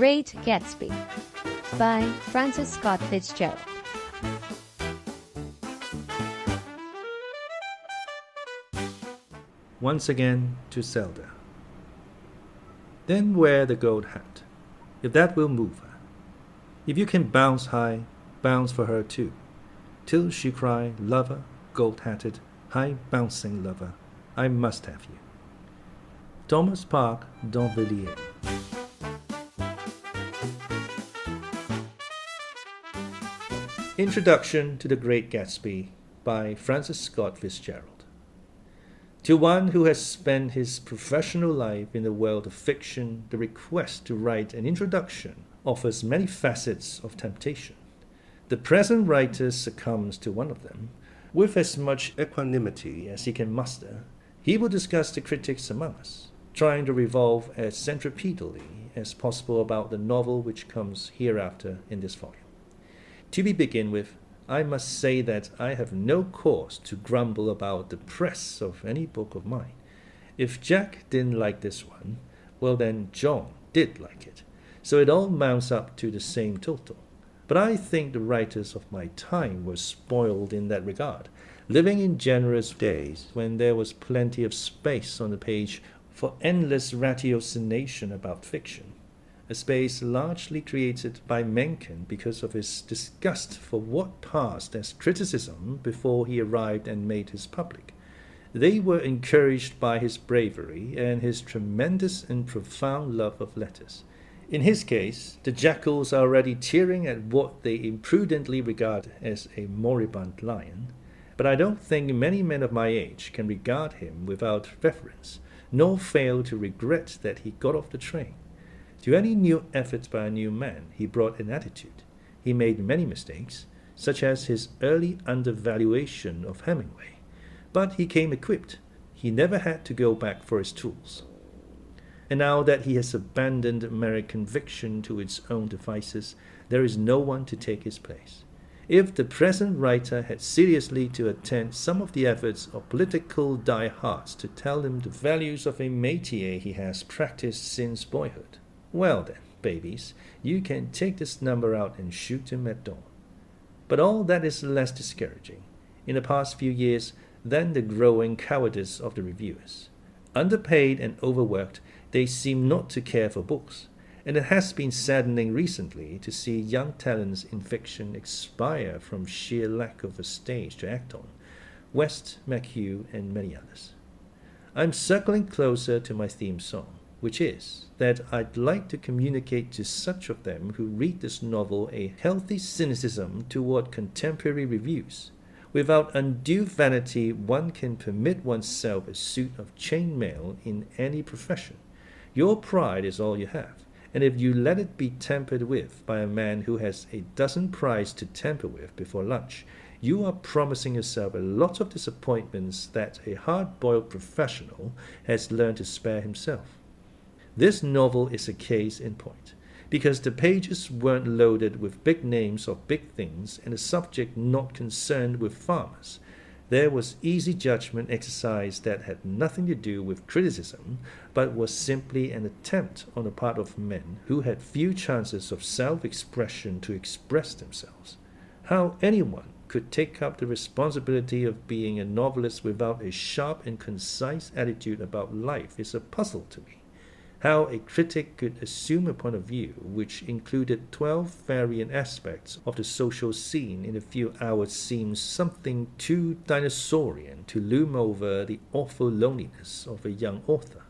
Great Gatsby by Francis Scott Fitzgerald. Once again to Zelda. Then wear the gold hat, if that will move her. If you can bounce high, bounce for her too, till she cry, lover, gold-hatted, high-bouncing lover, I must have you. Thomas Park d'Anvilliers. Introduction to The Great Gatsby by Francis Scott Fitzgerald. To one who has spent his professional life in the world of fiction, the request to write an introduction offers many facets of temptation. The present writer succumbs to one of them. With as much equanimity as he can muster, he will discuss the critics among us, trying to revolve as centripetally as possible about the novel which comes hereafter in this volume. To be begun with, I must say that I have no cause to grumble about the press of any book of mine. If Jack didn't like this one, well then John did like it, so it all mounts up to the same total. But I think the writers of my time were spoiled in that regard, living in generous days when there was plenty of space on the page for endless ratiocination about fiction, a space largely created by Mencken because of his disgust for what passed as criticism before he arrived and made his public. They were encouraged by his bravery and his tremendous and profound love of letters. In his case, the jackals are already tearing at what they imprudently regard as a moribund lion, but I don't think many men of my age can regard him without reverence, nor fail to regret that he got off the train. To any new effort by a new man, he brought an attitude. He made many mistakes, such as his early undervaluation of Hemingway, but he came equipped. He never had to go back for his tools. And now that he has abandoned American fiction to its own devices, there is no one to take his place. If the present writer had seriously to attend some of the efforts of political diehards to tell him the values of a métier he has practiced since boyhood, well then, babies, you can take this number out and shoot him at dawn. But all that is less discouraging in the past few years than the growing cowardice of the reviewers. Underpaid and overworked, they seem not to care for books, and it has been saddening recently to see young talents in fiction expire from sheer lack of a stage to act on. West, McKee, and many others. I'm circling closer to my theme song, which is that I'd like to communicate to such of them who read this novel a healthy cynicism toward contemporary reviews. Without undue vanity, one can permit oneself a suit of chainmail in any profession. Your pride is all you have, and if you let it be tampered with by a man who has a dozen prides to tamper with before lunch, you are promising yourself a lot of disappointments that a hard-boiled professional has learned to spare himself. This novel is a case in point, because the pages weren't loaded with big names of big things and the subject not concerned with farmers. There was easy judgment exercise that had nothing to do with criticism, but was simply an attempt on the part of men who had few chances of self-expression to express themselves. How anyone could take up the responsibility of being a novelist without a sharp and concise attitude about life is a puzzle to me. How a critic could assume a point of view which included 12 variant aspects of the social scene in a few hours seems something too dinosaurian to loom over the awful loneliness of a young author.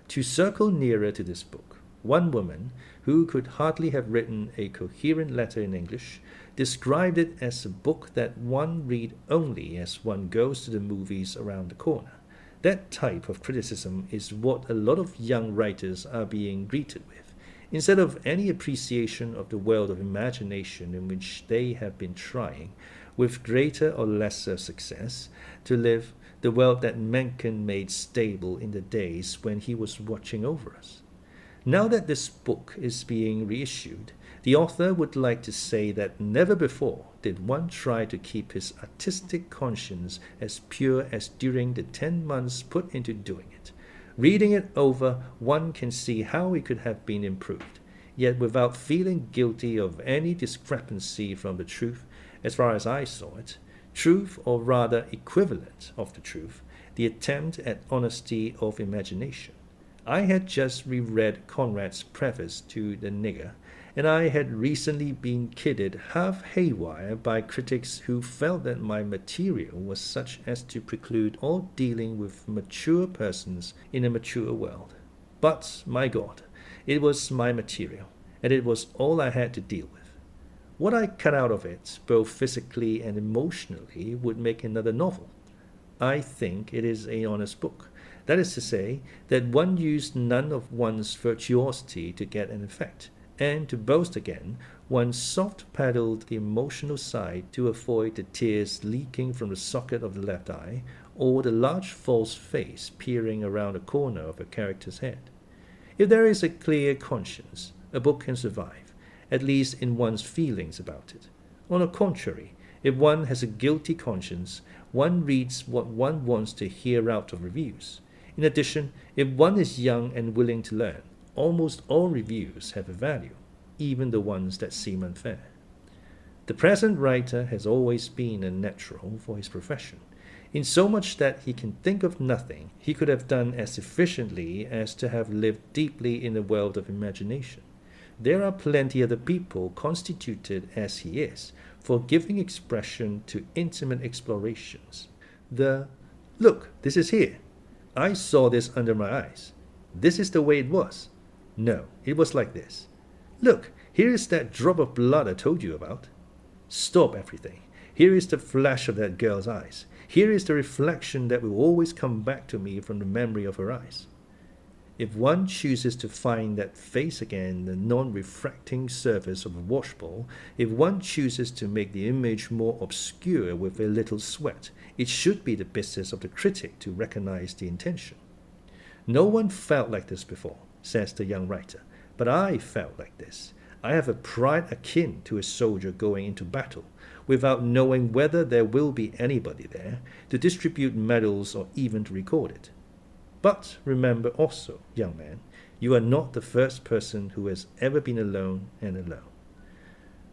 To circle nearer to this book, one woman, who could hardly have written a coherent letter in English, described it as a book that one read only as one goes to the movies around the corner. That type of criticism is what a lot of young writers are being greeted with, instead of any appreciation of the world of imagination in which they have been trying, with greater or lesser success, to live, the world that Mencken made stable in the days when he was watching over us. Now that this book is being reissued, the author would like to say that never before did one try to keep his artistic conscience as pure as during the 10 months put into doing it. Reading it over, one can see how it could have been improved. yet without feeling guilty of any discrepancy from the truth as far as I saw it, truth or rather equivalent of the truth, the attempt at honesty of imagination. I had just reread Conrad's preface to The Nigger, and I had recently been kidded half haywire by critics who felt that my material was such as to preclude all dealing with mature persons in a mature world. But, my God, it was my material, and it was all I had to deal with. What I cut out of it, both physically and emotionally, would make another novel. I think it is an honest book. That is to say, that one used none of one's virtuosity to get an effect, and to boast again, one soft-pedaled the emotional side to avoid the tears leaking from the socket of the left eye, or the large false face peering around the corner of a character's head. If there is a clear conscience, a book can survive, at least in one's feelings about it. On the contrary, if one has a guilty conscience, one reads what one wants to hear out of reviews. In addition, if one is young and willing to learn, almost all reviews have a value, even the ones that seem unfair. The present writer has always been a natural for his profession, in so much that he can think of nothing he could have done as efficiently as to have lived deeply in the world of imagination. There are plenty other people constituted as he is for giving expression to intimate explorations. Look, this is here. I saw this under my eyes. This is the way it was. No, it was like this. Look, here is that drop of blood I told you about. Stop everything. Here is the flash of that girl's eyes. Here is the reflection that will always come back to me from the memory of her eyes. If one chooses to find that face again in the non-refracting surface of a washbowl, if one chooses to make the image more obscure with a little sweat, it should be the business of the critic to recognize the intention. No one felt like this before, says the young writer, but I felt like this. I have a pride akin to a soldier going into battle, without knowing whether there will be anybody there to distribute medals or even to record it. But remember also, young man, you are not the first person who has ever been alone and alone.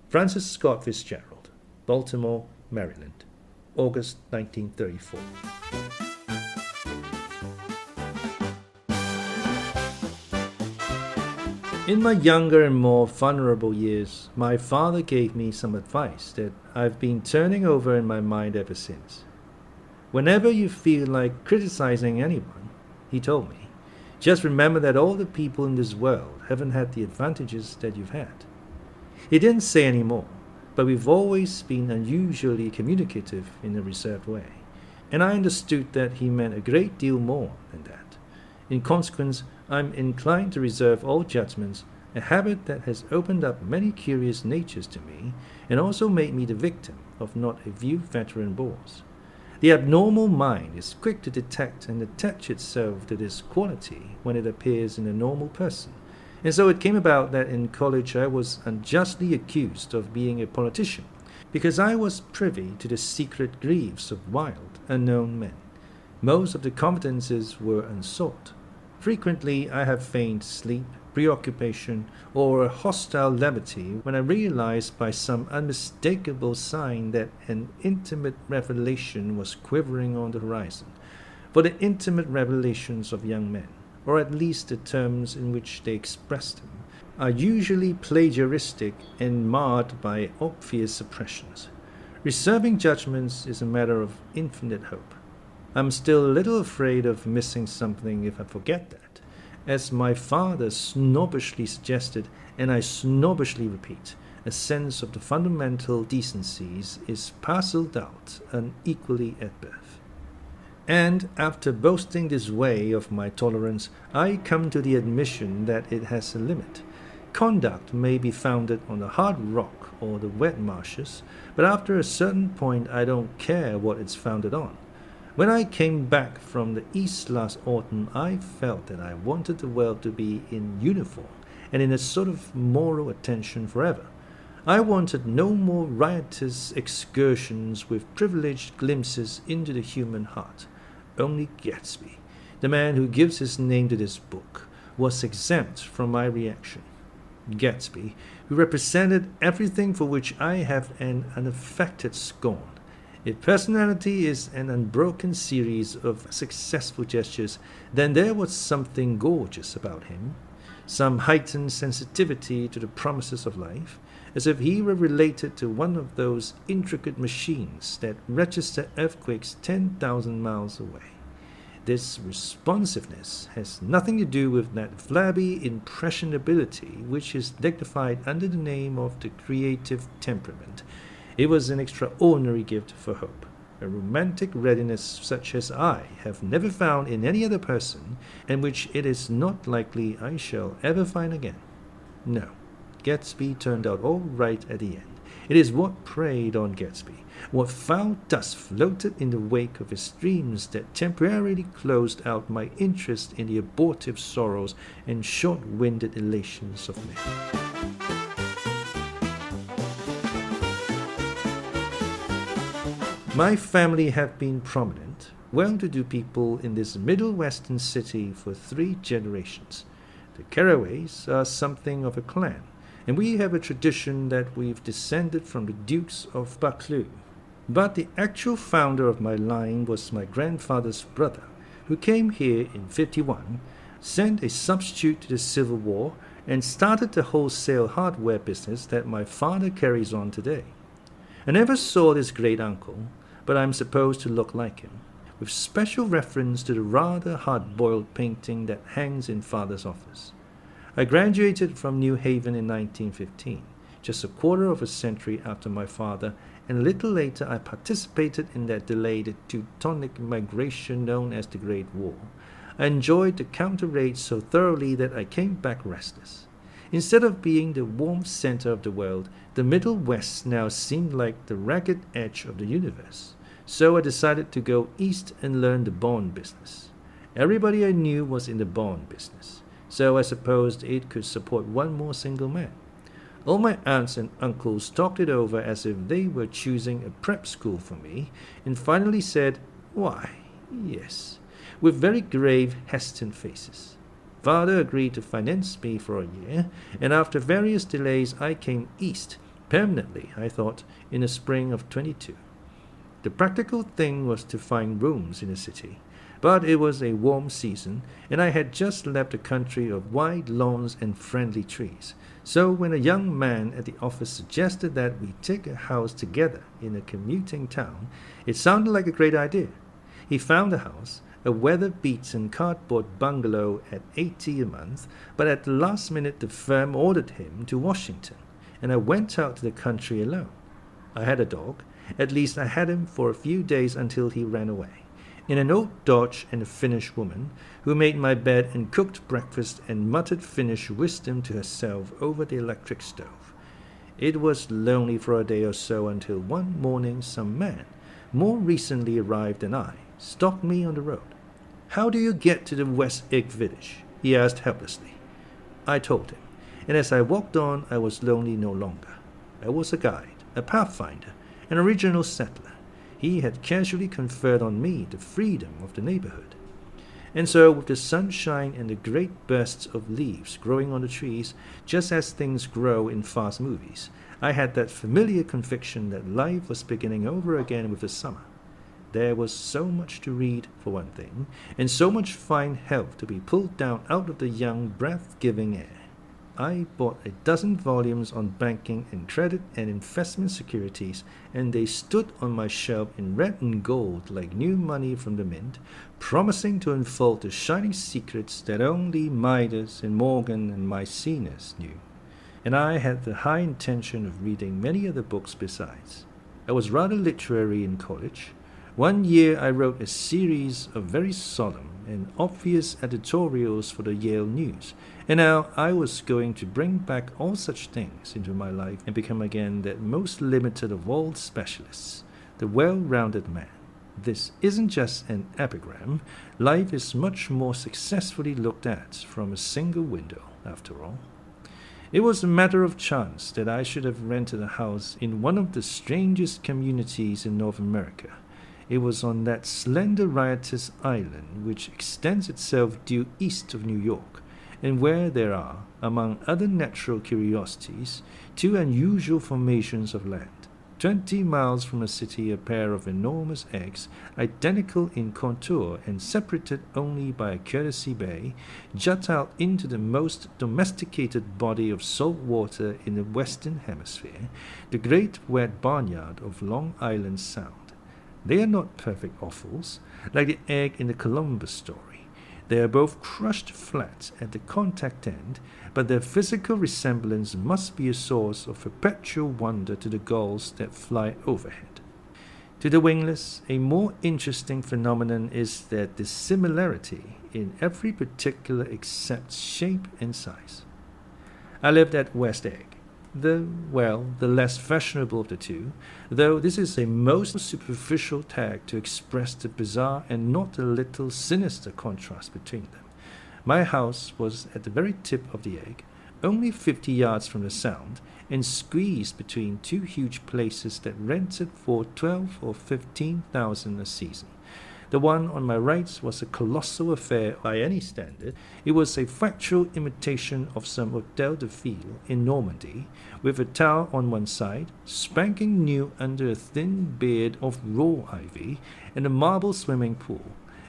Francis Scott Fitzgerald, Baltimore, Maryland, August 1934. In my younger and more vulnerable years, my father gave me some advice that I've been turning over in my mind ever since. Whenever you feel like criticizing anyone, he told me, just remember that all the people in this world haven't had the advantages that you've had. He didn't say any more, but we've always been unusually communicative in a reserved way, and I understood that he meant a great deal more than that. In consequence, I'm inclined to reserve all judgments, a habit that has opened up many curious natures to me and also made me the victim of not a few veteran bores. The abnormal mind is quick to detect and attach itself to this quality when it appears in a normal person, and so it came about that in college I was unjustly accused of being a politician, because I was privy to the secret griefs of wild, unknown men. Most of the confidences were unsought. Frequently I have feigned sleep, preoccupation, or a hostile levity when I realized by some unmistakable sign that an intimate revelation was quivering on the horizon. For the intimate revelations of young men, or at least the terms in which they express them, are usually plagiaristic and marred by obvious suppressions. Reserving judgments is a matter of infinite hope. I'm still a little afraid of missing something if I forget that. As my father snobbishly suggested, and I snobbishly repeat, a sense of the fundamental decencies is parceled out unequally at birth. And after boasting this way of my tolerance, I come to the admission that it has a limit. Conduct may be founded on the hard rock or the wet marshes, but after a certain point I don't care what it's founded on. When I came back from the East last autumn, I felt that I wanted the world to be in uniform and in a sort of moral attention forever. I wanted no more riotous excursions with privileged glimpses into the human heart. Only Gatsby, the man who gives his name to this book, was exempt from my reaction. Gatsby, who represented everything for which I have an unaffected scorn. If personality is an unbroken series of successful gestures, then there was something gorgeous about him, some heightened sensitivity to the promises of life, as if he were related to one of those intricate machines that register earthquakes 10,000 miles away. This responsiveness has nothing to do with that flabby impressionability which is dignified under the name of the creative temperament. It was an extraordinary gift for hope, a romantic readiness such as I have never found in any other person, and which it is not likely I shall ever find again. No, Gatsby turned out all right at the end. It is what preyed on Gatsby, what foul dust floated in the wake of his dreams that temporarily closed out my interest in the abortive sorrows and short-winded elations of men. My family have been prominent, well-to-do people in this Middle Western city for 3 generations. The Carraways are something of a clan, and we have a tradition that we've descended from the Dukes of Buccleuch. But the actual founder of my line was my grandfather's brother, who came here in 51, sent a substitute to the Civil War, and started the wholesale hardware business that my father carries on today. I never saw this great-uncle, but I'm supposed to look like him, with special reference to the rather hard-boiled painting that hangs in father's office. I graduated from New Haven in 1915, just a quarter of a century after my father, and a little later I participated in that delayed Teutonic migration known as the Great War. I enjoyed the counter-raid so thoroughly that I came back restless. Instead of being the warm center of the world, the Middle West now seemed like the ragged edge of the universe. So I decided to go east and learn the bond business. Everybody I knew was in the bond business, so I supposed it could support one more single man. All my aunts and uncles talked it over as if they were choosing a prep school for me, and finally said, "Why, yes," with very grave, hesitant faces. Father agreed to finance me for a year, and after various delays I came east, permanently, I thought, in the spring of 22. The practical thing was to find rooms in the city, but it was a warm season, and I had just left a country of wide lawns and friendly trees. So when a young man at the office suggested that we take a house together in a commuting town, it sounded like a great idea. He found a house, a weather-beaten cardboard bungalow at $80 a month, but at the last minute the firm ordered him to Washington, and I went out to the country alone. I had a dog. At least I had him for a few days until he ran away, and an old Dutch and a Finnish woman who made my bed and cooked breakfast and muttered Finnish wisdom to herself over the electric stove. It was lonely for a day or so until one morning some man, more recently arrived than I, stopped me on the road. "How do you get to the West Egg village?" he asked helplessly. I told him, and as I walked on I was lonely no longer. I was a guide, a pathfinder, an original settler. He had casually conferred on me the freedom of the neighborhood. And so, with the sunshine and the great bursts of leaves growing on the trees, just as things grow in fast movies, I had that familiar conviction that life was beginning over again with the summer. There was so much to read, for one thing, and so much fine health to be pulled down out of the young, breath-giving air. I bought a dozen volumes on banking and credit and investment securities, and they stood on my shelf in red and gold like new money from the mint, promising to unfold the shining secrets that only Midas and Morgan and Maecenas knew. And I had the high intention of reading many other books besides. I was rather literary in college. One year I wrote a series of very solemn and obvious editorials for the Yale News, and now I was going to bring back all such things into my life and become again that most limited of all specialists, the well-rounded man. This isn't just an epigram. Life is much more successfully looked at from a single window, after all. It was a matter of chance that I should have rented a house in one of the strangest communities in North America. It was on that slender riotous island which extends itself due east of New York, and where there are, among other natural curiosities, two unusual formations of land. 20 miles from the city, a pair of enormous eggs, identical in contour and separated only by a courtesy bay, jut out into the most domesticated body of salt water in the Western Hemisphere, the great wet barnyard of Long Island Sound. They are not perfect offals, like the egg in the Columbus story. They are both crushed flat at the contact end, but their physical resemblance must be a source of perpetual wonder to the gulls that fly overhead. To the wingless, a more interesting phenomenon is their dissimilarity in every particular except shape and size. I lived at West Egg, the less fashionable of the two, though this is a most superficial tag to express the bizarre and not a little sinister contrast between them. My house was at the very tip of the egg, only 50 yards from the Sound, and squeezed between two huge places that rented for $12,000 or $15,000 a season. The one on my right was a colossal affair by any standard. It was a factual imitation of some Hôtel de Ville in Normandy, with a tower on one side, spanking new under a thin beard of raw ivy, and a marble swimming pool,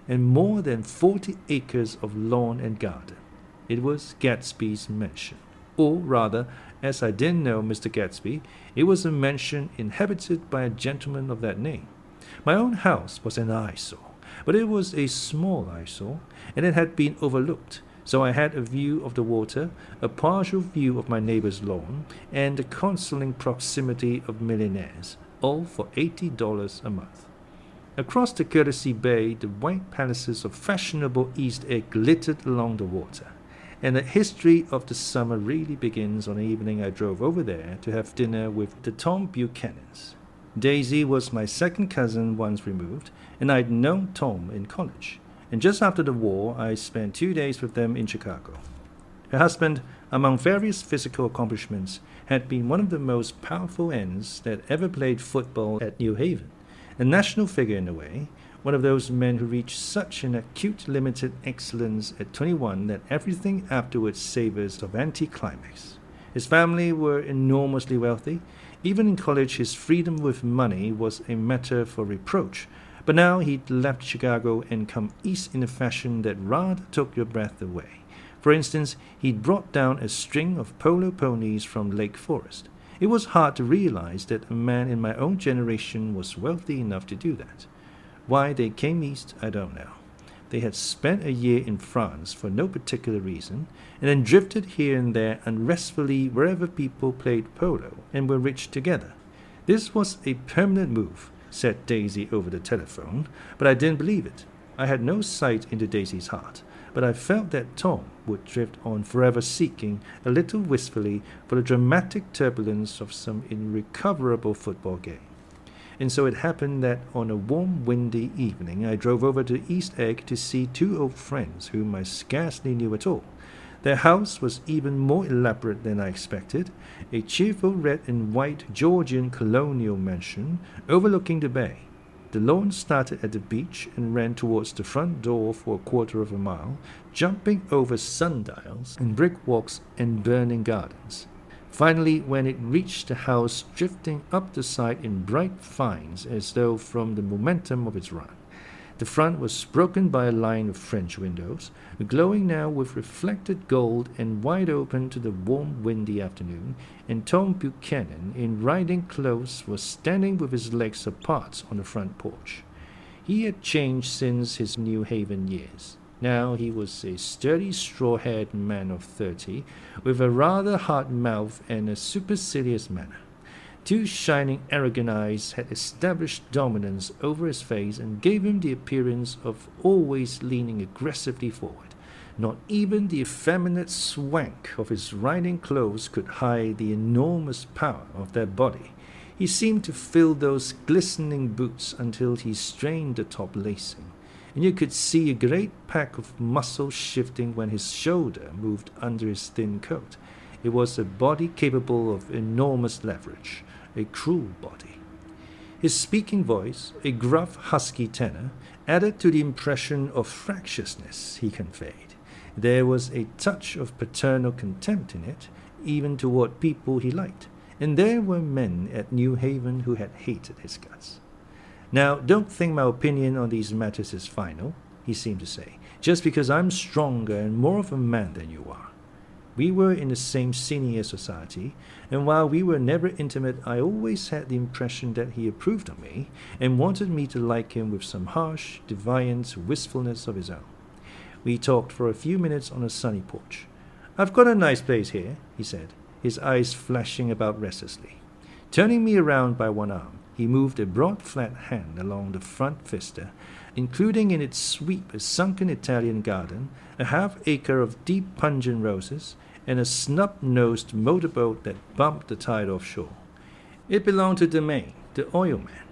and more than 40 acres of lawn and garden. It was Gatsby's mansion. Or rather, as I didn't know Mr. Gatsby, it was a mansion inhabited by a gentleman of that name. My own house was an eyesore, but it was a small eyesore, and it had been overlooked, so I had a view of the water, a partial view of my neighbor's lawn, and the consoling proximity of millionaires, all for $80 a month. Across the courtesy bay, the white palaces of fashionable East Egg glittered along the water, and the history of the summer really begins on the evening I drove over there to have dinner with the Tom Buchanans. Daisy was my second cousin once removed, and I'd known Tom in college, and just after the war I spent 2 days with them in Chicago. Her husband, among various physical accomplishments, had been one of the most powerful ends that ever played football at New Haven, a national figure in a way, one of those men who reached such an acute limited excellence at 21 that everything afterwards savors of anticlimax. His family were enormously wealthy. Even in college, his freedom with money was a matter for reproach. But now he'd left Chicago and come east in a fashion that rather took your breath away. For instance, he'd brought down a string of polo ponies from Lake Forest. It was hard to realize that a man in my own generation was wealthy enough to do that. Why they came east, I don't know. They had spent a year in France for no particular reason, and then drifted here and there unrestfully wherever people played polo and were rich together. This was a permanent move, said Daisy over the telephone, but I didn't believe it. I had no sight into Daisy's heart, but I felt that Tom would drift on forever seeking, a little wistfully, for the dramatic turbulence of some irrecoverable football game. And so it happened that on a warm, windy evening I drove over to East Egg to see two old friends whom I scarcely knew at all. Their house was even more elaborate than I expected, a cheerful red and white Georgian colonial mansion overlooking the bay. The lawn started at the beach and ran towards the front door for a quarter of a mile, jumping over sundials and brick walks and burning gardens. Finally, when it reached the house, drifting up the side in bright fines as though from the momentum of its run. The front was broken by a line of French windows, glowing now with reflected gold and wide open to the warm, windy afternoon, and Tom Buchanan, in riding clothes, was standing with his legs apart on the front porch. He had changed since his New Haven years. Now he was a sturdy, straw-haired man of 30, with a rather hard mouth and a supercilious manner. Two shining, arrogant eyes had established dominance over his face and gave him the appearance of always leaning aggressively forward. Not even the effeminate swank of his riding clothes could hide the enormous power of that body. He seemed to fill those glistening boots until he strained the top lacing, and you could see a great pack of muscles shifting when his shoulder moved under his thin coat. It was a body capable of enormous leverage, a cruel body. His speaking voice, a gruff, husky tenor, added to the impression of fractiousness he conveyed. There was a touch of paternal contempt in it, even toward people he liked, and there were men at New Haven who had hated his guts. Now, don't think my opinion on these matters is final, he seemed to say, just because I'm stronger and more of a man than you are. We were in the same senior society, and while we were never intimate, I always had the impression that he approved of me and wanted me to like him with some harsh, defiant wistfulness of his own. We talked for a few minutes on a sunny porch. "I've got a nice place here," he said, his eyes flashing about restlessly. Turning me around by one arm, he moved a broad flat hand along the front vista, including in its sweep a sunken Italian garden, a half-acre of deep pungent roses, and a snub-nosed motorboat that bumped the tide offshore. It belonged to Domain, the oil man.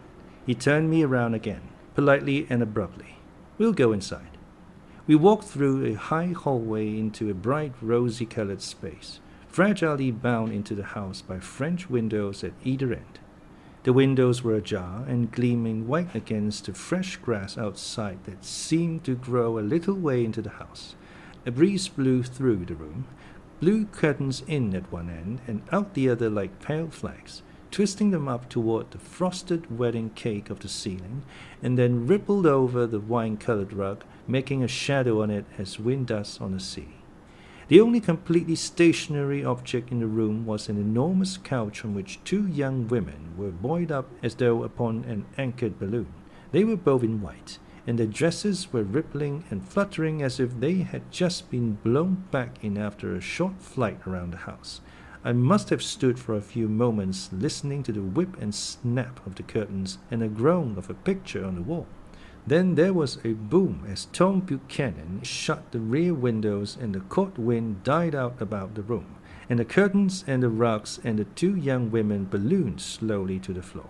He turned me around again, politely and abruptly. "We'll go inside." We walked through a high hallway into a bright rosy-colored space, fragilely bound into the house by French windows at either end. The windows were ajar and gleaming white against the fresh grass outside that seemed to grow a little way into the house. A breeze blew through the room, blew curtains in at one end and out the other like pale flags, twisting them up toward the frosted wedding cake of the ceiling, and then rippled over the wine-colored rug, making a shadow on it as wind does on the sea. The only completely stationary object in the room was an enormous couch on which two young women were buoyed up as though upon an anchored balloon. They were both in white, and their dresses were rippling and fluttering as if they had just been blown back in after a short flight around the house. I must have stood for a few moments listening to the whip and snap of the curtains and a groan of a picture on the wall. Then there was a boom as Tom Buchanan shut the rear windows and the cold wind died out about the room, and the curtains and the rugs and the two young women ballooned slowly to the floor.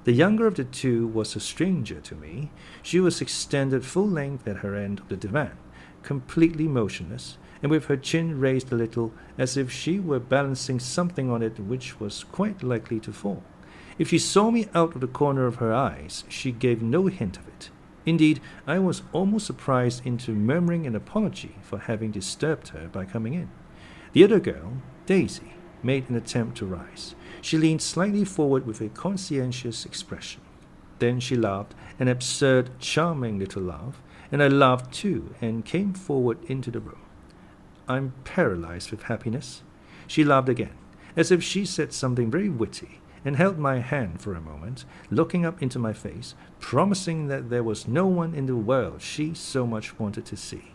The younger of the two was a stranger to me. She was extended full length at her end of the divan, completely motionless, and with her chin raised a little as if she were balancing something on it which was quite likely to fall. If she saw me out of the corner of her eyes, she gave no hint of it. Indeed, I was almost surprised into murmuring an apology for having disturbed her by coming in. The other girl, Daisy, made an attempt to rise. She leaned slightly forward with a conscientious expression. Then she laughed, an absurd, charming little laugh, and I laughed too and came forward into the room. "I'm paralyzed with happiness." She laughed again, as if she said something very witty, and held my hand for a moment, looking up into my face, promising that there was no one in the world she so much wanted to see.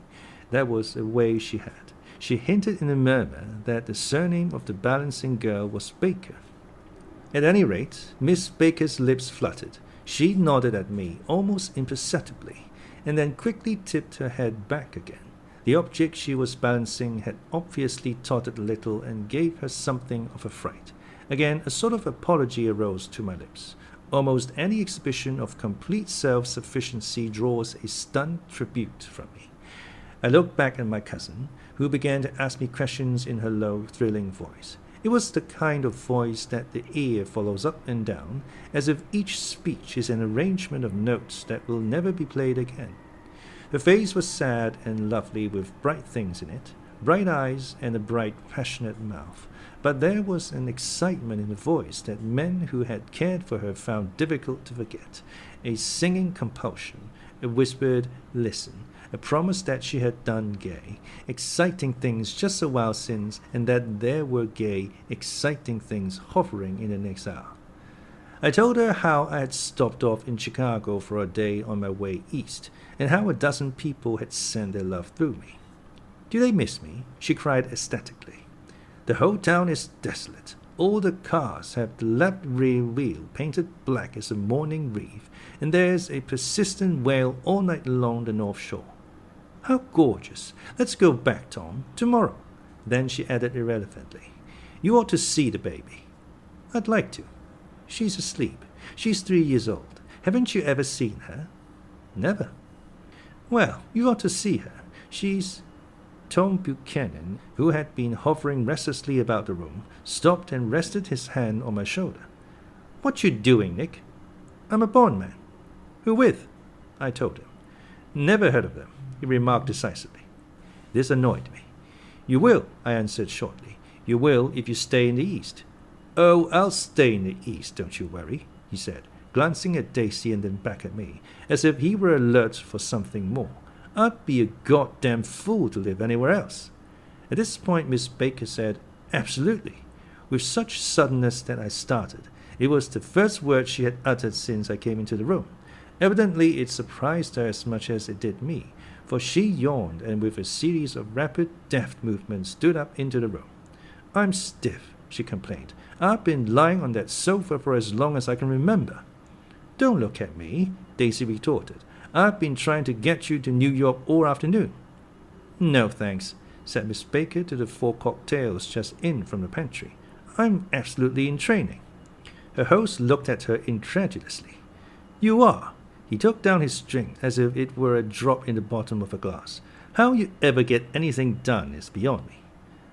That was a way she had. She hinted in a murmur that the surname of the balancing girl was Baker. At any rate, Miss Baker's lips fluttered. She nodded at me almost imperceptibly, and then quickly tipped her head back again. The object she was balancing had obviously tottered a little and gave her something of a fright. Again, a sort of apology arose to my lips. Almost any exhibition of complete self-sufficiency draws a stunned tribute from me. I looked back at my cousin, who began to ask me questions in her low, thrilling voice. It was the kind of voice that the ear follows up and down, as if each speech is an arrangement of notes that will never be played again. Her face was sad and lovely with bright things in it, bright eyes and a bright, passionate mouth. But there was an excitement in the voice that men who had cared for her found difficult to forget, a singing compulsion, a whispered listen, a promise that she had done gay, exciting things just a while since, and that there were gay, exciting things hovering in the next hour. I told her how I had stopped off in Chicago for a day on my way east, and how a dozen people had sent their love through me. "Do they miss me?" she cried ecstatically. "The whole town is desolate. All the cars have the left rear wheel painted black as a mourning wreath, and there's a persistent wail all night along the North Shore. How gorgeous! Let's go back, Tom, tomorrow." Then she added irrelevantly, "You ought to see the baby." "I'd like to." "She's asleep. She's 3 years old. Haven't you ever seen her?" "Never." "Well, you ought to see her. She's—" Tom Buchanan, who had been hovering restlessly about the room, stopped and rested his hand on my shoulder. "What you doing, Nick?" "I'm a bondman." "Who with?" I told him. "Never heard of them," he remarked decisively. This annoyed me. You will, I answered shortly. You will if you stay in the East. Oh, I'll stay in the East, don't you worry, he said, glancing at Daisy and then back at me, as if he were alert for something more. I'd be a goddamn fool to live anywhere else. At this point, Miss Baker said, Absolutely, with such suddenness that I started. It was the first word she had uttered since I came into the room. Evidently, it surprised her as much as it did me, for she yawned and with a series of rapid, deft movements stood up into the room. I'm stiff, she complained. I've been lying on that sofa for as long as I can remember. Don't look at me, Daisy retorted. I've been trying to get you to New York all afternoon. No, thanks, said Miss Baker to the 4 cocktails just in from the pantry. I'm absolutely in training. Her host looked at her incredulously. You are? He took down his drink as if it were a drop in the bottom of a glass. How you ever get anything done is beyond me.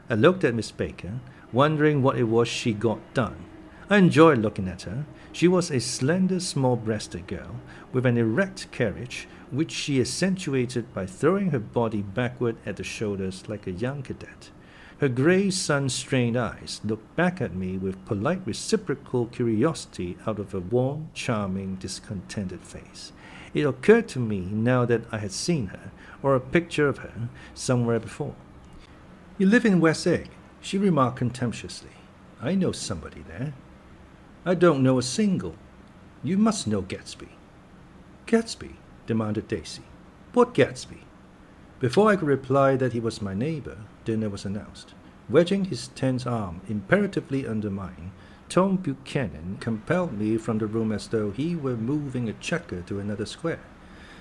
I looked at Miss Baker, wondering what it was she got done. I enjoyed looking at her. She was a slender, small-breasted girl with an erect carriage, which she accentuated by throwing her body backward at the shoulders like a young cadet. Her grey, sun-strained eyes looked back at me with polite reciprocal curiosity out of a warm, charming, discontented face. It occurred to me now that I had seen her, or a picture of her, somewhere before. You live in West Egg, she remarked contemptuously. I know somebody there. I don't know a single. You must know Gatsby. Gatsby? Demanded Daisy. What Gatsby? Before I could reply that he was my neighbor, dinner was announced. Wedging his tense arm imperatively under mine, Tom Buchanan compelled me from the room as though he were moving a checker to another square.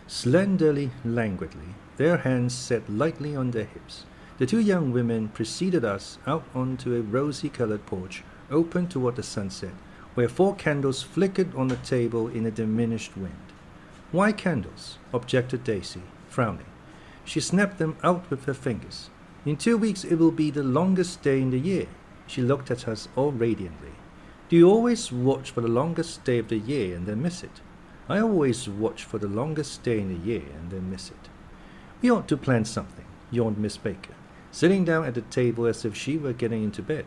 Slenderly, languidly, their hands set lightly on their hips, the 2 young women preceded us out onto a rosy-colored porch open toward the sunset, where 4 candles flickered on the table in a diminished wind. Why candles? Objected Daisy, frowning. She snapped them out with her fingers. In 2 weeks it will be the longest day in the year. She looked at us all radiantly. Do you always watch for the longest day of the year and then miss it? I always watch for the longest day in the year and then miss it. We ought to plan something, yawned Miss Baker, sitting down at the table as if she were getting into bed.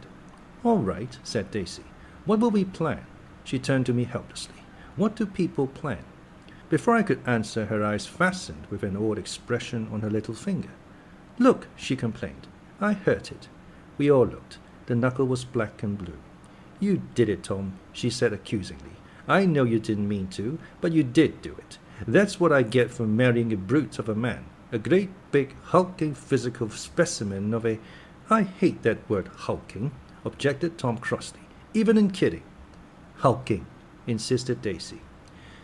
All right, said Daisy. What will we plan? She turned to me helplessly. What do people plan? Before I could answer, her eyes fastened with an odd expression on her little finger. Look, she complained. I hurt it. We all looked. The knuckle was black and blue. You did it, Tom, she said accusingly. I know you didn't mean to, but you did do it. That's what I get for marrying a brute of a man. A great big hulking physical specimen of a... I hate that word hulking, objected Tom crossly. Even in kidding. Hulking, insisted Daisy.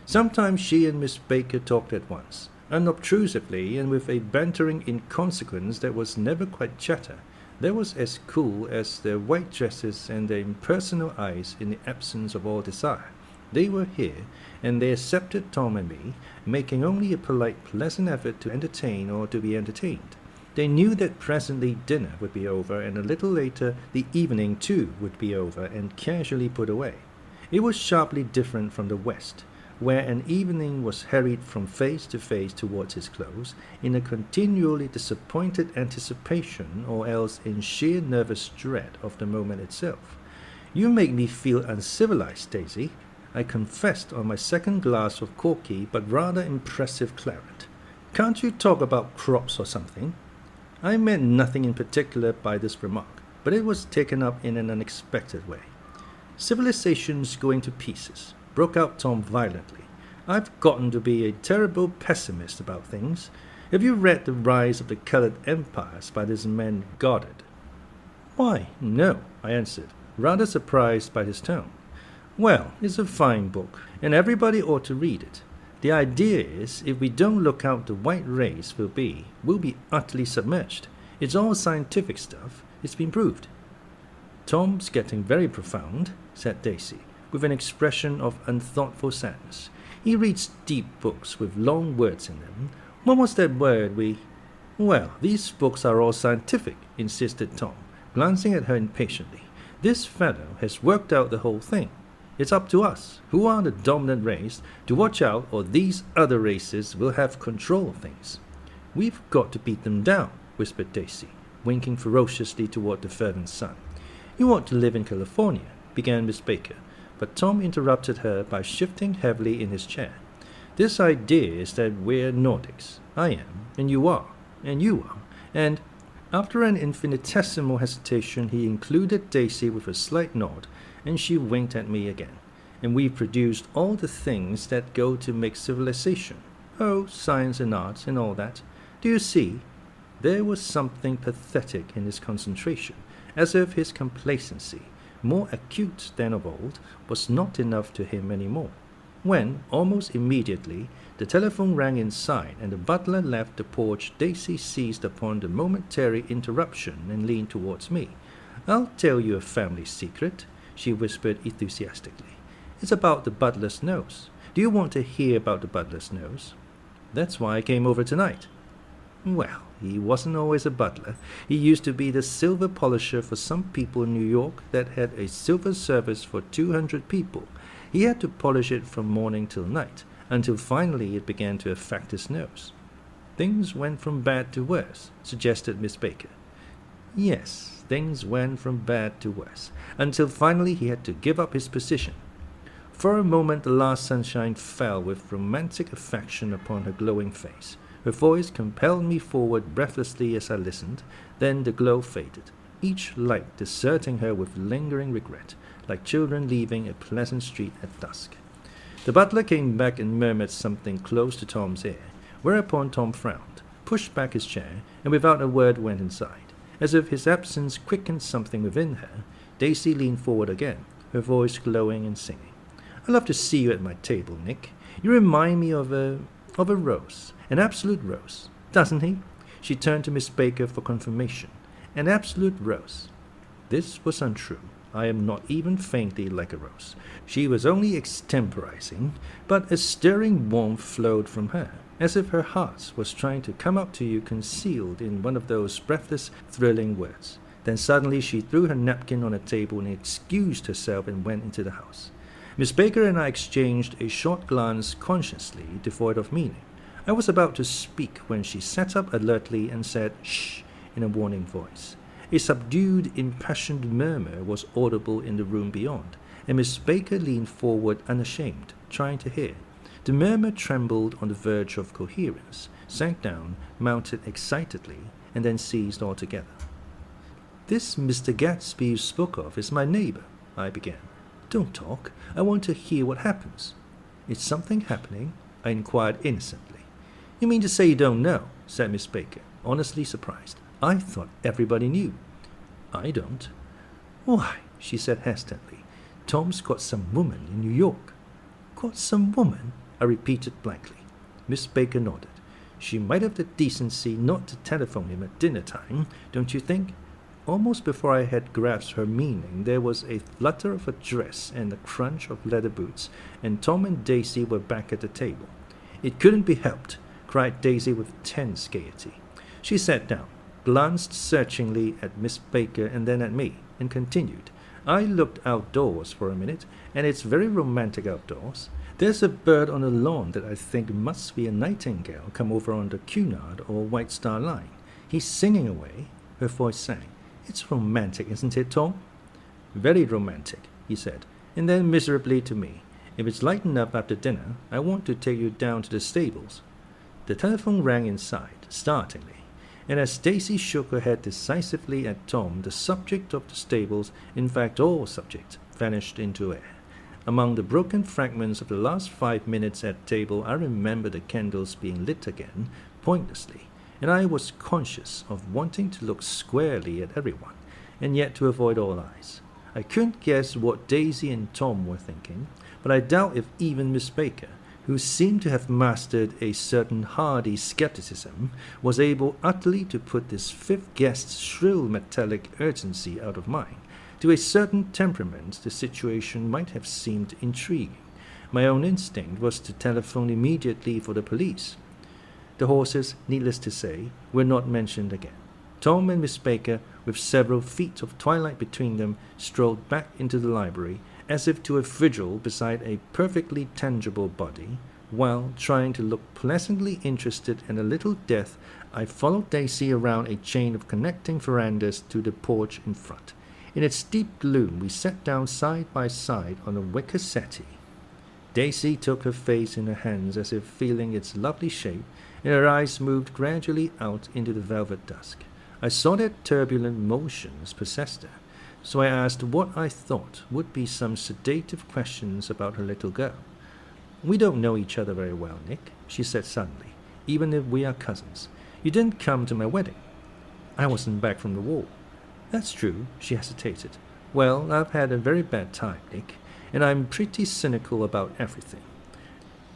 Sometimes she and Miss Baker talked at once, unobtrusively and with a bantering inconsequence that was never quite chatter. That was as cool as their white dresses and their impersonal eyes in the absence of all desire. They were here, and they accepted Tom and me, making only a polite, pleasant effort to entertain or to be entertained. They knew that presently dinner would be over, and a little later the evening too would be over and casually put away. It was sharply different from the West, where an evening was hurried from face to face towards its close, in a continually disappointed anticipation or else in sheer nervous dread of the moment itself. You make me feel uncivilized, Daisy, I confessed on my second glass of corky but rather impressive claret. Can't you talk about crops or something? I meant nothing in particular by this remark, but it was taken up in an unexpected way. Civilization's going to pieces, broke out Tom violently. I've gotten to be a terrible pessimist about things. Have you read The Rise of the Colored Empires by this man Goddard? Why, no, I answered, rather surprised by his tone. Well, it's a fine book, and everybody ought to read it. The idea is, if we don't look out, the white race will be utterly submerged. It's all scientific stuff. It's been proved. Tom's getting very profound, said Daisy, with an expression of unthoughtful sadness. He reads deep books with long words in them. What was that word we... Well, these books are all scientific, insisted Tom, glancing at her impatiently. This fellow has worked out the whole thing. It's up to us, who are the dominant race, to watch out, or these other races will have control of things. We've got to beat them down, whispered Daisy, winking ferociously toward the fervent sun. You want to live in California, began Miss Baker, but Tom interrupted her by shifting heavily in his chair. This idea is that we're Nordics. I am, and you are, and you are, and after an infinitesimal hesitation he included Daisy with a slight nod, and she winked at me again. And we've produced all the things that go to make civilization. Oh, science and arts and all that. Do you see? There was something pathetic in his concentration, as if his complacency, more acute than of old, was not enough to him any more. When, almost immediately, the telephone rang inside and the butler left the porch, Daisy seized upon the momentary interruption and leaned towards me. I'll tell you a family secret, she whispered enthusiastically. It's about the butler's nose. Do you want to hear about the butler's nose? That's why I came over tonight. Well, he wasn't always a butler. He used to be the silver polisher for some people in New York that had a silver service for 200 people. He had to polish it from morning till night, until finally it began to affect his nose. Things went from bad to worse, suggested Miss Baker. Yes, things went from bad to worse, until finally he had to give up his position. For a moment the last sunshine fell with romantic affection upon her glowing face. Her voice compelled me forward breathlessly as I listened. Then the glow faded, each light deserting her with lingering regret, like children leaving a pleasant street at dusk. The butler came back and murmured something close to Tom's ear, whereupon Tom frowned, pushed back his chair, and without a word went inside. As if his absence quickened something within her, Daisy leaned forward again, her voice glowing and singing. "I love to see you at my table, Nick. You remind me of a rose, an absolute rose, doesn't he?" She turned to Miss Baker for confirmation. "An absolute rose." This was untrue. I am not even faintly like a rose. She was only extemporizing, but a stirring warmth flowed from her, as if her heart was trying to come up to you concealed in one of those breathless, thrilling words. Then suddenly she threw her napkin on a table and excused herself and went into the house. Miss Baker and I exchanged a short glance consciously devoid of meaning. I was about to speak when she sat up alertly and said, "Shh," in a warning voice. A subdued, impassioned murmur was audible in the room beyond, and Miss Baker leaned forward unashamed, trying to hear. The murmur trembled on the verge of coherence, sank down, mounted excitedly, and then ceased altogether. "This Mr. Gatsby you spoke of is my neighbor," I began. "Don't talk. I want to hear what happens." "Is something happening?" I inquired innocently. "You mean to say you don't know?" said Miss Baker, honestly surprised. "I thought everybody knew." "I don't." "Why," she said hesitantly, "Tom's got some woman in New York." "Got some woman?" I repeated blankly. Miss Baker nodded. "She might have the decency not to telephone him at dinner time, don't you think?" Almost before I had grasped her meaning, there was a flutter of a dress and a crunch of leather boots, and Tom and Daisy were back at the table. "It couldn't be helped," cried Daisy with tense gaiety. She sat down, glanced searchingly at Miss Baker and then at me, and continued. "I looked outdoors for a minute, and it's very romantic outdoors. There's a bird on the lawn that I think must be a nightingale come over on the Cunard or White Star Line. He's singing away." Her voice sang. "It's romantic, isn't it, Tom?" "Very romantic," he said, and then miserably to me, "If it's light enough after dinner, I want to take you down to the stables." The telephone rang inside, startlingly, and as Daisy shook her head decisively at Tom, the subject of the stables, in fact all subject, vanished into air. Among the broken fragments of the last 5 minutes at table, I remember the candles being lit again, pointlessly, and I was conscious of wanting to look squarely at everyone, and yet to avoid all eyes. I couldn't guess what Daisy and Tom were thinking, but I doubt if even Miss Baker, who seemed to have mastered a certain hardy skepticism, was able utterly to put this fifth guest's shrill metallic urgency out of mind. To a certain temperament, the situation might have seemed intriguing. My own instinct was to telephone immediately for the police. The horses, needless to say, were not mentioned again. Tom and Miss Baker, with several feet of twilight between them, strolled back into the library, as if to a vigil beside a perfectly tangible body, While trying to look pleasantly interested and a little deaf, I followed Daisy around a chain of connecting verandas to the porch in front. In its deep gloom, we sat down side by side on a wicker settee. Daisy took her face in her hands as if feeling its lovely shape, and her eyes moved gradually out into the velvet dusk. I saw that turbulent motions possessed her, so I asked what I thought would be some sedative questions about her little girl. "We don't know each other very well, Nick," she said suddenly, "even if we are cousins. You didn't come to my wedding." "I wasn't back from the war." "That's true," she hesitated. "Well, I've had a very bad time, Nick, and I'm pretty cynical about everything."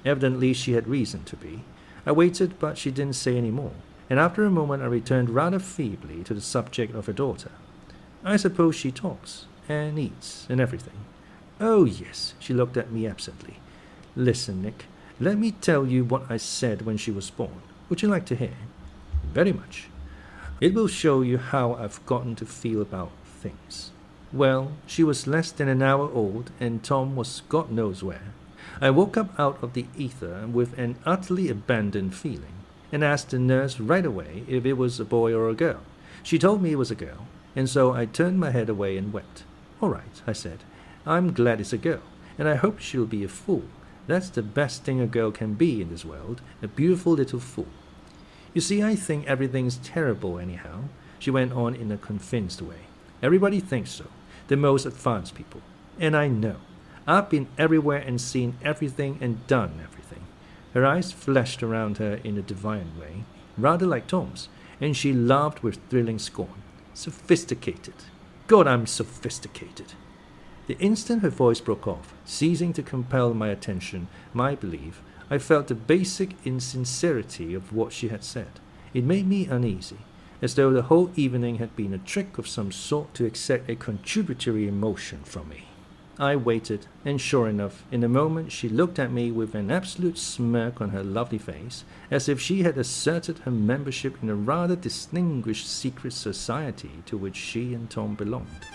Evidently she had reason to be. I waited, but she didn't say any more, and after a moment I returned rather feebly to the subject of her daughter. "I suppose she talks, and eats, and everything." "Oh, yes," she looked at me absently. "Listen, Nick, let me tell you what I said when she was born. Would you like to hear?" "Very much. It will show you how I've gotten to feel about things. Well, she was less than an hour old, and Tom was God knows where. I woke up out of the ether with an utterly abandoned feeling, and asked the nurse right away if it was a boy or a girl. She told me it was a girl, and so I turned my head away and wept. 'All right,' I said. 'I'm glad it's a girl, and I hope she'll be a fool. That's the best thing a girl can be in this world, a beautiful little fool.' You see, I think everything's terrible anyhow," she went on in a convinced way. "Everybody thinks so, the most advanced people. And I know. I've been everywhere and seen everything and done everything." Her eyes flashed around her in a defiant way, rather like Tom's, and she laughed with thrilling scorn. "Sophisticated. God, I'm sophisticated." The instant her voice broke off, ceasing to compel my attention, my belief, I felt the basic insincerity of what she had said. It made me uneasy, as though the whole evening had been a trick of some sort to extract a contributory emotion from me. I waited, and sure enough, in a moment she looked at me with an absolute smirk on her lovely face, as if she had asserted her membership in a rather distinguished secret society to which she and Tom belonged.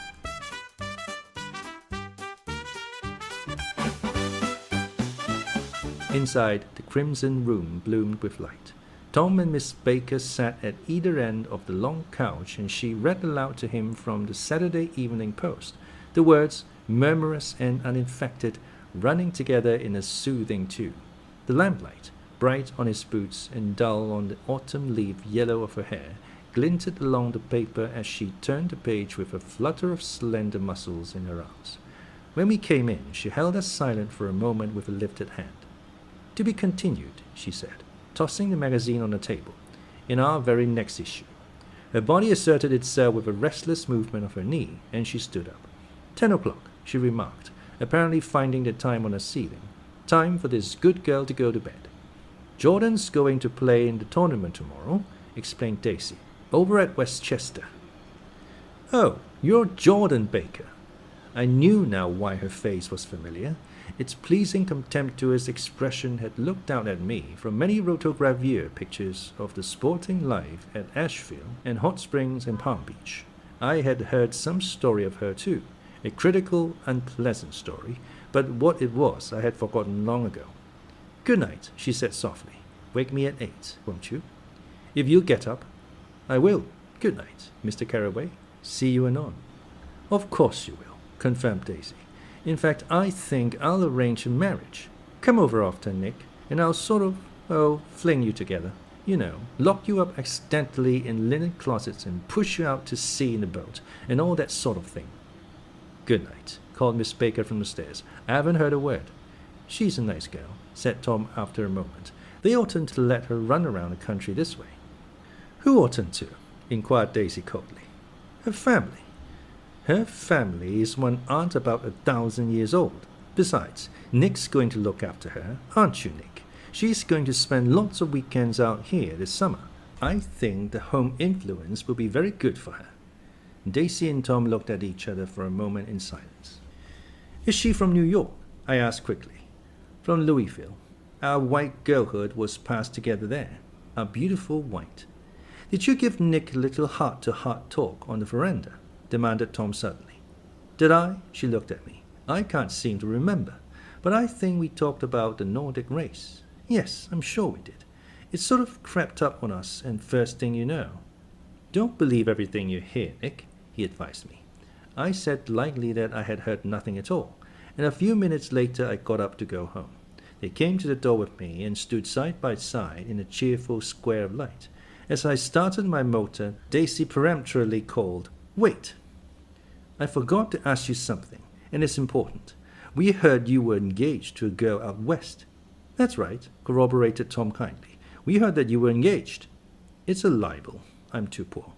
Inside, the crimson room bloomed with light. Tom and Miss Baker sat at either end of the long couch, and she read aloud to him from the Saturday Evening Post, the words, murmurous and uninfected, running together in a soothing tune. The lamplight, bright on his boots and dull on the autumn leaf yellow of her hair, glinted along the paper as she turned the page with a flutter of slender muscles in her arms. When we came in, she held us silent for a moment with a lifted hand. "To be continued," she said, tossing the magazine on the table, "in our very next issue." Her body asserted itself with a restless movement of her knee, and she stood up. 10 o'clock, she remarked, apparently finding the time on the ceiling. "Time for this good girl to go to bed." "Jordan's going to play in the tournament tomorrow," explained Daisy, "over at Westchester." "Oh, you're Jordan Baker." I knew now why her face was familiar. Its pleasing contemptuous expression had looked out at me from many rotogravure pictures of the sporting life at Asheville and Hot Springs and Palm Beach. I had heard some story of her too, a critical, unpleasant story, but what it was I had forgotten long ago. "Good night," she said softly. "Wake me at 8, won't you?" "If you'll get up." "I will. Good night, Mr. Carraway. See you anon." "Of course you will," confirmed Daisy. "In fact, I think I'll arrange a marriage. Come over often, Nick, and I'll sort of, fling you together. You know, lock you up accidentally in linen closets and push you out to sea in a boat, and all that sort of thing." "Good night," called Miss Baker from the stairs. "I haven't heard a word." "She's a nice girl," said Tom after a moment. "They oughtn't to let her run around the country this way." "Who oughtn't to?" inquired Daisy coldly. "Her family." "Her family is one aunt about 1,000 years old. Besides, Nick's going to look after her, aren't you, Nick? She's going to spend lots of weekends out here this summer. I think the home influence will be very good for her." Daisy and Tom looked at each other for a moment in silence. "Is she from New York?" I asked quickly. "From Louisville. Our white girlhood was passed together there. Our beautiful white." "Did you give Nick a little heart-to-heart talk on the veranda?" demanded Tom suddenly. "Did I?" She looked at me. "I can't seem to remember, but I think we talked about the Nordic race. Yes, I'm sure we did. It sort of crept up on us, and first thing you know. Don't believe everything you hear, Nick, he advised me. I said lightly that I had heard nothing at all, and a few minutes later I got up to go home. They came to the door with me and stood side by side in a cheerful square of light. As I started my motor, Daisy peremptorily called, "Wait! I forgot to ask you something, and it's important. We heard you were engaged to a girl out west." "That's right," corroborated Tom kindly. "We heard that you were engaged." "It's a libel. I'm too poor."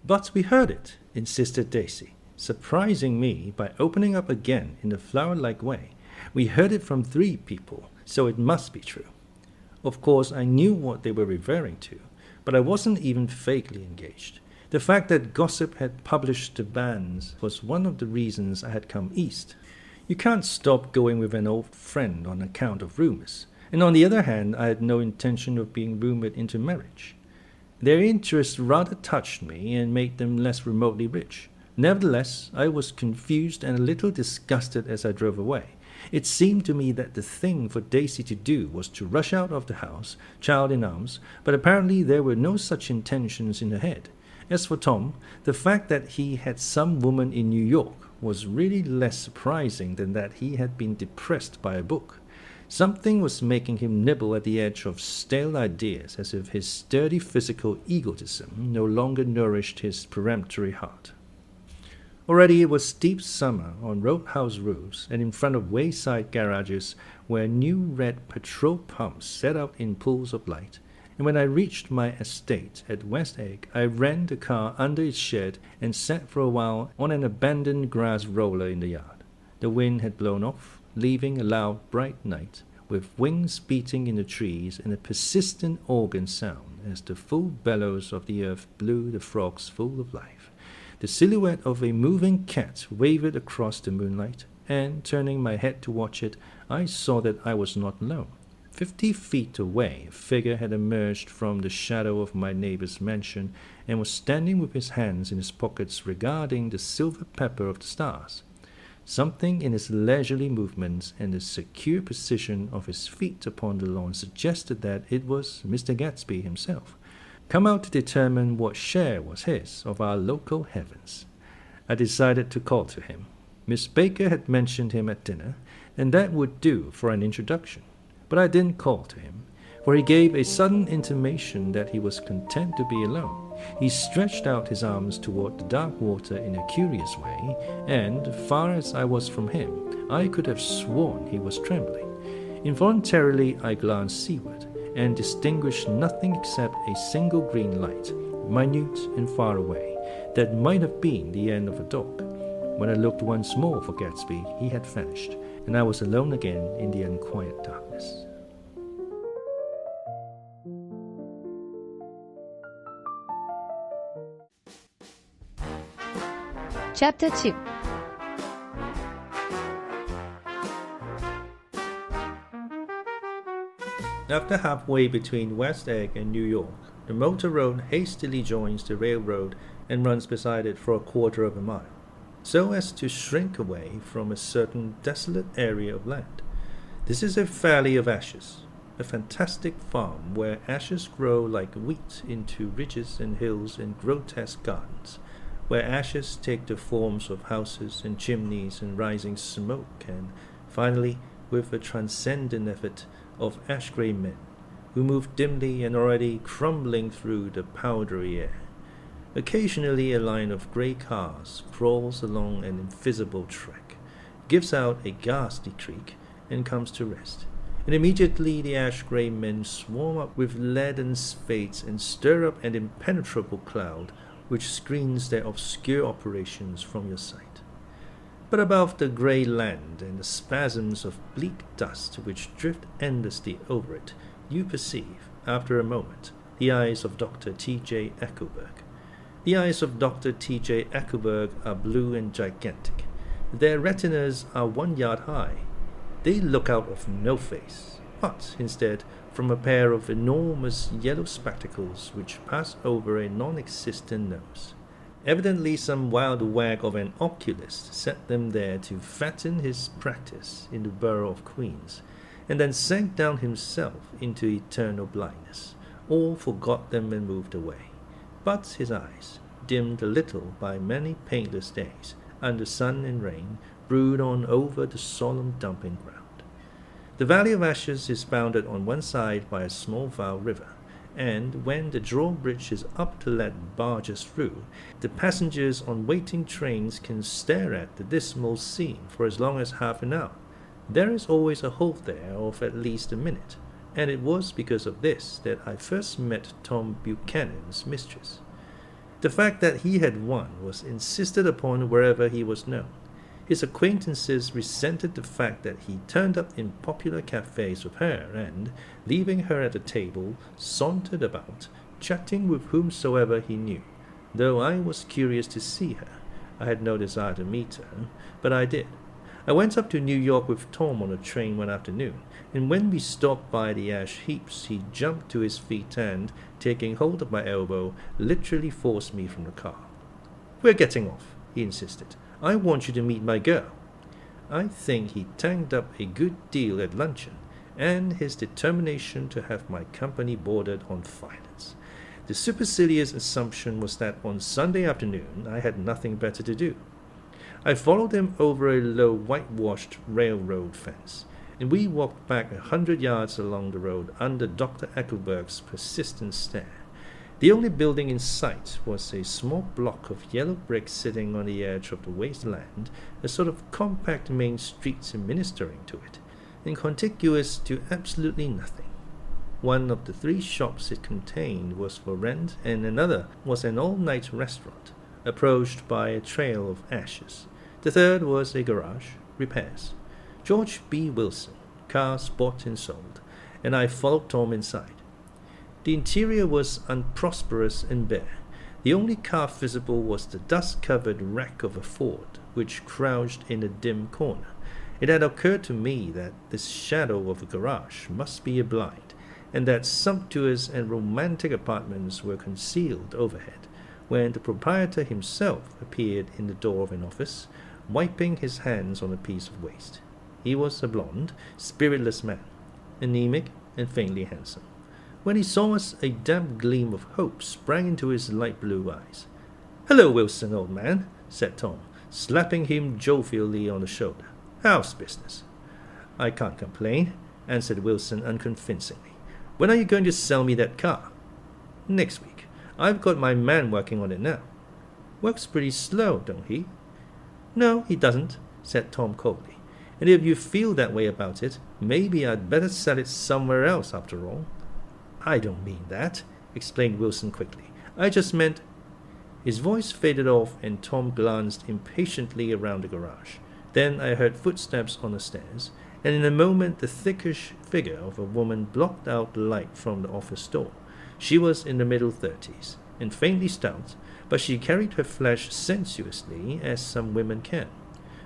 "But we heard it," insisted Daisy, surprising me by opening up again in a flower-like way. "We heard it from 3 people, so it must be true." Of course, I knew what they were referring to, but I wasn't even vaguely engaged. The fact that gossip had published the bans was one of the reasons I had come east. You can't stop going with an old friend on account of rumors, and on the other hand, I had no intention of being rumored into marriage. Their interest rather touched me and made them less remotely rich. Nevertheless, I was confused and a little disgusted as I drove away. It seemed to me that the thing for Daisy to do was to rush out of the house, child in arms, but apparently there were no such intentions in her head. As for Tom, the fact that he had some woman in New York was really less surprising than that he had been depressed by a book. Something was making him nibble at the edge of stale ideas, as if his sturdy physical egotism no longer nourished his peremptory heart. Already it was deep summer on roadhouse roofs and in front of wayside garages where new red petrol pumps set out in pools of light, and when I reached my estate at West Egg, I ran the car under its shed and sat for a while on an abandoned grass roller in the yard. The wind had blown off, leaving a loud, bright night, with wings beating in the trees and a persistent organ sound as the full bellows of the earth blew the frogs full of life. The silhouette of a moving cat wavered across the moonlight, and, turning my head to watch it, I saw that I was not alone. 50 feet away, a figure had emerged from the shadow of my neighbor's mansion and was standing with his hands in his pockets regarding the silver pepper of the stars. Something in his leisurely movements and the secure position of his feet upon the lawn suggested that it was Mr. Gatsby himself, come out to determine what share was his of our local heavens. I decided to call to him. Miss Baker had mentioned him at dinner, and that would do for an introduction. But I didn't call to him, for he gave a sudden intimation that he was content to be alone. He stretched out his arms toward the dark water in a curious way, and, far as I was from him, I could have sworn he was trembling. Involuntarily I glanced seaward, and distinguished nothing except a single green light, minute and far away, that might have been the end of a dock. When I looked once more for Gatsby, he had vanished, and I was alone again in the unquiet darkness. Chapter 2. After halfway between West Egg and New York, the motor road hastily joins the railroad and runs beside it for a quarter of a mile, so as to shrink away from a certain desolate area of land. This is a valley of ashes, a fantastic farm where ashes grow like wheat into ridges and hills and grotesque gardens, where ashes take the forms of houses and chimneys and rising smoke, and finally, with a transcendent effort, of ash-grey men, who move dimly and already crumbling through the powdery air. Occasionally a line of grey cars crawls along an invisible track, gives out a ghastly creak, and comes to rest, and immediately the ash-grey men swarm up with leaden spades and stir up an impenetrable cloud which screens their obscure operations from your sight. But above the grey land and the spasms of bleak dust which drift endlessly over it, you perceive, after a moment, the eyes of Dr. T.J. Echoberg. The eyes of Dr. T.J. Echoberg are blue and gigantic. Their retinas are 1 yard high. They look out of no face, but, instead, from a pair of enormous yellow spectacles which pass over a non-existent nose. Evidently some wild wag of an oculist set them there to fatten his practice in the borough of Queens, and then sank down himself into eternal blindness. All forgot them and moved away. But his eyes, dimmed a little by many painless days, under sun and rain, brood on over the solemn dumping ground. The Valley of Ashes is bounded on one side by a small Vow River, and when the drawbridge is up to let barges through, the passengers on waiting trains can stare at the dismal scene for as long as half an hour. There is always a halt there of at least a minute, and it was because of this that I first met Tom Buchanan's mistress. The fact that he had won was insisted upon wherever he was known. His acquaintances resented the fact that he turned up in popular cafes with her and, leaving her at the table, sauntered about, chatting with whomsoever he knew. Though I was curious to see her, I had no desire to meet her, but I did. I went up to New York with Tom on a train one afternoon, and when we stopped by the ash heaps, he jumped to his feet and, taking hold of my elbow, literally forced me from the car. "We're getting off," he insisted. "I want you to meet my girl." I think he tanked up a good deal at luncheon, and his determination to have my company bordered on violence. The supercilious assumption was that on Sunday afternoon I had nothing better to do. I followed him over a low whitewashed railroad fence, and we walked back 100 yards along the road under Dr. Eckelberg's persistent stare. The only building in sight was a small block of yellow brick sitting on the edge of the wasteland, a sort of compact main street administering to it, and contiguous to absolutely nothing. One of the 3 shops it contained was for rent, and another was an all-night restaurant, approached by a trail of ashes. The third was a garage, repairs. George B. Wilson, cars bought and sold, and I followed Tom inside. The interior was unprosperous and bare. The only car visible was the dust-covered wreck of a Ford, which crouched in a dim corner. It had occurred to me that this shadow of a garage must be a blind, and that sumptuous and romantic apartments were concealed overhead, when the proprietor himself appeared in the door of an office, wiping his hands on a piece of waste. He was a blond, spiritless man, anemic and faintly handsome. When he saw us, a damp gleam of hope sprang into his light blue eyes. "Hello, Wilson, old man," said Tom, slapping him jovially on the shoulder. "How's business?" "I can't complain," answered Wilson unconvincingly. "When are you going to sell me that car?" "Next week. I've got my man working on it now." "Works pretty slow, don't he?" "No, he doesn't," said Tom coldly. "And if you feel that way about it, maybe I'd better sell it somewhere else after all." "I don't mean that," explained Wilson quickly. "I just meant—" His voice faded off, and Tom glanced impatiently around the garage. Then I heard footsteps on the stairs, and in a moment the thickish figure of a woman blocked out the light from the office door. She was in the middle 30s, and faintly stout, but she carried her flesh sensuously, as some women can.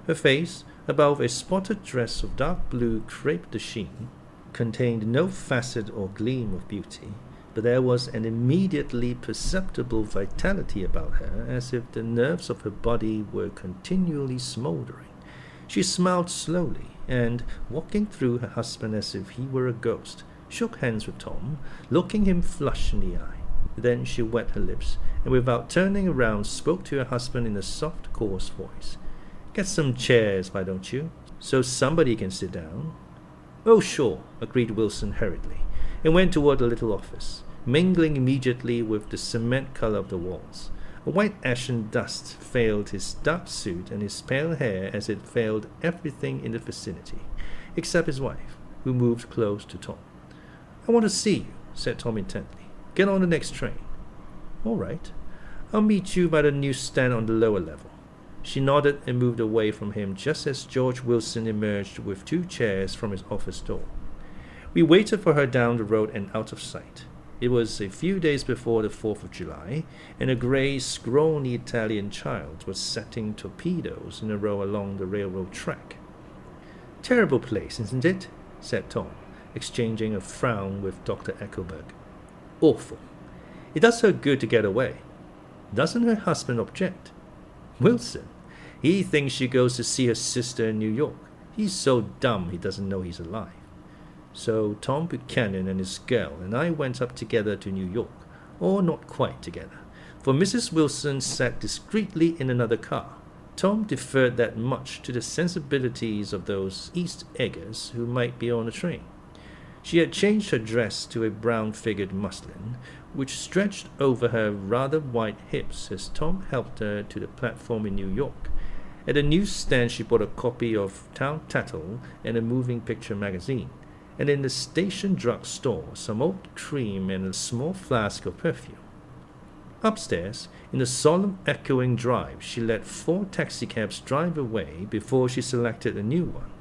Her face, above a spotted dress of dark blue crepe de chine, contained no facet or gleam of beauty, but there was an immediately perceptible vitality about her, as if the nerves of her body were continually smouldering. She smiled slowly, and, walking through her husband as if he were a ghost, shook hands with Tom, looking him flush in the eye. Then she wet her lips, and without turning around spoke to her husband in a soft, coarse voice. "Get some chairs, why don't you, so somebody can sit down?" "Oh, sure," agreed Wilson hurriedly, and went toward the little office, mingling immediately with the cement color of the walls. A white ashen dust veiled his dark suit and his pale hair as it veiled everything in the vicinity, except his wife, who moved close to Tom. "I want to see you," said Tom intently. "Get on the next train." "All right. I'll meet you by the newsstand on the lower level." She nodded and moved away from him just as George Wilson emerged with 2 chairs from his office door. We waited for her down the road and out of sight. It was a few days before the 4th of July, and a grey, scrawny Italian child was setting torpedoes in a row along the railroad track. "Terrible place, isn't it?" said Tom, exchanging a frown with Dr. Eckelberg. "Awful. It does her good to get away." "Doesn't her husband object?" "Wilson? He thinks she goes to see her sister in New York. He's so dumb he doesn't know he's alive." So Tom Buchanan and his girl and I went up together to New York, or not quite together, for Mrs. Wilson sat discreetly in another car. Tom deferred that much to the sensibilities of those East Eggers who might be on the train. She had changed her dress to a brown-figured muslin, which stretched over her rather wide hips as Tom helped her to the platform in New York. At the newsstand she bought a copy of Town Tattle and a moving picture magazine, and in the station drug store some old cream and a small flask of perfume. Upstairs, in the solemn echoing drive, she let 4 taxicabs drive away before she selected a new one,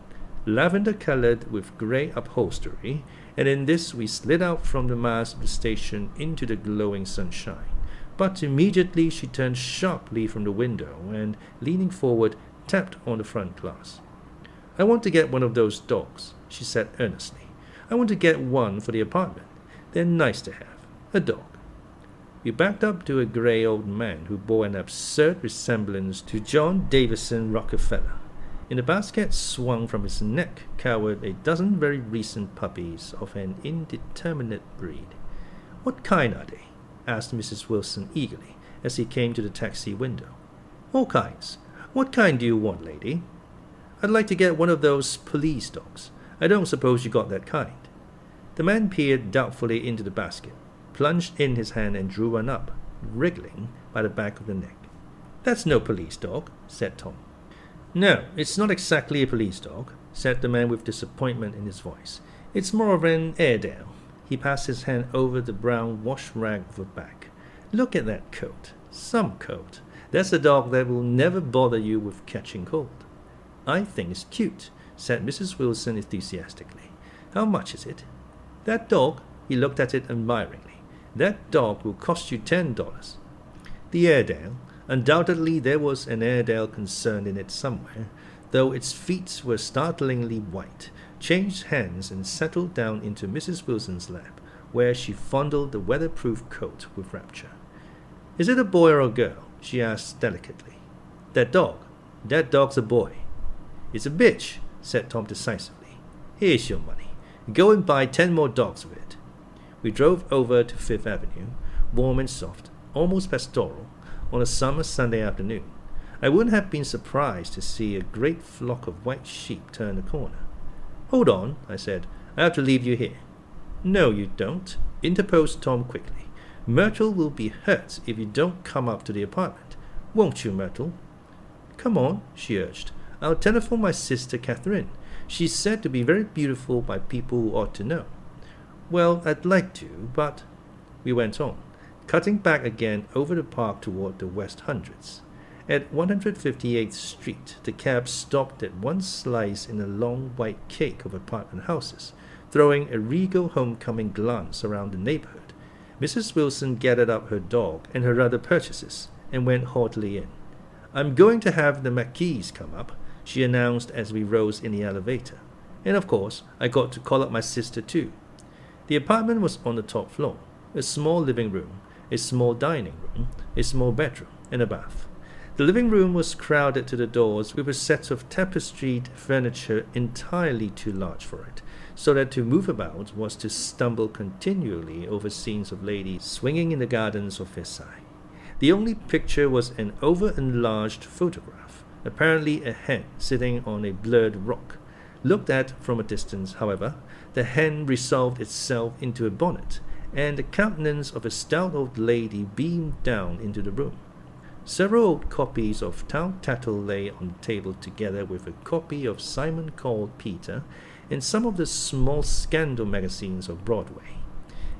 lavender-colored with grey upholstery, and in this we slid out from the mast of the station into the glowing sunshine. But immediately she turned sharply from the window and, leaning forward, tapped on the front glass. "I want to get one of those dogs," she said earnestly. "I want to get one for the apartment. They're nice to have. A dog." We backed up to a grey old man who bore an absurd resemblance to John Davison Rockefeller. In the basket swung from his neck cowered a dozen very recent puppies of an indeterminate breed. "What kind are they?" asked Mrs. Wilson eagerly as he came to the taxi window. "All kinds. What kind do you want, lady?" "I'd like to get one of those police dogs. I don't suppose you got that kind." The man peered doubtfully into the basket, plunged in his hand and drew one up, wriggling by the back of the neck. "That's no police dog," said Tom. "No, it's not exactly a police dog," said the man with disappointment in his voice. "It's more of an Airedale." He passed his hand over the brown wash rag of her back. "Look at that coat. Some coat. That's a dog that will never bother you with catching cold." "I think it's cute," said Mrs. Wilson enthusiastically. "How much is it?" "That dog," he looked at it admiringly, "that dog will cost you $10. The Airedale, undoubtedly there was an Airedale concerned in it somewhere, though its feet were startlingly white, changed hands and settled down into Mrs. Wilson's lap, where she fondled the weatherproof coat with rapture. "Is it a boy or a girl?" she asked delicately. That dog's a boy." "It's a bitch," said Tom decisively. "Here's your money. Go and buy 10 more dogs of it." We drove over to Fifth Avenue, warm and soft, almost pastoral, on a summer Sunday afternoon. I wouldn't have been surprised to see a great flock of white sheep turn the corner. "Hold on," I said. "I have to leave you here." "No, you don't," interposed Tom quickly. "Myrtle will be hurt if you don't come up to the apartment. Won't you, Myrtle?" "Come on," she urged. "I'll telephone my sister Catherine. She's said to be very beautiful by people who ought to know." "Well, I'd like to, but—" We went on, cutting back again over the park toward the West Hundreds. At 158th Street, the cab stopped at one slice in a long white cake of apartment houses, throwing a regal homecoming glance around the neighborhood. Mrs. Wilson gathered up her dog and her other purchases, and went haughtily in. "I'm going to have the McKees come up," she announced as we rose in the elevator. "And of course, I got to call up my sister too." The apartment was on the top floor, a small living room, a small dining room, a small bedroom, and a bath. The living room was crowded to the doors with a set of tapestried furniture entirely too large for it, so that to move about was to stumble continually over scenes of ladies swinging in the gardens of Versailles. The only picture was an over-enlarged photograph, apparently a hen sitting on a blurred rock. Looked at from a distance, however, the hen resolved itself into a bonnet, and the countenance of a stout old lady beamed down into the room. Several old copies of Town Tattle lay on the table together with a copy of Simon Called Peter and some of the small scandal magazines of Broadway.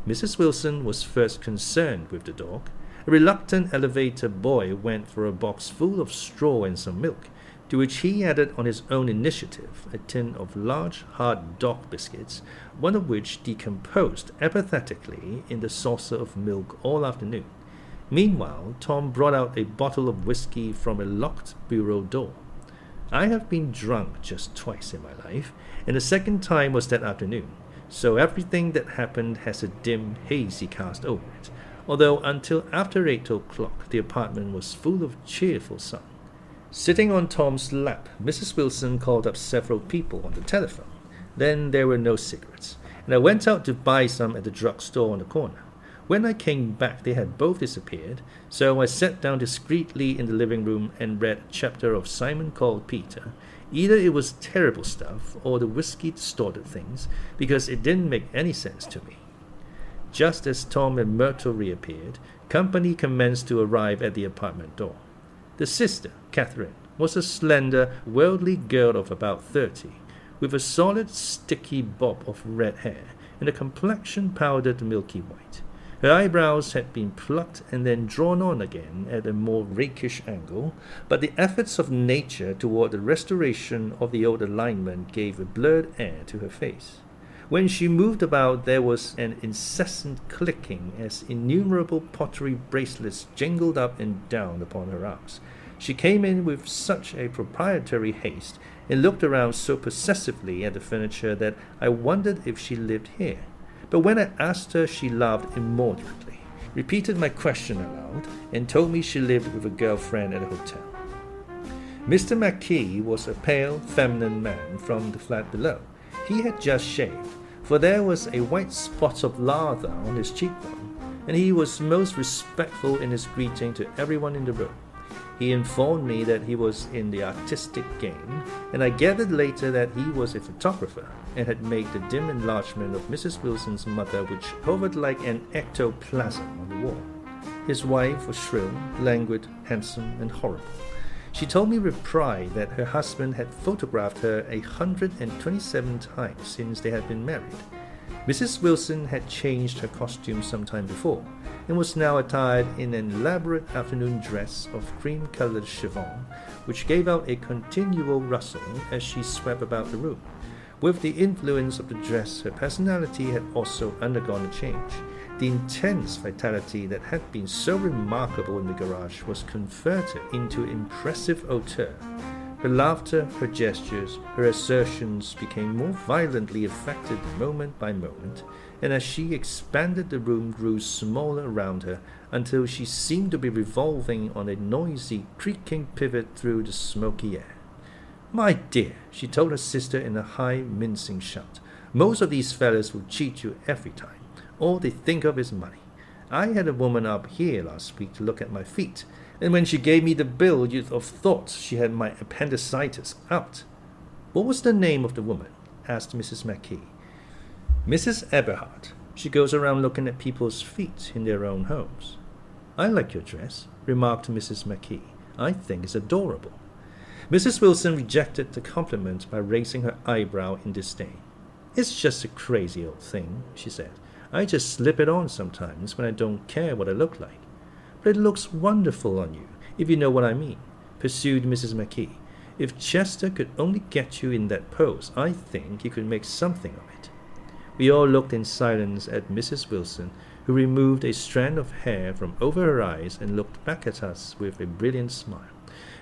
Mrs. Wilson was first concerned with the dog. A reluctant elevator boy went for a box full of straw and some milk, to which he added on his own initiative a tin of large hard dog biscuits, one of which decomposed apathetically in the saucer of milk all afternoon. Meanwhile, Tom brought out a bottle of whiskey from a locked bureau door. I have been drunk just twice in my life, and the second time was that afternoon, so everything that happened has a dim, hazy cast over it, although until after 8 o'clock the apartment was full of cheerful sun. Sitting on Tom's lap, Mrs. Wilson called up several people on the telephone. Then there were no cigarettes. and I went out to buy some at the drugstore on the corner. When I came back, they had both disappeared, so I sat down discreetly in the living room and read a chapter of Simon Called Peter. Either it was terrible stuff or the whiskey distorted things, because it didn't make any sense to me. Just as Tom and Myrtle reappeared, company commenced to arrive at the apartment door. The sister, Catherine, was a slender, worldly girl of about 30, with a solid, sticky bob of red hair and a complexion powdered milky white. Her eyebrows had been plucked and then drawn on again at a more rakish angle, but the efforts of nature toward the restoration of the old alignment gave a blurred air to her face. When she moved about, there was an incessant clicking as innumerable pottery bracelets jingled up and down upon her arms. She came in with such a proprietary haste and looked around so possessively at the furniture that I wondered if she lived here. But when I asked her, she laughed immoderately, repeated my question aloud, and told me she lived with a girlfriend at a hotel. Mr. McKee was a pale, feminine man from the flat below. He had just shaved, for there was a white spot of lather on his cheekbone, and he was most respectful in his greeting to everyone in the room. He informed me that he was in the artistic game, and I gathered later that he was a photographer and had made the dim enlargement of Mrs. Wilson's mother, which hovered like an ectoplasm on the wall. His wife was shrill, languid, handsome, and horrible. She told me with pride that her husband had photographed her 127 times since they had been married. Mrs. Wilson had changed her costume some time before, and was now attired in an elaborate afternoon dress of cream-colored chiffon, which gave out a continual rustle as she swept about the room. With the influence of the dress, her personality had also undergone a change. The intense vitality that had been so remarkable in the garage was converted into impressive hauteur. Her laughter, her gestures, her assertions became more violently affected moment by moment, and as she expanded, the room grew smaller around her until she seemed to be revolving on a noisy, creaking pivot through the smoky air. "My dear," she told her sister in a high, mincing shout, "most of these fellas will cheat you every time. All they think of is money. I had a woman up here last week to look at my feet, and when she gave me the bill, you'd have thought she had my appendicitis out." "What was the name of the woman?" asked Mrs. McKee. "Mrs. Eberhard. She goes around looking at people's feet in their own homes." "I like your dress," remarked Mrs. McKee. "I think it's adorable." Mrs. Wilson rejected the compliment by raising her eyebrow in disdain. "It's just a crazy old thing," she said. "I just slip it on sometimes when I don't care what I look like." "But it looks wonderful on you, if you know what I mean," pursued Mrs. McKee. "If Chester could only get you in that pose, I think he could make something of it." We all looked in silence at Mrs. Wilson, who removed a strand of hair from over her eyes and looked back at us with a brilliant smile.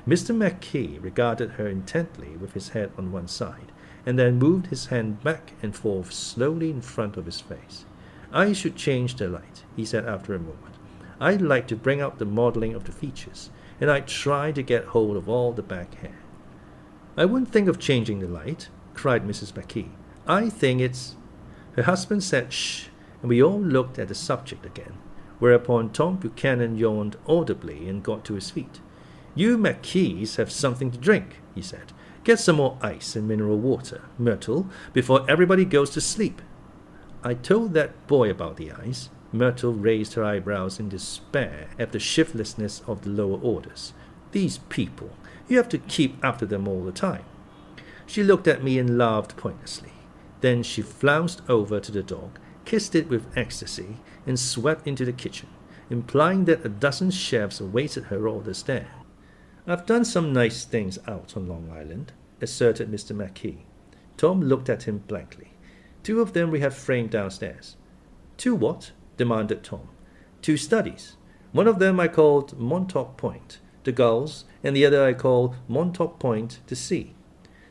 Mr. McKee regarded her intently with his head on one side, and then moved his hand back and forth slowly in front of his face. "I should change the light," he said after a moment. "I'd like to bring out the modeling of the features, and I'd try to get hold of all the back hair." "I wouldn't think of changing the light," cried Mrs. McKee. "I think it's—" Her husband said shh, and we all looked at the subject again, whereupon Tom Buchanan yawned audibly and got to his feet. "You McKees have something to drink," he said. "Get some more ice and mineral water, Myrtle, before everybody goes to sleep." "I told that boy about the ice." Myrtle raised her eyebrows in despair at the shiftlessness of the lower orders. "These people, you have to keep after them all the time." She looked at me and laughed pointlessly. Then she flounced over to the dog, kissed it with ecstasy, and swept into the kitchen, implying that a dozen chefs awaited her orders there. "I've done some nice things out on Long Island," asserted Mr. McKee. Tom looked at him blankly. "Two of them we have framed downstairs." "Two what?" demanded Tom. "Two studies. One of them I called Montauk Point, the gulls, and the other I called Montauk Point, the sea."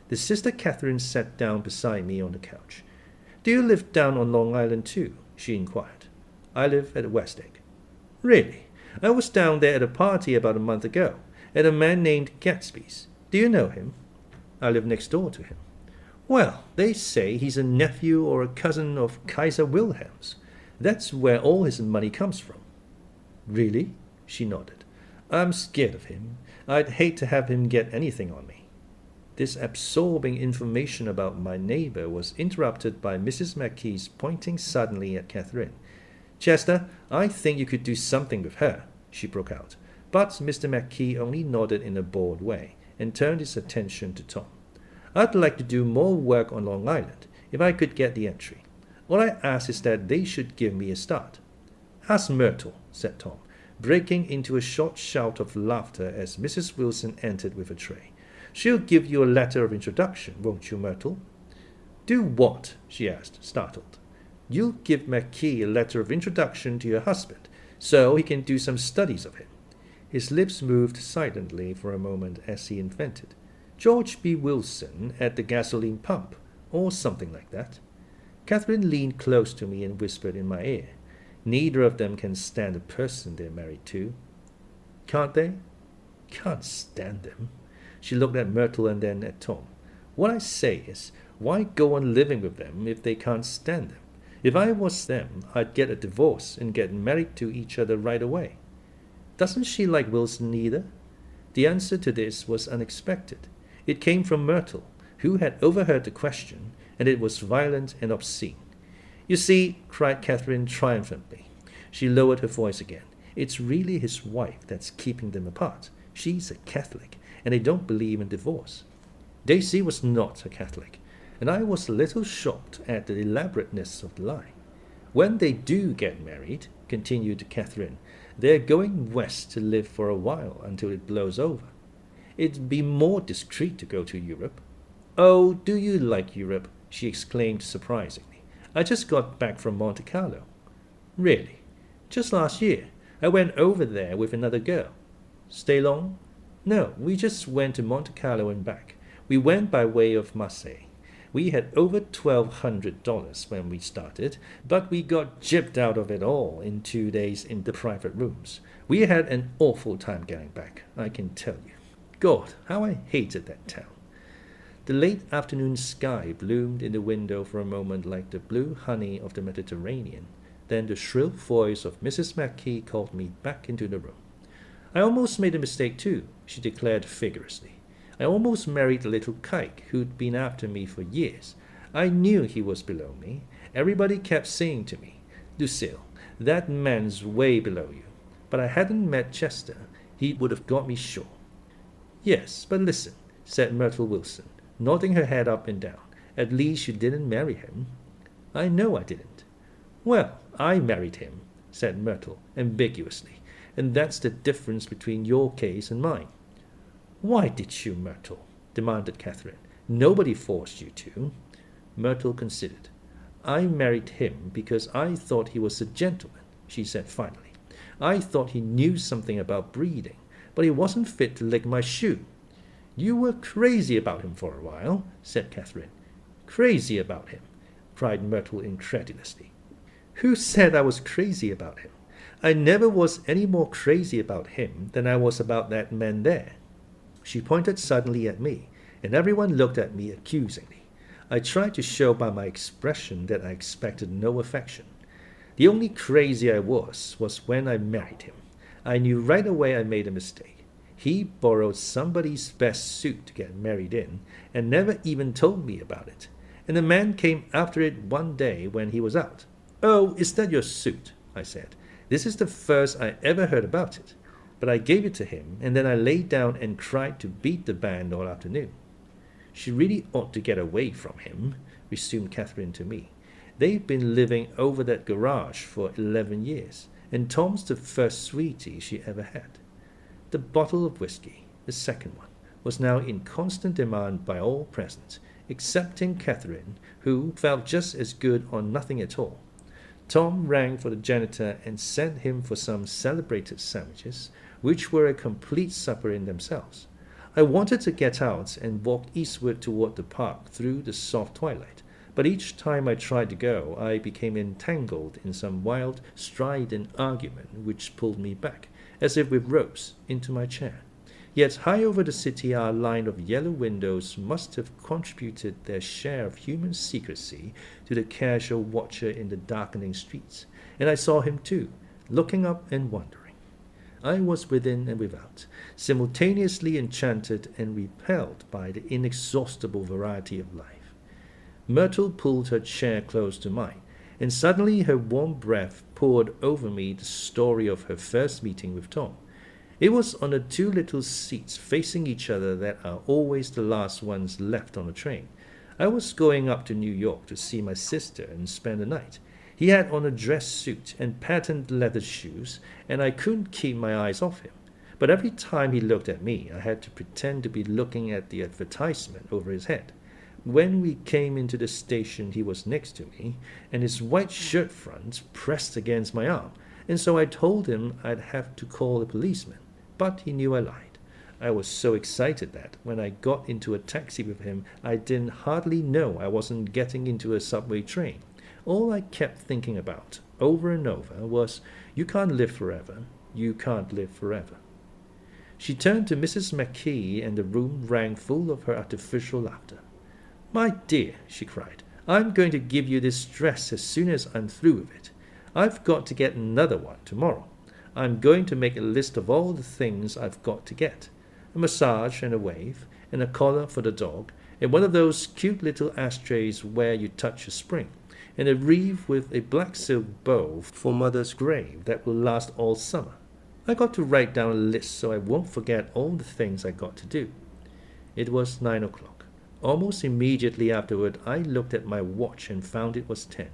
The sister Catherine sat down beside me on the couch. "Do you live down on Long Island too?" she inquired. "I live at West Egg." "Really? I was down there at a party about a month ago, at a man named Gatsby's. Do you know him?" "I live next door to him." Well, they say he's a nephew or a cousin of Kaiser Wilhelm's. That's where all his money comes from. Really? She nodded. I'm scared of him. I'd hate to have him get anything on me. This absorbing information about my neighbor was interrupted by Mrs. McKee's pointing suddenly at Catherine. Chester, I think you could do something with her, she broke out. But Mr. McKee only nodded in a bored way and turned his attention to Tom. I'd like to do more work on Long Island, if I could get the entry. All I ask is that they should give me a start. Ask Myrtle, said Tom, breaking into a short shout of laughter as Mrs. Wilson entered with a tray. She'll give you a letter of introduction, won't you, Myrtle? Do what? She asked, startled. You'll give McKee a letter of introduction to your husband, so he can do some studies of him. His lips moved silently for a moment as he invented. George B. Wilson at the gasoline pump, or something like that. Catherine leaned close to me and whispered in my ear. Neither of them can stand the person they're married to. Can't they? Can't stand them. She looked at Myrtle and then at Tom. What I say is, why go on living with them if they can't stand them? If I was them, I'd get a divorce and get married to each other right away. Doesn't she like Wilson either? The answer to this was unexpected. It came from Myrtle, who had overheard the question, and it was violent and obscene. You see, cried Catherine triumphantly. She lowered her voice again. It's really his wife that's keeping them apart. She's a Catholic, and they don't believe in divorce. Daisy was not a Catholic, and I was a little shocked at the elaborateness of the lie. When they do get married, continued Catherine, they're going west to live for a while until it blows over. It'd be more discreet to go to Europe. Oh, do you like Europe? She exclaimed surprisingly. I just got back from Monte Carlo. Really? Just last year. I went over there with another girl. Stay long? No, we just went to Monte Carlo and back. We went by way of Marseille. We had over $1,200 when we started, but we got gypped out of it all in 2 days in the private rooms. We had an awful time getting back, I can tell you. God, how I hated that town. The late afternoon sky bloomed in the window for a moment like the blue honey of the Mediterranean. Then the shrill voice of Mrs. McKee called me back into the room. I almost made a mistake too, she declared vigorously. I almost married the little kike who'd been after me for years. I knew he was below me. Everybody kept saying to me, Lucille, that man's way below you. But I hadn't met Chester. He would have got me sure. Yes, but listen, said Myrtle Wilson, nodding her head up and down. At least you didn't marry him. I know I didn't. Well, I married him, said Myrtle ambiguously, and that's the difference between your case and mine. Why did you, Myrtle? Demanded Catherine. Nobody forced you to. Myrtle considered. I married him because I thought he was a gentleman, she said finally. I thought he knew something about breeding, but he wasn't fit to lick my shoe. You were crazy about him for a while, said Catherine. Crazy about him, cried Myrtle incredulously. Who said I was crazy about him? I never was any more crazy about him than I was about that man there. She pointed suddenly at me, and everyone looked at me accusingly. I tried to show by my expression that I expected no affection. The only crazy I was when I married him. I knew right away I made a mistake. He borrowed somebody's best suit to get married in, and never even told me about it. And the man came after it one day when he was out. Oh, is that your suit? I said. This is the first I ever heard about it. But I gave it to him, and then I lay down and cried to beat the band all afternoon. She really ought to get away from him, resumed Catherine to me. They've been living over that garage for 11 years, and Tom's the first sweetie she ever had. The bottle of whiskey, the second one, was now in constant demand by all present, excepting Catherine, who felt just as good on nothing at all. Tom rang for the janitor and sent him for some celebrated sandwiches, which were a complete supper in themselves. I wanted to get out and walk eastward toward the park through the soft twilight, but each time I tried to go, I became entangled in some wild, strident argument which pulled me back, as if with ropes, into my chair. Yet high over the city our line of yellow windows must have contributed their share of human secrecy to the casual watcher in the darkening streets, and I saw him too, looking up and wondering. I was within and without, simultaneously enchanted and repelled by the inexhaustible variety of life. Myrtle pulled her chair close to mine, and suddenly her warm breath poured over me the story of her first meeting with Tom. It was on the two little seats facing each other that are always the last ones left on a train. I was going up to New York to see my sister and spend the night. He had on a dress suit and patent leather shoes, and I couldn't keep my eyes off him. But every time he looked at me, I had to pretend to be looking at the advertisement over his head. When we came into the station, he was next to me, and his white shirt front pressed against my arm, and so I told him I'd have to call a policeman. But he knew I lied. I was so excited that when I got into a taxi with him, I didn't hardly know I wasn't getting into a subway train. All I kept thinking about, over and over, was, you can't live forever, you can't live forever. She turned to Mrs. McKee, and the room rang full of her artificial laughter. "My dear," she cried, "I'm going to give you this dress as soon as I'm through with it. I've got to get another one tomorrow. I'm going to make a list of all the things I've got to get. A massage and a wave, and a collar for the dog, and one of those cute little ashtrays where you touch a spring, and a wreath with a black silk bow for Mother's grave that will last all summer. I got to write down a list so I won't forget all the things I got to do." It was 9 o'clock. Almost immediately afterward, I looked at my watch and found it was 10.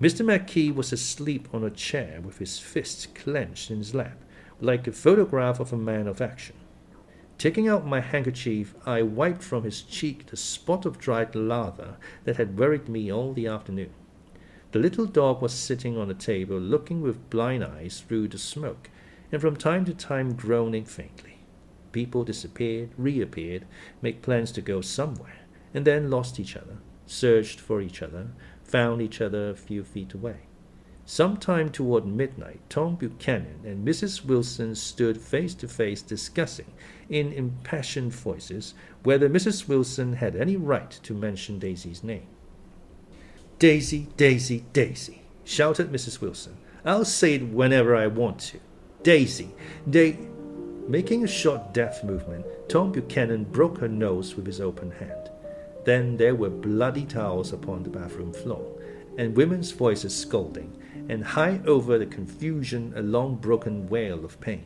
Mr. McKee was asleep on a chair with his fists clenched in his lap, like a photograph of a man of action. Taking out my handkerchief, I wiped from his cheek the spot of dried lather that had worried me all the afternoon. The little dog was sitting on the table, looking with blind eyes through the smoke, and from time to time groaning faintly. People disappeared, reappeared, made plans to go somewhere, and then lost each other, searched for each other, found each other a few feet away. Sometime toward midnight, Tom Buchanan and Mrs. Wilson stood face to face discussing, in impassioned voices, whether Mrs. Wilson had any right to mention Daisy's name. "Daisy, Daisy, Daisy," shouted Mrs. Wilson. "I'll say it whenever I want to. Daisy, Making a short death movement, Tom Buchanan broke her nose with his open hand. Then there were bloody towels upon the bathroom floor, and women's voices scolding, and high over the confusion a long broken wail of pain.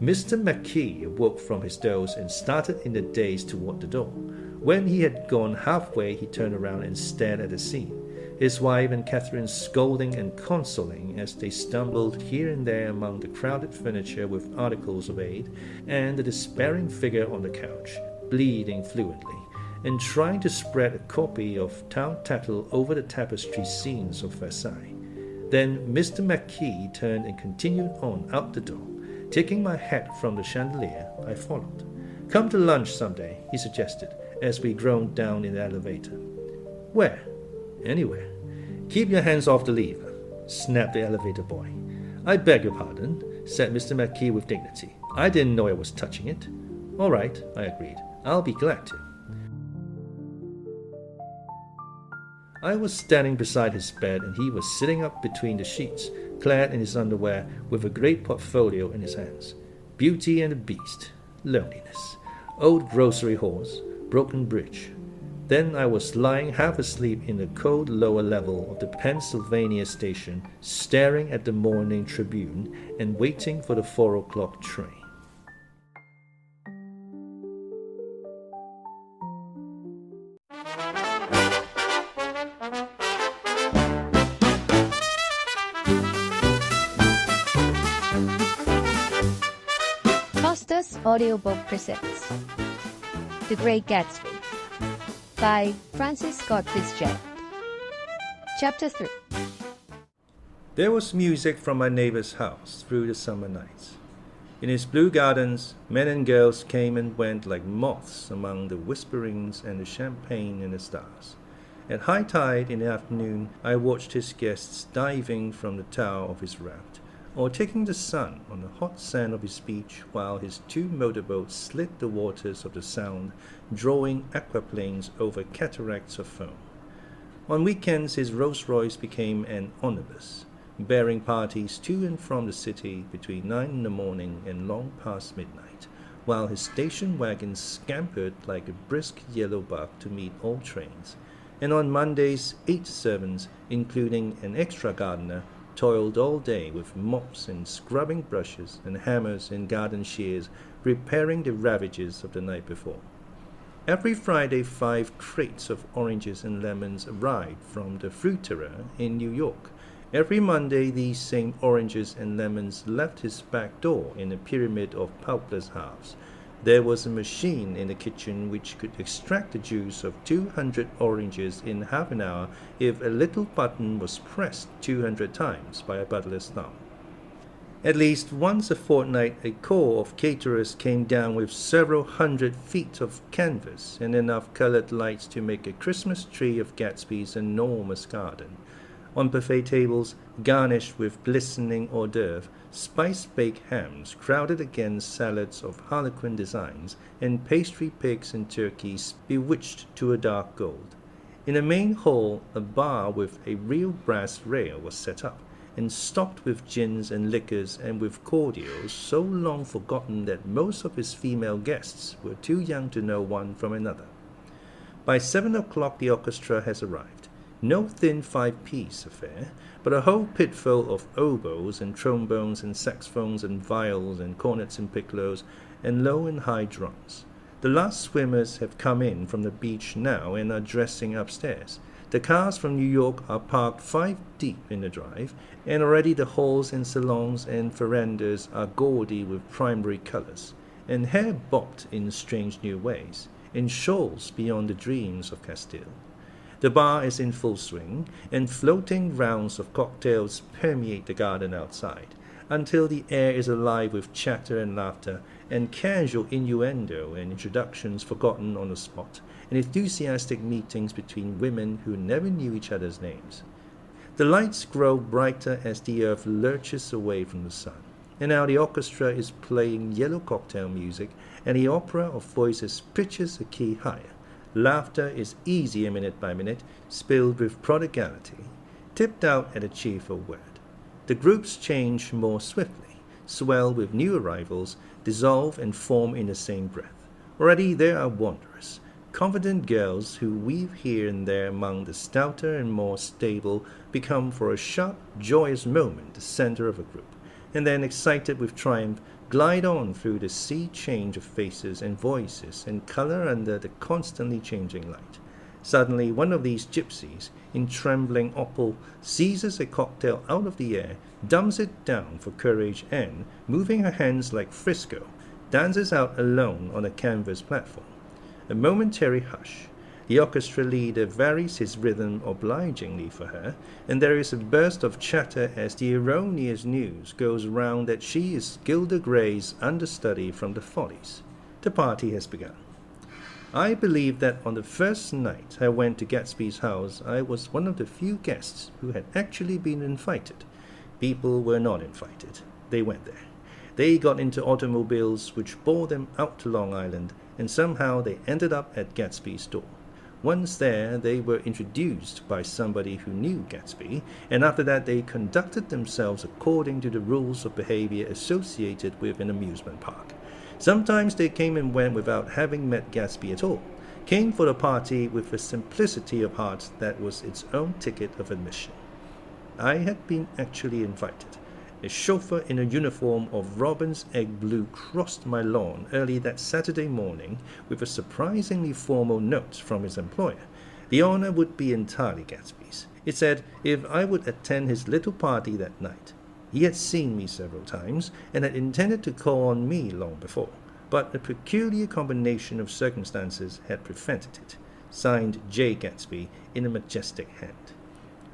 Mr. McKee awoke from his doze and started in a daze toward the door. When he had gone halfway, he turned around and stared at the scene, his wife and Catherine scolding and consoling as they stumbled here and there among the crowded furniture with articles of aid, and the despairing figure on the couch, bleeding fluently, and trying to spread a copy of Town Tattle over the tapestry scenes of Versailles. Then Mr. McKee turned and continued on out the door. Taking my hat from the chandelier, I followed. "Come to lunch someday," he suggested, as we groaned down in the elevator. "Where?" "Anywhere." "Keep your hands off the lever," snapped the elevator boy. "I beg your pardon," said Mr. McKee with dignity. "I didn't know I was touching it." "All right," I agreed. "I'll be glad to." I was standing beside his bed, and he was sitting up between the sheets, clad in his underwear, with a great portfolio in his hands. Beauty and the Beast, loneliness, old grocery horse, broken bridge. Then I was lying half asleep in the cold lower level of the Pennsylvania station, staring at the Morning Tribune and waiting for the 4 o'clock train. Audiobook presents The Great Gatsby by Francis Scott Fitzgerald. Chapter 3. There was music from my neighbor's house through the summer nights. In his blue gardens, men and girls came and went like moths among the whisperings and the champagne and the stars. At high tide in the afternoon, I watched his guests diving from the tow of his raft, or taking the sun on the hot sand of his beach while his 2 motorboats slid the waters of the Sound, drawing aquaplanes over cataracts of foam. On weekends, his Rolls-Royce became an omnibus, bearing parties to and from the city between 9 in the morning and long past midnight, while his station wagon scampered like a brisk yellow buck to meet all trains. And on Mondays, 8 servants, including an extra gardener, toiled all day with mops and scrubbing brushes and hammers and garden shears, repairing the ravages of the night before. Every Friday, 5 crates of oranges and lemons arrived from the fruiterer in New York. Every Monday, these same oranges and lemons left his back door in a pyramid of pulpless halves. There was a machine in the kitchen which could extract the juice of 200 oranges in half an hour if a little button was pressed 200 times by a butler's thumb. At least once a fortnight, a corps of caterers came down with several hundred feet of canvas and enough colored lights to make a Christmas tree of Gatsby's enormous garden. On buffet tables, garnished with glistening hors d'oeuvre, spice-baked hams crowded against salads of harlequin designs, and pastry pigs and turkeys bewitched to a dark gold. In the main hall, a bar with a real brass rail was set up, and stocked with gins and liquors and with cordials so long forgotten that most of his female guests were too young to know one from another. By 7 o'clock the orchestra has arrived. No thin 5-piece affair, but a whole pitful of oboes and trombones and saxophones and viols and cornets and piccolos and low and high drums. The last swimmers have come in from the beach now and are dressing upstairs. The cars from New York are parked 5 deep in the drive, and already the halls and salons and verandas are gaudy with primary colors, and hair bobbed in strange new ways, and shawls beyond the dreams of Castile. The bar is in full swing, and floating rounds of cocktails permeate the garden outside, until the air is alive with chatter and laughter, and casual innuendo and introductions forgotten on the spot, and enthusiastic meetings between women who never knew each other's names. The lights grow brighter as the earth lurches away from the sun, and now the orchestra is playing yellow cocktail music, and the opera of voices pitches a key higher. Laughter is easier minute by minute, spilled with prodigality, tipped out at a cheerful word. The groups change more swiftly, swell with new arrivals, dissolve and form in the same breath. Already there are wanderers, confident girls who weave here and there among the stouter and more stable, become for a sharp, joyous moment the center of a group, and then, excited with triumph, glide on through the sea change of faces and voices and color under the constantly changing light. Suddenly, one of these gypsies, in trembling opal, seizes a cocktail out of the air, dumps it down for courage, and, moving her hands like Frisco, dances out alone on a canvas platform. A momentary hush. The orchestra leader varies his rhythm obligingly for her, and there is a burst of chatter as the erroneous news goes round that she is Gilda Gray's understudy from the Follies. The party has begun. I believe that on the first night I went to Gatsby's house, I was one of the few guests who had actually been invited. People were not invited. They went there. They got into automobiles which bore them out to Long Island, and somehow they ended up at Gatsby's door. Once there, they were introduced by somebody who knew Gatsby, and after that they conducted themselves according to the rules of behavior associated with an amusement park. Sometimes they came and went without having met Gatsby at all, came for the party with a simplicity of heart that was its own ticket of admission. I had been actually invited. A chauffeur in a uniform of robin's egg blue crossed my lawn early that Saturday morning with a surprisingly formal note from his employer. The honor would be entirely Gatsby's. It said if I would attend his little party that night. He had seen me several times and had intended to call on me long before, but a peculiar combination of circumstances had prevented it. Signed J. Gatsby in a majestic hand.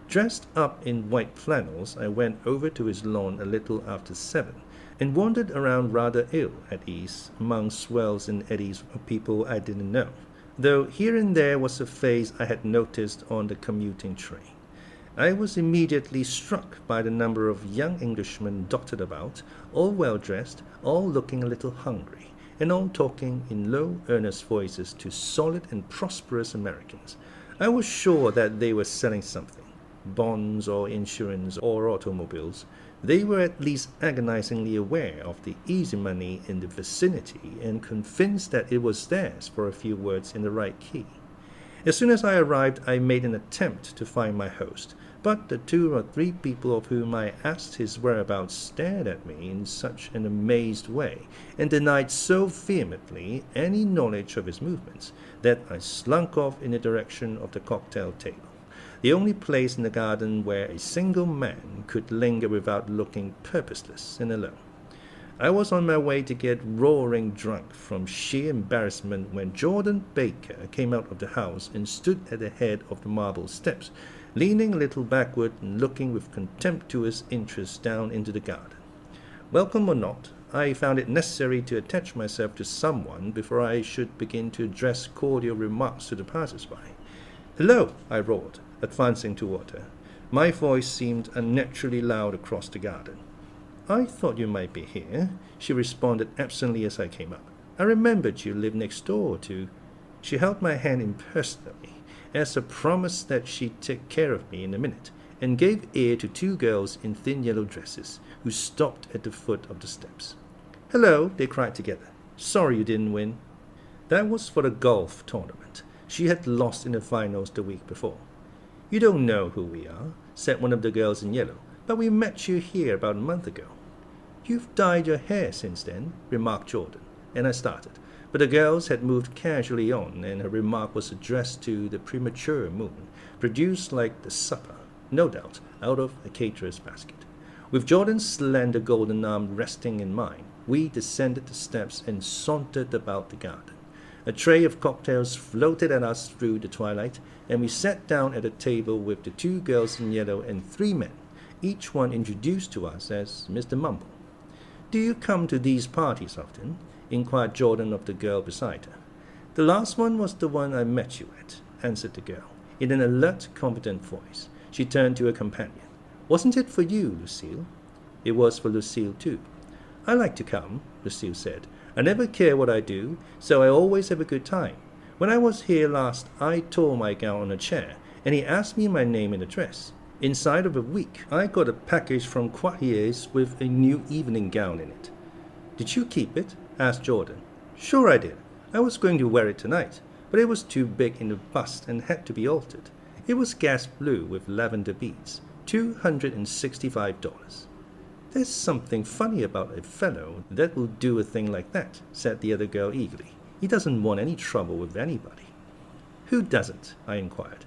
Dressed up in white flannels, I went over to his lawn a little after 7, and wandered around rather ill at ease among swells and eddies of people I didn't know, though here and there was a face I had noticed on the commuting train. I was immediately struck by the number of young Englishmen dotted about, all well-dressed, all looking a little hungry, and all talking in low, earnest voices to solid and prosperous Americans. I was sure that they were selling something, bonds or insurance or automobiles. They were at least agonizingly aware of the easy money in the vicinity and convinced that it was theirs for a few words in the right key. As soon as I arrived, I made an attempt to find my host, but the 2 or 3 people of whom I asked his whereabouts stared at me in such an amazed way, and denied so vehemently any knowledge of his movements, that I slunk off in the direction of the cocktail table, the only place in the garden where a single man could linger without looking purposeless and alone. I was on my way to get roaring drunk from sheer embarrassment when Jordan Baker came out of the house and stood at the head of the marble steps, leaning a little backward and looking with contemptuous interest down into the garden. Welcome or not, I found it necessary to attach myself to someone before I should begin to address cordial remarks to the passers-by. "Hello," I roared, advancing toward her. My voice seemed unnaturally loud across the garden. "I thought you might be here," she responded absently as I came up. "I remembered you lived next door to—" She held my hand impersonally, as a promise that she'd take care of me in a minute, and gave ear to 2 girls in thin yellow dresses, who stopped at the foot of the steps. "Hello," they cried together. "Sorry you didn't win." That was for the golf tournament. She had lost in the finals the week before. "You don't know who we are," said one of the girls in yellow, "but we met you here about a month ago." "You've dyed your hair since then," remarked Jordan, and I started. But the girls had moved casually on, and her remark was addressed to the premature moon, produced like the supper, no doubt, out of a caterer's basket. With Jordan's slender golden arm resting in mine, we descended the steps and sauntered about the garden. A tray of cocktails floated at us through the twilight, and we sat down at a table with the 2 girls in yellow and 3 men, each one introduced to us as Mr. Mumble. "Do you come to these parties often?" inquired Jordan of the girl beside her. "The last one was the one I met you at," answered the girl, in an alert, competent voice. She turned to her companion. "Wasn't it for you, Lucille?" "It was for Lucille, too." "I like to come," Lucille said. "I never care what I do, so I always have a good time. When I was here last, I tore my gown on a chair, and he asked me my name and address. Inside of a week, I got a package from Quartier's with a new evening gown in it." "Did you keep it?" asked Jordan. "Sure I did. I was going to wear it tonight, but it was too big in the bust and had to be altered. It was gas blue with lavender beads, $265. "There's something funny about a fellow that will do a thing like that," said the other girl eagerly. "He doesn't want any trouble with anybody." "Who doesn't?" I inquired.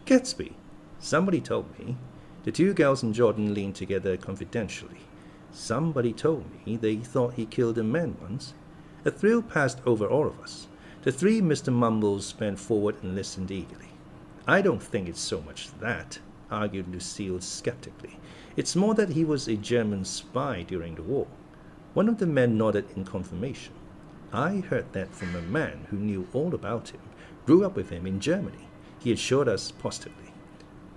"Gatsby. Somebody told me." The 2 girls and Jordan leaned together confidentially. "Somebody told me they thought he killed a man once." A thrill passed over all of us. The 3 Mr. Mumbles bent forward and listened eagerly. "I don't think it's so much that," argued Lucille skeptically. "It's more that he was a German spy during the war." One of the men nodded in confirmation. "I heard that from a man who knew all about him, grew up with him in Germany," he assured us positively.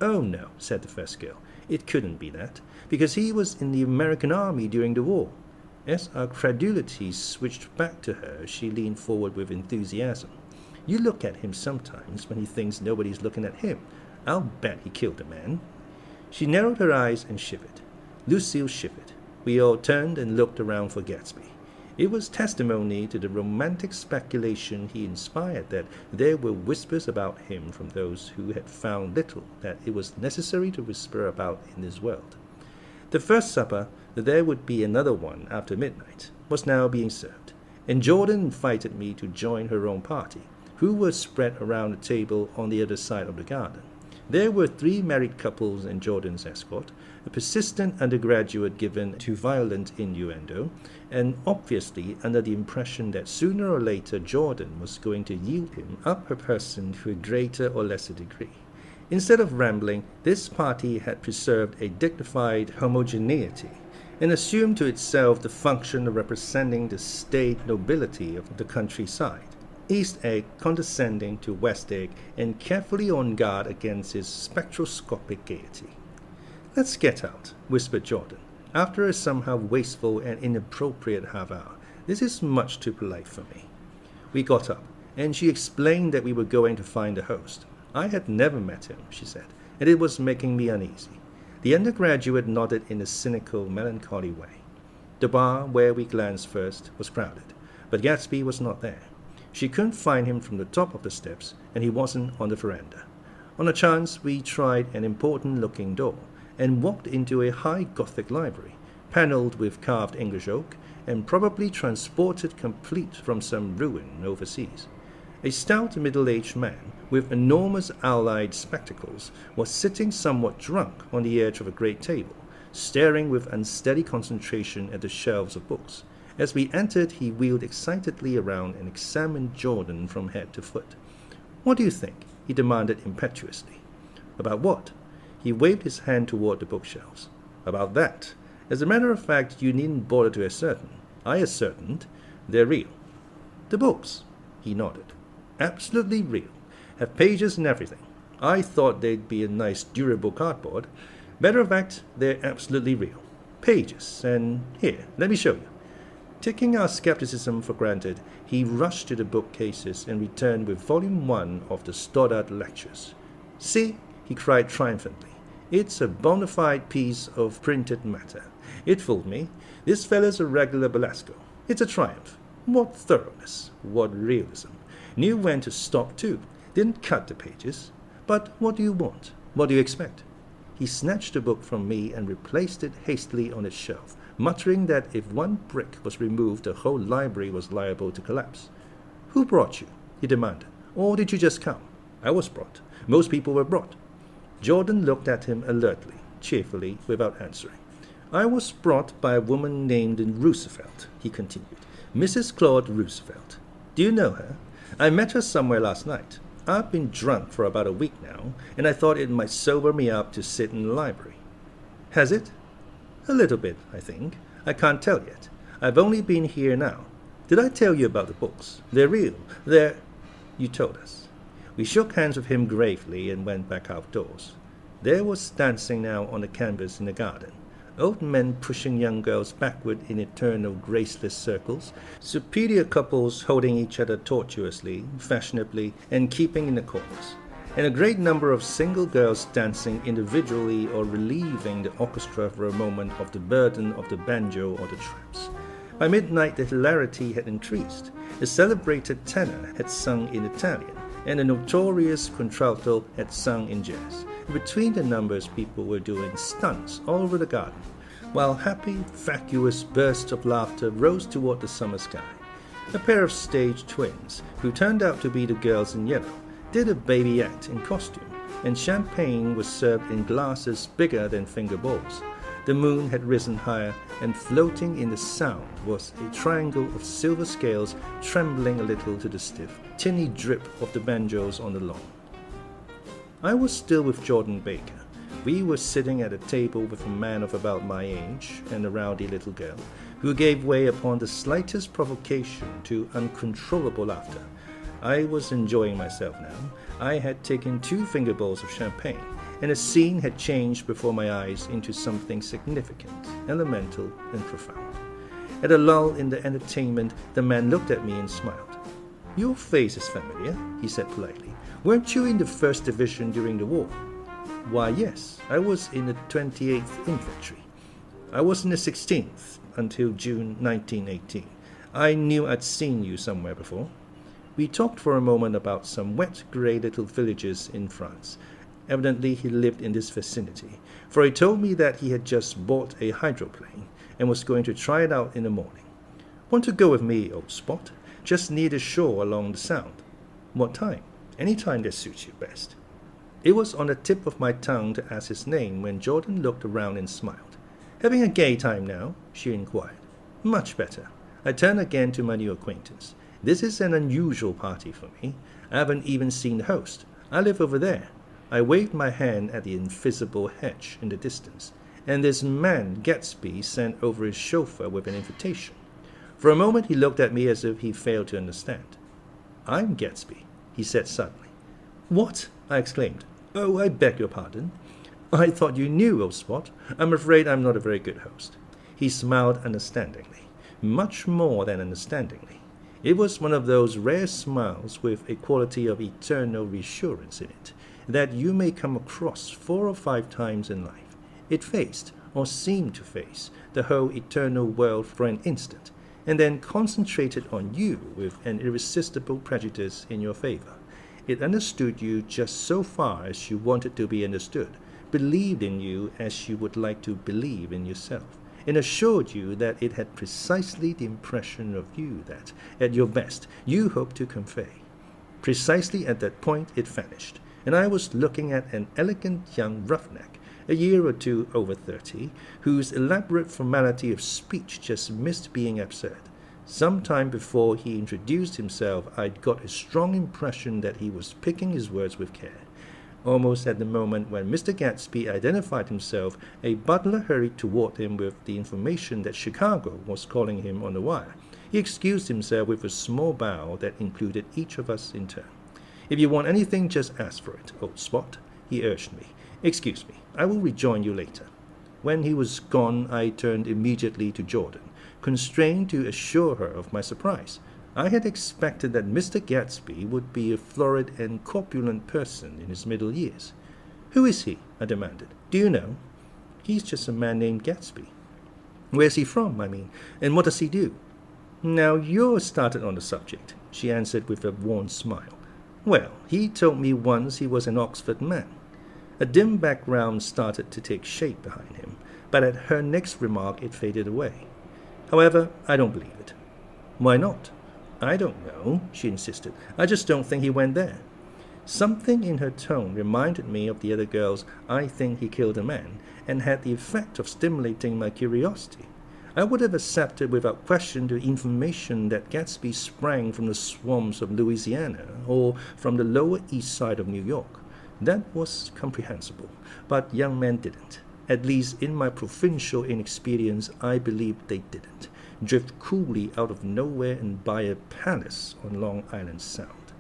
"Oh no," said the first girl. "It couldn't be that, because he was in the American Army during the war." As our credulity switched back to her, she leaned forward with enthusiasm. "You look at him sometimes when he thinks nobody's looking at him. I'll bet he killed a man." She narrowed her eyes and shivered. Lucille shivered. We all turned and looked around for Gatsby. It was testimony to the romantic speculation he inspired that there were whispers about him from those who had found little that it was necessary to whisper about in this world. The first supper, there would be another one after midnight, was now being served, and Jordan invited me to join her own party, who were spread around a table on the other side of the garden. There were 3 married couples and Jordan's escort, a persistent undergraduate given to violent innuendo, and obviously under the impression that sooner or later Jordan was going to yield him up her person to a greater or lesser degree. Instead of rambling, this party had preserved a dignified homogeneity, and assumed to itself the function of representing the state nobility of the countryside. East Egg condescending to West Egg and carefully on guard against his spectroscopic gaiety. "Let's get out," whispered Jordan, after a somehow wasteful and inappropriate half-hour. "This is much too polite for me." We got up, and she explained that we were going to find a host. I had never met him, she said, and it was making me uneasy. The undergraduate nodded in a cynical, melancholy way. The bar, where we glanced first, was crowded, but Gatsby was not there. She couldn't find him from the top of the steps, and he wasn't on the veranda. On a chance, we tried an important-looking door, and walked into a high Gothic library, panelled with carved English oak, and probably transported complete from some ruin overseas. A stout middle-aged man, with enormous owl-eyed spectacles, was sitting somewhat drunk on the edge of a great table, staring with unsteady concentration at the shelves of books. As we entered, he wheeled excitedly around and examined Jordan from head to foot. "What do you think?" he demanded impetuously. "About what?" He waved his hand toward the bookshelves. "About that. As a matter of fact, you needn't bother to ascertain. I ascertained. They're real." "The books?" He nodded. "Absolutely real. Have pages and everything. I thought they'd be a nice durable cardboard. Matter of fact, they're absolutely real. Pages, and here, let me show you." Taking our skepticism for granted, he rushed to the bookcases and returned with Volume 1 of the Stoddard Lectures. "See," he cried triumphantly, "it's a bona fide piece of printed matter. It fooled me. This fellow's a regular Belasco. It's a triumph. What thoroughness, what realism. Knew when to stop too. Didn't cut the pages. But what do you want? What do you expect?" He snatched the book from me and replaced it hastily on its shelf, muttering that if one brick was removed, the whole library was liable to collapse. "Who brought you?" he demanded. "Or did you just come?" "I was brought. Most people were brought." Jordan looked at him alertly, cheerfully, without answering. "I was brought by a woman named Roosevelt," he continued. "Mrs. Claude Roosevelt. Do you know her? I met her somewhere last night. I've been drunk for about a week now, and I thought it might sober me up to sit in the library." "Has it?" "A little bit, I think. I can't tell yet. I've only been here now. Did I tell you about the books? They're real. They're—" "You told us." We shook hands with him gravely and went back outdoors. There was dancing now on the canvas in the garden. Old men pushing young girls backward in eternal graceless circles, superior couples holding each other tortuously, fashionably, and keeping in the corners, and a great number of single girls dancing individually or relieving the orchestra for a moment of the burden of the banjo or the traps. By midnight the hilarity had increased. The celebrated tenor had sung in Italian, and the notorious contralto had sung in jazz. Between the numbers, people were doing stunts all over the garden, while happy, vacuous bursts of laughter rose toward the summer sky. A pair of stage twins, who turned out to be the girls in yellow, did a baby act in costume, and champagne was served in glasses bigger than finger bowls. The moon had risen higher, and floating in the sound was a triangle of silver scales trembling a little to the stiff, tinny drip of the banjos on the lawn. I was still with Jordan Baker. We were sitting at a table with a man of about my age and a rowdy little girl, who gave way upon the slightest provocation to uncontrollable laughter. I was enjoying myself now. I had taken 2 finger bowls of champagne, and the scene had changed before my eyes into something significant, elemental, and profound. At a lull in the entertainment, the man looked at me and smiled. "Your face is familiar," he said politely. "Weren't you in the 1st Division during the war?" "Why, yes. I was in the 28th Infantry. I was in the 16th until June 1918. I knew I'd seen you somewhere before." We talked for a moment about some wet, grey little villages in France. Evidently he lived in this vicinity, for he told me that he had just bought a hydroplane and was going to try it out in the morning. "Want to go with me, old spot? Just near the shore along the Sound." "What time?" "Any time that suits you best." It was on the tip of my tongue to ask his name when Jordan looked around and smiled. "Having a gay time now?" she inquired. "Much better." I turned again to my new acquaintance. "This is an unusual party for me. I haven't even seen the host. I live over there." I waved my hand at the invisible hedge in the distance, and this man Gatsby sent over his chauffeur with an invitation. For a moment he looked at me as if he failed to understand. I'm Gatsby, he said suddenly. What? I exclaimed. Oh, I beg your pardon. I thought you knew, old spot. I'm afraid I'm not a very good host. He smiled understandingly, much more than understandingly. It was one of those rare smiles with a quality of eternal reassurance in it that you may come across 4 or 5 times in life. It faced, or seemed to face, the whole eternal world for an instant, and then concentrated on you with an irresistible prejudice in your favor. It understood you just so far as you wanted to be understood, believed in you as you would like to believe in yourself, and assured you that it had precisely the impression of you that, at your best, you hoped to convey. Precisely at that point it vanished, and I was looking at an elegant young roughneck, a year or 2 over 30, whose elaborate formality of speech just missed being absurd. Some time before he introduced himself, I'd got a strong impression that he was picking his words with care. Almost at the moment when Mr. Gatsby identified himself, a butler hurried toward him with the information that Chicago was calling him on the wire. He excused himself with a small bow that included each of us in turn. If you want anything, just ask for it, old spot, he urged me. Excuse me, I will rejoin you later. When he was gone, I turned immediately to Jordan, constrained to assure her of my surprise. I had expected that Mr. Gatsby would be a florid and corpulent person in his middle years. Who is he? I demanded. Do you know? He's just a man named Gatsby. Where's he from, I mean, and what does he do? Now you're started on the subject, she answered with a worn smile. Well, he told me once he was an Oxford man. A dim background started to take shape behind him, but at her next remark it faded away. However, I don't believe it. Why not? I don't know, she insisted. I just don't think he went there. Something in her tone reminded me of the other girl's I think he killed a man, and had the effect of stimulating my curiosity. I would have accepted without question the information that Gatsby sprang from the swamps of Louisiana or from the Lower East Side of New York. That was comprehensible, but young men didn't. At least in my provincial inexperience, I believed they didn't. Drift coolly out of nowhere and buy a palace on Long Island Sound.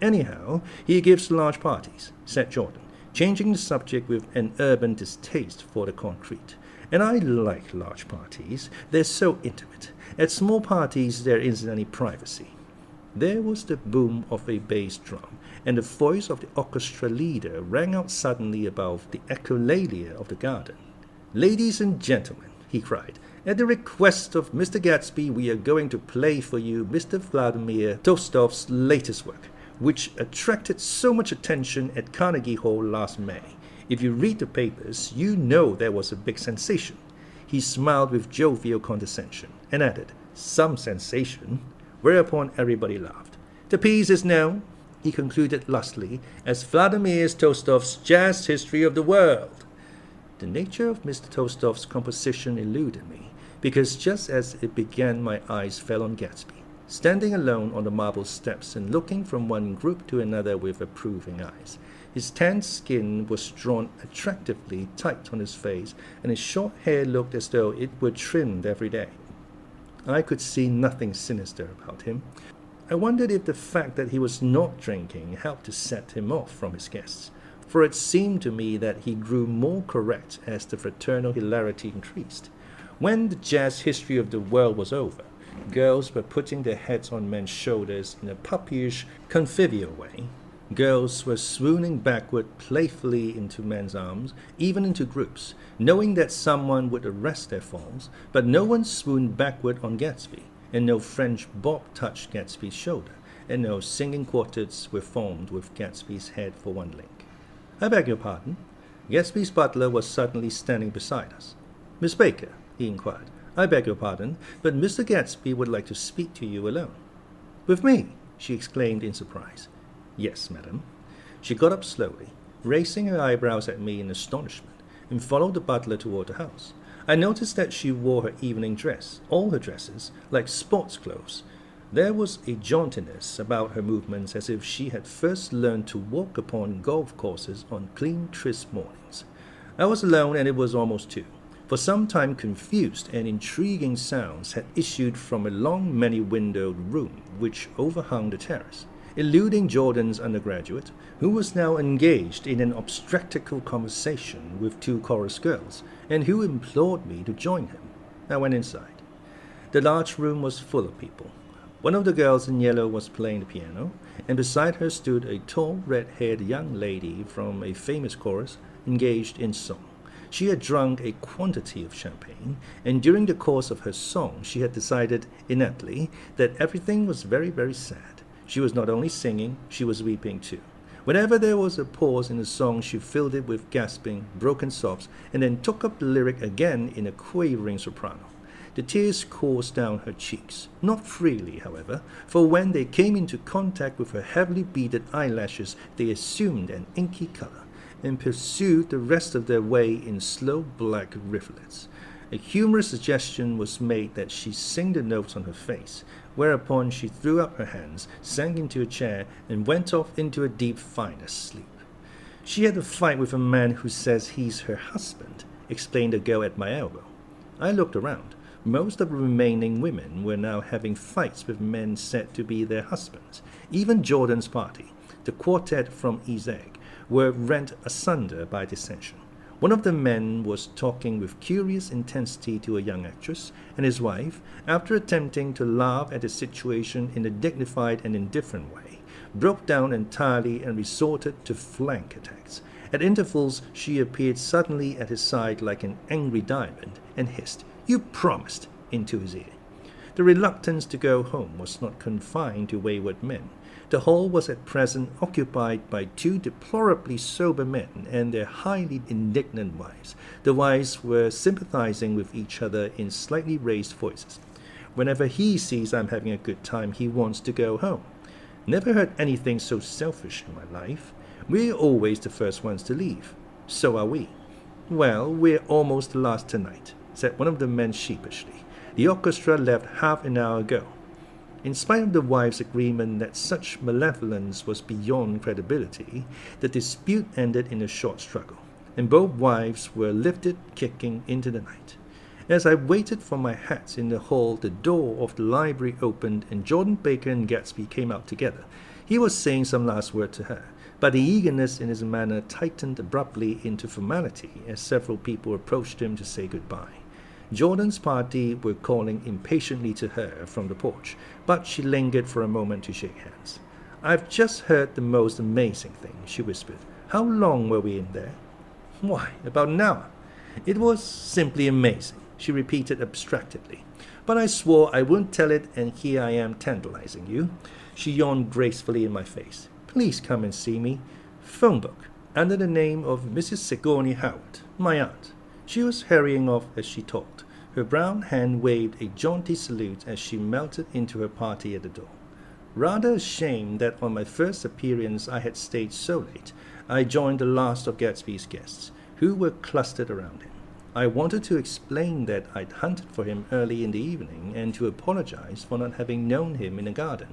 Anyhow, he gives large parties, said Jordan, changing the subject with an urban distaste for the concrete. And I like large parties. They're so intimate. At small parties, there isn't any privacy. There was the boom of a bass drum, and the voice of the orchestra leader rang out suddenly above the echolalia of the garden. Ladies and gentlemen, he cried, at the request of Mr. Gatsby, we are going to play for you Mr. Vladimir Tolstoy's latest work, which attracted so much attention at Carnegie Hall last May. If you read the papers, you know there was a big sensation. He smiled with jovial condescension and added, some sensation, whereupon everybody laughed. The piece is known, he concluded lustily, as Vladimir Tolstoy's Jazz History of the World. The nature of Mr. Tolstoy's composition eluded me, because just as it began my eyes fell on Gatsby, standing alone on the marble steps and looking from one group to another with approving eyes. His tanned skin was drawn attractively tight on his face, and his short hair looked as though it were trimmed every day. I could see nothing sinister about him. I wondered if the fact that he was not drinking helped to set him off from his guests, for it seemed to me that he grew more correct as the fraternal hilarity increased. When the Jazz History of the World was over, girls were putting their heads on men's shoulders in a puppyish, convivial way. Girls were swooning backward playfully into men's arms, even into groups, knowing that someone would arrest their falls, but no one swooned backward on Gatsby, and no French bob touched Gatsby's shoulder, and no singing quartets were formed with Gatsby's head for one link. I beg your pardon? Gatsby's butler was suddenly standing beside us. Miss Baker, he inquired, I beg your pardon, but Mr. Gatsby would like to speak to you alone. With me? She exclaimed in surprise. Yes, madam. She got up slowly, raising her eyebrows at me in astonishment, and followed the butler toward the house. I noticed that she wore her evening dress, all her dresses, like sports clothes. There was a jauntiness about her movements as if she had first learned to walk upon golf courses on clean, crisp mornings. I was alone, and it was almost 2. For some time confused and intriguing sounds had issued from a long many-windowed room which overhung the terrace. eluding Jordan's undergraduate, who was now engaged in an obstetrical conversation with 2 chorus girls, and who implored me to join him. I went inside. The large room was full of people. One of the girls in yellow was playing the piano, and beside her stood a tall, red-haired young lady from a famous chorus engaged in song. She had drunk a quantity of champagne, and during the course of her song she had decided ineptly that everything was very, very sad. She was not only singing, she was weeping too. Whenever there was a pause in the song, she filled it with gasping, broken sobs, and then took up the lyric again in a quavering soprano. The tears coursed down her cheeks, not freely, however, for when they came into contact with her heavily beaded eyelashes, they assumed an inky color, and pursued the rest of their way in slow black rivulets. A humorous suggestion was made that she sing the notes on her face, whereupon she threw up her hands, sank into a chair, and went off into a deep finest sleep. She had a fight with a man who says he's her husband, explained a girl at my elbow. I looked around. Most of the remaining women were now having fights with men said to be their husbands. Even Jordan's party, the quartet from East Egg, were rent asunder by dissension. One of the men was talking with curious intensity to a young actress, and his wife, after attempting to laugh at the situation in a dignified and indifferent way, broke down entirely and resorted to flank attacks. At intervals she appeared suddenly at his side like an angry diamond, and hissed, "You promised," into his ear. The reluctance to go home was not confined to wayward men. The hall was at present occupied by 2 deplorably sober men and their highly indignant wives. The wives were sympathizing with each other in slightly raised voices. Whenever he sees I'm having a good time, he wants to go home. Never heard anything so selfish in my life. We're always the first ones to leave. So are we. Well, we're almost the last tonight, said one of the men sheepishly. The orchestra left half an hour ago. In spite of the wives' agreement that such malevolence was beyond credibility, the dispute ended in a short struggle, and both wives were lifted kicking into the night. As I waited for my hats in the hall, the door of the library opened, and Jordan, Baker, and Gatsby came out together. He was saying some last word to her, but the eagerness in his manner tightened abruptly into formality as several people approached him to say goodbye. Jordan's party were calling impatiently to her from the porch, but she lingered for a moment to shake hands. "I've just heard the most amazing thing," she whispered. "How long were we in there?" "Why, about an hour." "It was simply amazing," she repeated abstractedly. "But I swore I wouldn't tell it, and here I am tantalizing you." She yawned gracefully in my face. "Please come and see me. Phone book, under the name of Mrs. Sigourney Howard, my aunt." She was hurrying off as she talked. Her brown hand waved a jaunty salute as she melted into her party at the door. Rather ashamed that on my first appearance I had stayed so late, I joined the last of Gatsby's guests, who were clustered around him. I wanted to explain that I'd hunted for him early in the evening and to apologize for not having known him in the garden.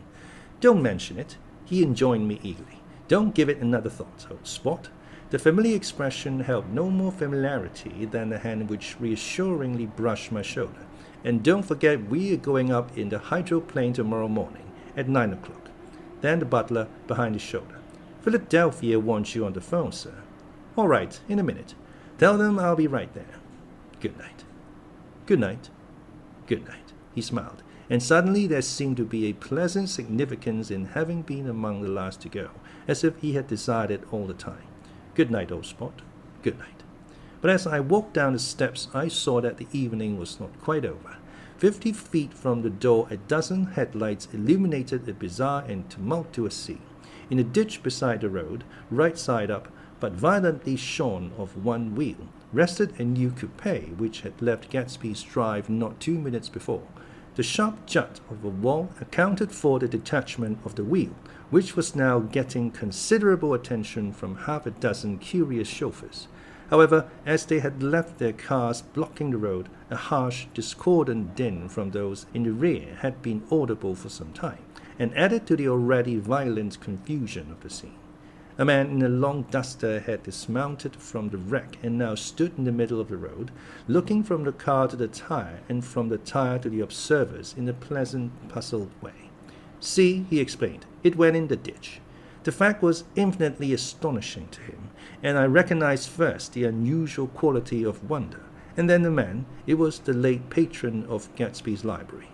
"Don't mention it," he enjoined me eagerly. "Don't give it another thought, old sport." The familiar expression held no more familiarity than the hand which reassuringly brushed my shoulder. "And don't forget we are going up in the hydroplane tomorrow morning at 9 o'clock. Then the butler, behind his shoulder. "Philadelphia wants you on the phone, sir." "All right, in a minute. Tell them I'll be right there. Good night." "Good night. Good night," he smiled, and suddenly there seemed to be a pleasant significance in having been among the last to go, as if he had desired it all the time. "Good night, old sport. Good night." But as I walked down the steps, I saw that the evening was not quite over. 50 feet from the door, a dozen headlights illuminated a bizarre and tumultuous scene. In a ditch beside the road, right side up, but violently shorn of one wheel, rested a new coupe which had left Gatsby's drive not 2 minutes before. The sharp jut of a wall accounted for the detachment of the wheel, which was now getting considerable attention from half a dozen curious chauffeurs. However, as they had left their cars blocking the road, a harsh, discordant din from those in the rear had been audible for some time, and added to the already violent confusion of the scene. A man in a long duster had dismounted from the wreck and now stood in the middle of the road, looking from the car to the tire and from the tire to the observers in a pleasant, puzzled way. See, he explained, it went in the ditch. The fact was infinitely astonishing to him, and I recognized first the unusual quality of wonder, and then the man. It was the late patron of Gatsby's library.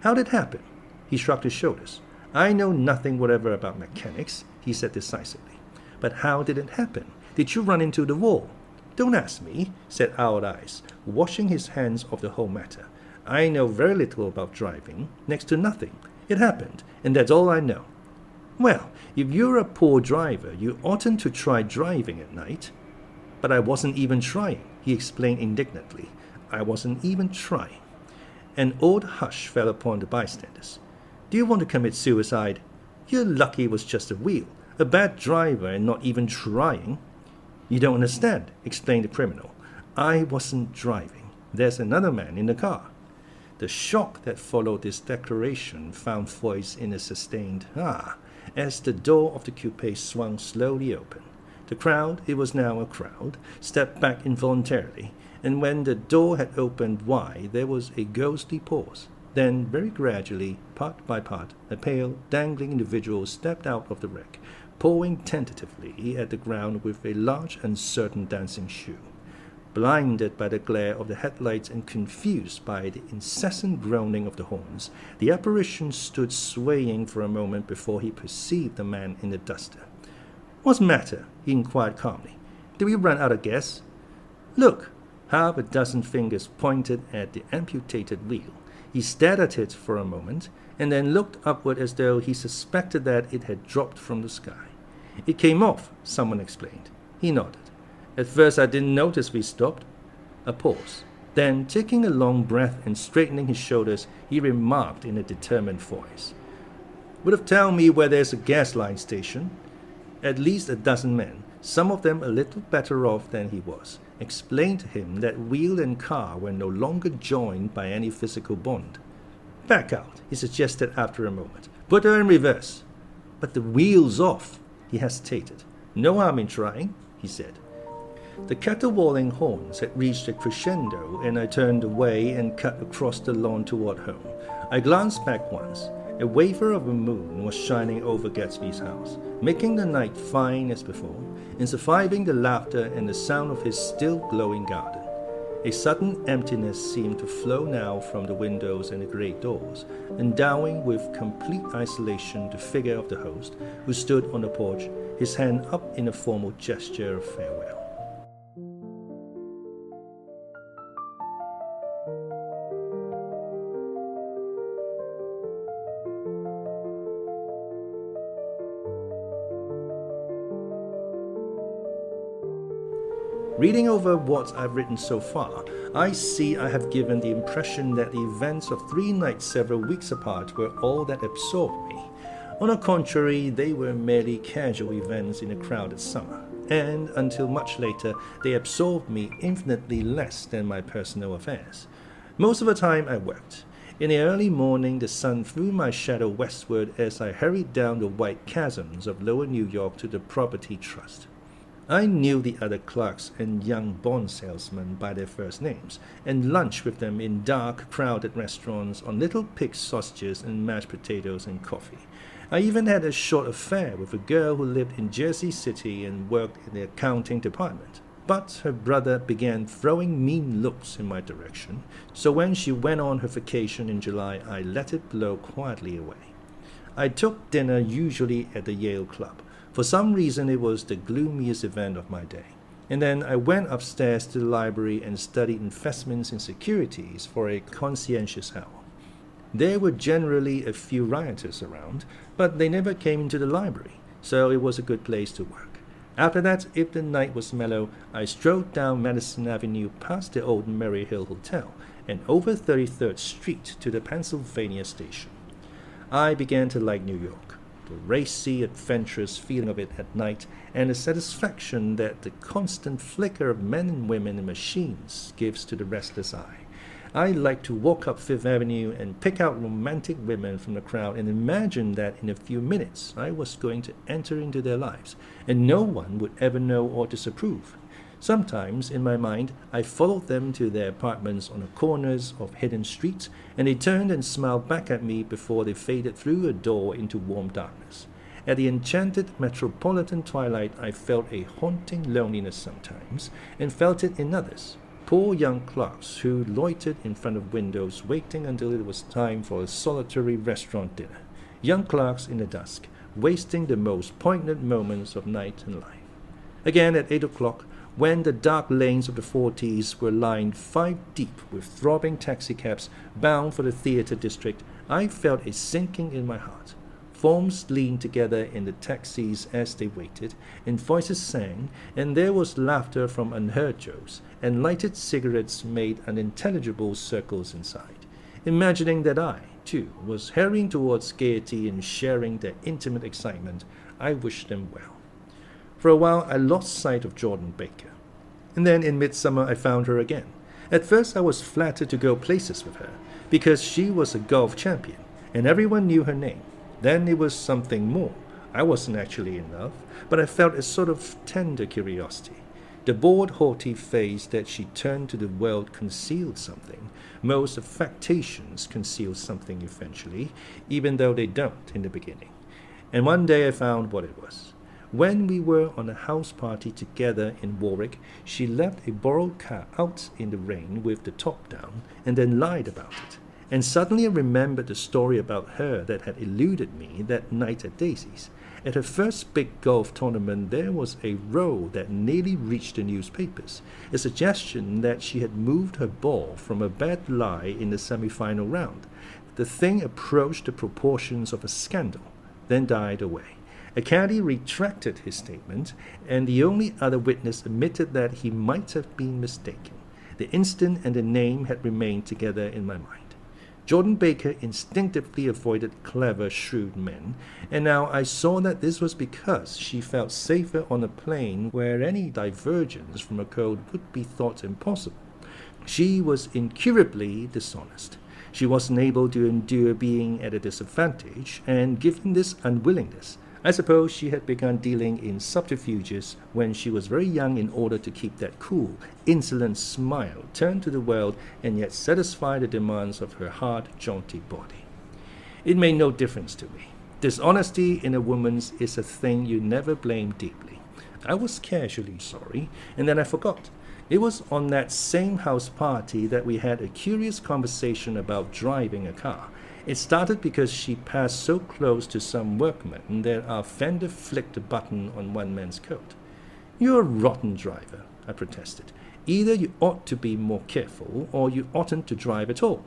How did it happen? He shrugged his shoulders. I know nothing whatever about mechanics, he said decisively. But how did it happen? Did you run into the wall? Don't ask me, said Owl Eyes, washing his hands of the whole matter. I know very little about driving, next to nothing. It happened, and that's all I know. Well, if you're a poor driver, you oughtn't to try driving at night. But I wasn't even trying, he explained indignantly. I wasn't even trying. An odd hush fell upon the bystanders. Do you want to commit suicide? You're lucky it was just a wheel, a bad driver and not even trying. You don't understand, explained the criminal. I wasn't driving. There's another man in the car. The shock that followed this declaration found voice in a sustained "ah" as the door of the coupe swung slowly open. The crowd, it was now a crowd, stepped back involuntarily, and when the door had opened wide, there was a ghostly pause. Then, very gradually, part by part, a pale, dangling individual stepped out of the wreck, pawing tentatively at the ground with a large, uncertain dancing shoe. Blinded by the glare of the headlights and confused by the incessant groaning of the horns, the apparition stood swaying for a moment before he perceived the man in the duster. What's the matter? He inquired calmly. Did we run out of gas? Look! Half a dozen fingers pointed at the amputated wheel. He stared at it for a moment, and then looked upward as though he suspected that it had dropped from the sky. It came off, someone explained. He nodded. At first I didn't notice we stopped. A pause. Then, taking a long breath and straightening his shoulders, he remarked in a determined voice. Would have told me where there's a gas line station. At least a dozen men, some of them a little better off than he was, explained to him that wheel and car were no longer joined by any physical bond. Back out, he suggested after a moment. Put her in reverse. But the wheel's off, he hesitated. No harm in trying, he said. The caterwauling horns had reached a crescendo, and I turned away and cut across the lawn toward home. I glanced back once. A wafer of a moon was shining over Gatsby's house, making the night fine as before, and surviving the laughter and the sound of his still glowing garden. A sudden emptiness seemed to flow now from the windows and the great doors, endowing with complete isolation the figure of the host, who stood on the porch, his hand up in a formal gesture of farewell. Reading over what I've written so far, I see I have given the impression that the events of 3 nights several weeks apart were all that absorbed me. On the contrary, they were merely casual events in a crowded summer, and until much later, they absorbed me infinitely less than my personal affairs. Most of the time I worked. In the early morning, the sun threw my shadow westward as I hurried down the white chasms of lower New York to the Property Trust. I knew the other clerks and young bond salesmen by their first names, and lunched with them in dark, crowded restaurants on little pig sausages and mashed potatoes and coffee. I even had a short affair with a girl who lived in Jersey City and worked in the accounting department. But her brother began throwing mean looks in my direction, so when she went on her vacation in July, I let it blow quietly away. I took dinner usually at the Yale Club. For some reason, it was the gloomiest event of my day. And then I went upstairs to the library and studied investments in securities for a conscientious hour. There were generally a few rioters around, but they never came into the library, so it was a good place to work. After that, if the night was mellow, I strolled down Madison Avenue past the old Murray Hill Hotel and over 33rd Street to the Pennsylvania Station. I began to like New York. The racy, adventurous feeling of it at night, and the satisfaction that the constant flicker of men and women and machines gives to the restless eye. I like to walk up Fifth Avenue and pick out romantic women from the crowd and imagine that in a few minutes I was going to enter into their lives, and no one would ever know or disapprove. Sometimes, in my mind, I followed them to their apartments on the corners of hidden streets, and they turned and smiled back at me before they faded through a door into warm darkness. At the enchanted metropolitan twilight, I felt a haunting loneliness sometimes, and felt it in others. Poor young clerks who loitered in front of windows waiting until it was time for a solitary restaurant dinner. Young clerks in the dusk, wasting the most poignant moments of night and life. Again at 8 o'clock, when the dark lanes of the 40s were lined 5 deep with throbbing taxicabs bound for the theater district, I felt a sinking in my heart. Forms leaned together in the taxis as they waited, and voices sang, and there was laughter from unheard jokes, and lighted cigarettes made unintelligible circles inside. Imagining that I, too, was hurrying towards gaiety and sharing their intimate excitement, I wished them well. For a while I lost sight of Jordan Baker. And then in midsummer I found her again. At first I was flattered to go places with her, because she was a golf champion, and everyone knew her name. Then it was something more. I wasn't actually in love, but I felt a sort of tender curiosity. The bored, haughty face that she turned to the world concealed something. Most affectations conceal something eventually, even though they don't in the beginning. And one day I found what it was. When we were on a house party together in Warwick, she left a borrowed car out in the rain with the top down, and then lied about it. And suddenly I remembered the story about her that had eluded me that night at Daisy's. At her first big golf tournament, there was a row that nearly reached the newspapers, a suggestion that she had moved her ball from a bad lie in the semi-final round. The thing approached the proportions of a scandal, then died away. A caddy retracted his statement, and the only other witness admitted that he might have been mistaken. The instant and the name had remained together in my mind. Jordan Baker instinctively avoided clever, shrewd men, and now I saw that this was because she felt safer on a plane where any divergence from a code would be thought impossible. She was incurably dishonest. She wasn't able to endure being at a disadvantage, and given this unwillingness, I suppose she had begun dealing in subterfuges when she was very young in order to keep that cool, insolent smile turned to the world and yet satisfy the demands of her hard, jaunty body. It made no difference to me. Dishonesty in a woman is a thing you never blame deeply. I was casually sorry, and then I forgot. It was on that same house party that we had a curious conversation about driving a car. It started because she passed so close to some workman that our fender flicked a button on one man's coat. "You're a rotten driver," I protested. "Either you ought to be more careful, or you oughtn't to drive at all."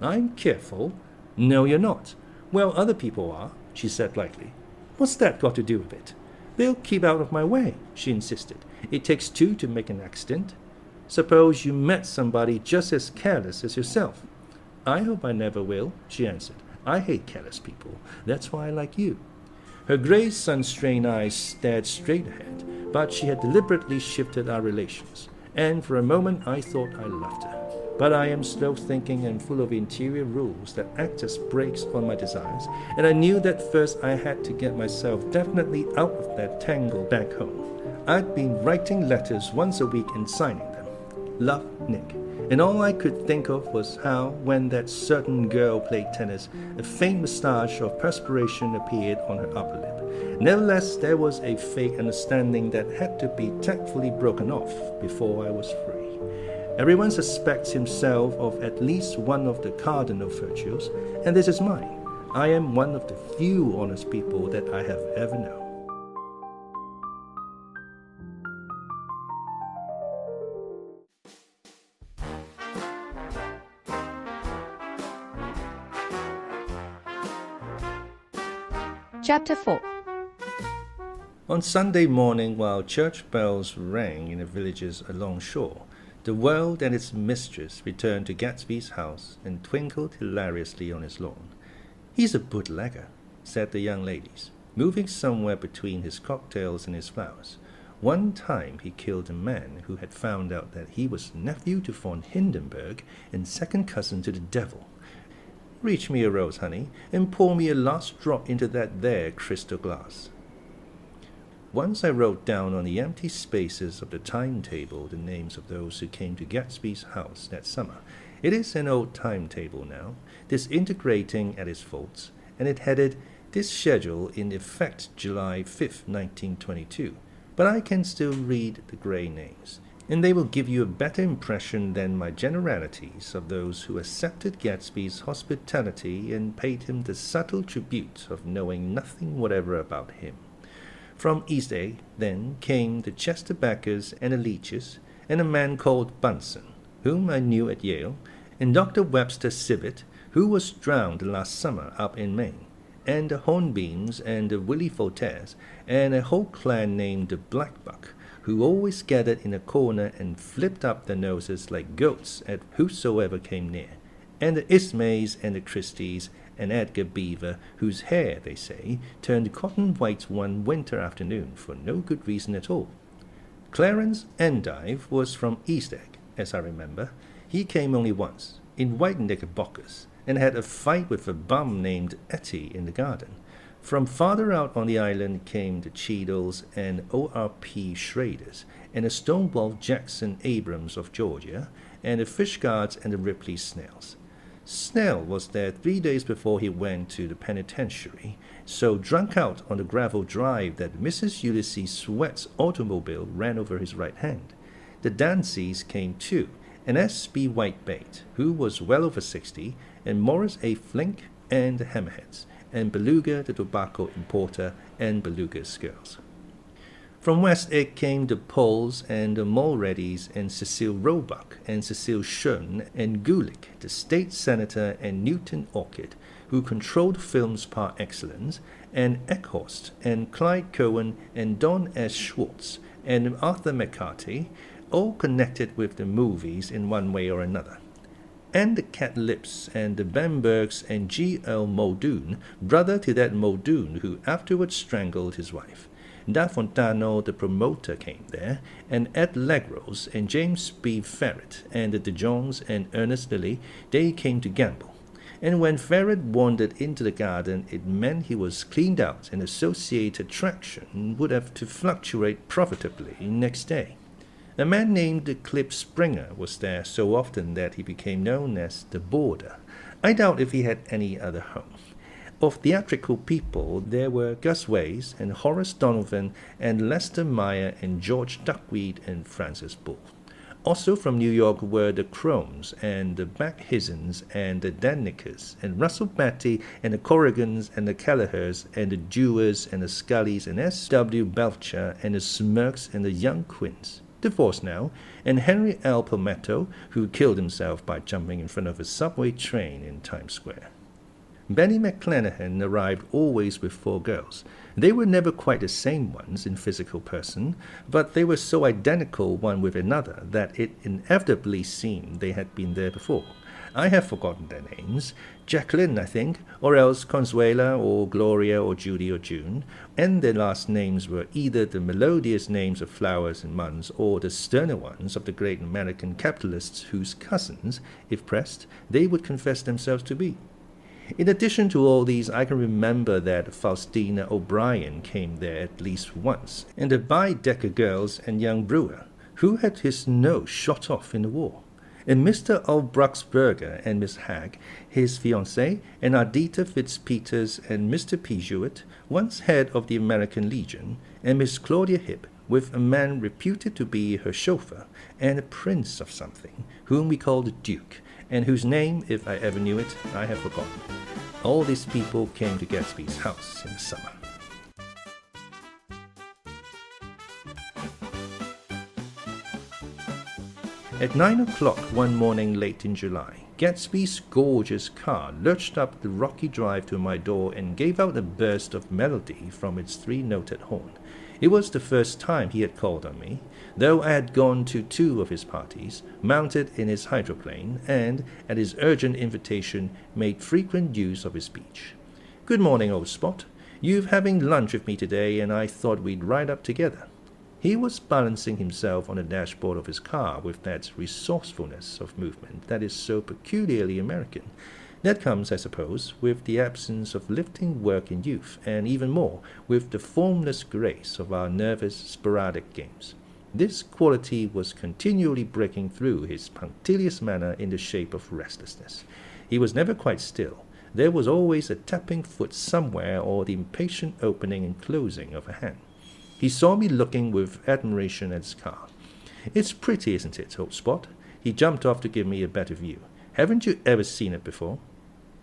"I'm careful." "No, you're not." "Well, other people are," she said lightly. "What's that got to do with it?" "They'll keep out of my way," she insisted. "It takes 2 to make an accident." "Suppose you met somebody just as careless as yourself." "I hope I never will," she answered. "I hate careless people. That's why I like you." Her gray sun-strained eyes stared straight ahead, but she had deliberately shifted our relations, and for a moment I thought I loved her. But I am slow-thinking and full of interior rules that act as brakes on my desires, and I knew that first I had to get myself definitely out of that tangle back home. I'd been writing letters once a week and signing them. "Love, Nick." And all I could think of was how, when that certain girl played tennis, a faint moustache of perspiration appeared on her upper lip. Nevertheless, there was a fake understanding that had to be tactfully broken off before I was free. Everyone suspects himself of at least one of the cardinal virtues, and this is mine. I am one of the few honest people that I have ever known. Chapter 4. On Sunday morning, while church bells rang in the villages along shore, the world and its mistress returned to Gatsby's house and twinkled hilariously on his lawn. "He's a bootlegger," said the young ladies, moving somewhere between his cocktails and his flowers. One time he killed a man who had found out that he was nephew to von Hindenburg and second cousin to the devil. "Reach me a rose, honey, and pour me a last drop into that there crystal glass." Once I wrote down on the empty spaces of the timetable the names of those who came to Gatsby's house that summer. It is an old timetable now, disintegrating at its folds, and it headed this schedule in effect July 5th, 1922. But I can still read the grey names, and they will give you a better impression than my generalities of those who accepted Gatsby's hospitality and paid him the subtle tribute of knowing nothing whatever about him. From East Egg, then, came the Chester Bakers and the Leaches, and a man called Bunsen, whom I knew at Yale, and Dr. Webster Sibbett, who was drowned last summer up in Maine, and the Hornbeams and the Willie Voltaires, and a whole clan named the Blackbuck, who always gathered in a corner and flipped up their noses like goats at whosoever came near, and the Ismays and the Christies, and Edgar Beaver, whose hair, they say, turned cotton white one winter afternoon for no good reason at all. Clarence Endive was from East Egg, as I remember. He came only once, in white knickerbockers, and had a fight with a bum named Etty in the garden. From farther out on the island came the Cheadles and O.R.P. Schraders, and the Stonewall Jackson Abrams of Georgia, and the Fishguards and the Ripley Snells. Snell was there 3 days before he went to the penitentiary, so drunk out on the gravel drive that Mrs. Ulysses Sweat's automobile ran over his right hand. The Danceys came too, and S.B. Whitebait, who was well over 60, and Morris A. Flink, and the Hammerheads, and Beluga the tobacco importer, and Beluga's girls. From West Egg came the Pauls and the Mulreadys and Cecile Roebuck and Cecile Schön and Gulick, the state senator, and Newton Orchid, who controlled films par excellence, and Eckhorst and Clyde Cowan and Don S. Schwartz and Arthur McCarthy, all connected with the movies in one way or another. And the Catlips and the Bambergs and G. L. Muldoon, brother to that Muldoon who afterwards strangled his wife. Da Fontano, the promoter, came there, and Ed Legros and James B. Ferret and the De Jongs and Ernest Lilly, they came to gamble. And when Ferret wandered into the garden, it meant he was cleaned out, and associated traction would have to fluctuate profitably next day. A man named Clip Springer was there so often that he became known as the Boarder. I doubt if he had any other home. Of theatrical people, there were Gus Ways and Horace Donovan and Lester Meyer and George Duckweed and Francis Bull. Also from New York were the Crones and the Backhisens and the Dannikers and Russell Batty and the Corrigans and the Callahers and the Dewars and the Scullys and S.W. Belcher and the Smirks and the Young Quinns, divorced now, and Henry L. Palmetto, who killed himself by jumping in front of a subway train in Times Square. Benny McClanahan arrived always with 4 girls. They were never quite the same ones in physical person, but they were so identical one with another that it inevitably seemed they had been there before. I have forgotten their names. Jacqueline, I think, or else Consuela, or Gloria, or Judy, or June, and their last names were either the melodious names of flowers and months, or the sterner ones of the great American capitalists whose cousins, if pressed, they would confess themselves to be. In addition to all these, I can remember that Faustina O'Brien came there at least once, and the Baedeker girls and young Brewer, who had his nose shot off in the war, and Mr. Albruxberger and Miss Hagg, his fiancée, and Ardita Fitzpeters and Mr. P. Jewett, once head of the American Legion, and Miss Claudia Hibb, with a man reputed to be her chauffeur, and a prince of something, whom we called the Duke, and whose name, if I ever knew it, I have forgotten. All these people came to Gatsby's house in the summer. At 9 o'clock one morning late in July, Gatsby's gorgeous car lurched up the rocky drive to my door and gave out a burst of melody from its 3-noted horn. It was the first time he had called on me, though I had gone to 2 of his parties, mounted in his hydroplane, and, at his urgent invitation, made frequent use of his speech. "Good morning, old spot. You've having lunch with me today, and I thought we'd ride up together." He was balancing himself on the dashboard of his car with that resourcefulness of movement that is so peculiarly American. That comes, I suppose, with the absence of lifting work in youth, and even more, with the formless grace of our nervous, sporadic games. This quality was continually breaking through his punctilious manner in the shape of restlessness. He was never quite still. There was always a tapping foot somewhere or the impatient opening and closing of a hand. He saw me looking with admiration at his car. "It's pretty, isn't it, old spot?" He jumped off to give me a better view. "Haven't you ever seen it before?"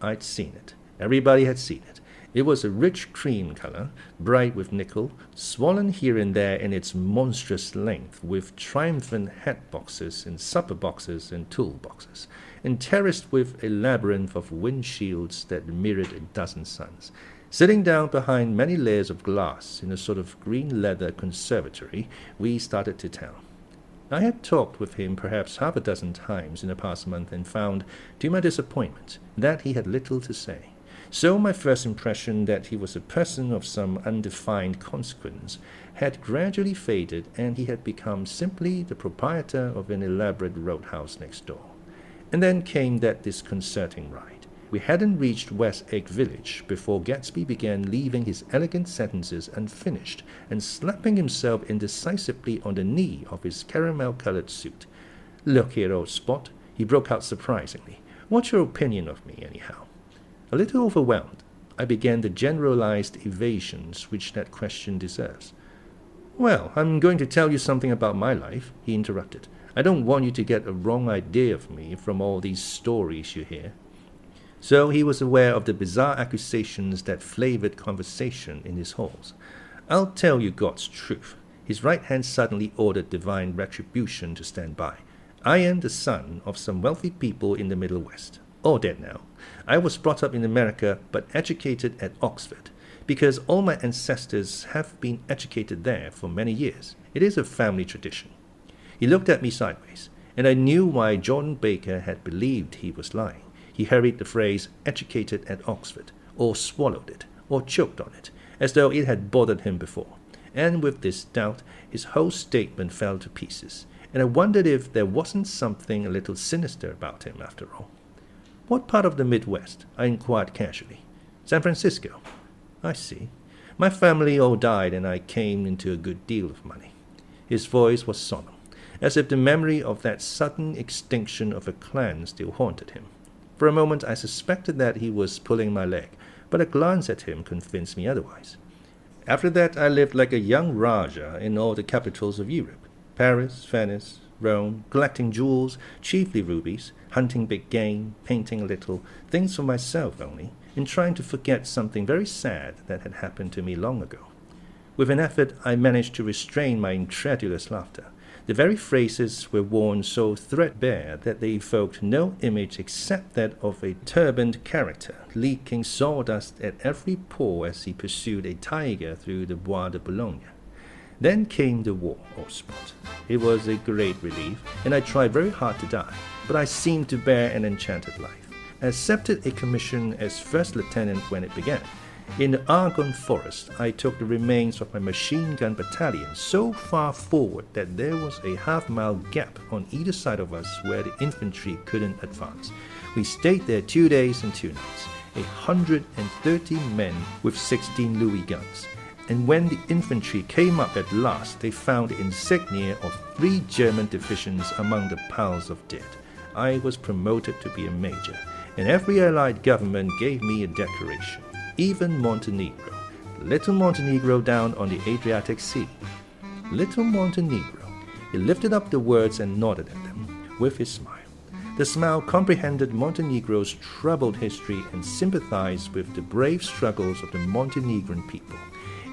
I'd seen it. Everybody had seen it. It was a rich cream color, bright with nickel, swollen here and there in its monstrous length with triumphant hat boxes and supper boxes and tool boxes, and terraced with a labyrinth of windshields that mirrored a dozen suns. Sitting down behind many layers of glass in a sort of green leather conservatory, we started to town. I had talked with him perhaps half a dozen times in the past month and found, to my disappointment, that he had little to say. So my first impression that he was a person of some undefined consequence had gradually faded, and he had become simply the proprietor of an elaborate roadhouse next door. And then came that disconcerting ride. We hadn't reached West Egg Village before Gatsby began leaving his elegant sentences unfinished and slapping himself indecisively on the knee of his caramel-colored suit. "Look here, old spot," he broke out surprisingly. "What's your opinion of me, anyhow?" A little overwhelmed, I began the generalized evasions which that question deserves. "Well, I'm going to tell you something about my life," he interrupted. "I don't want you to get a wrong idea of me from all these stories you hear." So he was aware of the bizarre accusations that flavored conversation in his halls. "I'll tell you God's truth." His right hand suddenly ordered divine retribution to stand by. "I am the son of some wealthy people in the Middle West. All dead now. I was brought up in America, but educated at Oxford, because all my ancestors have been educated there for many years. It is a family tradition." He looked at me sideways, and I knew why Jordan Baker had believed he was lying. He hurried the phrase "educated at Oxford," or swallowed it, or choked on it, as though it had bothered him before. And with this doubt, his whole statement fell to pieces, and I wondered if there wasn't something a little sinister about him after all. "What part of the Midwest?" I inquired casually. "San Francisco." "I see. My family all died, and I came into a good deal of money." His voice was solemn, as if the memory of that sudden extinction of a clan still haunted him. For a moment I suspected that he was pulling my leg, but a glance at him convinced me otherwise. "After that I lived like a young Raja in all the capitals of Europe, Paris, Venice, Rome, collecting jewels, chiefly rubies, hunting big game, painting a little, things for myself only, and trying to forget something very sad that had happened to me long ago." With an effort I managed to restrain my incredulous laughter. The very phrases were worn so threadbare that they evoked no image except that of a turbaned character leaking sawdust at every pore as he pursued a tiger through the Bois de Boulogne. Then came the war, old spot. It was a great relief, and I tried very hard to die, but I seemed to bear an enchanted life. I accepted a commission as first lieutenant when it began. In the Argonne Forest, I took the remains of my machine gun battalion so far forward that there was a half-mile gap on either side of us where the infantry couldn't advance. We stayed there 2 days and 2 nights, 130 men with 16 Louis guns. And when the infantry came up at last, they found the insignia of 3 German divisions among the piles of dead. I was promoted to be a major, and every Allied government gave me a decoration. Even Montenegro, little Montenegro down on the Adriatic Sea. Little Montenegro. He lifted up the words and nodded at them with his smile. The smile comprehended Montenegro's troubled history and sympathized with the brave struggles of the Montenegrin people.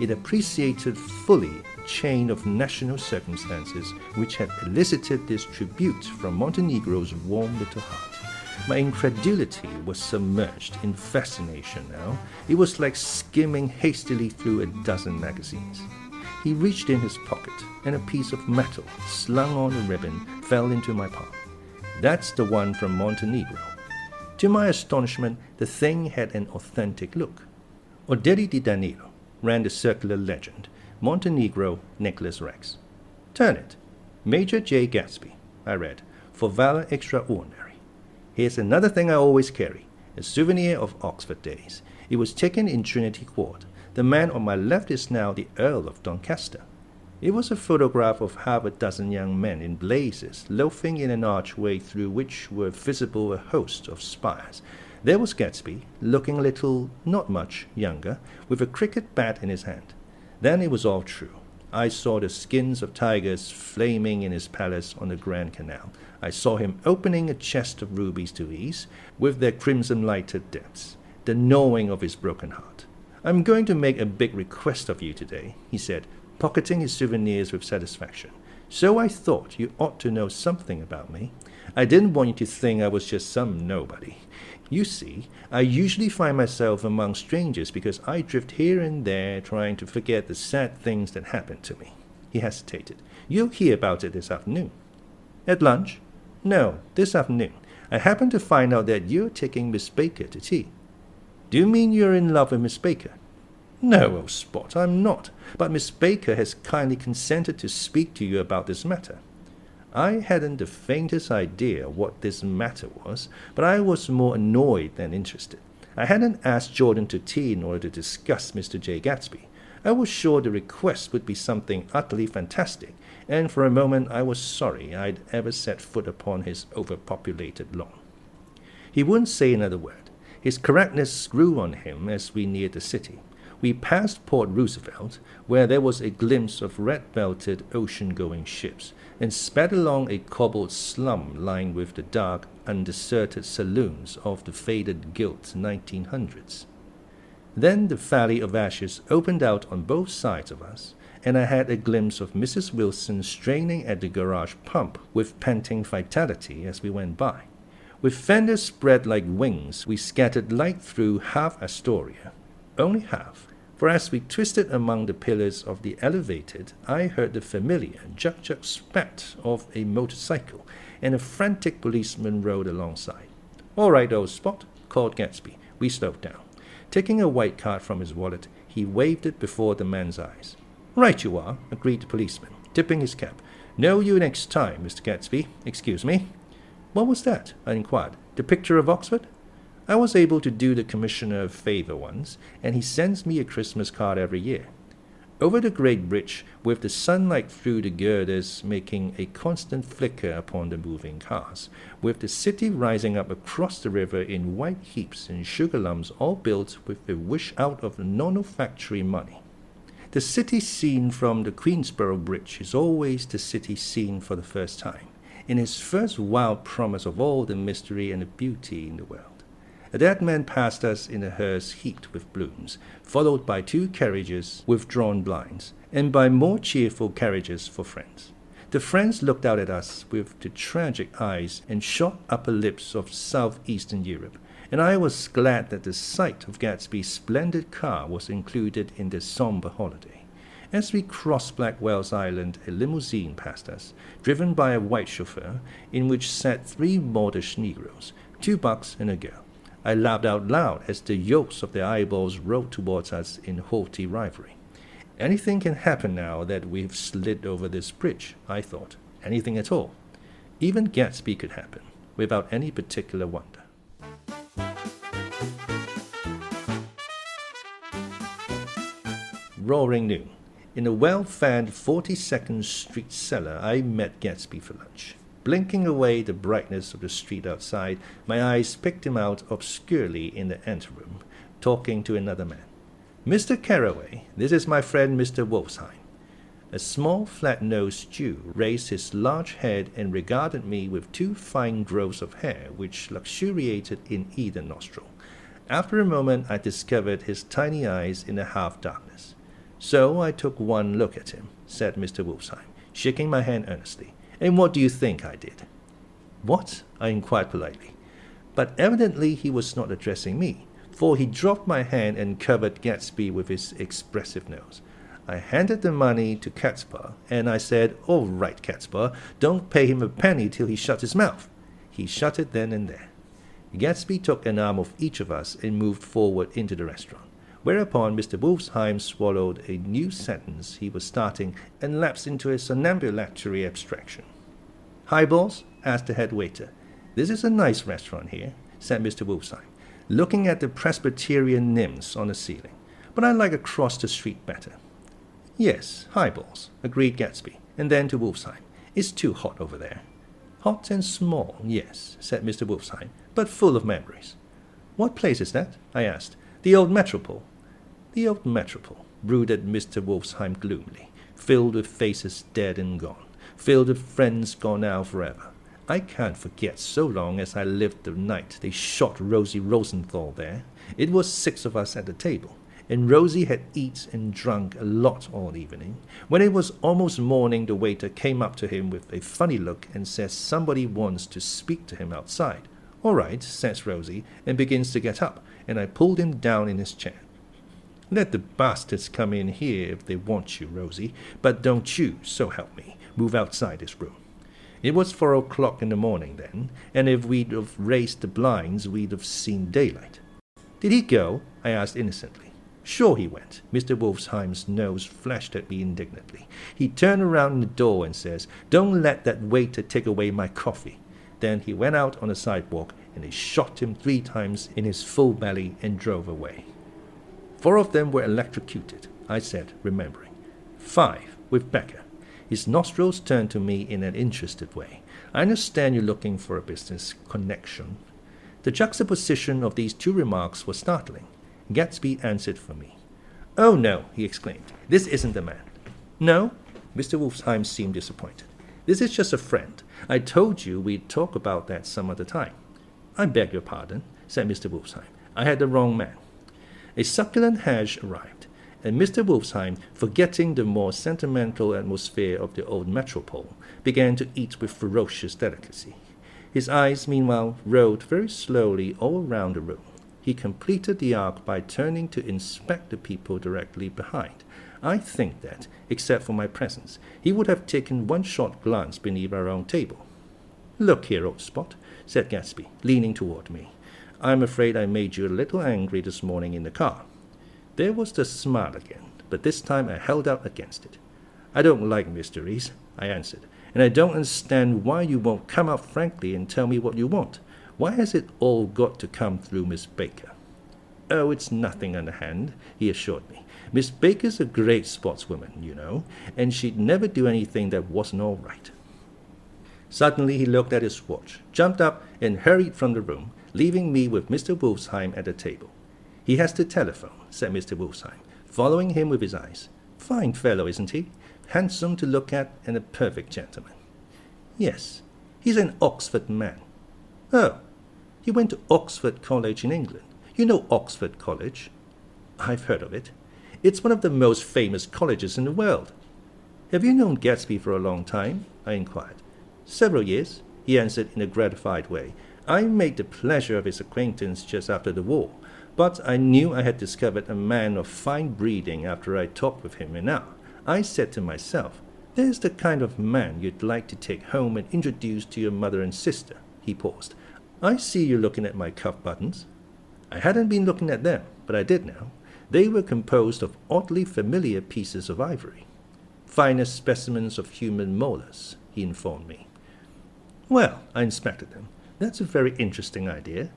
It appreciated fully the chain of national circumstances which had elicited this tribute from Montenegro's warm little heart. My incredulity was submerged in fascination now. It was like skimming hastily through a dozen magazines. He reached in his pocket, and a piece of metal, slung on a ribbon, fell into my palm. "That's the one from Montenegro." To my astonishment, the thing had an authentic look. "Orderi di Danilo," ran the circular legend. "Montenegro, Nicholas Rex." "Turn it. Major J. Gatsby," I read, "for valor extraordinary. Here's another thing I always carry, a souvenir of Oxford days. It was taken in Trinity Court. The man on my left is now the Earl of Doncaster. It was a photograph of half a dozen young men in blazers, loafing in an archway through which were visible a host of spires. There was Gatsby, looking a little, not much, younger, with a cricket bat in his hand. Then it was all true. I saw the skins of tigers flaming in his palace on the Grand Canal. I saw him opening a chest of rubies to ease, with their crimson-lighted depths, the gnawing of his broken heart. "I'm going to make a big request of you today," he said, pocketing his souvenirs with satisfaction. "So I thought you ought to know something about me. I didn't want you to think I was just some nobody. You see, I usually find myself among strangers because I drift here and there trying to forget the sad things that happened to me." He hesitated. "You'll hear about it this afternoon." "At lunch?" "No, this afternoon. I happened to find out that you're taking Miss Baker to tea." "Do you mean you're in love with Miss Baker?" "No, old spot, I'm not. But Miss Baker has kindly consented to speak to you about this matter." I hadn't the faintest idea what this matter was, but I was more annoyed than interested. I hadn't asked Jordan to tea in order to discuss Mr. J. Gatsby. I was sure the request would be something utterly fantastic, and for a moment I was sorry I'd ever set foot upon his overpopulated lawn. He wouldn't say another word. His correctness grew on him as we neared the city. We passed Port Roosevelt, where there was a glimpse of red-belted ocean-going ships, and sped along a cobbled slum lined with the dark, undeserted saloons of the faded gilt 1900s. Then the Valley of Ashes opened out on both sides of us, and I had a glimpse of Mrs. Wilson straining at the garage pump with panting vitality as we went by. With fenders spread like wings, we scattered light through half Astoria. Only half. For as we twisted among the pillars of the elevated, I heard the familiar juk-juk spat of a motorcycle, and a frantic policeman rode alongside. "All right, old spot," called Gatsby. We slowed down. Taking a white card from his wallet, he waved it before the man's eyes. "Right you are," agreed the policeman, tipping his cap. "Know you next time, Mr. Gatsby. Excuse me." "What was that?" I inquired. "The picture of Oxford?" "I was able to do the commissioner a favor once, and he sends me a Christmas card every year. Over the great bridge, with the sunlight through the girders making a constant flicker upon the moving cars, with the city rising up across the river in white heaps and sugar lumps all built with a wish out of the non-factory money. The city seen from the Queensborough Bridge is always the city seen for the first time, in its first wild promise of all the mystery and the beauty in the world. A dead man passed us in a hearse heaped with blooms, followed by 2 carriages with drawn blinds, and by more cheerful carriages for friends. The friends looked out at us with the tragic eyes and short upper lips of southeastern Europe, and I was glad that the sight of Gatsby's splendid car was included in this somber holiday. As we crossed Blackwell's Island, a limousine passed us, driven by a white chauffeur, in which sat 3 modish Negroes, 2 bucks and a girl. I laughed out loud as the yolks of their eyeballs rolled towards us in haughty rivalry. Anything can happen now that we've slid over this bridge, I thought. Anything at all. Even Gatsby could happen, without any particular wonder. Roaring noon. In a well-fanned 42nd Street cellar, I met Gatsby for lunch. Blinking away the brightness of the street outside, my eyes picked him out obscurely in the anteroom, talking to another man. "Mr. Carraway, this is my friend Mr. Wolfsheim." A small, flat-nosed Jew raised his large head and regarded me with 2 fine growths of hair which luxuriated in either nostril. After a moment I discovered his tiny eyes in the half-darkness. "So I took one look at him," said Mr. Wolfsheim, shaking my hand earnestly. "And what do you think I did?" "What?" I inquired politely. But evidently he was not addressing me, for he dropped my hand and covered Gatsby with his expressive nose. I handed the money to Catspaw, and I said, "All right, Catspaw, don't pay him a penny till he shuts his mouth." He shut it then and there. Gatsby took an arm of each of us and moved forward into the restaurant, whereupon Mr. Wolfsheim swallowed a new sentence he was starting and lapsed into a somnambulatory abstraction. "Highballs?" asked the head waiter. "This is a nice restaurant here," said Mr. Wolfsheim. looking at the Presbyterian nymphs on the ceiling. But I like across the street better. Yes, highballs, agreed Gatsby, and then to Wolfsheim. It's too hot over there. Hot and small, yes, said Mr. Wolfsheim, but full of memories. What place is that? I asked. The old Metropole. The old Metropole, brooded Mr. Wolfsheim gloomily, filled with faces dead and gone, filled with friends gone now forever. I can't forget so long as I lived the night they shot Rosie Rosenthal there. It was 6 of us at the table, and Rosie had eaten and drunk a lot all evening. When it was almost morning, the waiter came up to him with a funny look and says somebody wants to speak to him outside. All right, says Rosie, and begins to get up, and I pulled him down in his chair. Let the bastards come in here if they want you, Rosie, but don't you, so help me, move outside this room. It was 4 o'clock in the morning then, and if we'd have raised the blinds, we'd have seen daylight. Did he go? I asked innocently. Sure he went. Mr. Wolfsheim's nose flashed at me indignantly. He turned around in the door and says, Don't let that waiter take away my coffee. Then he went out on the sidewalk, and they shot him 3 times in his full belly and drove away. 4 of them were electrocuted, I said, remembering. 5 with Baker. His nostrils turned to me in an interested way. I understand you're looking for a business connection. The juxtaposition of these 2 remarks was startling. Gatsby answered for me. Oh, no, he exclaimed. This isn't the man. No? Mr. Wolfsheim seemed disappointed. This is just a friend. I told you we'd talk about that some other time. I beg your pardon, said Mr. Wolfsheim. I had the wrong man. A succulent hash arrived, and Mr. Wolfsheim, forgetting the more sentimental atmosphere of the old Metropole, began to eat with ferocious delicacy. His eyes, meanwhile, roved very slowly all round the room. He completed the arc by turning to inspect the people directly behind. I think that, except for my presence, he would have taken one short glance beneath our own table. Look here, old spot, said Gatsby, leaning toward me. I'm afraid I made you a little angry this morning in the car. There was the smile again, but this time I held out against it. I don't like mysteries, I answered, and I don't understand why you won't come out frankly and tell me what you want. Why has it all got to come through Miss Baker? Oh, it's nothing underhand, he assured me. Miss Baker's a great sportswoman, you know, and she'd never do anything that wasn't all right. Suddenly he looked at his watch, jumped up, and hurried from the room, leaving me with Mr. Wolfsheim at the table. He has the telephone, said Mr. Wolfsheim, following him with his eyes. Fine fellow, isn't he? Handsome to look at and a perfect gentleman. Yes, he's an Oxford man. Oh, he went to Oxford College in England. You know Oxford College? I've heard of it. It's one of the most famous colleges in the world. Have you known Gatsby for a long time? I inquired. Several years, he answered in a gratified way. I made the pleasure of his acquaintance just after the war, but I knew I had discovered a man of fine breeding after I talked with him an hour. I said to myself, there's the kind of man you'd like to take home and introduce to your mother and sister. He paused. I see you're looking at my cuff buttons. I hadn't been looking at them, but I did now. They were composed of oddly familiar pieces of ivory. Finest specimens of human molars, he informed me. Well, I inspected them. That's a very interesting idea.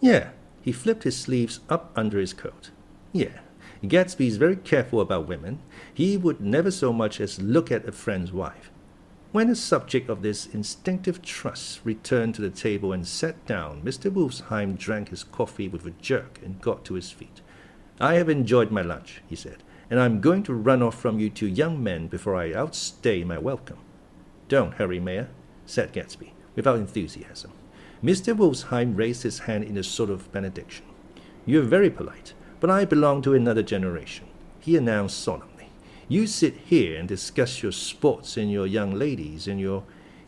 Yeah, he flipped his sleeves up under his coat. Yeah, Gatsby's very careful about women. He would never so much as look at a friend's wife. When the subject of this instinctive trust returned to the table and sat down, Mr. Wolfsheim drank his coffee with a jerk and got to his feet. I have enjoyed my lunch, he said, and I'm going to run off from you 2 young men before I outstay my welcome. Don't hurry, Mayor, said Gatsby, without enthusiasm. Mr. Wolfsheim raised his hand in a sort of benediction. You're very polite, but I belong to another generation, he announced solemnly. You sit here and discuss your sports and your young ladies and your...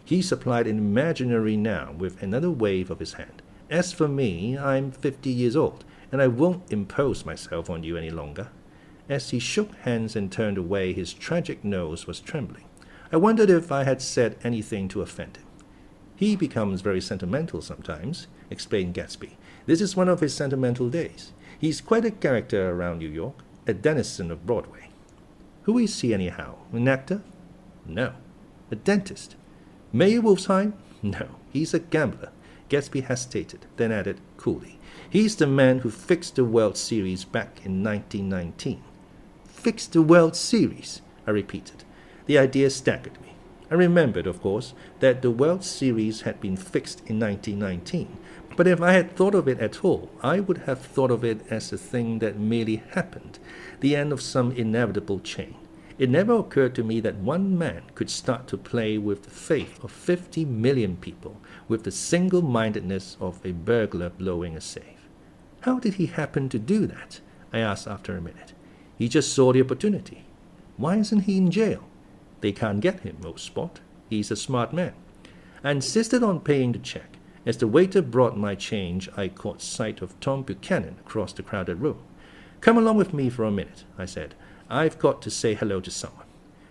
He supplied an imaginary noun with another wave of his hand. As for me, I'm 50 years old, and I won't impose myself on you any longer. As he shook hands and turned away, his tragic nose was trembling. I wondered if I had said anything to offend him. He becomes very sentimental sometimes, explained Gatsby. This is one of his sentimental days. He's quite a character around New York, a denizen of Broadway. Who is he anyhow? An actor? No. A dentist? Mayor Wolfsheim? No, he's a gambler. Gatsby hesitated, then added coolly. He's the man who fixed the World Series back in 1919. Fixed the World Series, I repeated. The idea staggered me. I remembered, of course, that the World Series had been fixed in 1919, but if I had thought of it at all, I would have thought of it as a thing that merely happened, the end of some inevitable chain. It never occurred to me that one man could start to play with the faith of 50 million people, with the single-mindedness of a burglar blowing a safe. How did he happen to do that? I asked after a minute. He just saw the opportunity. Why isn't he in jail? They can't get him, old spot. He's a smart man. I insisted on paying the check. As the waiter brought my change, I caught sight of Tom Buchanan across the crowded room. Come along with me for a minute, I said. I've got to say hello to someone.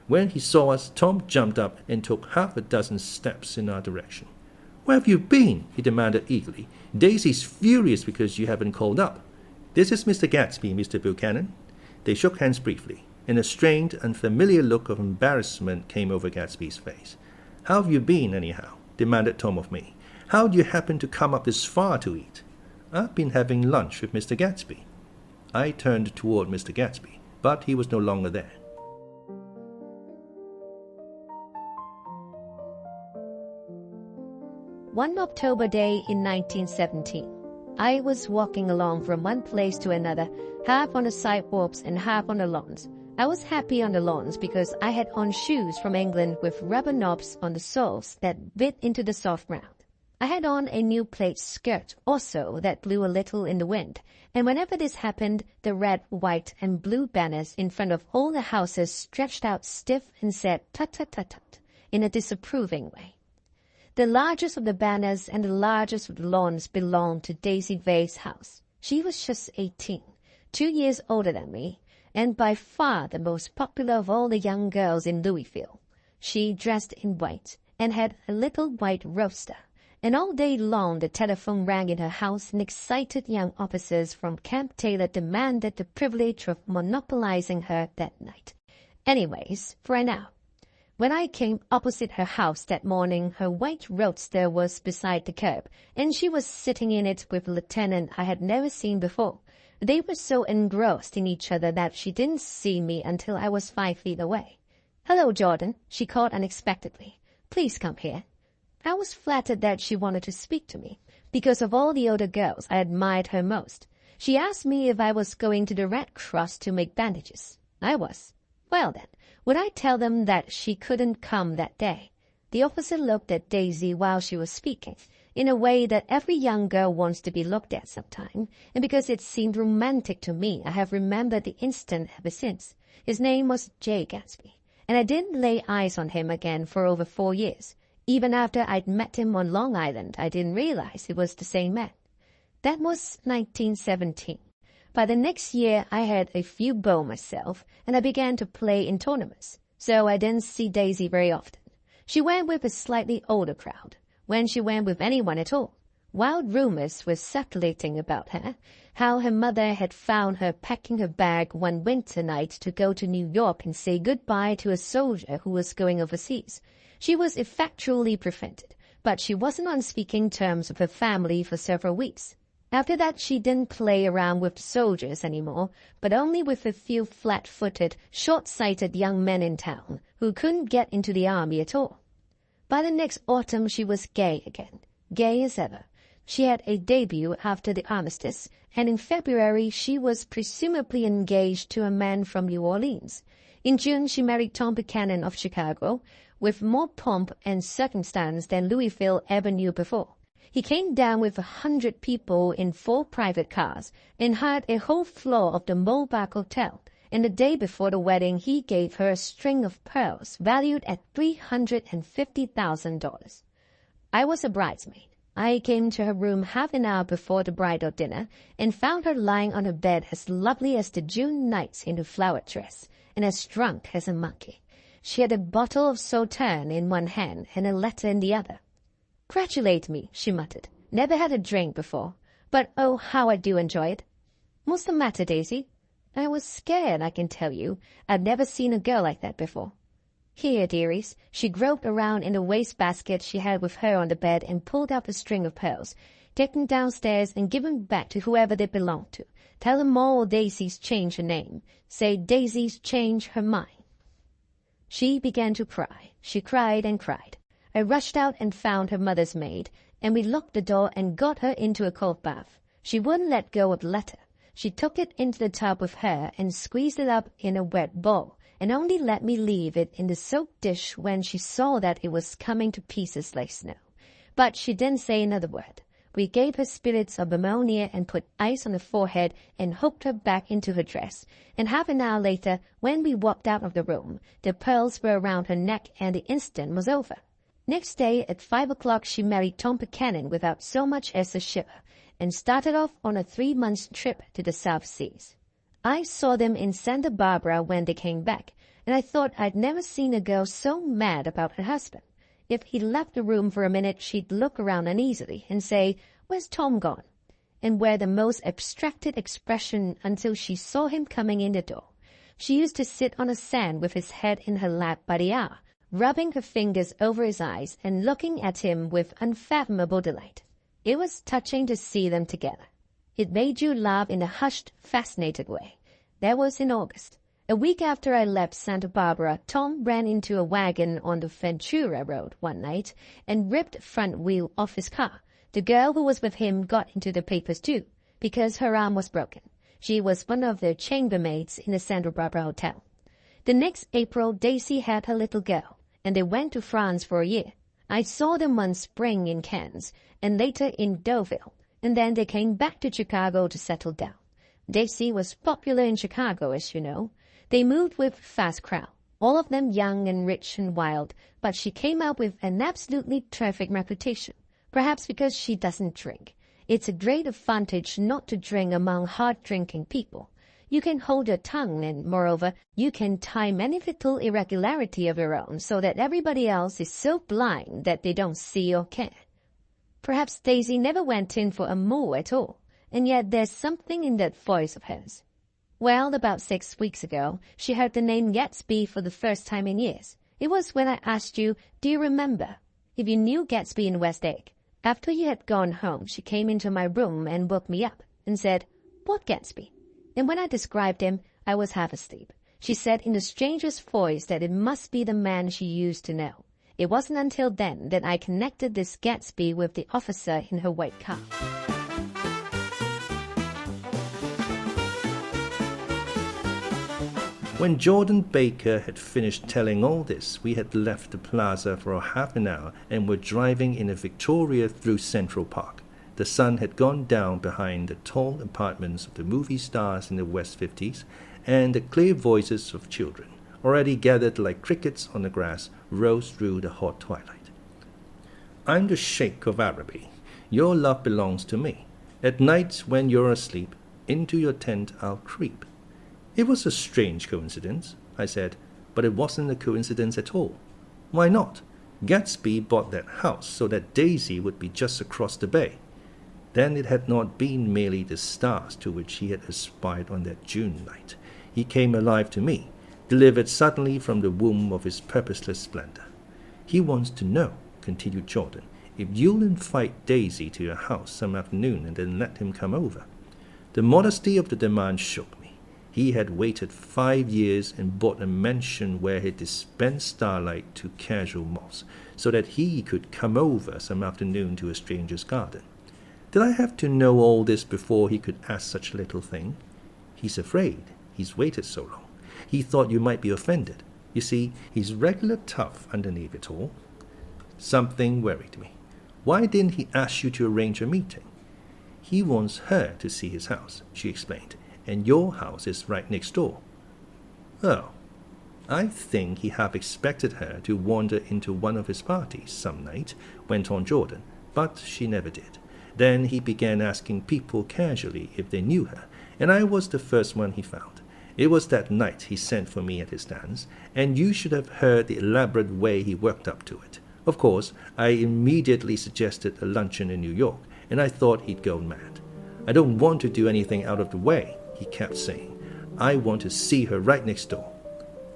When he saw us, Tom jumped up and took half a dozen steps in our direction. Where have you been? He demanded eagerly. Daisy's furious because you haven't called up. This is Mr. Gatsby, Mr. Buchanan. They shook hands briefly, and a strained, unfamiliar look of embarrassment came over Gatsby's face. How have you been, anyhow? Demanded Tom of me. How do you happen to come up this far to eat? I've been having lunch with Mr. Gatsby. I turned toward Mr. Gatsby, but he was no longer there. One October day in 1917, I was walking along from one place to another, half on the sidewalks and half on the lawns. I was happy on the lawns because I had on shoes from England with rubber knobs on the soles that bit into the soft ground. I had on a new plaid skirt also that blew a little in the wind, and whenever this happened, the red, white, and blue banners in front of all the houses stretched out stiff and said tut-tut-tut-tut in a disapproving way. The largest of the banners and the largest of the lawns belonged to Daisy Vay's house. She was just 18, 2 years older than me, and by far the most popular of all the young girls in Louisville. She dressed in white and had a little white roadster, and all day long the telephone rang in her house and excited young officers from Camp Taylor demanded the privilege of monopolizing her that night. Anyways, for now. When I came opposite her house that morning, her white roadster was beside the curb, and she was sitting in it with a lieutenant I had never seen before. They were so engrossed in each other that she didn't see me until I was 5 feet away. "Hello, Jordan," she called unexpectedly. "Please come here." I was flattered that she wanted to speak to me. Because of all the older girls, I admired her most. She asked me if I was going to the Red Cross to make bandages. I was. Well then, would I tell them that she couldn't come that day? The officer looked at Daisy while she was speaking, in a way that every young girl wants to be looked at sometime, and because it seemed romantic to me, I have remembered the instant ever since. His name was J. Gatsby, and I didn't lay eyes on him again for over 4 years. Even after I'd met him on Long Island, I didn't realize it was the same man. That was 1917. By the next year, I had a few beaux myself, and I began to play in tournaments, so I didn't see Daisy very often. She went with a slightly older crowd, when she went with anyone at all. Wild rumors were circulating about her, how her mother had found her packing her bag one winter night to go to New York and say goodbye to a soldier who was going overseas. She was effectually prevented, but she wasn't on speaking terms with her family for several weeks. After that, she didn't play around with soldiers anymore, but only with a few flat-footed, short-sighted young men in town who couldn't get into the army at all. By the next autumn, she was gay again, gay as ever. She had a debut after the armistice, and in February she was presumably engaged to a man from New Orleans. In June, she married Tom Buchanan of Chicago, with more pomp and circumstance than Louisville ever knew before. He came down with 100 people in 4 private cars and hired a whole floor of the Mulbach Hotel, and the day before the wedding he gave her a string of pearls valued at $350,000. I was a bridesmaid. I came to her room half an hour before the bridal dinner and found her lying on her bed as lovely as the June nights in a flowered dress and as drunk as a monkey. She had a bottle of Sauterne in one hand and a letter in the other. "Congratulate me," she muttered. "Never had a drink before, but oh, how I do enjoy it." "What's the matter, Daisy?" I was scared, I can tell you. I'd never seen a girl like that before. "Here, dearies." She groped around in the wastebasket she had with her on the bed and pulled out a string of pearls. "Take them downstairs and give them back to whoever they belong to. Tell them all Daisy's changed her name. Say Daisy's changed her mind." She began to cry. She cried and cried. I rushed out and found her mother's maid, and we locked the door and got her into a cold bath. She wouldn't let go of the letter. She took it into the tub with her and squeezed it up in a wet bowl, and only let me leave it in the soap dish when she saw that it was coming to pieces like snow. But she didn't say another word. We gave her spirits of ammonia and put ice on her forehead and hooked her back into her dress. And half an hour later, when we walked out of the room, the pearls were around her neck and the incident was over. Next day at 5 o'clock, she married Tom Buchanan without so much as a shiver and started off on a 3-month trip to the South Seas. I saw them in Santa Barbara when they came back, and I thought I'd never seen a girl so mad about her husband. If he left the room for a minute, she'd look around uneasily and say, "Where's Tom gone?" and wear the most abstracted expression until she saw him coming in the door. She used to sit on the sand with his head in her lap by the hour, rubbing her fingers over his eyes and looking at him with unfathomable delight. It was touching to see them together. It made you laugh in a hushed, fascinated way. That was in August. A week after I left Santa Barbara, Tom ran into a wagon on the Ventura Road one night and ripped the front wheel off his car. The girl who was with him got into the papers too, because her arm was broken. She was one of the chambermaids in the Santa Barbara hotel. The next April, Daisy had her little girl, and they went to France for a year. I saw them one spring in Cannes, and later in Deauville, and then they came back to Chicago to settle down. Daisy was popular in Chicago, as you know. They moved with a fast crowd, all of them young and rich and wild, but she came out with an absolutely terrific reputation, perhaps because she doesn't drink. It's a great advantage not to drink among hard-drinking people. You can hold your tongue, and moreover, you can time any little irregularity of your own so that everybody else is so blind that they don't see or care. Perhaps Daisy never went in for amour at all, and yet there's something in that voice of hers. Well, about 6 weeks ago, she heard the name Gatsby for the first time in years. It was when I asked you, "Do you remember?" if you knew Gatsby in West Egg. After you had gone home, she came into my room and woke me up and said, "What Gatsby?" And when I described him, I was half asleep. She said in the strangest voice that it must be the man she used to know. It wasn't until then that I connected this Gatsby with the officer in her white car. When Jordan Baker had finished telling all this, we had left the plaza for a half an hour and were driving in a Victoria through Central Park. The sun had gone down behind the tall apartments of the movie stars in the West 50s, and the clear voices of children, already gathered like crickets on the grass, rose through the hot twilight. "I'm the Sheikh of Araby. Your love belongs to me. At night when you're asleep, into your tent I'll creep." "It was a strange coincidence," I said, "but it wasn't a coincidence at all." "Why not? Gatsby bought that house so that Daisy would be just across the bay." Then it had not been merely the stars to which he had aspired on that June night. He came alive to me, delivered suddenly from the womb of his purposeless splendor. "He wants to know," continued Jordan, "if you'll invite Daisy to your house some afternoon and then let him come over." The modesty of the demand shook me. He had waited 5 years and bought a mansion where he dispensed starlight to casual moths, so that he could come over some afternoon to a stranger's garden. Did I have to know all this before he could ask such a little thing? He's afraid. He's waited so long. He thought you might be offended. You see, he's regular tough underneath it all. Something worried me. Why didn't he ask you to arrange a meeting? He wants her to see his house, she explained, and your house is right next door. Oh, I think he half expected her to wander into one of his parties some night, went on Jordan, but she never did. Then he began asking people casually if they knew her, and I was the first one he found. It was that night he sent for me at his dance, and you should have heard the elaborate way he worked up to it. Of course, I immediately suggested a luncheon in New York, and I thought he'd go mad. "I don't want to do anything out of the way," he kept saying. "I want to see her right next door."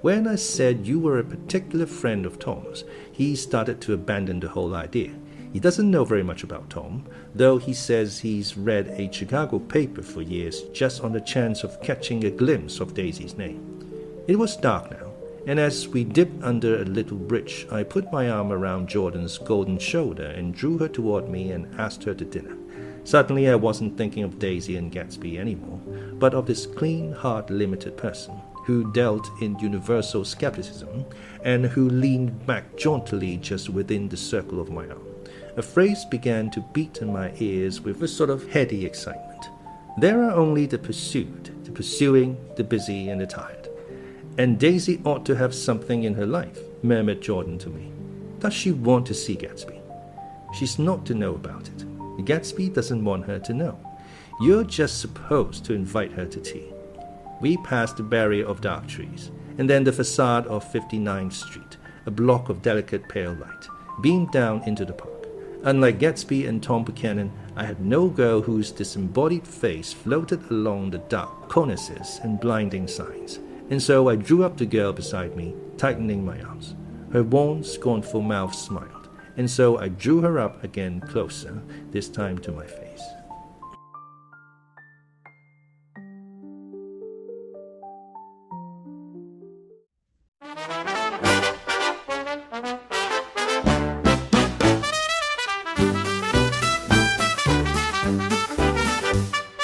When I said you were a particular friend of Tom's, he started to abandon the whole idea. He doesn't know very much about Tom, though he says he's read a Chicago paper for years just on the chance of catching a glimpse of Daisy's name. It was dark now, and as we dipped under a little bridge, I put my arm around Jordan's golden shoulder and drew her toward me and asked her to dinner. Suddenly I wasn't thinking of Daisy and Gatsby anymore, but of this clean, hard, limited person who dealt in universal skepticism and who leaned back jauntily just within the circle of my arm. A phrase began to beat in my ears with a sort of heady excitement. There are only the pursued, the pursuing, the busy, and the tired. And Daisy ought to have something in her life, murmured Jordan to me. Does she want to see Gatsby? She's not to know about it. Gatsby doesn't want her to know. You're just supposed to invite her to tea. We passed the barrier of dark trees, and then the facade of 59th Street, a block of delicate pale light, beamed down into the park. Unlike Gatsby and Tom Buchanan, I had no girl whose disembodied face floated along the dark cornices and blinding signs, and so I drew up the girl beside me, tightening my arms. Her worn, scornful mouth smiled, and so I drew her up again closer, this time to my face.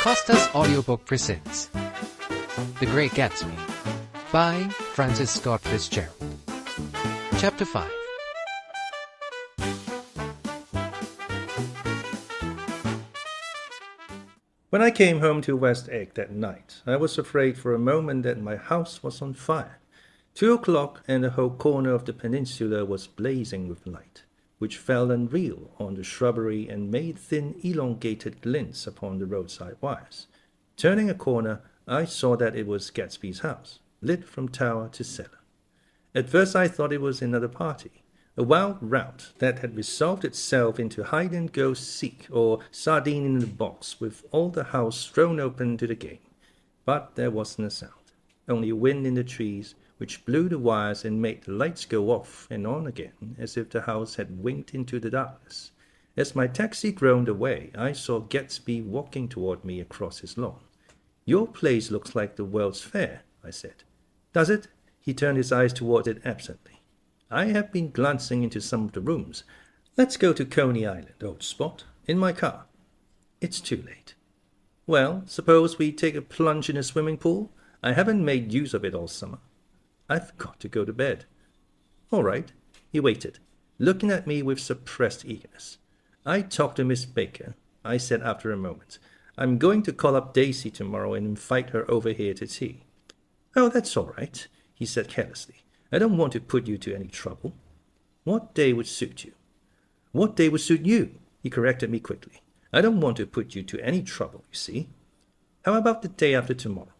Costa's audiobook presents The Great Gatsby by Francis Scott Fitzgerald. Chapter 5. When I came home to West Egg that night, I was afraid for a moment that my house was on fire. 2 o'clock and the whole corner of the peninsula was blazing with light, which fell unreal on the shrubbery and made thin elongated glints upon the roadside wires. Turning a corner, I saw that it was Gatsby's house, lit from tower to cellar. At first I thought it was another party, a wild rout that had resolved itself into hide-and-go-seek or sardine in the box with all the house thrown open to the game. But there wasn't a sound, only wind in the trees, which blew the wires and made the lights go off and on again, as if the house had winked into the darkness. As my taxi groaned away, I saw Gatsby walking toward me across his lawn. "Your place looks like the World's Fair," I said. "Does it?" He turned his eyes toward it absently. "I have been glancing into some of the rooms. Let's go to Coney Island, old spot, in my car." "It's too late." "Well, suppose we take a plunge in a swimming pool? I haven't made use of it all summer." "I've got to go to bed." "All right." He waited, looking at me with suppressed eagerness. "I talked to Miss Baker," I said after a moment. "I'm going to call up Daisy tomorrow and invite her over here to tea." "Oh, that's all right," he said carelessly. "I don't want to put you to any trouble." "What day would suit you?" "What day would suit you?" He corrected me quickly. "I don't want to put you to any trouble, you see." "How about the day after tomorrow?"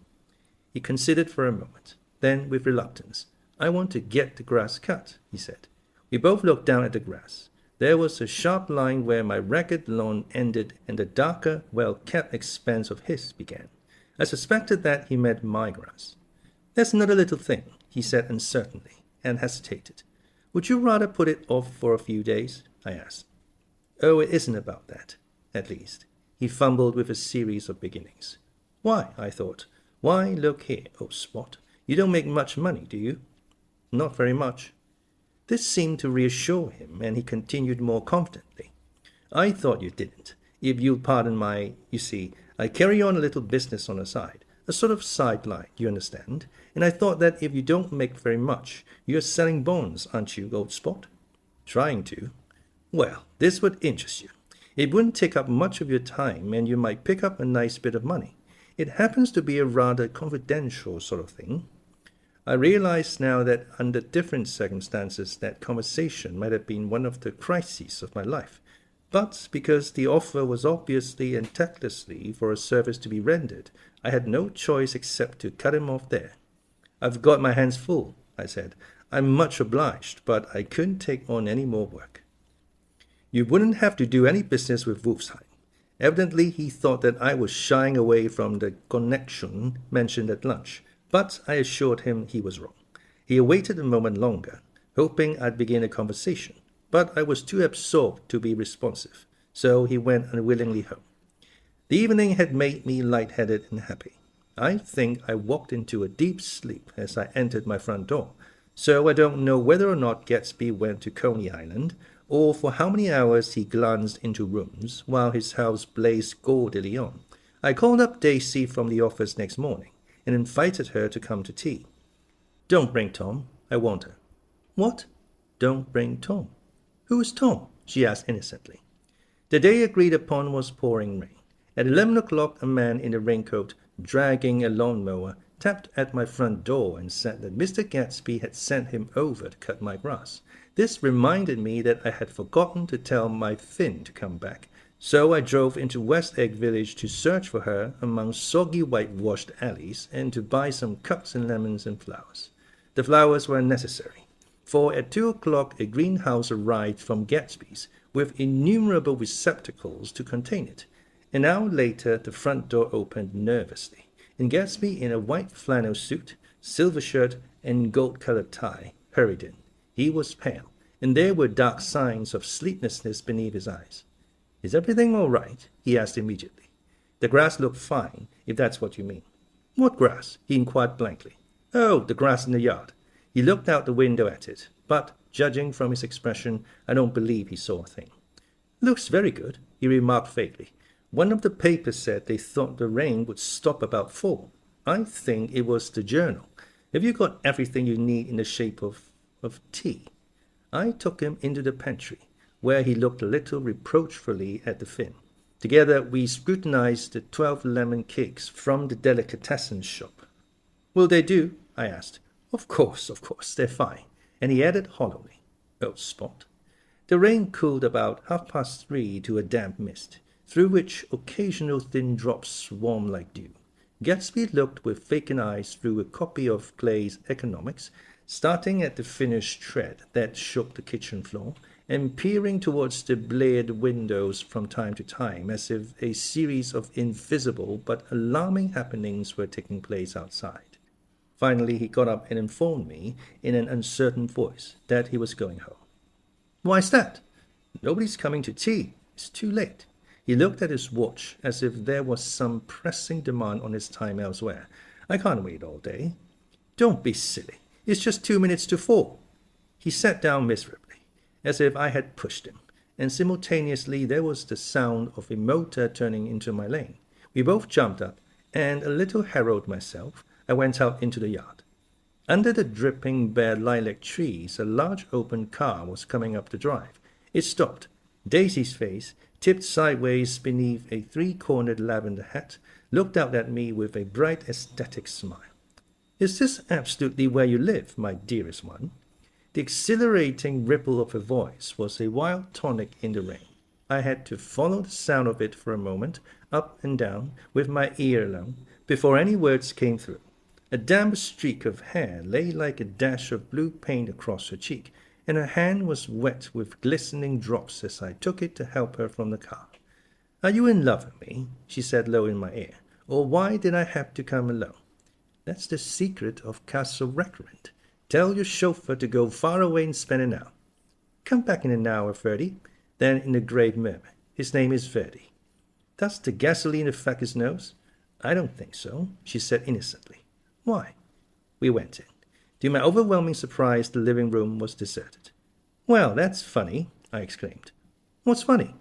He considered for a moment. Then, with reluctance, "I want to get the grass cut," he said. We both looked down at the grass. There was a sharp line where my ragged lawn ended and the darker, well-kept expanse of his began. I suspected that he meant my grass. "There's another little thing," he said uncertainly, and hesitated. "Would you rather put it off for a few days?" I asked. "Oh, it isn't about that, at least." He fumbled with a series of beginnings. "Why?" I thought. "Why, look here, old spot. You don't make much money, do you?" "Not very much." This seemed to reassure him, and he continued more confidently. "I thought you didn't. If you'll pardon my... You see, I carry on a little business on the side, a sort of sideline, you understand, and I thought that if you don't make very much, you're selling bonds, aren't you, old spot?" "Trying to." "Well, this would interest you. It wouldn't take up much of your time, and you might pick up a nice bit of money. It happens to be a rather confidential sort of thing." I realized now that under different circumstances that conversation might have been one of the crises of my life. But because the offer was obviously and tactlessly for a service to be rendered, I had no choice except to cut him off there. "I've got my hands full," I said. "I'm much obliged, but I couldn't take on any more work." "You wouldn't have to do any business with Wolfsheim." Evidently he thought that I was shying away from the connection mentioned at lunch. But I assured him he was wrong. He awaited a moment longer, hoping I'd begin a conversation, but I was too absorbed to be responsive, so he went unwillingly home. The evening had made me light-headed and happy. I think I walked into a deep sleep as I entered my front door, so I don't know whether or not Gatsby went to Coney Island, or for how many hours he glanced into rooms while his house blazed gaudily on. I called up Daisy from the office next morning and invited her to come to tea. "Don't bring Tom," I warned her. "What? Don't bring Tom? Who is Tom?" she asked innocently. The day agreed upon was pouring rain. At 11 o'clock, a man in a raincoat, dragging a lawnmower, tapped at my front door and said that Mr. Gatsby had sent him over to cut my grass. This reminded me that I had forgotten to tell my Finn to come back, so I drove into West Egg Village to search for her among soggy whitewashed alleys and to buy some cups and lemons and flowers. The flowers were necessary, for at 2 o'clock a greenhouse arrived from Gatsby's with innumerable receptacles to contain it. An hour later the front door opened nervously, and Gatsby, in a white flannel suit, silver shirt, and gold-colored tie, hurried in. He was pale, and there were dark signs of sleeplessness beneath his eyes. "Is everything all right?" he asked immediately. "The grass looked fine, if that's what you mean." "What grass?" he inquired blankly. "Oh, the grass in the yard." He looked out the window at it, but, judging from his expression, I don't believe he saw a thing. "Looks very good," he remarked vaguely. "One of the papers said they thought the rain would stop about 4. I think it was the Journal. Have you got everything you need in the shape of tea?" I took him into the pantry, where he looked a little reproachfully at the Finn. Together we scrutinized the 12 lemon cakes from the delicatessen shop. "Will they do?" I asked. Of course, they're fine." And he added hollowly, "Old spot." The rain cooled about 3:30 to a damp mist, through which occasional thin drops swarmed like dew. Gatsby looked with vacant eyes through a copy of Clay's Economics, starting at the finished tread that shook the kitchen floor, and peering towards the bleared windows from time to time, as if a series of invisible but alarming happenings were taking place outside. Finally he got up and informed me, in an uncertain voice, that he was going home. "Why's that?" "Nobody's coming to tea. It's too late." He looked at his watch as if there was some pressing demand on his time elsewhere. "I can't wait all day." "Don't be silly. It's just 2 minutes to 4. He sat down miserably, as if I had pushed him, and simultaneously there was the sound of a motor turning into my lane. We both jumped up, and, a little harrowed myself, I went out into the yard. Under the dripping bare lilac trees, a large open car was coming up the drive. It stopped. Daisy's face, tipped sideways beneath a 3-cornered lavender hat, looked out at me with a bright ecstatic smile. "Is this absolutely where you live, my dearest one?" The exhilarating ripple of her voice was a wild tonic in the rain. I had to follow the sound of it for a moment, up and down, with my ear alone, before any words came through. A damp streak of hair lay like a dash of blue paint across her cheek, and her hand was wet with glistening drops as I took it to help her from the car. "Are you in love with me?" she said low in my ear. "Or why did I have to come alone?" "That's the secret of Castle Recreant. Tell your chauffeur to go far away and spend an hour." "Come back in an hour, Verdi." Then in a grave murmur, "His name is Verdi." "Does the gasoline affect his nose?" "I don't think so," she said innocently. "Why?" We went in. To my overwhelming surprise, the living room was deserted. "Well, that's funny," I exclaimed. "What's funny?"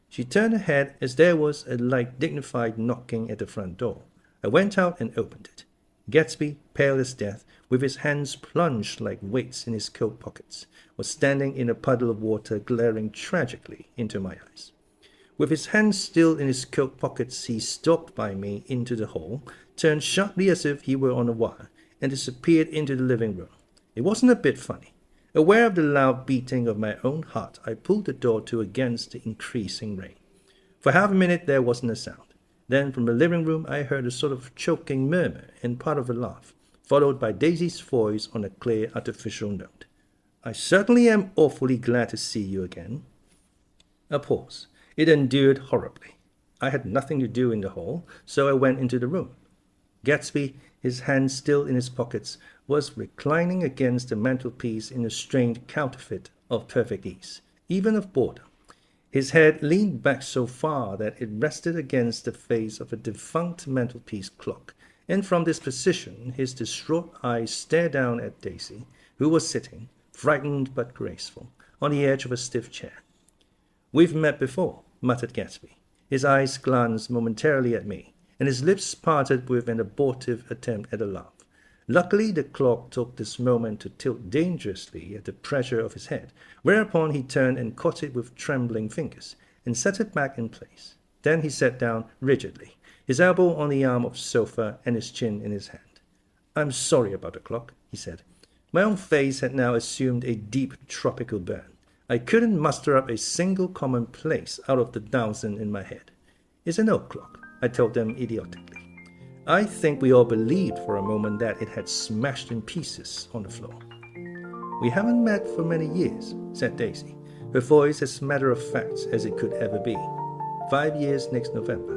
She turned her head as there was a light, dignified knocking at the front door. I went out and opened it. Gatsby, pale as death, with his hands plunged like weights in his coat pockets, was standing in a puddle of water, glaring tragically into my eyes. With his hands still in his coat pockets, he stalked by me into the hall, turned sharply as if he were on a wire, and disappeared into the living room. It wasn't a bit funny. Aware of the loud beating of my own heart, I pulled the door to against the increasing rain. For half a minute there wasn't a sound. Then from the living room I heard a sort of choking murmur and part of a laugh, followed by Daisy's voice on a clear artificial note. "I certainly am awfully glad to see you again." A pause. It endured horribly. I had nothing to do in the hall, so I went into the room. Gatsby, his hands still in his pockets, was reclining against the mantelpiece in a strained counterfeit of perfect ease, even of boredom. His head leaned back so far that it rested against the face of a defunct mantelpiece clock, and from this position his distraught eyes stared down at Daisy, who was sitting, frightened but graceful, on the edge of a stiff chair. "We've met before," muttered Gatsby. His eyes glanced momentarily at me, and his lips parted with an abortive attempt at a laugh. Luckily, the clock took this moment to tilt dangerously at the pressure of his head, whereupon he turned and caught it with trembling fingers, and set it back in place. Then he sat down rigidly, his elbow on the arm of the sofa and his chin in his hand. "I'm sorry about the clock," he said. My own face had now assumed a deep tropical burn. I couldn't muster up a single commonplace out of the 1,000 in my head. "It's an old clock," I told them idiotically. I think we all believed for a moment that it had smashed in pieces on the floor. "We haven't met for many years," said Daisy, her voice as matter-of-fact as it could ever be. 5 years next November.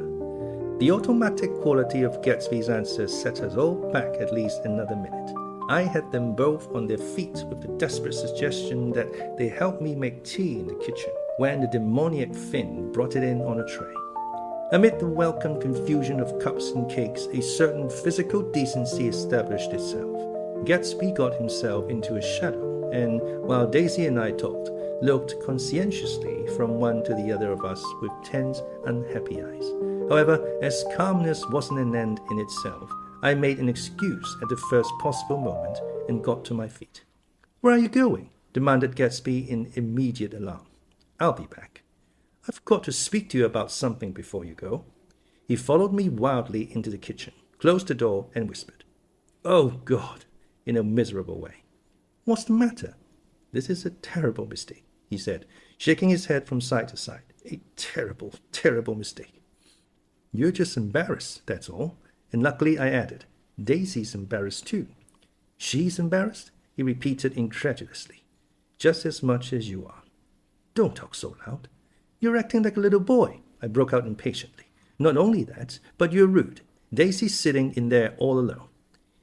The automatic quality of Gatsby's answer set us all back at least another minute. I had them both on their feet with the desperate suggestion that they help me make tea in the kitchen when the demoniac Finn brought it in on a tray. Amid the welcome confusion of cups and cakes, a certain physical decency established itself. Gatsby got himself into a shadow, and while Daisy and I talked, looked conscientiously from one to the other of us with tense, unhappy eyes. However, as calmness wasn't an end in itself, I made an excuse at the first possible moment and got to my feet. "Where are you going?" demanded Gatsby in immediate alarm. "I'll be back. I've got to speak to you about something before you go." He followed me wildly into the kitchen, closed the door, and whispered, "Oh, God," in a miserable way. "What's the matter?" "This is a terrible mistake," he said, shaking his head from side to side. "A terrible, terrible mistake." "You're just embarrassed, that's all." And luckily I added, "Daisy's embarrassed too." "She's embarrassed?" he repeated incredulously. "Just as much as you are." "Don't talk so loud. You're acting like a little boy," I broke out impatiently. "Not only that, but you're rude. Daisy's sitting in there all alone."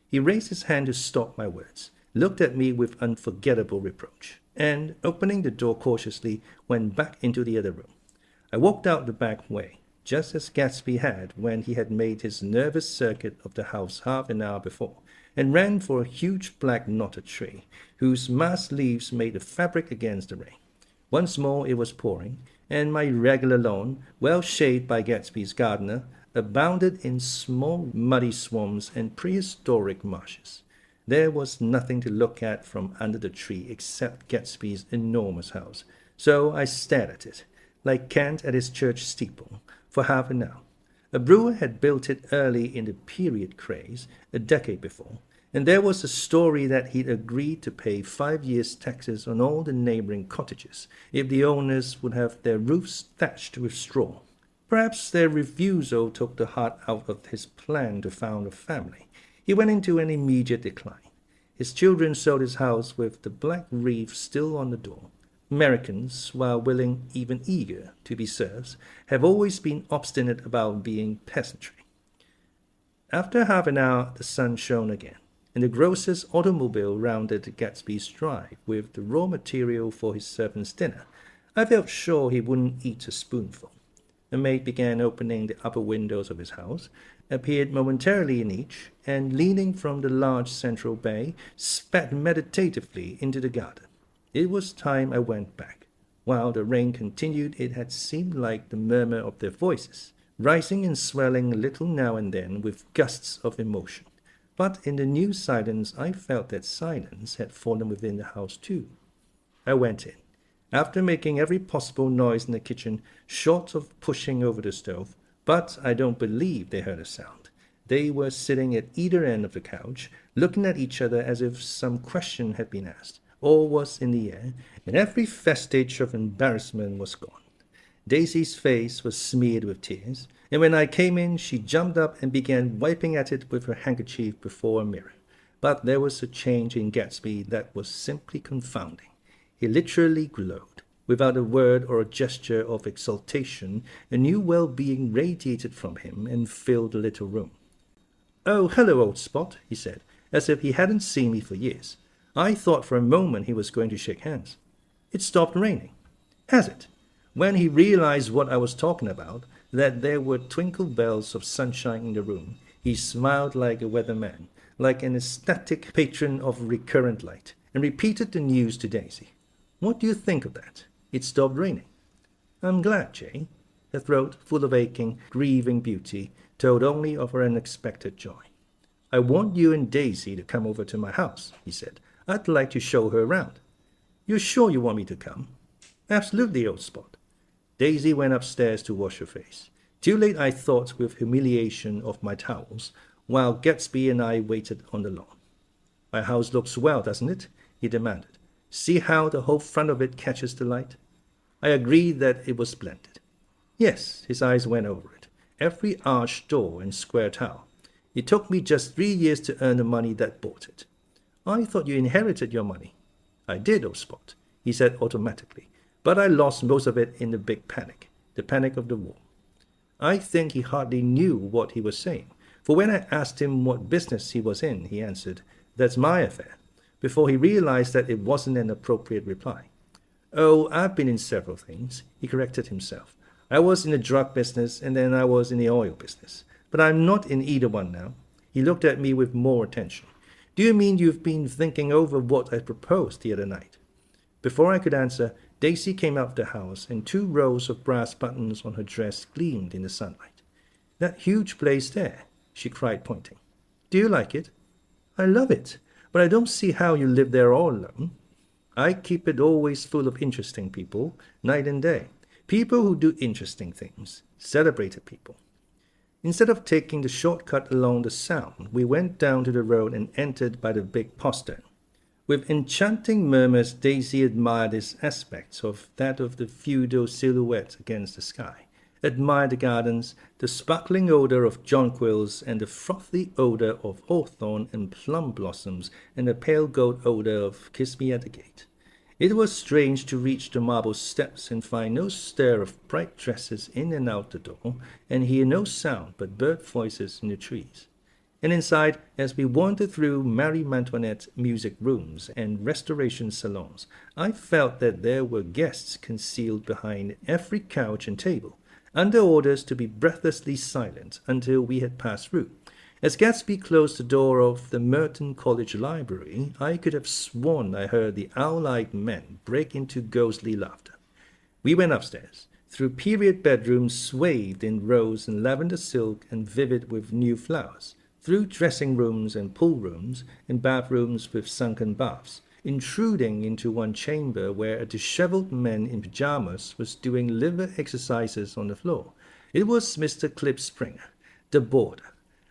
He raised his hand to stop my words, looked at me with unforgettable reproach, and, opening the door cautiously, went back into the other room. I walked out the back way, just as Gatsby had when he had made his nervous circuit of the house half an hour before, and ran for a huge black knotted tree, whose massed leaves made a fabric against the rain. Once more it was pouring, and my regular lawn, well shaded by Gatsby's gardener, abounded in small muddy swamps and prehistoric marshes. There was nothing to look at from under the tree except Gatsby's enormous house, so I stared at it, like Kant at his church steeple, for half an hour. A brewer had built it early in the period craze, a decade before, and there was a story that he'd agreed to pay 5 years' taxes on all the neighboring cottages if the owners would have their roofs thatched with straw. Perhaps their refusal took the heart out of his plan to found a family. He went into an immediate decline. His children sold his house with the black wreath still on the door. Americans, while willing, even eager, to be serfs, have always been obstinate about being peasantry. After half an hour, the sun shone again, and the grocer's automobile rounded Gatsby's drive with the raw material for his servant's dinner. I felt sure he wouldn't eat a spoonful. A maid began opening the upper windows of his house, appeared momentarily in each, and leaning from the large central bay, spat meditatively into the garden. It was time I went back. While the rain continued, it had seemed like the murmur of their voices, rising and swelling a little now and then with gusts of emotion. But in the new silence, I felt that silence had fallen within the house too. I went in. After making every possible noise in the kitchen, short of pushing over the stove, but I don't believe they heard a sound. They were sitting at either end of the couch, looking at each other as if some question had been asked. All was in the air, and every vestige of embarrassment was gone. Daisy's face was smeared with tears, and when I came in, she jumped up and began wiping at it with her handkerchief before a mirror. But there was a change in Gatsby that was simply confounding. He literally glowed. Without a word or a gesture of exultation, a new well-being radiated from him and filled the little room. "Oh, hello, old spot," he said, as if he hadn't seen me for years. I thought for a moment he was going to shake hands. "It stopped raining." "Has it?" When he realized what I was talking about, that there were twinkle bells of sunshine in the room, he smiled like a weatherman, like an ecstatic patron of recurrent light, and repeated the news to Daisy. "What do you think of that? It stopped raining." "I'm glad, Jay." Her throat, full of aching, grieving beauty, told only of her unexpected joy. "I want you and Daisy to come over to my house," he said. "I'd like to show her around." "You're sure you want me to come?" "Absolutely, old spot." Daisy went upstairs to wash her face. Too late, I thought, with humiliation of my towels, while Gatsby and I waited on the lawn. "My house looks well, doesn't it?" he demanded. "See how the whole front of it catches the light?" I agreed that it was splendid. Yes, his eyes went over it. Every arched door and square tile. It took me just 3 years to earn the money that bought it. "I thought you inherited your money." "I did, old spot," he said automatically, "but I lost most of it in the big panic, the panic of the war." I think he hardly knew what he was saying, for when I asked him what business he was in, he answered, "That's my affair," before he realized that it wasn't an appropriate reply. "Oh, I've been in several things," he corrected himself. "I was in the drug business, and then I was in the oil business. But I'm not in either one now." He looked at me with more attention. "Do you mean you've been thinking over what I proposed the other night?" Before I could answer, Daisy came out of the house, and 2 rows of brass buttons on her dress gleamed in the sunlight. "That huge place there," she cried, pointing. "Do you like it?" "I love it, but I don't see how you live there all alone." "I keep it always full of interesting people, night and day. People who do interesting things, celebrated people." Instead of taking the shortcut along the Sound, we went down to the road and entered by the big postern. With enchanting murmurs, Daisy admired its aspects of that of the feudal silhouette against the sky, admired the gardens, the sparkling odor of jonquils, and the frothy odor of hawthorn and plum blossoms, and the pale gold odor of kiss me at the gate. It was strange to reach the marble steps and find no stir of bright dresses in and out the door, and hear no sound but bird voices in the trees. And inside, as we wandered through Marie Antoinette music rooms and restoration salons, I felt that there were guests concealed behind every couch and table, under orders to be breathlessly silent until we had passed through. As Gatsby closed the door of the Merton College Library, I could have sworn I heard the owl-eyed men break into ghostly laughter. We went upstairs, through period bedrooms swathed in rose and lavender silk and vivid with new flowers, through dressing rooms and pool rooms, and bathrooms with sunken baths, intruding into one chamber where a disheveled man in pajamas was doing liver exercises on the floor. It was Mr. Clip Springer, the boarder.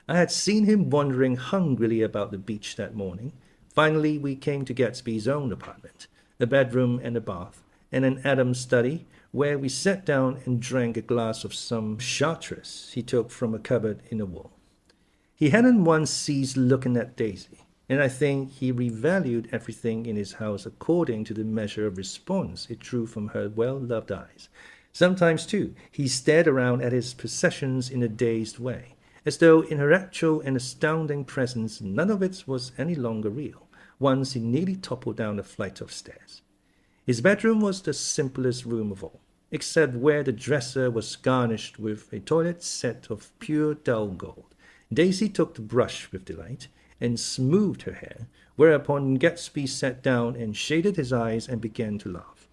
I had seen him wandering hungrily about the beach that morning. Finally, we came to Gatsby's own apartment, a bedroom and a bath, and an Adams study, where we sat down and drank a glass of some chartreuse he took from a cupboard in the wall. He hadn't once ceased looking at Daisy, and I think he revalued everything in his house according to the measure of response it drew from her well-loved eyes. Sometimes, too, he stared around at his possessions in a dazed way, as though in her actual and astounding presence none of it was any longer real. Once he nearly toppled down a flight of stairs. His bedroom was the simplest room of all, except where the dresser was garnished with a toilet set of pure dull gold. Daisy took the brush with delight and smoothed her hair, whereupon Gatsby sat down and shaded his eyes and began to laugh.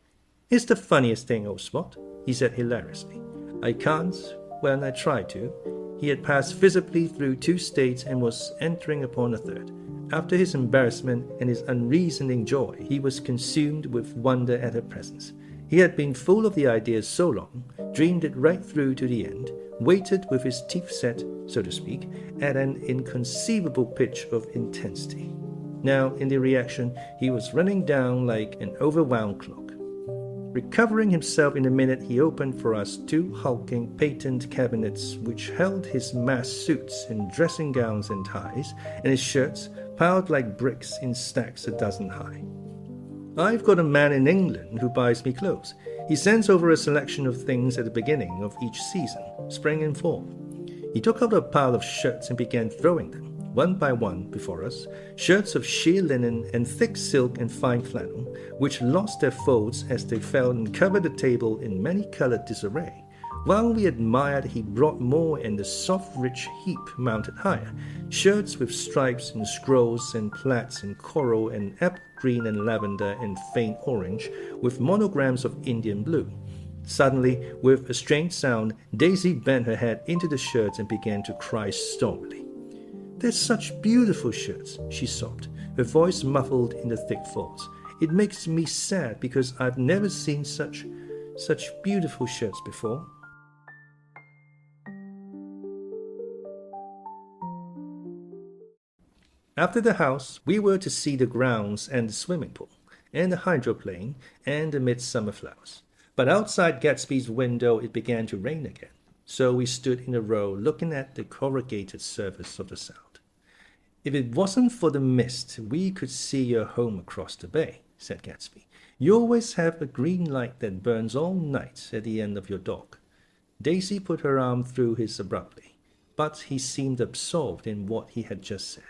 "It's the funniest thing, old spot," he said hilariously. "I can't, when I try to." He had passed visibly through 2 states and was entering upon a third. After his embarrassment and his unreasoning joy, he was consumed with wonder at her presence. He had been full of the idea so long, dreamed it right through to the end, waited with his teeth set, so to speak, at an inconceivable pitch of intensity. Now, in the reaction, he was running down like an overwound clock. Recovering himself in a minute, he opened for us 2 hulking patent cabinets which held his mass suits and dressing gowns and ties, and his shirts piled like bricks in stacks a dozen high. "I've got a man in England who buys me clothes. He sends over a selection of things at the beginning of each season, spring and fall." He took out a pile of shirts and began throwing them. one by one, before us, shirts of sheer linen and thick silk and fine flannel, which lost their folds as they fell and covered the table in many-colored disarray. While we admired, he brought more, and the soft, rich heap mounted higher, shirts with stripes and scrolls and plaids and coral and apple green and lavender and faint orange, with monograms of Indian blue. Suddenly, with a strange sound, Daisy bent her head into the shirts and began to cry stormily. "They're such beautiful shirts," she sobbed, her voice muffled in the thick folds. "It makes me sad because I've never seen such beautiful shirts before." After the house, we were to see the grounds and the swimming pool, and the hydroplane, and the midsummer flowers. But outside Gatsby's window it began to rain again, so we stood in a row looking at the corrugated surface of the Sound. "If it wasn't for the mist, we could see your home across the bay," said Gatsby. "You always have a green light that burns all night at the end of your dock." Daisy put her arm through his abruptly, but he seemed absorbed in what he had just said.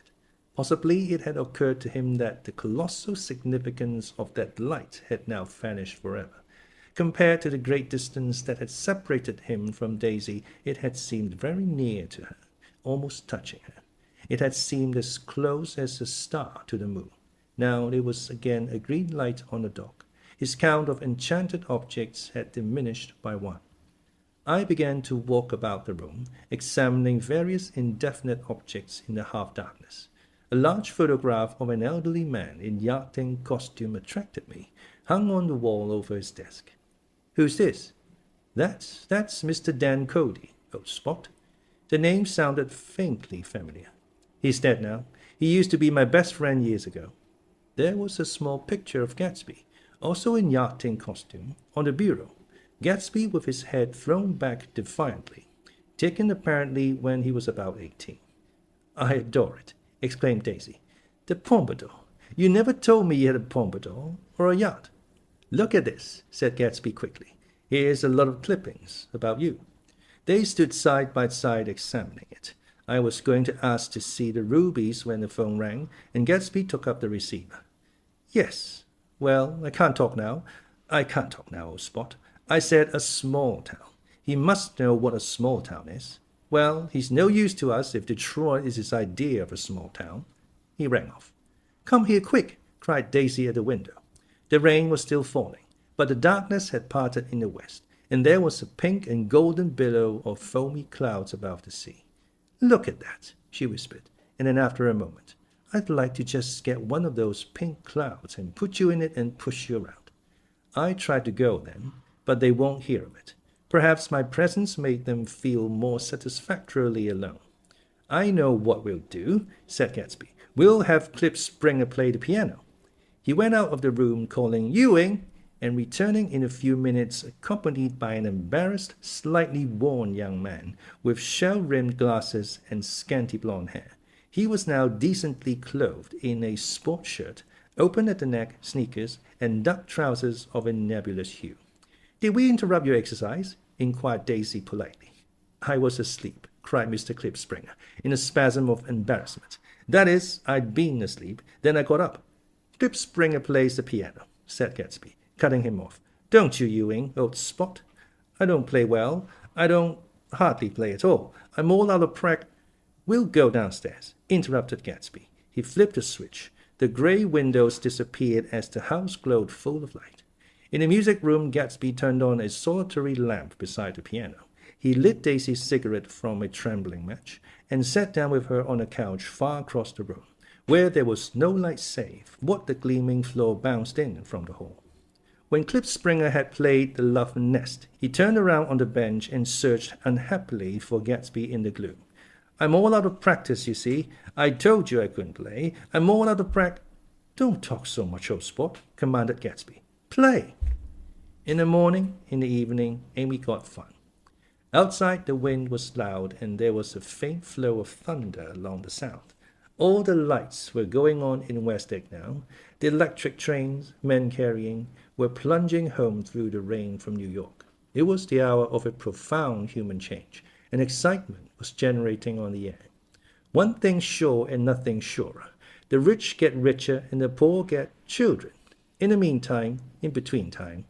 Possibly it had occurred to him that the colossal significance of that light had now vanished forever. Compared to the great distance that had separated him from Daisy, it had seemed very near to her, almost touching her. It had seemed as close as a star to the moon. Now there was again a green light on the dock. His count of enchanted objects had diminished by one. I began to walk about the room, examining various indefinite objects in the half-darkness. A large photograph of an elderly man in yachting costume attracted me, hung on the wall over his desk. "Who's this?" That's Mr. Dan Cody, old Spot." The name sounded faintly familiar. "He's dead now. He used to be my best friend years ago." There was a small picture of Gatsby, also in yachting costume, on the bureau. Gatsby with his head thrown back defiantly, taken apparently when he was about 18. "I adore it," exclaimed Daisy. "The pompadour. You never told me you had a pompadour or a yacht." "Look at this," said Gatsby quickly. "Here's a lot of clippings about you." They stood side by side examining it. I was going to ask to see the rubies when the phone rang, and Gatsby took up the receiver. "Yes. Well, I can't talk now, old Spot. I said a small town. He must know what a small town is. Well, he's no use to us if Detroit is his idea of a small town." He rang off. "Come here quick," cried Daisy at the window. The rain was still falling, but the darkness had parted in the west, and there was a pink and golden billow of foamy clouds above the sea. "Look at that," she whispered, and then after a moment, "I'd like to just get one of those pink clouds and put you in it and push you around." I tried to go then, but they won't hear of it. Perhaps my presence made them feel more satisfactorily alone. "I know what we'll do," said Gatsby. "We'll have Clip Springer play the piano." He went out of the room calling "Ewing," and returning in a few minutes accompanied by an embarrassed, slightly worn young man with shell-rimmed glasses and scanty blonde hair. He was now decently clothed in a sport shirt, open at the neck, sneakers, and duck trousers of a nebulous hue. "Did we interrupt your exercise?" inquired Daisy politely. "I was asleep," cried Mr. Clip Springer, in a spasm of embarrassment. "That is, I'd been asleep, then I got up." "Clip Springer plays the piano," said Gatsby, cutting him off. "Don't you, Ewing, old Spot?" "I don't play well. I don't hardly play at all. I'm all out of "We'll go downstairs," interrupted Gatsby. He flipped a switch. The grey windows disappeared as the house glowed full of light. In the music room, Gatsby turned on a solitary lamp beside the piano. He lit Daisy's cigarette from a trembling match, and sat down with her on a couch far across the room, where there was no light save what the gleaming floor bounced in from the hall. When Clip Springer had played the Love Nest, he turned around on the bench and searched unhappily for Gatsby in the gloom. "I'm all out of practice, you see. I told you I couldn't play. I'm all out of "Don't talk so much, old Spot," commanded Gatsby. "Play." In the morning, in the evening, Amy got fun. Outside the wind was loud, and there was a faint flow of thunder along the Sound. All the lights were going on in West Egg now. The electric trains, men carrying, were plunging home through the rain from New York. It was the hour of a profound human change, and excitement was generating on the air. One thing sure and nothing surer. The rich get richer and the poor get children. In the meantime, in between time.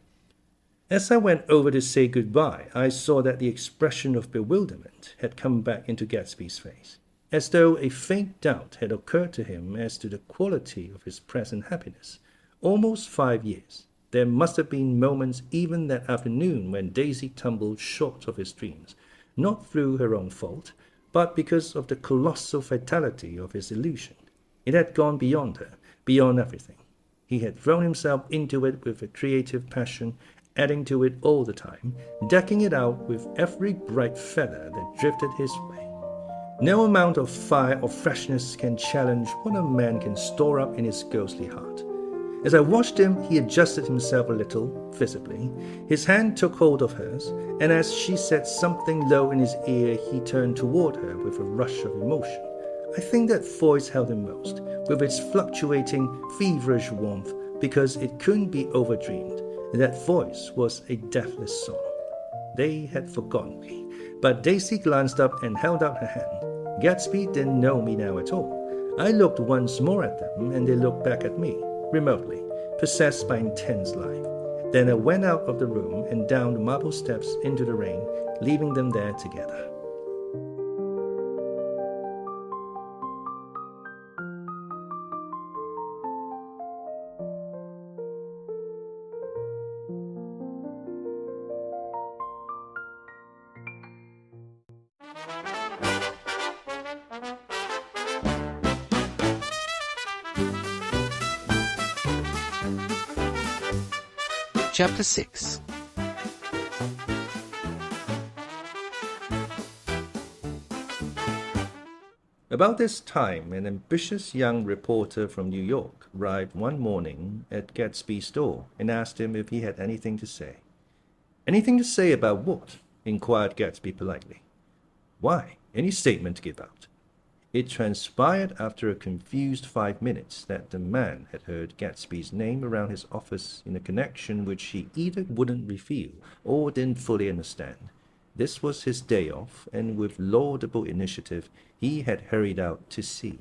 As I went over to say goodbye, I saw that the expression of bewilderment had come back into Gatsby's face, as though a faint doubt had occurred to him as to the quality of his present happiness. Almost 5 years. There must have been moments even that afternoon when Daisy tumbled short of his dreams, not through her own fault, but because of the colossal fatality of his illusion. It had gone beyond her, beyond everything. He had thrown himself into it with a creative passion, adding to it all the time, decking it out with every bright feather that drifted his way. No amount of fire or freshness can challenge what a man can store up in his ghostly heart. As I watched him, he adjusted himself a little, visibly. His hand took hold of hers, and as she said something low in his ear, he turned toward her with a rush of emotion. I think that voice held him most, with its fluctuating, feverish warmth, because it couldn't be overdreamed. That voice was a deathless song. They had forgotten me, but Daisy glanced up and held out her hand. Gatsby didn't know me now at all. I looked once more at them, and they looked back at me, remotely, possessed by intense life. Then I went out of the room and down the marble steps into the rain, leaving them there together. Chapter 6. About this time, an ambitious young reporter from New York arrived one morning at Gatsby's door and asked him if he had anything to say. "Anything to say about what?" inquired Gatsby politely. "Why, any statement to give out." It transpired after a confused 5 minutes that the man had heard Gatsby's name around his office in a connection which he either wouldn't reveal or didn't fully understand. This was his day off, and with laudable initiative he had hurried out to see.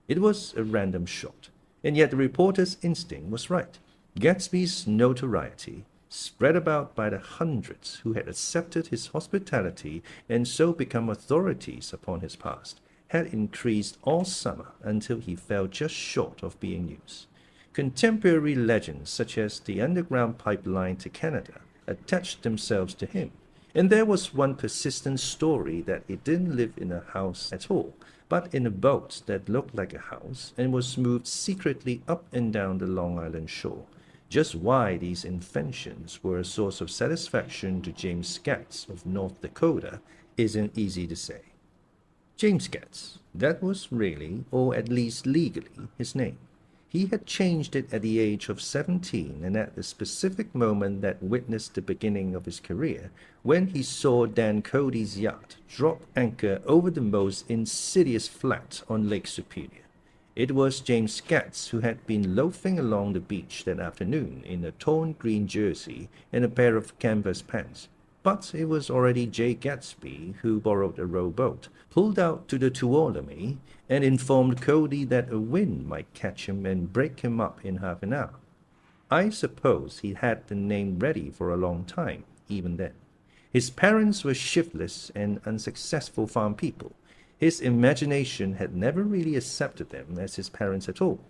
It was a random shot, and yet the reporter's instinct was right. Gatsby's notoriety, spread about by the hundreds who had accepted his hospitality and so become authorities upon his past, had increased all summer until he fell just short of being news. Contemporary legends such as the underground pipeline to Canada attached themselves to him, and there was one persistent story that he didn't live in a house at all, but in a boat that looked like a house and was moved secretly up and down the Long Island shore. Just why these inventions were a source of satisfaction to James Gatz of North Dakota isn't easy to say. James Gatz, that was really, or at least legally, his name. He had changed it at the age of 17 and at the specific moment that witnessed the beginning of his career, when he saw Dan Cody's yacht drop anchor over the most insidious flat on Lake Superior. It was James Gatz who had been loafing along the beach that afternoon in a torn green jersey and a pair of canvas pants. But it was already J. Gatsby who borrowed a rowboat, pulled out to the Tuolumne, and informed Cody that a wind might catch him and break him up in half an hour. I suppose he had the name ready for a long time, even then. His parents were shiftless and unsuccessful farm people. His imagination had never really accepted them as his parents at all.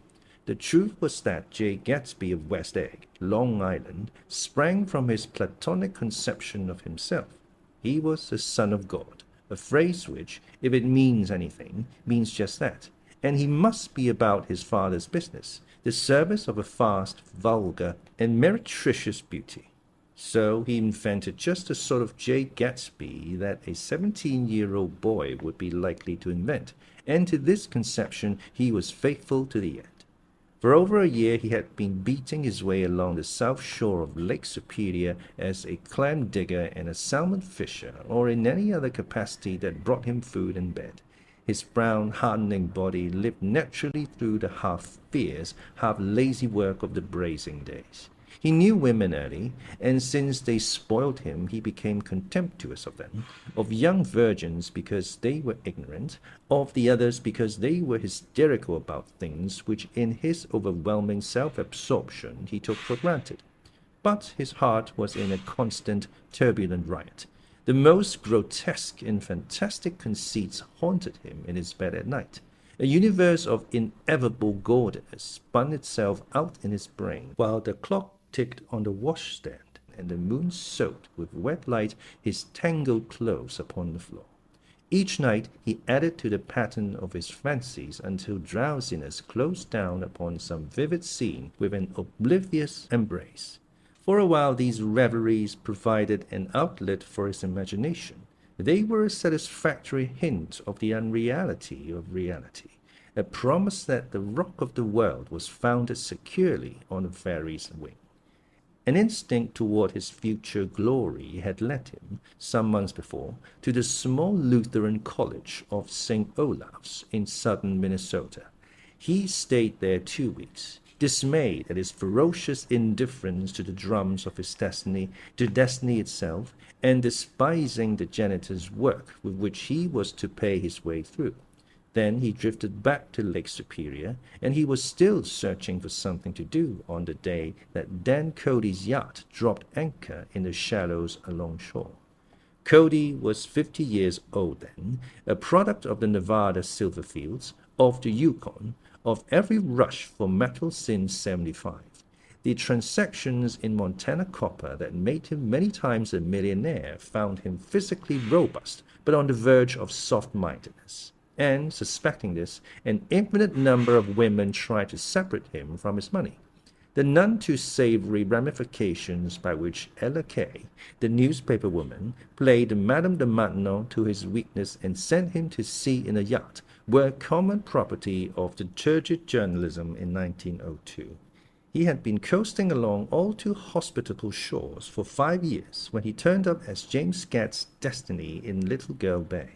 The truth was that J. Gatsby of West Egg, Long Island, sprang from his platonic conception of himself. He was a son of God, a phrase which, if it means anything, means just that, and he must be about his father's business, the service of a fast, vulgar, and meretricious beauty. So he invented just the sort of J. Gatsby that a 17-year-old boy would be likely to invent, and to this conception he was faithful to the end. For over a year he had been beating his way along the south shore of Lake Superior as a clam digger and a salmon fisher, or in any other capacity that brought him food and bed. His brown, hardening body lived naturally through the half-fierce, half-lazy work of the bracing days. He knew women early, and since they spoiled him, he became contemptuous of them, of young virgins because they were ignorant, of the others because they were hysterical about things which in his overwhelming self-absorption he took for granted. But his heart was in a constant, turbulent riot. The most grotesque and fantastic conceits haunted him in his bed at night. A universe of ineffable gaudiness spun itself out in his brain, while the clock ticked on the washstand, and the moon soaked with wet light his tangled clothes upon the floor. Each night he added to the pattern of his fancies until drowsiness closed down upon some vivid scene with an oblivious embrace. For a while these reveries provided an outlet for his imagination. They were a satisfactory hint of the unreality of reality, a promise that the rock of the world was founded securely on a fairy's wing. An instinct toward his future glory had led him, some months before, to the small Lutheran college of St. Olaf's in southern Minnesota. He stayed there 2 weeks, dismayed at his ferocious indifference to the drums of his destiny, to destiny itself, and despising the janitor's work with which he was to pay his way through. Then he drifted back to Lake Superior, and he was still searching for something to do on the day that Dan Cody's yacht dropped anchor in the shallows alongshore. Cody was 50 years old then, a product of the Nevada silver fields, of the Yukon, of every rush for metal since '75. The transactions in Montana copper that made him many times a millionaire found him physically robust, but on the verge of soft-mindedness. And, suspecting this, an infinite number of women tried to separate him from his money. The none too savory ramifications by which Ella Kay, the newspaper woman, played Madame de Maintenon to his weakness and sent him to sea in a yacht were common property of the turgid journalism in 1902. He had been coasting along all too hospitable shores for 5 years when he turned up as James Gatt's destiny in Little Girl Bay.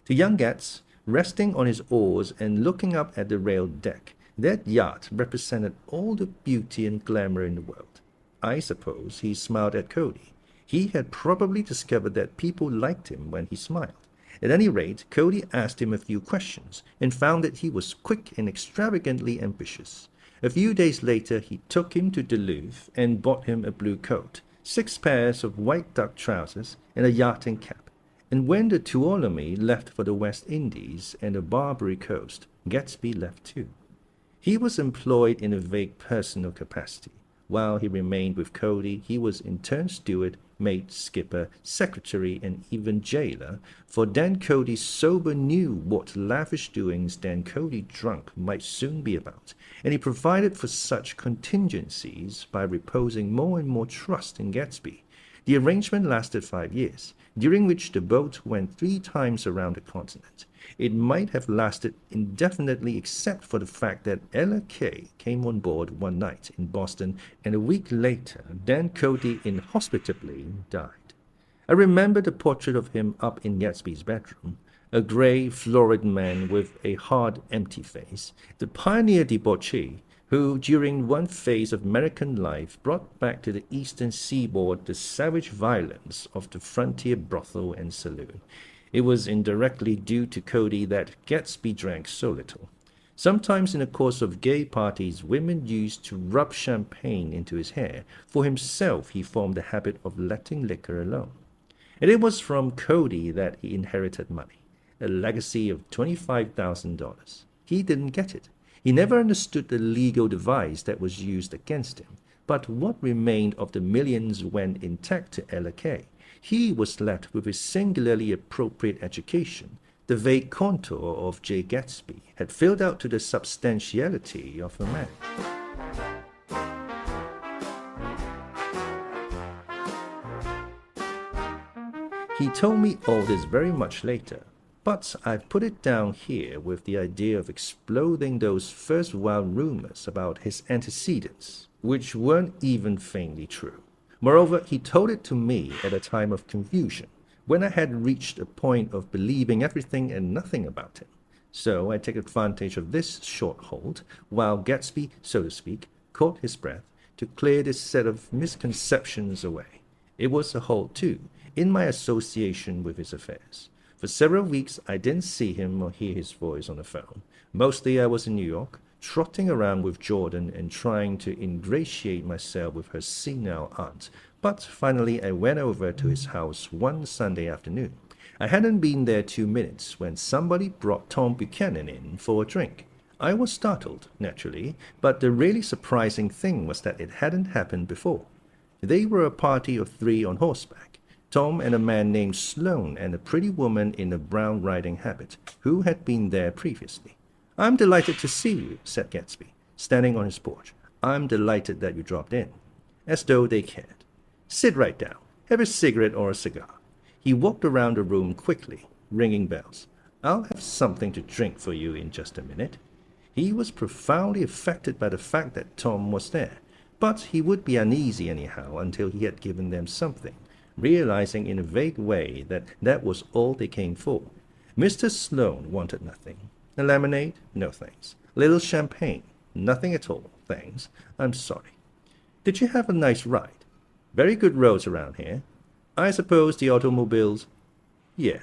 To young Gatts, resting on his oars and looking up at the railed deck, that yacht represented all the beauty and glamour in the world. I suppose he smiled at Cody. He had probably discovered that people liked him when he smiled. At any rate, Cody asked him a few questions and found that he was quick and extravagantly ambitious. A few days later he took him to Duluth and bought him a blue coat, 6 pairs of white duck trousers, and a yachting cap. And when the Tuolumne left for the West Indies and the Barbary Coast, Gatsby left too. He was employed in a vague personal capacity. While he remained with Cody, he was in turn steward, mate, skipper, secretary, and even jailer, for Dan Cody sober knew what lavish doings Dan Cody drunk might soon be about, and he provided for such contingencies by reposing more and more trust in Gatsby. The arrangement lasted 5 years, during which the boat went 3 times around the continent. It might have lasted indefinitely except for the fact that Ella Kay came on board one night in Boston, and a week later Dan Cody inhospitably died. I remember the portrait of him up in Gatsby's bedroom, a grey, florid man with a hard, empty face, the pioneer debauchee who, during one phase of American life, brought back to the eastern seaboard the savage violence of the frontier brothel and saloon. It was indirectly due to Cody that Gatsby drank so little. Sometimes in the course of gay parties, women used to rub champagne into his hair. For himself, he formed the habit of letting liquor alone. And it was from Cody that he inherited money, a legacy of $25,000. He didn't get it. He never understood the legal device that was used against him. But what remained of the millions went intact to Ella Kay. He was left with his singularly appropriate education. The vague contour of J. Gatsby had filled out to the substantiality of a man. He told me all this very much later, but I've put it down here with the idea of exploding those first wild rumors about his antecedents, which weren't even faintly true. Moreover, he told it to me at a time of confusion, when I had reached a point of believing everything and nothing about him. So I take advantage of this short hold, while Gatsby, so to speak, caught his breath, to clear this set of misconceptions away. It was a hole, too, in my association with his affairs. For several weeks, I didn't see him or hear his voice on the phone. Mostly I was in New York, trotting around with Jordan and trying to ingratiate myself with her senile aunt. But finally I went over to his house one Sunday afternoon. I hadn't been there 2 minutes when somebody brought Tom Buchanan in for a drink. I was startled, naturally, but the really surprising thing was that it hadn't happened before. They were a party of 3 on horseback, Tom and a man named Sloane and a pretty woman in a brown riding habit, who had been there previously. "I'm delighted to see you," said Gatsby, standing on his porch. "I'm delighted that you dropped in." As though they cared. "Sit right down. Have a cigarette or a cigar." He walked around the room quickly, ringing bells. "I'll have something to drink for you in just a minute." He was profoundly affected by the fact that Tom was there, but he would be uneasy anyhow until he had given them something, realizing in a vague way that that was all they came for. Mr. Sloane wanted nothing. A lemonade? No thanks. A little champagne? Nothing at all, thanks. I'm sorry. "Did you have a nice ride? Very good roads around here. I suppose the automobiles—" "Yeah."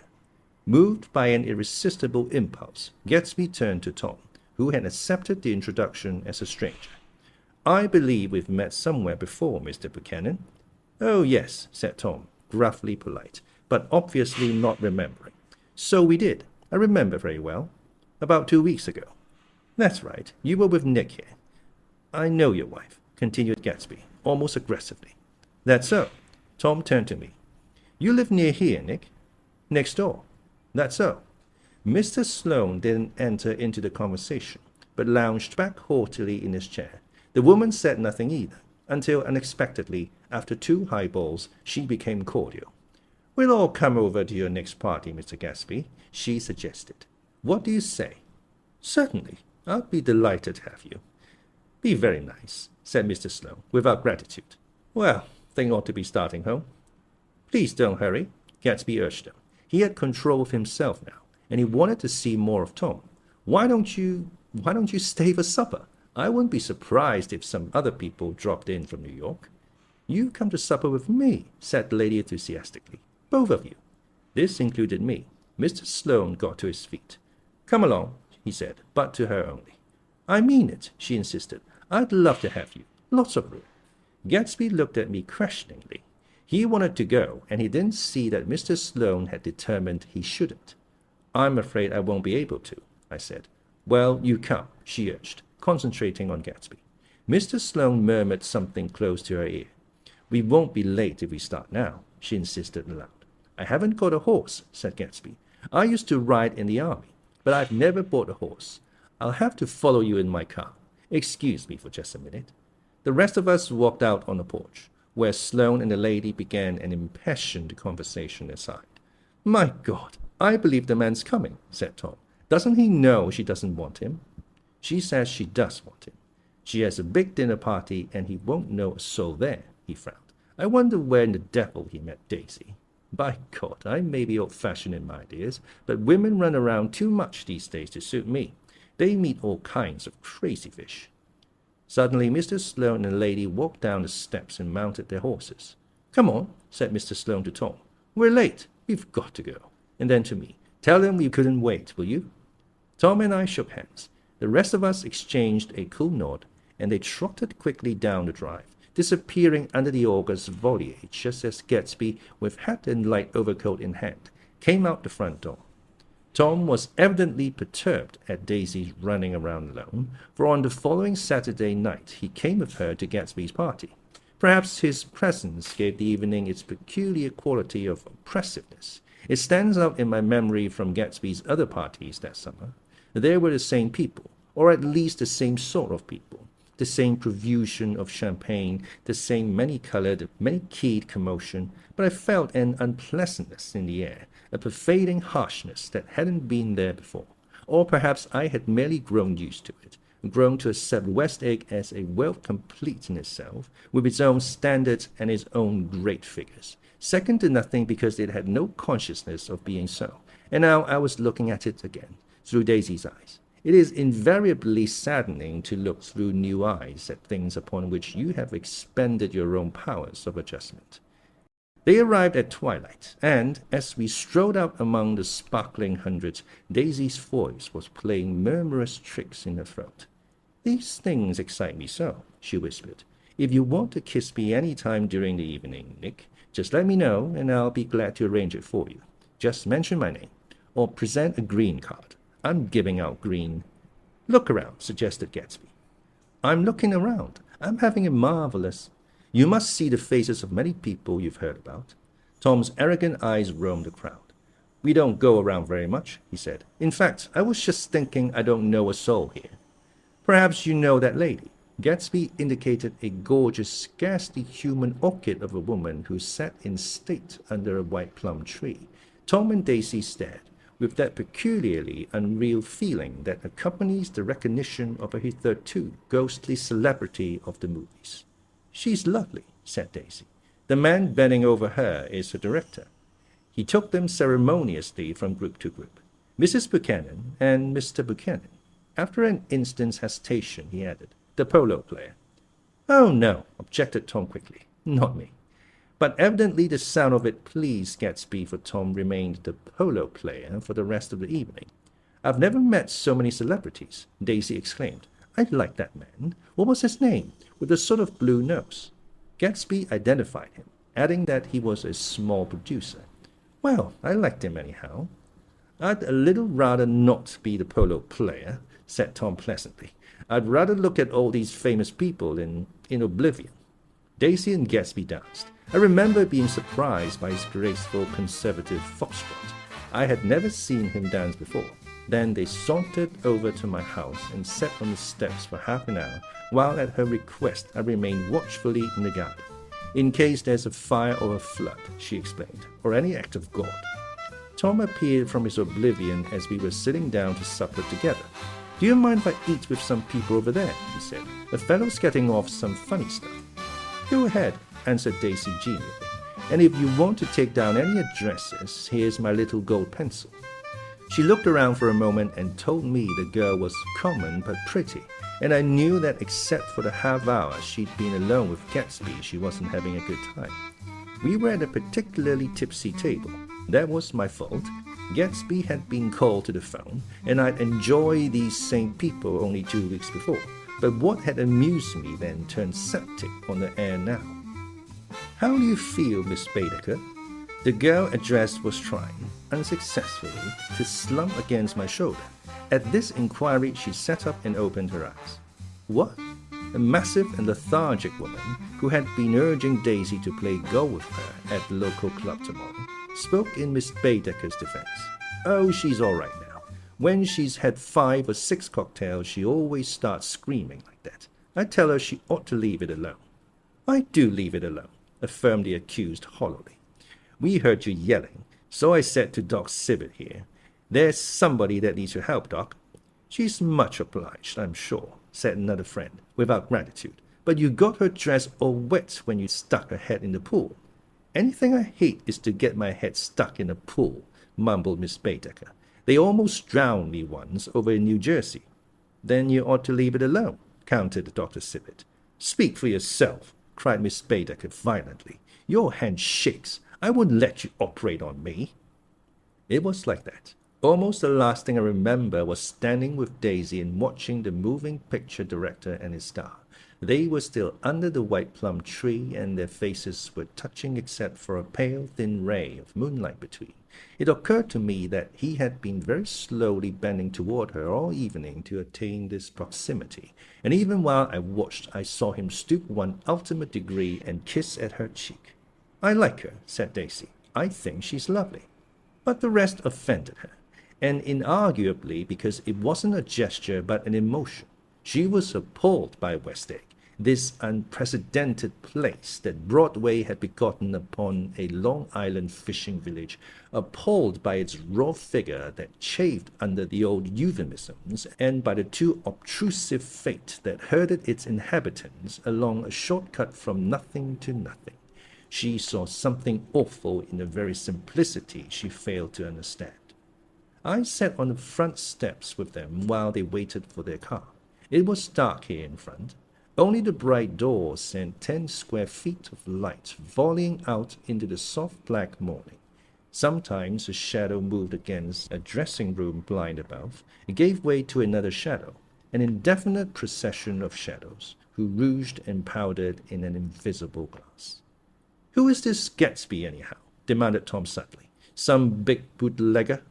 Moved by an irresistible impulse, Gatsby turned to Tom, who had accepted the introduction as a stranger. "I believe we've met somewhere before, Mr. Buchanan." "Oh, yes," said Tom, gruffly polite, but obviously not remembering. "So we did. I remember very well. About 2 weeks ago." "That's right. You were with Nick here." "I know your wife," continued Gatsby, almost aggressively. "That's so." Tom turned to me. "You live near here, Nick?" "Next door." "That's so." Mr. Sloane didn't enter into the conversation, but lounged back haughtily in his chair. The woman said nothing either, until unexpectedly, after 2 highballs, she became cordial. "We'll all come over to your next party, Mr. Gatsby," she suggested. "What do you say?" "Certainly. I'd be delighted to have you." "Be very nice," said Mr. Sloane, without gratitude. "Well, thing ought to be starting home." "Please don't hurry," Gatsby urged him. He had control of himself now, and he wanted to see more of Tom. Why don't you stay for supper? I wouldn't be surprised if some other people dropped in from New York." "You come to supper with me," said the lady enthusiastically. "Both of you." This included me. Mr. Sloane got to his feet. "Come along," he said, but to her only. "I mean it," she insisted. "I'd love to have you. Lots of room." Gatsby looked at me questioningly. He wanted to go, and he didn't see that Mr. Sloane had determined he shouldn't. "I'm afraid I won't be able to," I said. "Well, you come," she urged, concentrating on Gatsby. Mr. Sloane murmured something close to her ear. "We won't be late if we start now," she insisted aloud. "I haven't got a horse," said Gatsby. "I used to ride in the army, but I've never bought a horse. I'll have to follow you in my car. Excuse me for just a minute." The rest of us walked out on the porch, where Sloane and the lady began an impassioned conversation aside. "My God, I believe the man's coming," said Tom. "Doesn't he know she doesn't want him?" "She says she does want him. She has a big dinner party, and he won't know a soul there," he frowned. "I wonder where in the devil he met Daisy. By God, I may be old-fashioned in my ideas, but women run around too much these days to suit me. They meet all kinds of crazy fish." Suddenly, Mr. Sloane and the lady walked down the steps and mounted their horses. "Come on," said Mr. Sloane to Tom. "We're late. We've got to go." And then to me, "Tell them we couldn't wait, will you?" Tom and I shook hands. The rest of us exchanged a cool nod, and they trotted quickly down the drive, disappearing under the August foliage just as Gatsby, with hat and light overcoat in hand, came out the front door. Tom was evidently perturbed at Daisy's running around alone, for on the following Saturday night he came with her to Gatsby's party. Perhaps his presence gave the evening its peculiar quality of oppressiveness. It stands out in my memory from Gatsby's other parties that summer. There were the same people, or at least the same sort of people, the same profusion of champagne, the same many-colored, many-keyed commotion, but I felt an unpleasantness in the air, a pervading harshness that hadn't been there before. Or perhaps I had merely grown used to it, grown to accept West Egg as a world complete in itself, with its own standards and its own great figures, second to nothing because it had no consciousness of being so. And now I was looking at it again, through Daisy's eyes. It is invariably saddening to look through new eyes at things upon which you have expended your own powers of adjustment. They arrived at twilight, and as we strolled out among the sparkling hundreds, Daisy's voice was playing murmurous tricks in her throat. "These things excite me so," she whispered. "If you want to kiss me any time during the evening, Nick, just let me know, and I'll be glad to arrange it for you. Just mention my name, or present a green card. I'm giving out green." "Look around," suggested Gatsby. "I'm looking around. I'm having a marvelous—" "You must see the faces of many people you've heard about." Tom's arrogant eyes roamed the crowd. "We don't go around very much," he said. "In fact, I was just thinking I don't know a soul here." "Perhaps you know that lady." Gatsby indicated a gorgeous, scarcely human orchid of a woman who sat in state under a white plum tree. Tom and Daisy stared, with that peculiarly unreal feeling that accompanies the recognition of a hitherto ghostly celebrity of the movies. "She's lovely," said Daisy. "The man bending over her is her director." He took them ceremoniously from group to group. "Mrs. Buchanan and Mr. Buchanan." After an instant's hesitation, he added, "The polo player." "Oh, no," objected Tom quickly. "Not me." But evidently the sound of it pleased Gatsby, for Tom remained the polo player for the rest of the evening. "I've never met so many celebrities," Daisy exclaimed. "I like that man. What was his name? With a sort of blue nose." Gatsby identified him, adding that he was a small producer. "Well, I liked him anyhow." "I'd a little rather not be the polo player," said Tom pleasantly. "I'd rather look at all these famous people in oblivion." Daisy and Gatsby danced. I remember being surprised by his graceful, conservative foxtrot. I had never seen him dance before. Then they sauntered over to my house and sat on the steps for half an hour, while at her request I remained watchfully in the garden. "In case there's a fire or a flood," she explained, "or any act of God." Tom appeared from his oblivion as we were sitting down to supper together. "Do you mind if I eat with some people over there?" he said. "A fellow's getting off some funny stuff." "Go ahead," answered Daisy genially. "And if you want to take down any addresses, here's my little gold pencil." She looked around for a moment and told me the girl was common but pretty, and I knew that except for the half hour she'd been alone with Gatsby, she wasn't having a good time. We were at a particularly tipsy table. That was my fault. Gatsby had been called to the phone, and I'd enjoyed these same people only 2 weeks before. But what had amused me then turned septic on the air now. "How do you feel, Miss Baker?" The girl addressed was trying, unsuccessfully, to slump against my shoulder. At this inquiry, she sat up and opened her eyes. "What?" A massive and lethargic woman, who had been urging Daisy to play golf with her at the local club tomorrow, spoke in Miss Baker's defense. "Oh, she's all right now. When she's had 5 or 6 cocktails, she always starts screaming like that. I tell her she ought to leave it alone." "I do leave it alone," affirmed the accused hollowly. "We heard you yelling, so I said to Doc Sibbett here, 'There's somebody that needs your help, Doc.'" "She's much obliged, I'm sure," said another friend, without gratitude. "But you got her dress all wet when you stuck her head in the pool." "Anything I hate is to get my head stuck in a pool," mumbled Miss Baker. "They almost drowned me once over in New Jersey." "Then you ought to leave it alone," countered Dr. Sibbett. "Speak for yourself," cried Miss Baker violently. "Your hand shakes. I wouldn't let you operate on me." It was like that. Almost the last thing I remember was standing with Daisy and watching the moving picture director and his star. They were still under the white plum tree, and their faces were touching except for a pale, thin ray of moonlight between. It occurred to me that he had been very slowly bending toward her all evening to attain this proximity, and even while I watched, I saw him stoop one ultimate degree and kiss at her cheek. "I like her," said Daisy. "I think she's lovely." But the rest offended her, and inarguably because it wasn't a gesture but an emotion. She was appalled by West Egg, this unprecedented place that Broadway had begotten upon a Long Island fishing village, appalled by its raw figure that chafed under the old euphemisms, and by the too obtrusive fate that herded its inhabitants along a shortcut from nothing to nothing. She saw something awful in the very simplicity she failed to understand. I sat on the front steps with them while they waited for their car. It was dark here in front. Only the bright door sent 10 square feet of light volleying out into the soft black morning. Sometimes a shadow moved against a dressing-room blind above. It gave way to another shadow, an indefinite procession of shadows, who rouged and powdered in an invisible glass. "Who is this Gatsby, anyhow?" demanded Tom suddenly. "Some big bootlegger?"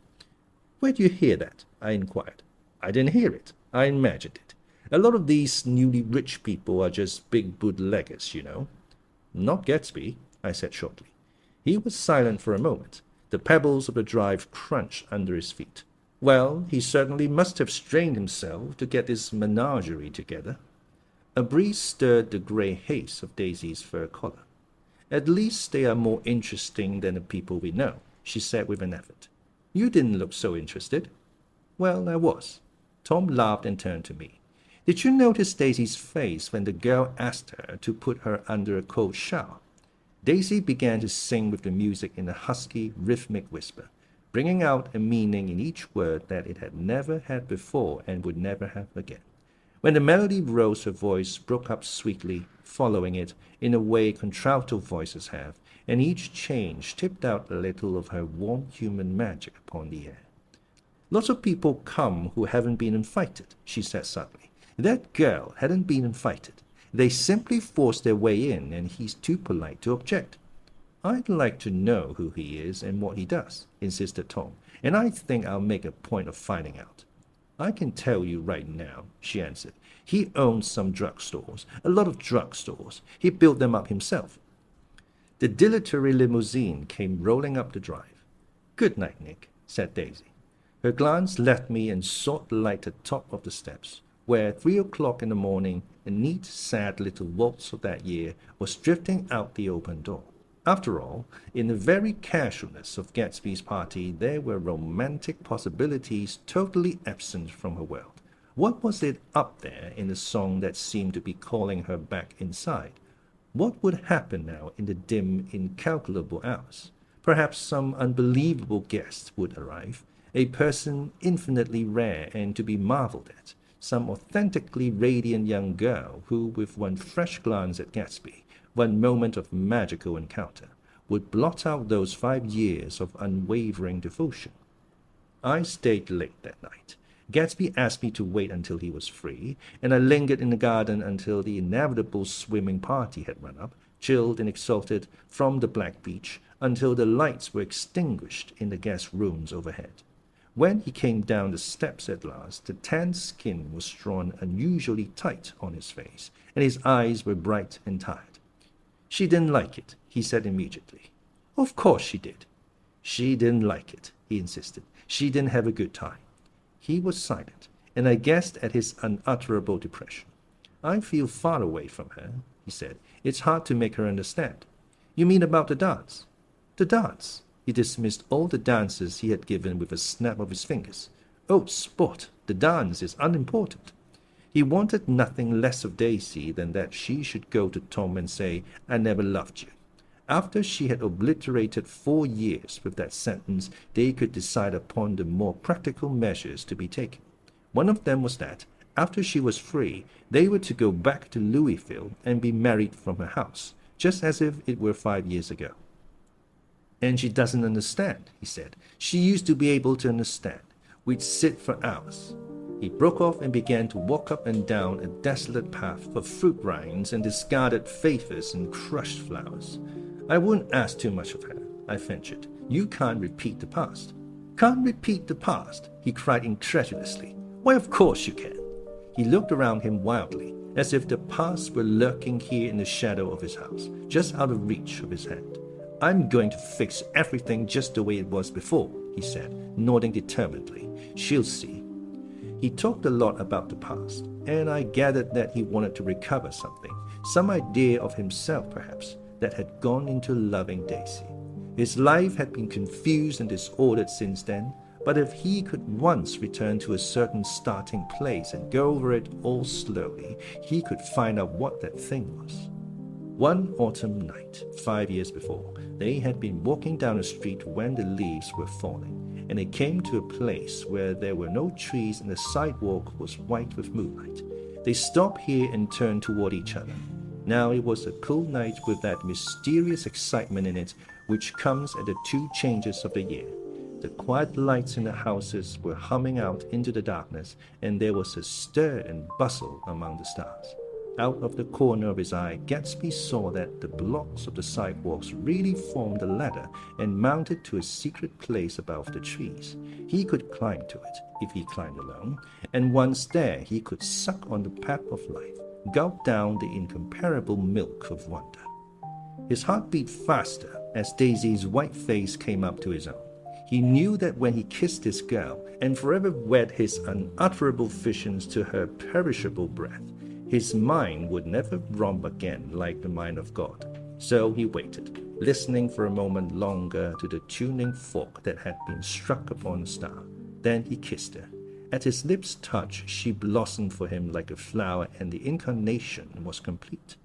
"Where do you hear that?" I inquired. "I didn't hear it. I imagined it. A lot of these newly rich people are just big bootleggers, you know." "Not Gatsby," I said shortly. He was silent for a moment. The pebbles of the drive crunched under his feet. "Well, he certainly must have strained himself to get this menagerie together." A breeze stirred the grey haze of Daisy's fur collar. "At least they are more interesting than the people we know," she said with an effort. "You didn't look so interested." "Well, I was." Tom laughed and turned to me. "Did you notice Daisy's face when the girl asked her to put her under a cold shower?" Daisy began to sing with the music in a husky, rhythmic whisper, bringing out a meaning in each word that it had never had before and would never have again. When the melody rose, her voice broke up sweetly, following it in a way contralto voices have, and each change tipped out a little of her warm human magic upon the air. "Lots of people come who haven't been invited," she said suddenly. "That girl hadn't been invited. They simply forced their way in, and he's too polite to object." "I'd like to know who he is and what he does," insisted Tom, "and I think I'll make a point of finding out." "I can tell you right now," she answered. "He owns some drugstores, a lot of drugstores. He built them up himself." The dilatory limousine came rolling up the drive. "Good night, Nick," said Daisy. Her glance left me and sought the light at the top of the steps, where at 3 o'clock in the morning a neat, sad little waltz of that year was drifting out the open door. After all, in the very casualness of Gatsby's party, there were romantic possibilities totally absent from her world. What was it up there in the song that seemed to be calling her back inside? What would happen now in the dim, incalculable hours? Perhaps some unbelievable guest would arrive, a person infinitely rare and to be marveled at, some authentically radiant young girl who, with one fresh glance at Gatsby, one moment of magical encounter, would blot out those 5 years of unwavering devotion. I stayed late that night. Gatsby asked me to wait until he was free, and I lingered in the garden until the inevitable swimming party had run up, chilled and exalted, from the black beach, until the lights were extinguished in the guest rooms overhead. When he came down the steps at last, the tanned skin was drawn unusually tight on his face, and his eyes were bright and tired. "She didn't like it," he said immediately. "Of course she did." "She didn't like it," he insisted. "She didn't have a good time." He was silent, and I guessed at his unutterable depression. "I feel far away from her," he said. "It's hard to make her understand." "You mean about the dance?" "The dance?" He dismissed all the dances he had given with a snap of his fingers. "Oh, sport, the dance is unimportant." He wanted nothing less of Daisy than that she should go to Tom and say, "I never loved you." After she had obliterated 4 years with that sentence, they could decide upon the more practical measures to be taken. One of them was that, after she was free, they were to go back to Louisville and be married from her house, just as if it were 5 years ago. "And she doesn't understand," he said. "She used to be able to understand. We'd sit for hours." He broke off and began to walk up and down a desolate path of fruit rinds and discarded wafers and crushed flowers. "I wouldn't ask too much of her," I ventured. "You can't repeat the past." "Can't repeat the past?" he cried incredulously. "Why, of course you can." He looked around him wildly, as if the past were lurking here in the shadow of his house, just out of reach of his hand. "I'm going to fix everything just the way it was before," he said, nodding determinedly. "She'll see." He talked a lot about the past, and I gathered that he wanted to recover something, some idea of himself perhaps, that had gone into loving Daisy. His life had been confused and disordered since then, but if he could once return to a certain starting place and go over it all slowly, he could find out what that thing was. One autumn night, 5 years before, they had been walking down a street when the leaves were falling, and they came to a place where there were no trees and the sidewalk was white with moonlight. They stopped here and turned toward each other. Now it was a cool night with that mysterious excitement in it which comes at the two changes of the year. The quiet lights in the houses were humming out into the darkness, and there was a stir and bustle among the stars. Out of the corner of his eye, Gatsby saw that the blocks of the sidewalks really formed a ladder and mounted to a secret place above the trees. He could climb to it, if he climbed alone, and once there he could suck on the pap of life, gulp down the incomparable milk of wonder. His heart beat faster as Daisy's white face came up to his own. He knew that when he kissed this girl and forever wed his unutterable visions to her perishable breath, his mind would never romp again like the mind of God. So he waited, listening for a moment longer to the tuning fork that had been struck upon a star. Then he kissed her. At his lips' touch, she blossomed for him like a flower, and the incarnation was complete.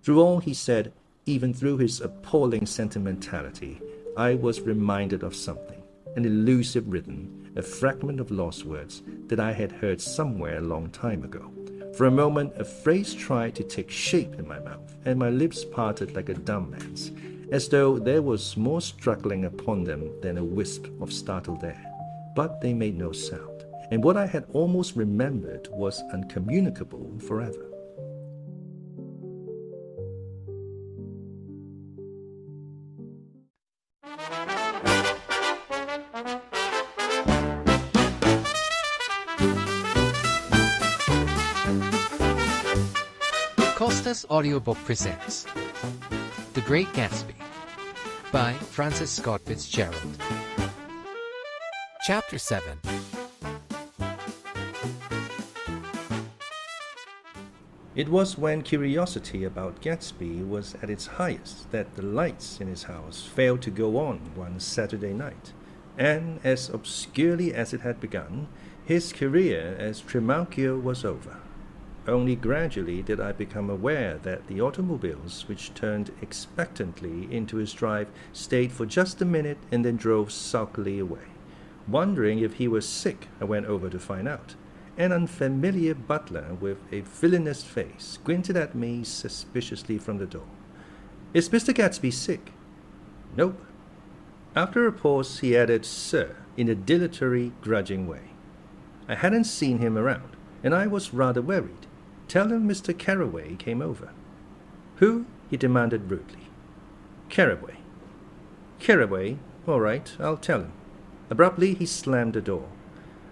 Through all he said, even through his appalling sentimentality, I was reminded of something, an elusive rhythm, a fragment of lost words that I had heard somewhere a long time ago. For a moment, a phrase tried to take shape in my mouth, and my lips parted like a dumb man's, as though there was more struggling upon them than a wisp of startled air. But they made no sound, and what I had almost remembered was uncommunicable forever. Costa's audiobook presents The Great Gatsby by Francis Scott Fitzgerald. Chapter 7. It was when curiosity about Gatsby was at its highest that the lights in his house failed to go on one Saturday night, and as obscurely as it had begun, his career as Trimalchio was over. Only gradually did I become aware that the automobiles which turned expectantly into his drive stayed for just a minute and then drove sulkily away. Wondering if he was sick, I went over to find out. An unfamiliar butler with a villainous face squinted at me suspiciously from the door. "Is Mr. Gatsby sick?" "Nope." After a pause, he added, "Sir," in a dilatory, grudging way. I hadn't seen him around, and I was rather worried. "Tell him Mr. Carraway came over." "Who?" he demanded rudely. "Carraway." "Carraway? All right, I'll tell him." Abruptly, he slammed the door.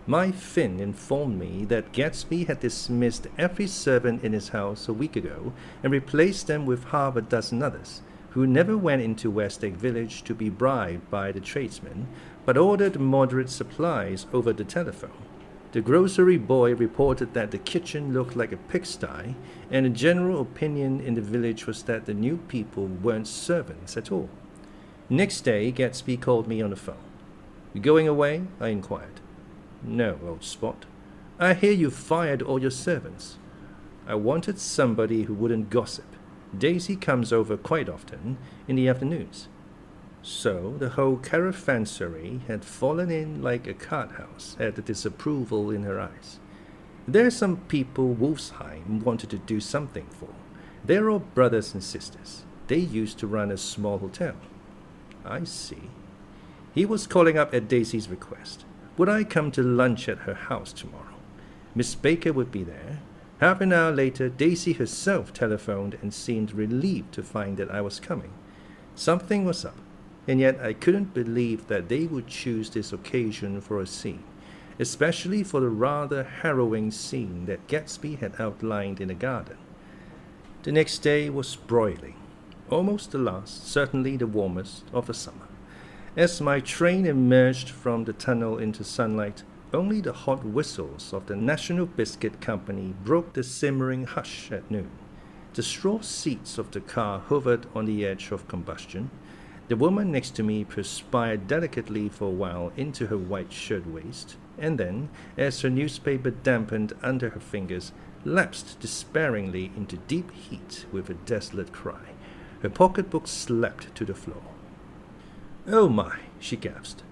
My Finn informed me that Gatsby had dismissed every servant in his house a week ago and replaced them with half a dozen others, who never went into West Egg Village to be bribed by the tradesmen, but ordered moderate supplies over the telephone. The grocery boy reported that the kitchen looked like a pigsty, and the general opinion in the village was that the new people weren't servants at all. Next day, Gatsby called me on the phone. "You going away?" I inquired. "No, old spot. I hear you fired all your servants." I wanted somebody who wouldn't gossip. Daisy comes over quite often in the afternoons. So the whole caravansary had fallen in like a card house at the disapproval in her eyes. There are some people Wolfsheim wanted to do something for. They're all brothers and sisters. They used to run a small hotel. I see. He was calling up at Daisy's request. Would I come to lunch at her house tomorrow? Miss Baker would be there. Half an hour later, Daisy herself telephoned and seemed relieved to find that I was coming. Something was up. And yet I couldn't believe that they would choose this occasion for a scene, especially for the rather harrowing scene that Gatsby had outlined in the garden. The next day was broiling, almost the last, certainly the warmest, of the summer. As my train emerged from the tunnel into sunlight, only the hot whistles of the National Biscuit Company broke the simmering hush at noon. The straw seats of the car hovered on the edge of combustion. The woman next to me perspired delicately for a while into her white shirtwaist, and then, as her newspaper dampened under her fingers, lapsed despairingly into deep heat with a desolate cry. Her pocketbook slapped to the floor. "Oh my," she gasped.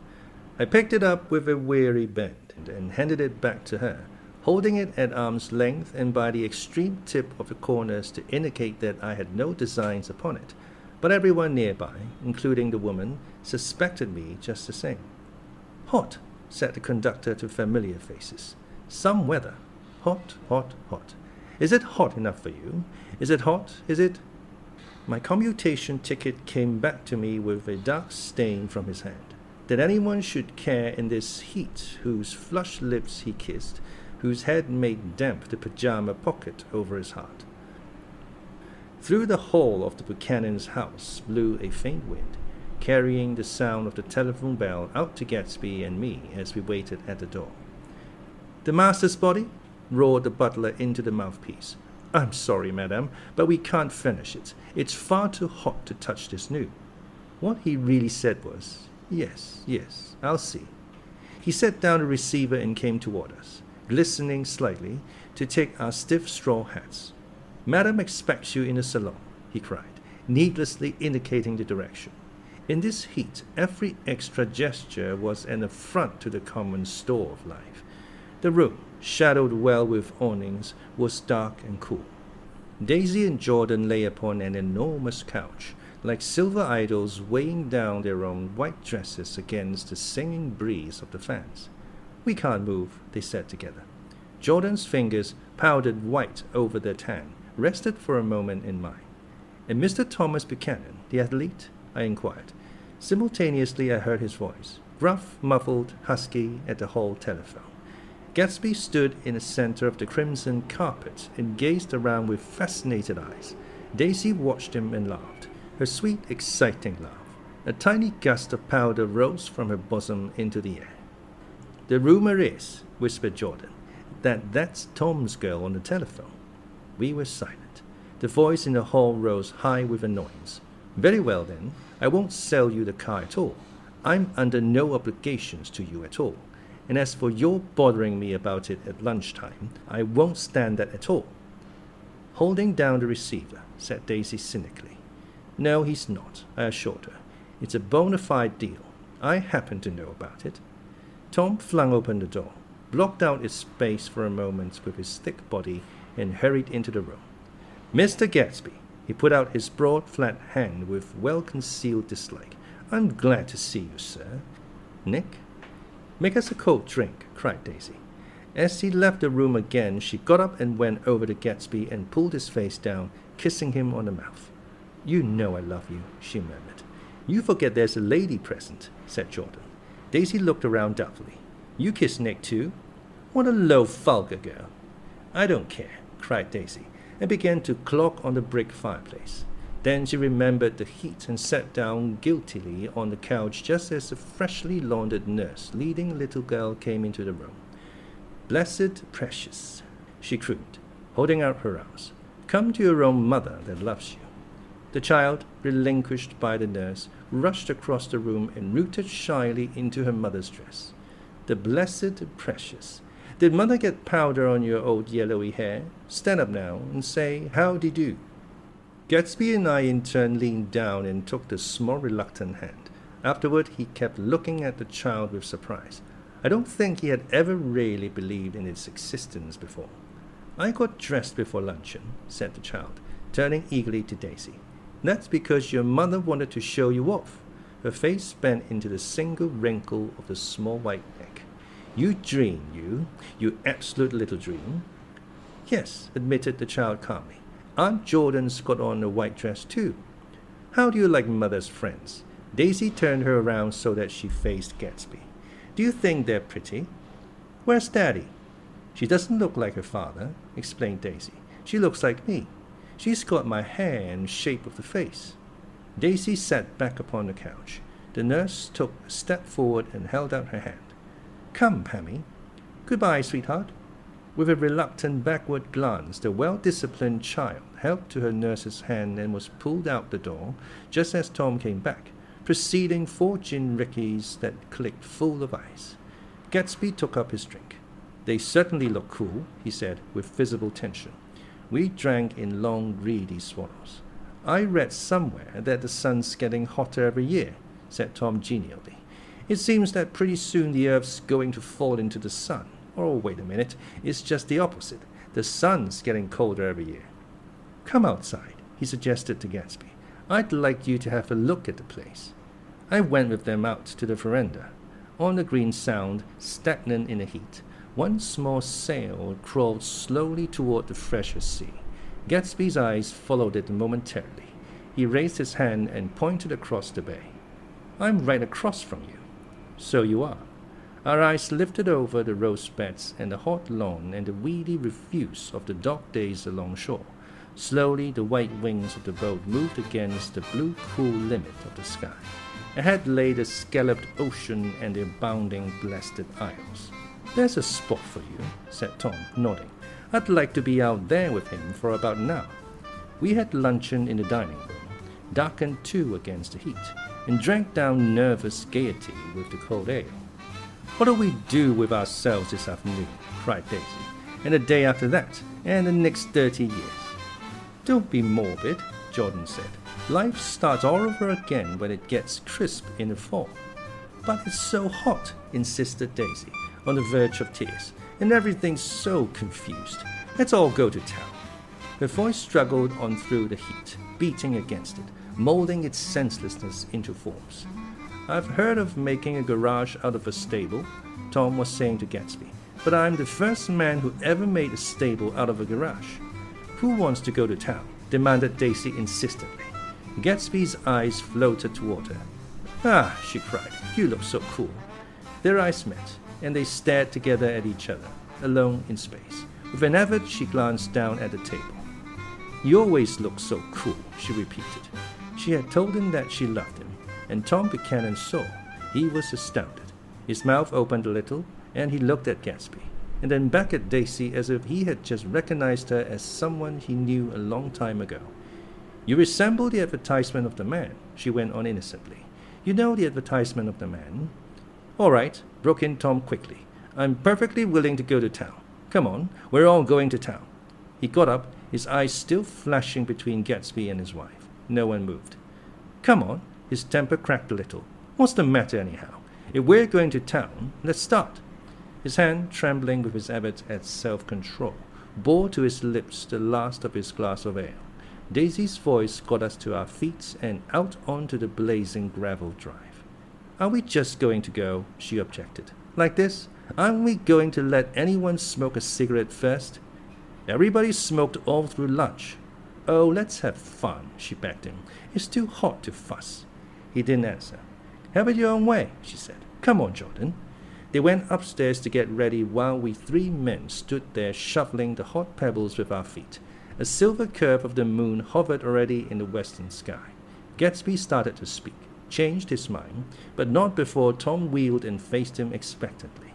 I picked it up with a weary bend and handed it back to her, holding it at arm's length and by the extreme tip of the corners to indicate that I had no designs upon it, but everyone nearby, including the woman, suspected me just the same. "Hot," said the conductor to familiar faces. "Some weather. Hot, hot, hot. Is it hot enough for you? Is it hot? Is it?" My commutation ticket came back to me with a dark stain from his hand. That anyone should care in this heat, whose flushed lips he kissed, whose head made damp the pajama pocket over his heart. Through the hall of the Buchanan's house blew a faint wind, carrying the sound of the telephone bell out to Gatsby and me as we waited at the door. "The master's body?" roared the butler into the mouthpiece. "I'm sorry, madam, but we can't finish it. It's far too hot to touch this new." What he really said was, "Yes, yes, I'll see." He set down the receiver and came toward us, glistening slightly, to take our stiff straw hats. "Madam expects you in the salon," he cried, needlessly indicating the direction. In this heat, every extra gesture was an affront to the common store of life. The room, shadowed well with awnings, was dark and cool. Daisy and Jordan lay upon an enormous couch, like silver idols weighing down their own white dresses against the singing breeze of the fans. "We can't move," they said together. Jordan's fingers, powdered white over their tan, rested for a moment in mine. "And Mr. Thomas Buchanan, the athlete?" I inquired. Simultaneously I heard his voice, gruff, muffled, husky, at the hall telephone. Gatsby stood in the center of the crimson carpet and gazed around with fascinated eyes. Daisy watched him and laughed, her sweet, exciting laugh. A tiny gust of powder rose from her bosom into the air. "The rumor is," whispered Jordan, "that that's Tom's girl on the telephone." We were silent. The voice in the hall rose high with annoyance. "Very well, then. I won't sell you the car at all. I'm under no obligations to you at all. And as for your bothering me about it at lunchtime, I won't stand that at all." Holding down the receiver, said Daisy cynically. "No, he's not," I assured her. "It's a bona fide deal. I happen to know about it." Tom flung open the door, blocked out its space for a moment with his thick body, and hurried into the room. "Mr. Gatsby," he put out his broad, flat hand with well-concealed dislike. "I'm glad to see you, sir." "Nick?" "Make us a cold drink," cried Daisy. As he left the room again, she got up and went over to Gatsby and pulled his face down, kissing him on the mouth. "You know I love you," she murmured. "You forget there's a lady present," said Jordan. Daisy looked around doubtfully. "You kiss Nick too? What a low, vulgar girl." "I don't care," cried Daisy, and began to clog on the brick fireplace. Then she remembered the heat and sat down guiltily on the couch just as the freshly laundered nurse leading a little girl came into the room. "Blessed precious," she crooned, holding out her arms. "Come to your own mother that loves you." The child, relinquished by the nurse, rushed across the room and rooted shyly into her mother's dress. The blessed precious. Did mother get powder on your old yellowy hair? Stand up now and say, "How-de-do." Gatsby and I in turn leaned down and took the small reluctant hand. Afterward he kept looking at the child with surprise. I don't think he had ever really believed in its existence before. "I got dressed before luncheon," said the child, turning eagerly to Daisy. "That's because your mother wanted to show you off." Her face bent into the single wrinkle of the small white neck. "You dream, you absolute little dream." "Yes," admitted the child calmly. "Aunt Jordan's got on a white dress too. How do you like mother's friends?" Daisy turned her around so that she faced Gatsby. "Do you think they're pretty?" "Where's Daddy?" "She doesn't look like her father," explained Daisy. "She looks like me. She's got my hair and shape of the face." Daisy sat back upon the couch. The nurse took a step forward and held out her hand. "Come, Pammy." "Goodbye, sweetheart." With a reluctant backward glance, the well-disciplined child helped to her nurse's hand and was pulled out the door just as Tom came back, preceding 4 gin rickeys that clicked full of ice. Gatsby took up his drink. "They certainly look cool," he said with visible tension. We drank in long, greedy swallows. "I read somewhere that the sun's getting hotter every year," said Tom genially. It seems that pretty soon the Earth's going to fall into the sun. Or wait a minute, it's just the opposite. The sun's getting colder every year. Come outside, he suggested to Gatsby. I'd like you to have a look at the place. I went with them out to the veranda. On the green sound, stagnant in the heat, one small sail crawled slowly toward the fresher sea. Gatsby's eyes followed it momentarily. He raised his hand and pointed across the bay. I'm right across from you. So you are. Our eyes lifted over the rose beds and the hot lawn and the weedy refuse of the dark days along shore. Slowly the white wings of the boat moved against the blue cool limit of the sky. Ahead lay the scalloped ocean and the abounding blasted isles. There's a spot for you, said Tom, nodding. I'd like to be out there with him for about an hour. We had luncheon in the dining room, darkened too against the heat, and drank down nervous gaiety with the cold ale. What do we do with ourselves this afternoon? Cried Daisy. And the day after that, and the next 30 years. Don't be morbid, Jordan said. Life starts all over again when it gets crisp in the fall. But it's so hot, insisted Daisy, on the verge of tears, and everything's so confused. Let's all go to town. Her voice struggled on through the heat, beating against it, molding its senselessness into forms. I've heard of making a garage out of a stable, Tom was saying to Gatsby, but I'm the first man who ever made a stable out of a garage. Who wants to go to town? Demanded Daisy insistently. Gatsby's eyes floated toward her. Ah, she cried, you look so cool. Their eyes met, and they stared together at each other, alone in space. With an effort, she glanced down at the table. You always look so cool, she repeated. She had told him that she loved him, and Tom Buchanan saw. He was astounded. His mouth opened a little, and he looked at Gatsby, and then back at Daisy as if he had just recognized her as someone he knew a long time ago. You resemble the advertisement of the man, she went on innocently. You know the advertisement of the man? All right, broke in Tom quickly. I'm perfectly willing to go to town. Come on, we're all going to town. He got up, his eyes still flashing between Gatsby and his wife. No one moved. Come on, his temper cracked a little. What's the matter anyhow? If we're going to town, let's start. His hand, trembling with his effort at self-control, bore to his lips the last of his glass of ale. Daisy's voice got us to our feet and out onto the blazing gravel drive. Are we just going to go? She objected. Like this? Aren't we going to let anyone smoke a cigarette first? Everybody smoked all through lunch. Oh, let's have fun, she begged him. It's too hot to fuss. He didn't answer. Have it your own way, she said. Come on, Jordan. They went upstairs to get ready while we three men stood there shoveling the hot pebbles with our feet. A silver curve of the moon hovered already in the western sky. Gatsby started to speak, changed his mind, but not before Tom wheeled and faced him expectantly.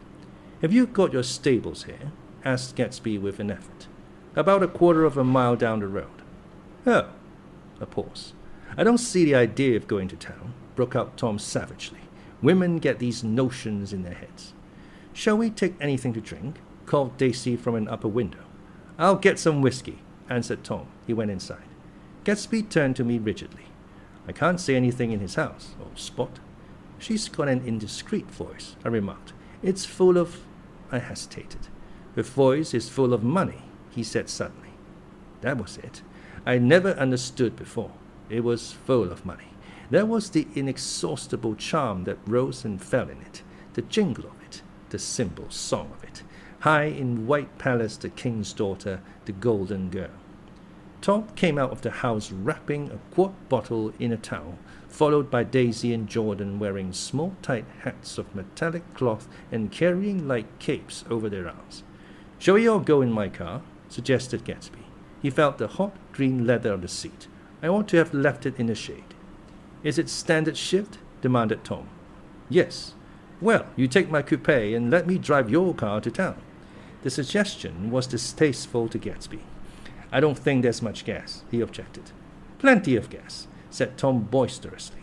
Have you got your stables here? Asked Gatsby with an effort. About a quarter of a mile down the road. Oh. A pause. I don't see the idea of going to town, broke out Tom savagely. Women get these notions in their heads. Shall we take anything to drink? Called Daisy from an upper window. I'll get some whiskey, answered Tom. He went inside. Gatsby turned to me rigidly. I can't say anything in his house, old spot. She's got an indiscreet voice, I remarked. It's full of... I hesitated. Her voice is full of money, he said suddenly. That was it. I never understood before. It was full of money. There was the inexhaustible charm that rose and fell in it, the jingle of it, the simple song of it. High in White Palace, the king's daughter, the golden girl. Tom came out of the house wrapping a quart bottle in a towel, followed by Daisy and Jordan wearing small tight hats of metallic cloth and carrying light capes over their arms. Shall we all go in my car? Suggested Gatsby. He felt the hot green leather of the seat. I ought to have left it in the shade. Is it standard shift? Demanded Tom. Yes. Well, you take my coupe and let me drive your car to town. The suggestion was distasteful to Gatsby. I don't think there's much gas, he objected. Plenty of gas, said Tom boisterously.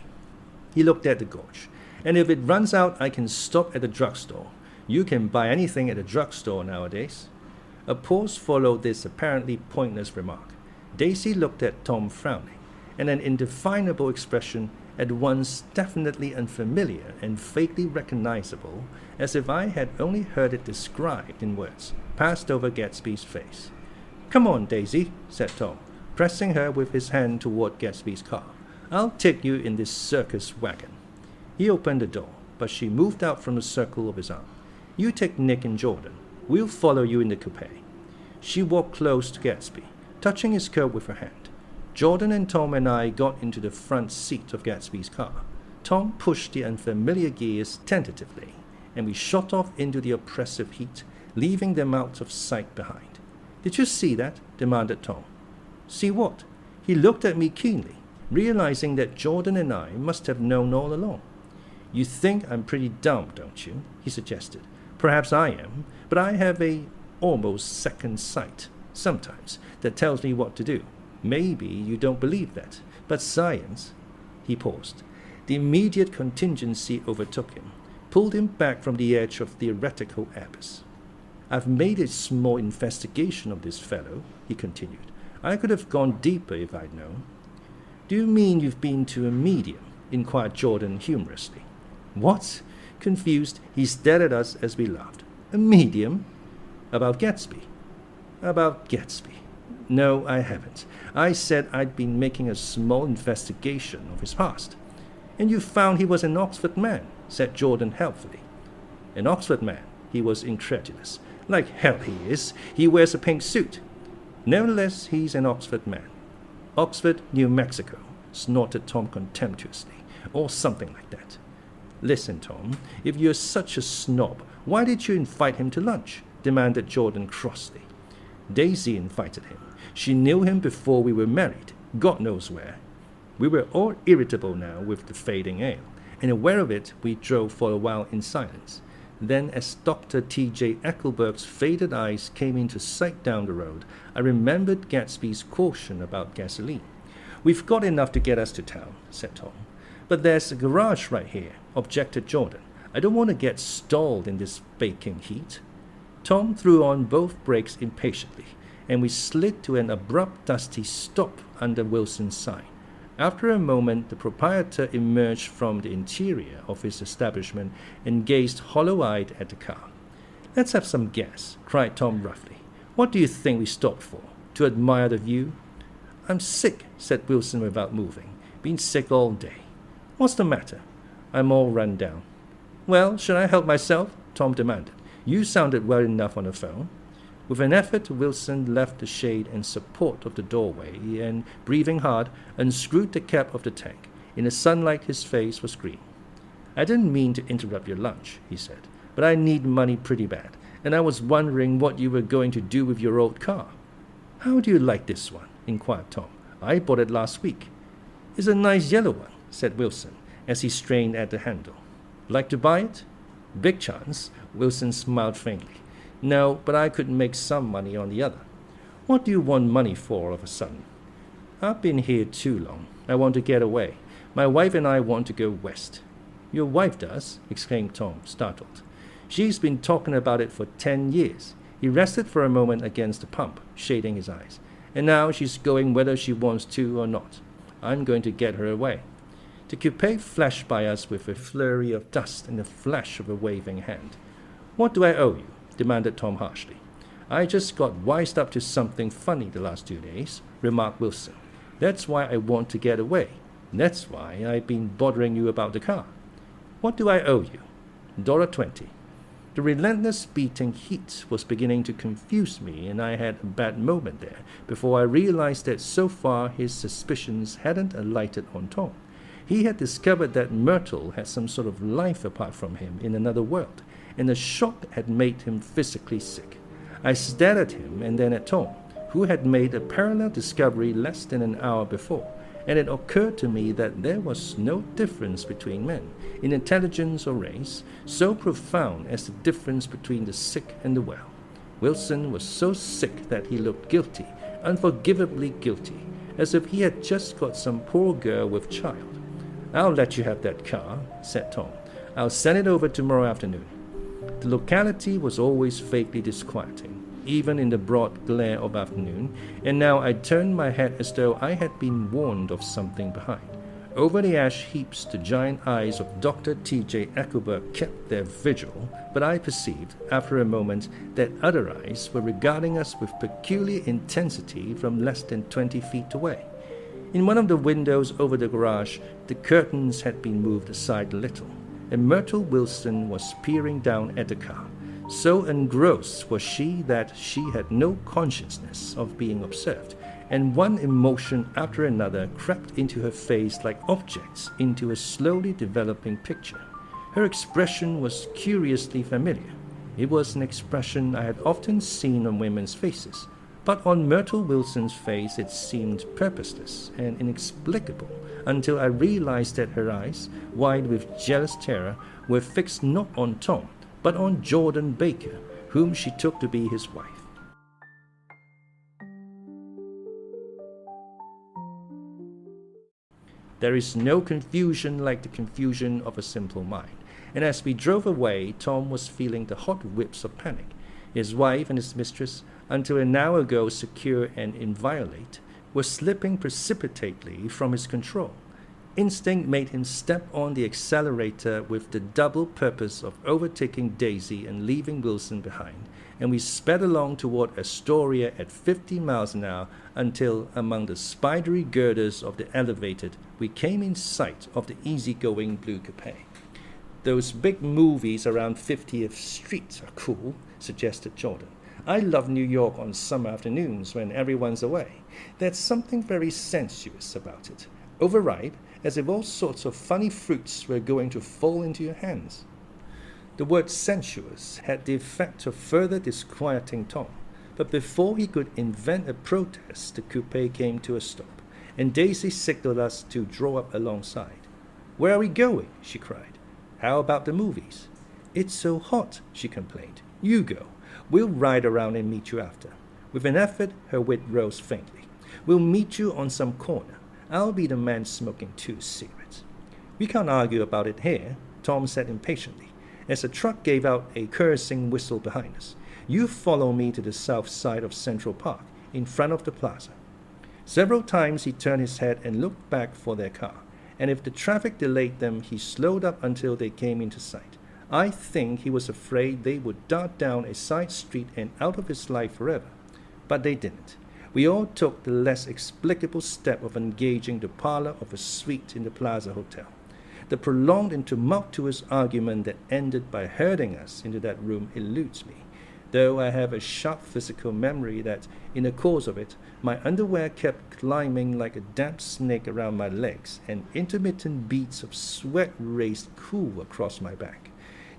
He looked at the gorge. And if it runs out, I can stop at the drugstore. You can buy anything at the drugstore nowadays. A pause followed this apparently pointless remark. Daisy looked at Tom frowning, and an indefinable expression at once definitely unfamiliar and vaguely recognizable, as if I had only heard it described in words, passed over Gatsby's face. "Come on, Daisy," said Tom, pressing her with his hand toward Gatsby's car. "I'll take you in this circus wagon." He opened the door, but she moved out from the circle of his arm. "You take Nick and Jordan. We'll follow you in the coupe." She walked close to Gatsby, touching his coat with her hand. Jordan and Tom and I got into the front seat of Gatsby's car. Tom pushed the unfamiliar gears tentatively, and we shot off into the oppressive heat, leaving them out of sight behind. "Did you see that?" demanded Tom. "See what?" He looked at me keenly, realizing that Jordan and I must have known all along. "You think I'm pretty dumb, don't you?" he suggested. "Perhaps I am, but I have a almost second sight, sometimes, that tells me what to do. Maybe you don't believe that, but science—" He paused. The immediate contingency overtook him, pulled him back from the edge of theoretical abyss. "I've made a small investigation of this fellow," he continued. "I could have gone deeper if I'd known." "Do you mean you've been to a medium?" inquired Jordan humorously. "What?" Confused, he stared at us as we laughed. "A medium?" "About Gatsby." "About Gatsby. No, I haven't. I said I'd been making a small investigation of his past." "And you found he was an Oxford man," said Jordan helpfully. "An Oxford man?" He was incredulous. "Like hell he is. He wears a pink suit." "Nevertheless, he's an Oxford man." "Oxford, New Mexico," snorted Tom contemptuously, or something like that. "Listen, Tom, if you're such a snob, why did you invite him to lunch?" demanded Jordan crossly. "Daisy invited him. She knew him before we were married, God knows where." We were all irritable now with the fading ale, and aware of it, we drove for a while in silence. Then, as Dr. T.J. Eckelberg's faded eyes came into sight down the road, I remembered Gatsby's caution about gasoline. "We've got enough to get us to town," said Tom. "But there's a garage right here," objected Jordan. "I don't want to get stalled in this baking heat." Tom threw on both brakes impatiently, and we slid to an abrupt dusty stop under Wilson's sign. After a moment, the proprietor emerged from the interior of his establishment and gazed hollow-eyed at the car. "Let's have some gas," cried Tom roughly. "What do you think we stopped for? To admire the view?" "I'm sick," said Wilson without moving. "Been sick all day." "What's the matter?" "I'm all run down." "Well, should I help myself?" Tom demanded. "You sounded well enough on the phone." With an effort, Wilson left the shade and support of the doorway and, breathing hard, unscrewed the cap of the tank. In the sunlight, his face was green. "I didn't mean to interrupt your lunch," he said, "but I need money pretty bad, and I was wondering what you were going to do with your old car." "How do you like this one?" inquired Tom. "I bought it last week." "It's a nice yellow one," said Wilson, as he strained at the handle. "Like to buy it?" "Big chance," Wilson smiled faintly. "No, but I could make some money on the other." "What do you want money for all of a sudden?" "I've been here too long. I want to get away. My wife and I want to go west." "Your wife does?" exclaimed Tom, startled. "She's been talking about it for 10 years. He rested for a moment against the pump, shading his eyes. "And now she's going whether she wants to or not. I'm going to get her away." The coupe flashed by us with a flurry of dust and the flash of a waving hand. "What do I owe you?" demanded Tom harshly. "I just got wised up to something funny the last 2 days," remarked Wilson. "That's why I want to get away. That's why I've been bothering you about the car." "What do I owe you?" $1.20. The relentless beating heat was beginning to confuse me, and I had a bad moment there before I realized that so far his suspicions hadn't alighted on Tom. He had discovered that Myrtle had some sort of life apart from him in another world, and the shock had made him physically sick. I stared at him and then at Tom, who had made a parallel discovery less than an hour before, and it occurred to me that there was no difference between men, in intelligence or race, so profound as the difference between the sick and the well. Wilson was so sick that he looked guilty, unforgivably guilty, as if he had just got some poor girl with child. "I'll let you have that car," said Tom. "I'll send it over tomorrow afternoon." The locality was always vaguely disquieting, even in the broad glare of afternoon, and now I turned my head as though I had been warned of something behind. Over the ash heaps the giant eyes of Dr. T.J. Eckelberg kept their vigil, but I perceived, after a moment, that other eyes were regarding us with peculiar intensity from less than 20 feet away. In one of the windows over the garage, the curtains had been moved aside a little, and Myrtle Wilson was peering down at the car. So engrossed was she that she had no consciousness of being observed, and one emotion after another crept into her face like objects into a slowly developing picture. Her expression was curiously familiar. It was an expression I had often seen on women's faces, but on Myrtle Wilson's face it seemed purposeless and inexplicable until I realized that her eyes, wide with jealous terror, were fixed not on Tom, but on Jordan Baker, whom she took to be his wife. There is no confusion like the confusion of a simple mind, and as we drove away, Tom was feeling the hot whips of panic. His wife and his mistress, until an hour ago secure and inviolate, were slipping precipitately from his control. Instinct made him step on the accelerator with the double purpose of overtaking Daisy and leaving Wilson behind, and we sped along toward Astoria at 50 miles an hour until, among the spidery girders of the elevated, we came in sight of the easygoing blue coupe. "Those big movies around 50th Street are cool," suggested Jordan. "I love New York on summer afternoons when everyone's away. There's something very sensuous about it. Overripe, as if all sorts of funny fruits were going to fall into your hands." The word sensuous had the effect of further disquieting Tom, but before he could invent a protest, the coupe came to a stop, and Daisy signaled us to draw up alongside. "Where are we going?" she cried. "How about the movies?" "It's so hot," she complained. "You go. We'll ride around and meet you after." With an effort, her wit rose faintly. "We'll meet you on some corner. I'll be the man smoking 2 cigarettes." "We can't argue about it here," Tom said impatiently, as a truck gave out a cursing whistle behind us. "You follow me to the south side of Central Park, in front of the plaza." Several times he turned his head and looked back for their car, and if the traffic delayed them, he slowed up until they came into sight. I think he was afraid they would dart down a side street and out of his life forever. But they didn't. We all took the less explicable step of engaging the parlor of a suite in the Plaza Hotel. The prolonged and tumultuous argument that ended by herding us into that room eludes me, though I have a sharp physical memory that, in the course of it, my underwear kept climbing like a damp snake around my legs, and intermittent beads of sweat raced cool across my back.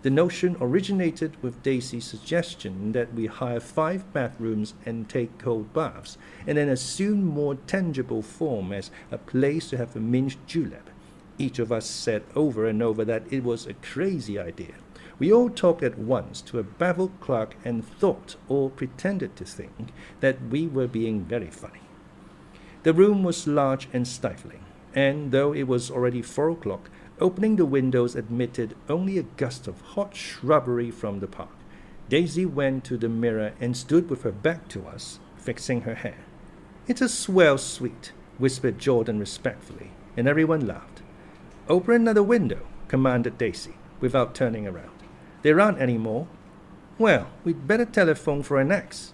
The notion originated with Daisy's suggestion that we hire 5 bathrooms and take cold baths, and then assume more tangible form as a place to have a mint julep. Each of us said over and over that it was a crazy idea. We all talked at once to a baffled clerk and thought, or pretended to think, that we were being very funny. The room was large and stifling, and though it was already 4 o'clock, opening the windows admitted only a gust of hot shrubbery from the park. Daisy went to the mirror and stood with her back to us, fixing her hair. "It's a swell suite," whispered Jordan respectfully, and everyone laughed. "Open another window," commanded Daisy, without turning around. "There aren't any more." "Well, we'd better telephone for an axe."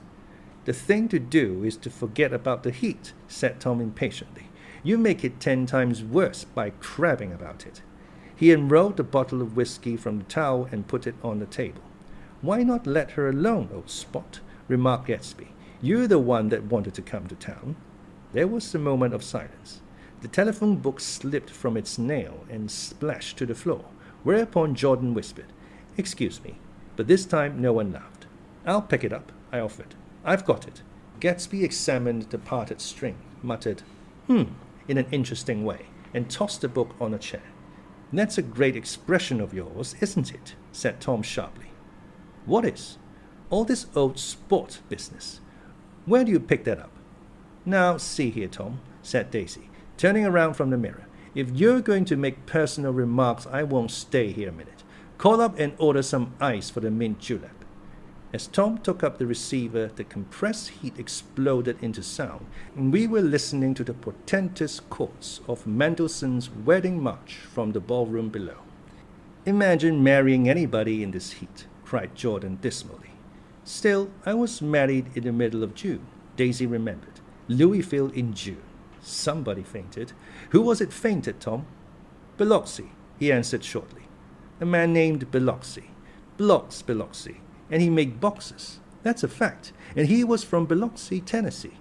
"The thing to do is to forget about the heat," said Tom impatiently. "You make it 10 times worse by crabbing about it." He unrolled the bottle of whiskey from the towel and put it on the table. "Why not let her alone, old spot?" remarked Gatsby. "You're the one that wanted to come to town." There was a moment of silence. The telephone book slipped from its nail and splashed to the floor, whereupon Jordan whispered, "Excuse me," but this time no one laughed. "I'll pick it up," I offered. "I've got it." Gatsby examined the parted string, muttered, in an interesting way, and tossed the book on a chair. "That's a great expression of yours, isn't it?" said Tom sharply. "What is?" "All this old sport business. Where do you pick that up?" "Now, see here, Tom," said Daisy, turning around from the mirror. "If you're going to make personal remarks, I won't stay here a minute. Call up and order some ice for the mint julep." As Tom took up the receiver, the compressed heat exploded into sound, and we were listening to the portentous chords of Mendelssohn's Wedding March from the ballroom below. "Imagine marrying anybody in this heat," cried Jordan dismally. "Still, I was married in the middle of June," Daisy remembered. "Louisville in June. Somebody fainted. Who was it fainted, Tom?" "Biloxi," he answered shortly. "A man named Biloxi. Biloxi. And he made boxes. That's a fact. And he was from Biloxi, Tennessee.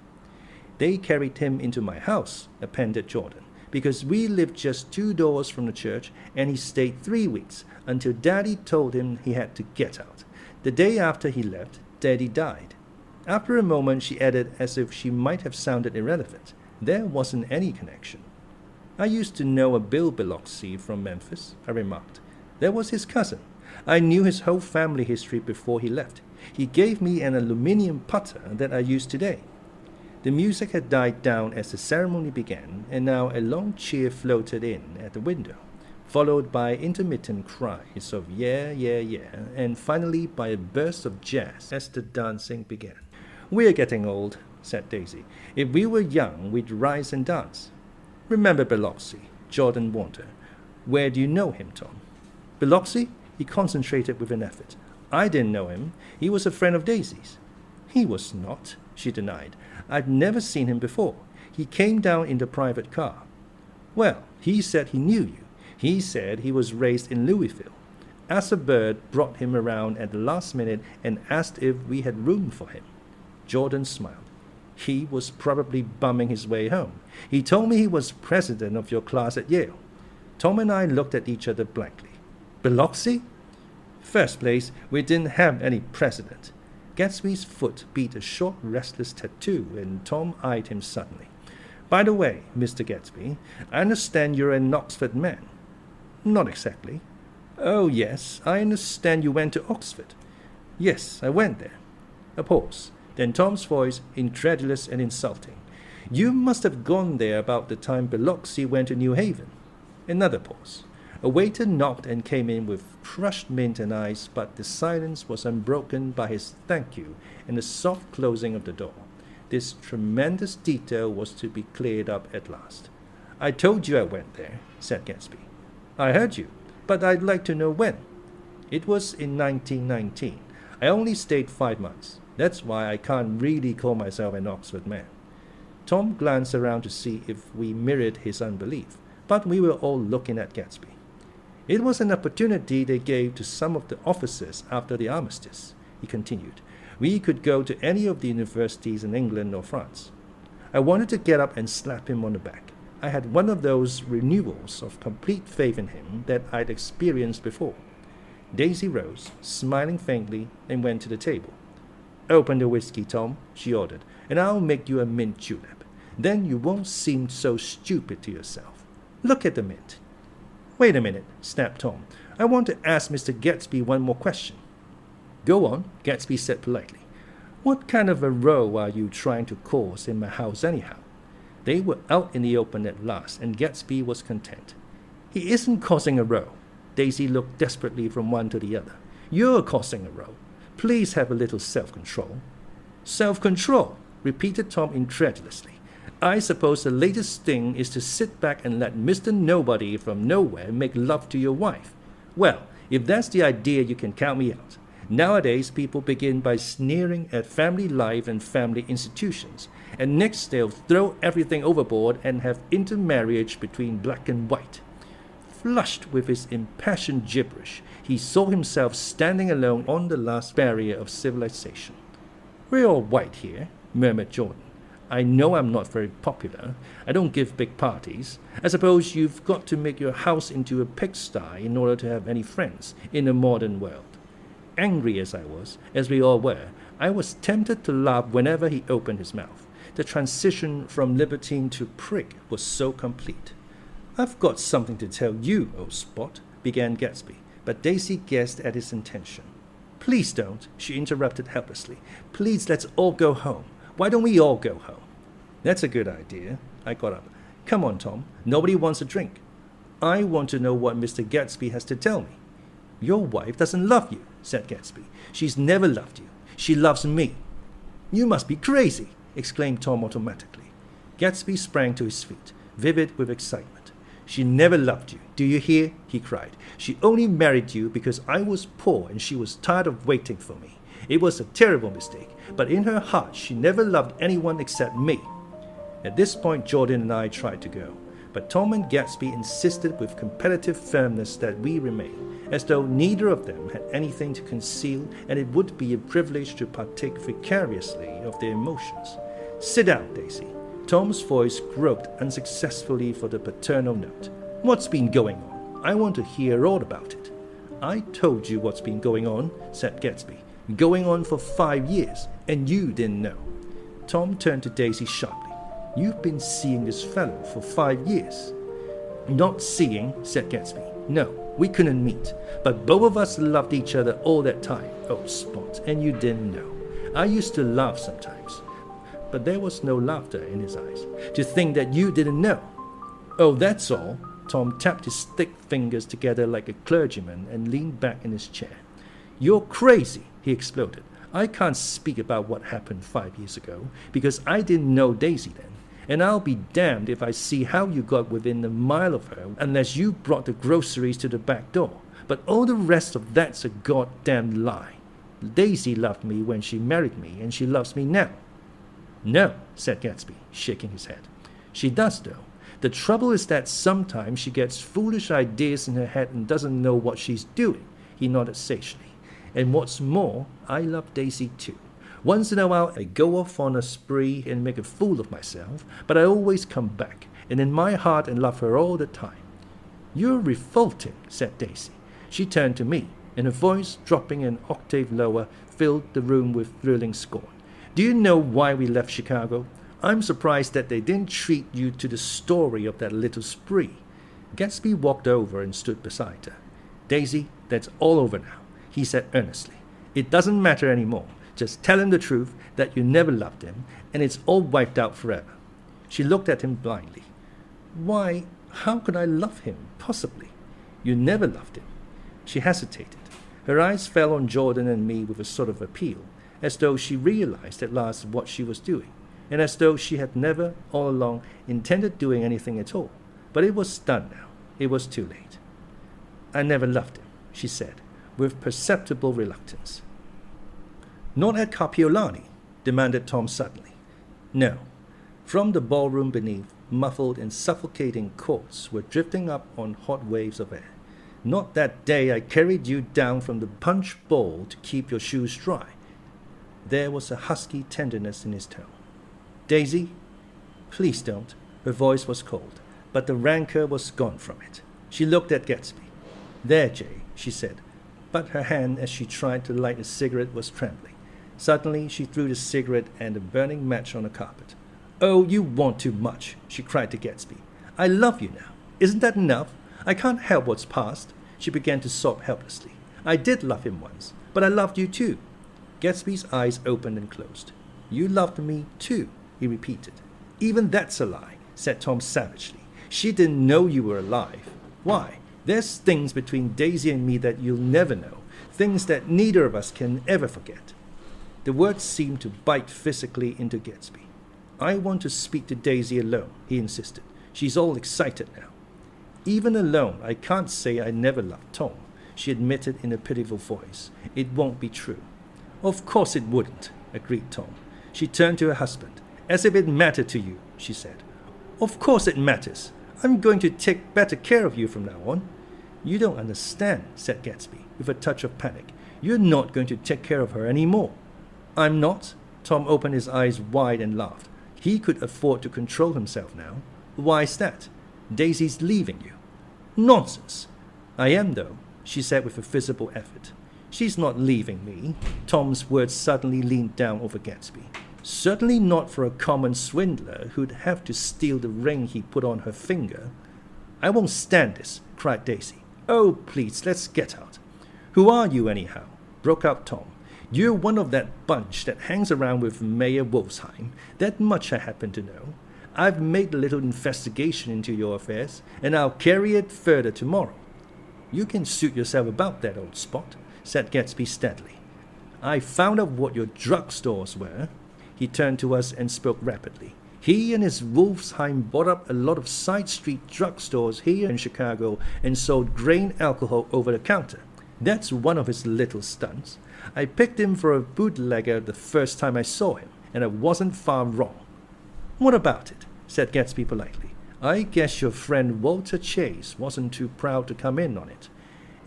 They carried him into my house," appended Jordan, "because we lived just 2 doors from the church, and he stayed 3 weeks, until Daddy told him he had to get out. The day after he left, Daddy died." After a moment, she added, as if she might have sounded irrelevant, "There wasn't any connection." "I used to know a Bill Biloxi from Memphis," I remarked. "That was his cousin. I knew his whole family history before he left. He gave me an aluminium putter that I use today." The music had died down as the ceremony began, and now a long cheer floated in at the window, followed by intermittent cries of "yeah, yeah, yeah," and finally by a burst of jazz as the dancing began. "We're getting old," said Daisy. "If we were young, we'd rise and dance." "Remember Biloxi," Jordan warned her. "Where do you know him, Tom?" "Biloxi?" He concentrated with an effort. "I didn't know him. He was a friend of Daisy's." "He was not," she denied. "I'd never seen him before. He came down in the private car." "Well, he said he knew you. He said he was raised in Louisville. Asa Bird brought him around at the last minute and asked if we had room for him." Jordan smiled. "He was probably bumming his way home. He told me he was president of your class at Yale." Tom and I looked at each other blankly. "Biloxi?" "First place, we didn't have any president." Gatsby's foot beat a short, restless tattoo, and Tom eyed him suddenly. "By the way, Mr. Gatsby, I understand you're an Oxford man." "Not exactly." "Oh, yes, I understand you went to Oxford." "Yes, I went there." A pause. Then Tom's voice, incredulous and insulting. "You must have gone there about the time Biloxi went to New Haven." Another pause. A waiter knocked and came in with crushed mint and ice, but the silence was unbroken by his "thank you" and the soft closing of the door. This tremendous detail was to be cleared up at last. "I told you I went there," said Gatsby. "I heard you, but I'd like to know when." "It was in 1919. I only stayed 5 months. That's why I can't really call myself an Oxford man." Tom glanced around to see if we mirrored his unbelief, but we were all looking at Gatsby. "It was an opportunity they gave to some of the officers after the armistice," he continued. "We could go to any of the universities in England or France. I wanted to get up and slap him on the back. I had one of those renewals of complete faith in him that I'd experienced before." Daisy rose, smiling faintly, and went to the table. "Open the whiskey, Tom," she ordered, "and I'll make you a mint julep. Then you won't seem so stupid to yourself. Look at the mint." "Wait a minute," snapped Tom. "I want to ask Mr. Gatsby one more question." "Go on," Gatsby said politely. "What kind of a row are you trying to cause in my house anyhow?" They were out in the open at last, and Gatsby was content. "He isn't causing a row." Daisy looked desperately from one to the other. "You're causing a row. Please have a little self-control." "Self-control," repeated Tom incredulously. "I suppose the latest thing is to sit back and let Mr. Nobody from nowhere make love to your wife. Well, if that's the idea, you can count me out. Nowadays, people begin by sneering at family life and family institutions, and next they'll throw everything overboard and have intermarriage between black and white." Flushed with his impassioned gibberish, he saw himself standing alone on the last barrier of civilization. "We're all white here," murmured Jordan. "I know I'm not very popular. I don't give big parties. I suppose you've got to make your house into a pigsty in order to have any friends in the modern world." Angry as I was, as we all were, I was tempted to laugh whenever he opened his mouth. The transition from libertine to prig was so complete. "I've got something to tell you, old spot," began Gatsby, but Daisy guessed at his intention. "Please don't," she interrupted helplessly. "Please, let's all go home. Why don't we all go home?" "That's a good idea." I got up. "Come on, Tom. Nobody wants a drink." "I want to know what Mr. Gatsby has to tell me." "Your wife doesn't love you," said Gatsby. "She's never loved you. She loves me." "You must be crazy," exclaimed Tom automatically. Gatsby sprang to his feet, vivid with excitement. "She never loved you. Do you hear?" he cried. "She only married you because I was poor and she was tired of waiting for me. It was a terrible mistake, but in her heart she never loved anyone except me." At this point, Jordan and I tried to go, but Tom and Gatsby insisted with competitive firmness that we remain, as though neither of them had anything to conceal and it would be a privilege to partake vicariously of their emotions. "Sit down, Daisy." Tom's voice groped unsuccessfully for the paternal note. "What's been going on? I want to hear all about it." "I told you what's been going on," said Gatsby. "Going on for 5 years, and you didn't know." Tom turned to Daisy sharply. "You've been seeing this fellow for 5 years." "Not seeing," said Gatsby. "No, we couldn't meet. But both of us loved each other all that time, old Spot, and you didn't know. I used to laugh sometimes." But there was no laughter in his eyes. "To think that you didn't know." "Oh, that's all." Tom tapped his thick fingers together like a clergyman and leaned back in his chair. "You're crazy," he exploded. "I can't speak about what happened 5 years ago, because I didn't know Daisy then. And I'll be damned if I see how you got within a mile of her unless you brought the groceries to the back door. But all the rest of that's a goddamn lie. Daisy loved me when she married me, and she loves me now." "No," said Gatsby, shaking his head. "She does, though. The trouble is that sometimes she gets foolish ideas in her head and doesn't know what she's doing." He nodded sagely. "And what's more, I love Daisy too. Once in a while I go off on a spree and make a fool of myself, but I always come back, and in my heart and love her all the time." "You're revolting," said Daisy. She turned to me, and her voice, dropping an octave lower, filled the room with thrilling scorn. "Do you know why we left Chicago? I'm surprised that they didn't treat you to the story of that little spree." Gatsby walked over and stood beside her. "Daisy, that's all over now," he said earnestly. "It doesn't matter anymore. Just tell him the truth, that you never loved him, and it's all wiped out forever." She looked at him blindly. "Why, how could I love him, possibly?" "You never loved him." She hesitated. Her eyes fell on Jordan and me with a sort of appeal, as though she realized at last what she was doing, and as though she had never, all along, intended doing anything at all. But it was done now. It was too late. "I never loved him," she said, with perceptible reluctance. "Not at Kapiolani?" demanded Tom suddenly. "No." From the ballroom beneath, muffled and suffocating chords were drifting up on hot waves of air. "Not that day I carried you down from the punch bowl to keep your shoes dry." There was a husky tenderness in his tone. "Daisy, please don't." Her voice was cold, but the rancor was gone from it. She looked at Gatsby. "There, Jay," she said, but her hand as she tried to light a cigarette was trembling. Suddenly she threw the cigarette and the burning match on the carpet. "Oh, you want too much," she cried to Gatsby. "I love you now. Isn't that enough? I can't help what's past." She began to sob helplessly. "I did love him once, but I loved you too." Gatsby's eyes opened and closed. "You loved me too," he repeated. "Even that's a lie," said Tom savagely. "She didn't know you were alive. Why, there's things between Daisy and me that you'll never know, things that neither of us can ever forget." The words seemed to bite physically into Gatsby. "I want to speak to Daisy alone," he insisted. "She's all excited now." "Even alone, I can't say I never loved Tom," she admitted in a pitiful voice. "It won't be true." "Of course it wouldn't," agreed Tom. She turned to her husband. "As if it mattered to you," she said. "Of course it matters. I'm going to take better care of you from now on." "You don't understand," said Gatsby, with a touch of panic. "You're not going to take care of her any more." "I'm not?" Tom opened his eyes wide and laughed. He could afford to control himself now. "Why's that?" "Daisy's leaving you." "Nonsense." "I am, though," she said with a visible effort. "She's not leaving me." Tom's words suddenly leaned down over Gatsby. "Certainly not for a common swindler who'd have to steal the ring he put on her finger." "I won't stand this," cried Daisy. "Oh, please, let's get out." "Who are you, anyhow?" broke out Tom. "You're one of that bunch that hangs around with Mayor Wolfsheim. That much I happen to know. I've made a little investigation into your affairs, and I'll carry it further tomorrow." "You can suit yourself about that, old Spot," said Gatsby steadily. I found out what your drugstores were. He turned to us and spoke rapidly. He and his Wolfsheim bought up a lot of side street drugstores here in Chicago and sold grain alcohol over the counter. That's one of his little stunts. I picked him for a bootlegger the first time I saw him, and I wasn't far wrong. What about it? Said Gatsby politely. I guess your friend Walter Chase wasn't too proud to come in on it.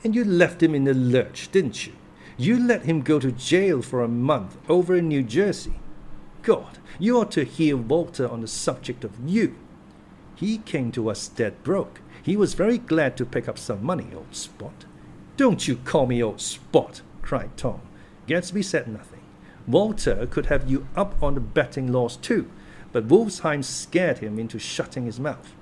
And you left him in the lurch, didn't you? You let him go to jail for a month over in New Jersey. God, you ought to hear Walter on the subject of you. He came to us dead broke. He was very glad to pick up some money, old spot. Don't you call me old spot, cried Tom. Gatsby said nothing. Walter could have you up on the betting laws too, but Wolfsheim scared him into shutting his mouth.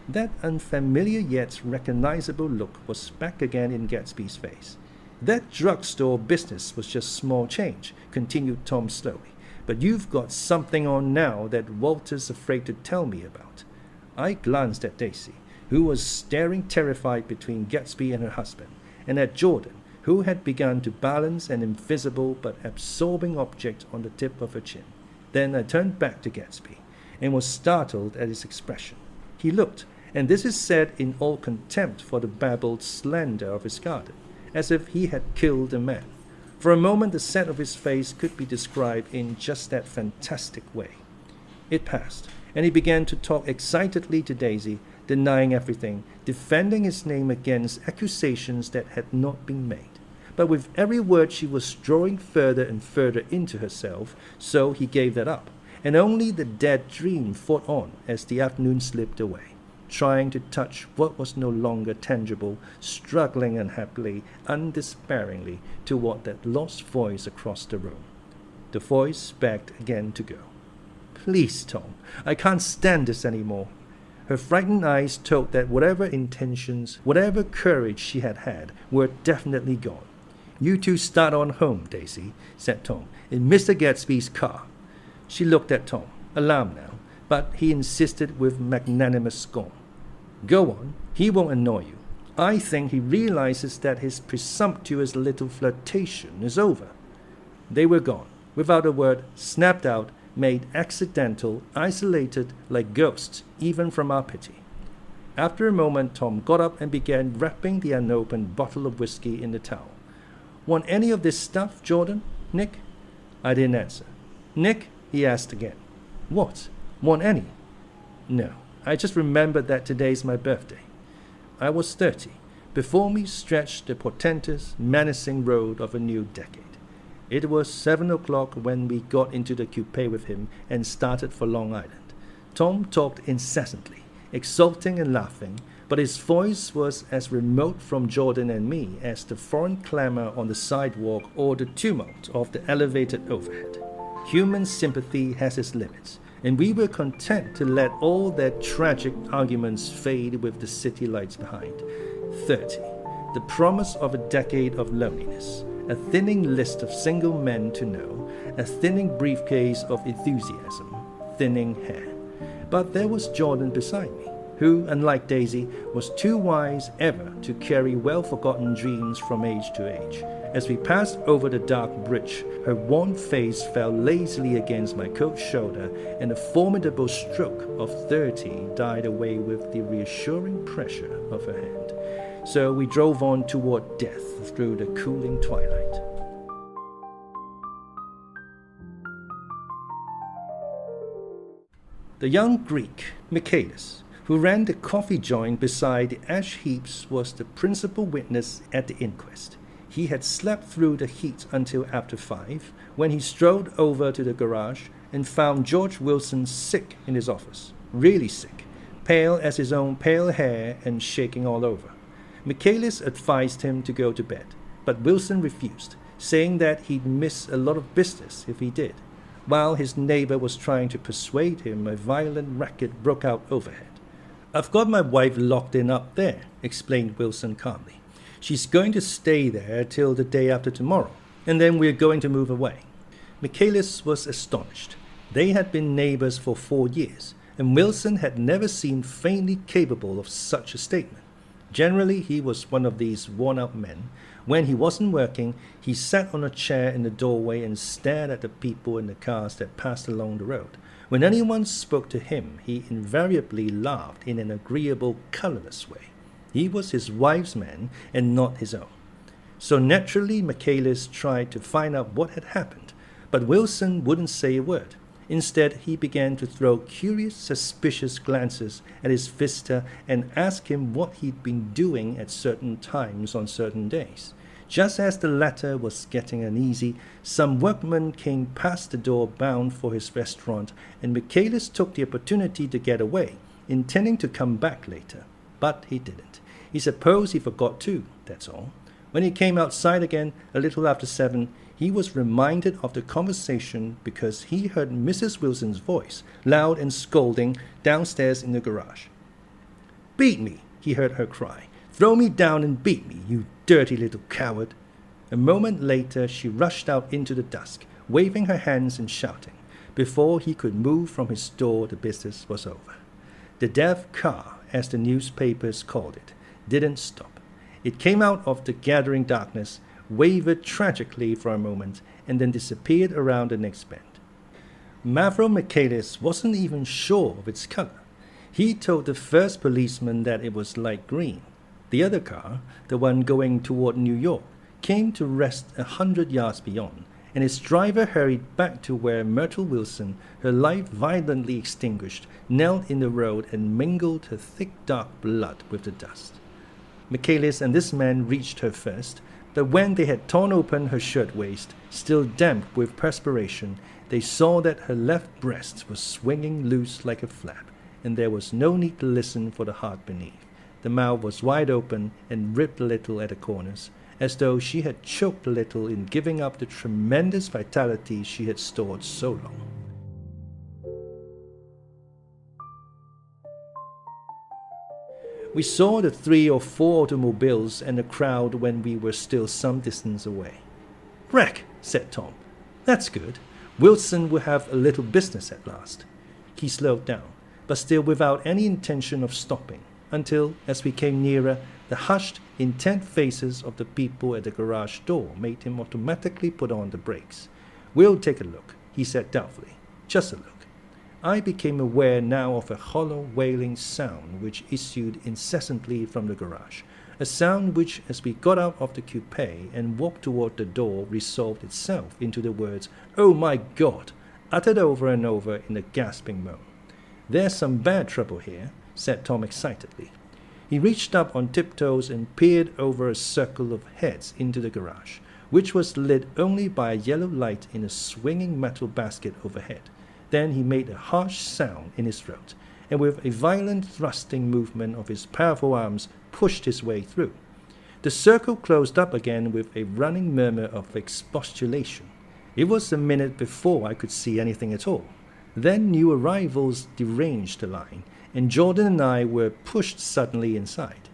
That unfamiliar yet recognizable look was back again in Gatsby's face. That drugstore business was just small change, continued Tom slowly. But you've got something on now that Walter's afraid to tell me about. I glanced at Daisy, who was staring terrified between Gatsby and her husband, and at Jordan, who had begun to balance an invisible but absorbing object on the tip of her chin. Then I turned back to Gatsby, and was startled at his expression. He looked, and this is said in all contempt for the babbled slander of his garden, as if he had killed a man. For a moment the set of his face could be described in just that fantastic way. It passed, and he began to talk excitedly to Daisy, denying everything, defending his name against accusations that had not been made. But with every word she was drawing further and further into herself, so he gave that up, and only the dead dream fought on as the afternoon slipped away, trying to touch what was no longer tangible, struggling unhappily, undespairingly toward that lost voice across the room. The voice begged again to go. Please, Tom, I can't stand this any more. Her frightened eyes told that whatever intentions, whatever courage she had had, were definitely gone. You two start on home, Daisy, said Tom, in Mr. Gatsby's car. She looked at Tom, alarmed now, but he insisted with magnanimous scorn. Go on, he won't annoy you. I think he realizes that his presumptuous little flirtation is over. They were gone, without a word, snapped out, made accidental, isolated, like ghosts, even from our pity. After a moment, Tom got up and began wrapping the unopened bottle of whiskey in the towel. Want any of this stuff, Jordan? Nick? I didn't answer. Nick? He asked again. What? Want any? No. I just remembered that today's my birthday. I was 30. Before me stretched the portentous, menacing road of a new decade. It was 7 o'clock when we got into the coupe with him and started for Long Island. Tom talked incessantly, exulting and laughing, but his voice was as remote from Jordan and me as the foreign clamor on the sidewalk or the tumult of the elevated overhead. Human sympathy has its limits, and we were content to let all their tragic arguments fade with the city lights behind. 30. The promise of a decade of loneliness, a thinning list of single men to know, a thinning briefcase of enthusiasm, thinning hair. But there was Jordan beside me, who, unlike Daisy, was too wise ever to carry well-forgotten dreams from age to age. As we passed over the dark bridge, her worn face fell lazily against my coat shoulder, and the formidable stroke of 30 died away with the reassuring pressure of her hand. So we drove on toward death through the cooling twilight. The young Greek, Michaelis, who ran the coffee joint beside the ash heaps, was the principal witness at the inquest. He had slept through the heat until after 5, when he strolled over to the garage and found George Wilson sick in his office, really sick, pale as his own pale hair and shaking all over. Michaelis advised him to go to bed, but Wilson refused, saying that he'd miss a lot of business if he did. While his neighbor was trying to persuade him, a violent racket broke out overhead. I've got my wife locked in up there, explained Wilson calmly. She's going to stay there till the day after tomorrow, and then we're going to move away. Michaelis was astonished. They had been neighbors for 4 years, and Wilson had never seemed faintly capable of such a statement. Generally, he was one of these worn-out men. When he wasn't working, he sat on a chair in the doorway and stared at the people in the cars that passed along the road. When anyone spoke to him, he invariably laughed in an agreeable, colorless way. He was his wife's man and not his own. So naturally, Michaelis tried to find out what had happened, but Wilson wouldn't say a word. Instead, he began to throw curious, suspicious glances at his visitor and ask him what he'd been doing at certain times on certain days. Just as the latter was getting uneasy, some workmen came past the door bound for his restaurant, and Michaelis took the opportunity to get away, intending to come back later. But he didn't. He supposed he forgot too, that's all. When he came outside again, a little after 7, he was reminded of the conversation because he heard Mrs. Wilson's voice, loud and scolding, downstairs in the garage. "Beat me," he heard her cry. "Throw me down and beat me, you dirty little coward." A moment later, she rushed out into the dusk, waving her hands and shouting. Before he could move from his door, the business was over. The death car, as the newspapers called it, didn't stop. It came out of the gathering darkness, wavered tragically for a moment, and then disappeared around the next bend. Mavro Michaelis wasn't even sure of its color. He told the first policeman that it was light green. The other car, the one going toward New York, came to rest 100 yards beyond, and its driver hurried back to where Myrtle Wilson, her life violently extinguished, knelt in the road and mingled her thick dark blood with the dust. Michaelis and this man reached her first, but when they had torn open her shirtwaist, still damp with perspiration, they saw that her left breast was swinging loose like a flap, and there was no need to listen for the heart beneath. The mouth was wide open and ripped a little at the corners, as though she had choked a little in giving up the tremendous vitality she had stored so long. We saw the 3 or 4 automobiles and the crowd when we were still some distance away. "Wreck," said Tom. "That's good. Wilson will have a little business at last." He slowed down, but still without any intention of stopping, until, as we came nearer, the hushed, intent faces of the people at the garage door made him automatically put on the brakes. "We'll take a look," he said doubtfully. "Just a look." I became aware now of a hollow, wailing sound which issued incessantly from the garage, a sound which, as we got out of the coupe and walked toward the door, resolved itself into the words, "Oh my God!" uttered over and over in a gasping moan. "There's some bad trouble here," said Tom excitedly. He reached up on tiptoes and peered over a circle of heads into the garage, which was lit only by a yellow light in a swinging metal basket overhead. Then he made a harsh sound in his throat, and with a violent thrusting movement of his powerful arms pushed his way through. The circle closed up again with a running murmur of expostulation. It was a minute before I could see anything at all. Then new arrivals deranged the line, and Jordan and I were pushed suddenly inside.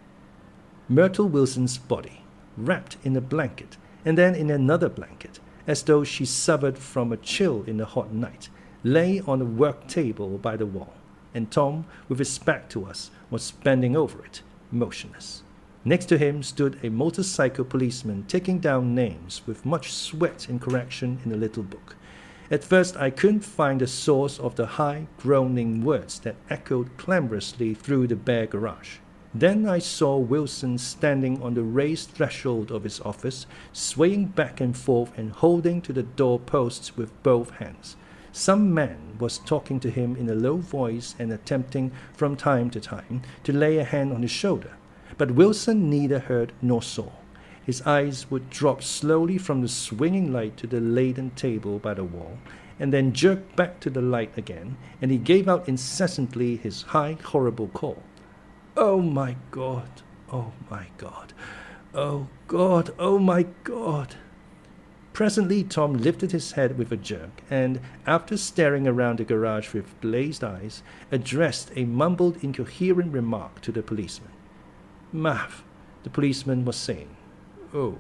Myrtle Wilson's body, wrapped in a blanket, and then in another blanket, as though she suffered from a chill in the hot night, lay on a work table by the wall, and Tom, with his back to us, was bending over it, motionless. Next to him stood a motorcycle policeman taking down names with much sweat and correction in a little book. At first I couldn't find the source of the high, groaning words that echoed clamorously through the bare garage. Then I saw Wilson standing on the raised threshold of his office, swaying back and forth and holding to the door posts with both hands. Some man was talking to him in a low voice and attempting, from time to time, to lay a hand on his shoulder. But Wilson neither heard nor saw. His eyes would drop slowly from the swinging light to the laden table by the wall, and then jerk back to the light again, and he gave out incessantly his high, horrible call. "Oh my God! Oh my God! Oh God! Oh my God!" Presently Tom lifted his head with a jerk, and, after staring around the garage with glazed eyes, addressed a mumbled, incoherent remark to the policeman. "Mav," the policeman was saying. "Oh.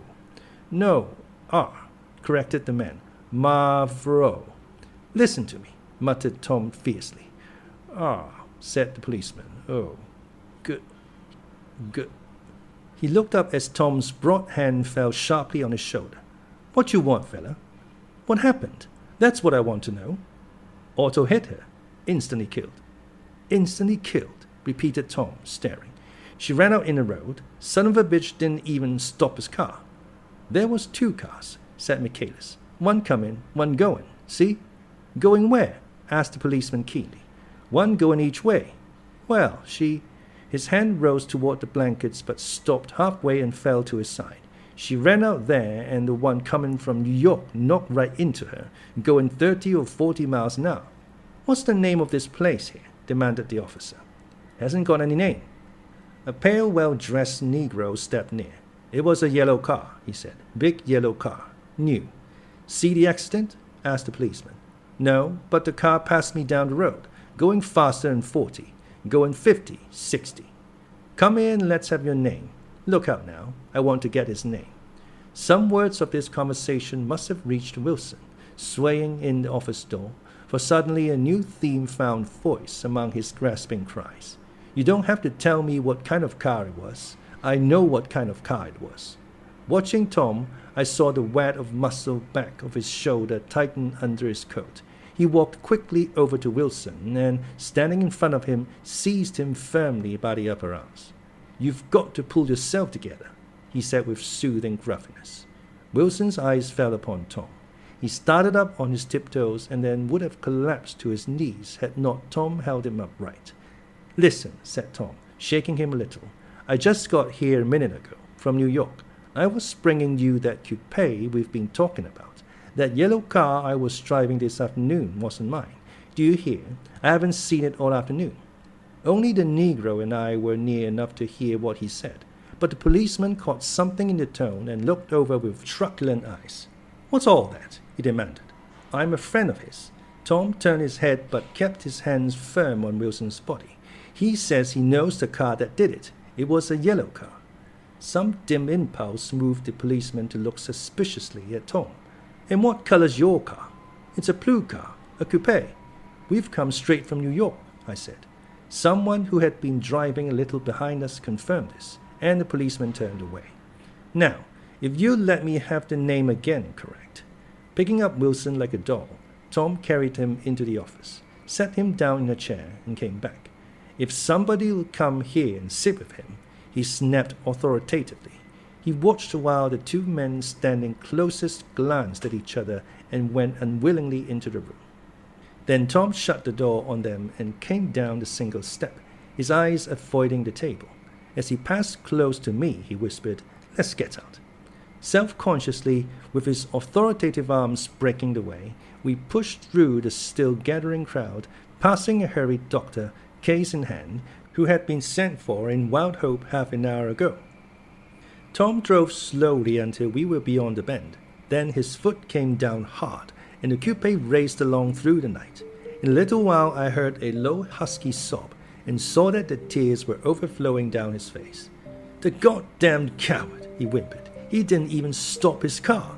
No, R," corrected the man. "Mavro." "Listen to me," muttered Tom fiercely. "R," said the policeman. "Oh. Good. He looked up as Tom's broad hand fell sharply on his shoulder. "What you want, fella?" "What happened? That's what I want to know." "Auto hit her. Instantly killed." "Instantly killed," repeated Tom, staring. "She ran out in the road. Son of a bitch didn't even stop his car." "There was 2 cars," said Michaelis. "One coming, one going. See?" "Going where?" asked the policeman keenly. "One going each way." "Well, she—" His hand rose toward the blankets but stopped halfway and fell to his side. "She ran out there and the one coming from New York knocked right into her, going 30 or 40 miles an hour." "What's the name of this place here?" demanded the officer. "Hasn't got any name." A pale, well-dressed Negro stepped near. "It was a yellow car," he said. "Big yellow car. New." "See the accident?" asked the policeman. "No, but the car passed me down the road, going faster than 40, going 50, 60. Come in and let's have your name. Look out now. I want to get his name." Some words of this conversation must have reached Wilson, swaying in the office door, for suddenly a new theme found voice among his grasping cries. "You don't have to tell me what kind of car it was. I know what kind of car it was." Watching Tom, I saw the wad of muscle back of his shoulder tighten under his coat. He walked quickly over to Wilson and, standing in front of him, seized him firmly by the upper arms. "You've got to pull yourself together," he said with soothing gruffiness. Wilson's eyes fell upon Tom. He started up on his tiptoes and then would have collapsed to his knees had not Tom held him upright. "Listen," said Tom, shaking him a little. "I just got here a minute ago, from New York. I was bringing you that coupe we've been talking about. That yellow car I was driving this afternoon wasn't mine. Do you hear? I haven't seen it all afternoon." Only the Negro and I were near enough to hear what he said, but the policeman caught something in the tone and looked over with truculent eyes. "What's all that?" he demanded. "I'm a friend of his." Tom turned his head but kept his hands firm on Wilson's body. "He says he knows the car that did it. It was a yellow car." Some dim impulse moved the policeman to look suspiciously at Tom. "And what color's your car?" "It's a blue car, a coupe." "We've come straight from New York," I said. Someone who had been driving a little behind us confirmed this, and the policeman turned away. "Now, if you'll let me have the name again correct." Picking up Wilson like a doll, Tom carried him into the office, sat him down in a chair, and came back. "If somebody will come here and sit with him," he snapped authoritatively. He watched while the 2 men standing closest glanced at each other and went unwillingly into the room. Then Tom shut the door on them and came down the single step, his eyes avoiding the table. As he passed close to me, he whispered, "Let's get out." Self-consciously, with his authoritative arms breaking the way, we pushed through the still gathering crowd, passing a hurried doctor, case in hand, who had been sent for in wild hope half an hour ago. Tom drove slowly until we were beyond the bend. Then his foot came down hard, and the coupe raced along through the night. In a little while I heard a low, husky sob, and saw that the tears were overflowing down his face. "The goddamned coward," he whimpered. "He didn't even stop his car."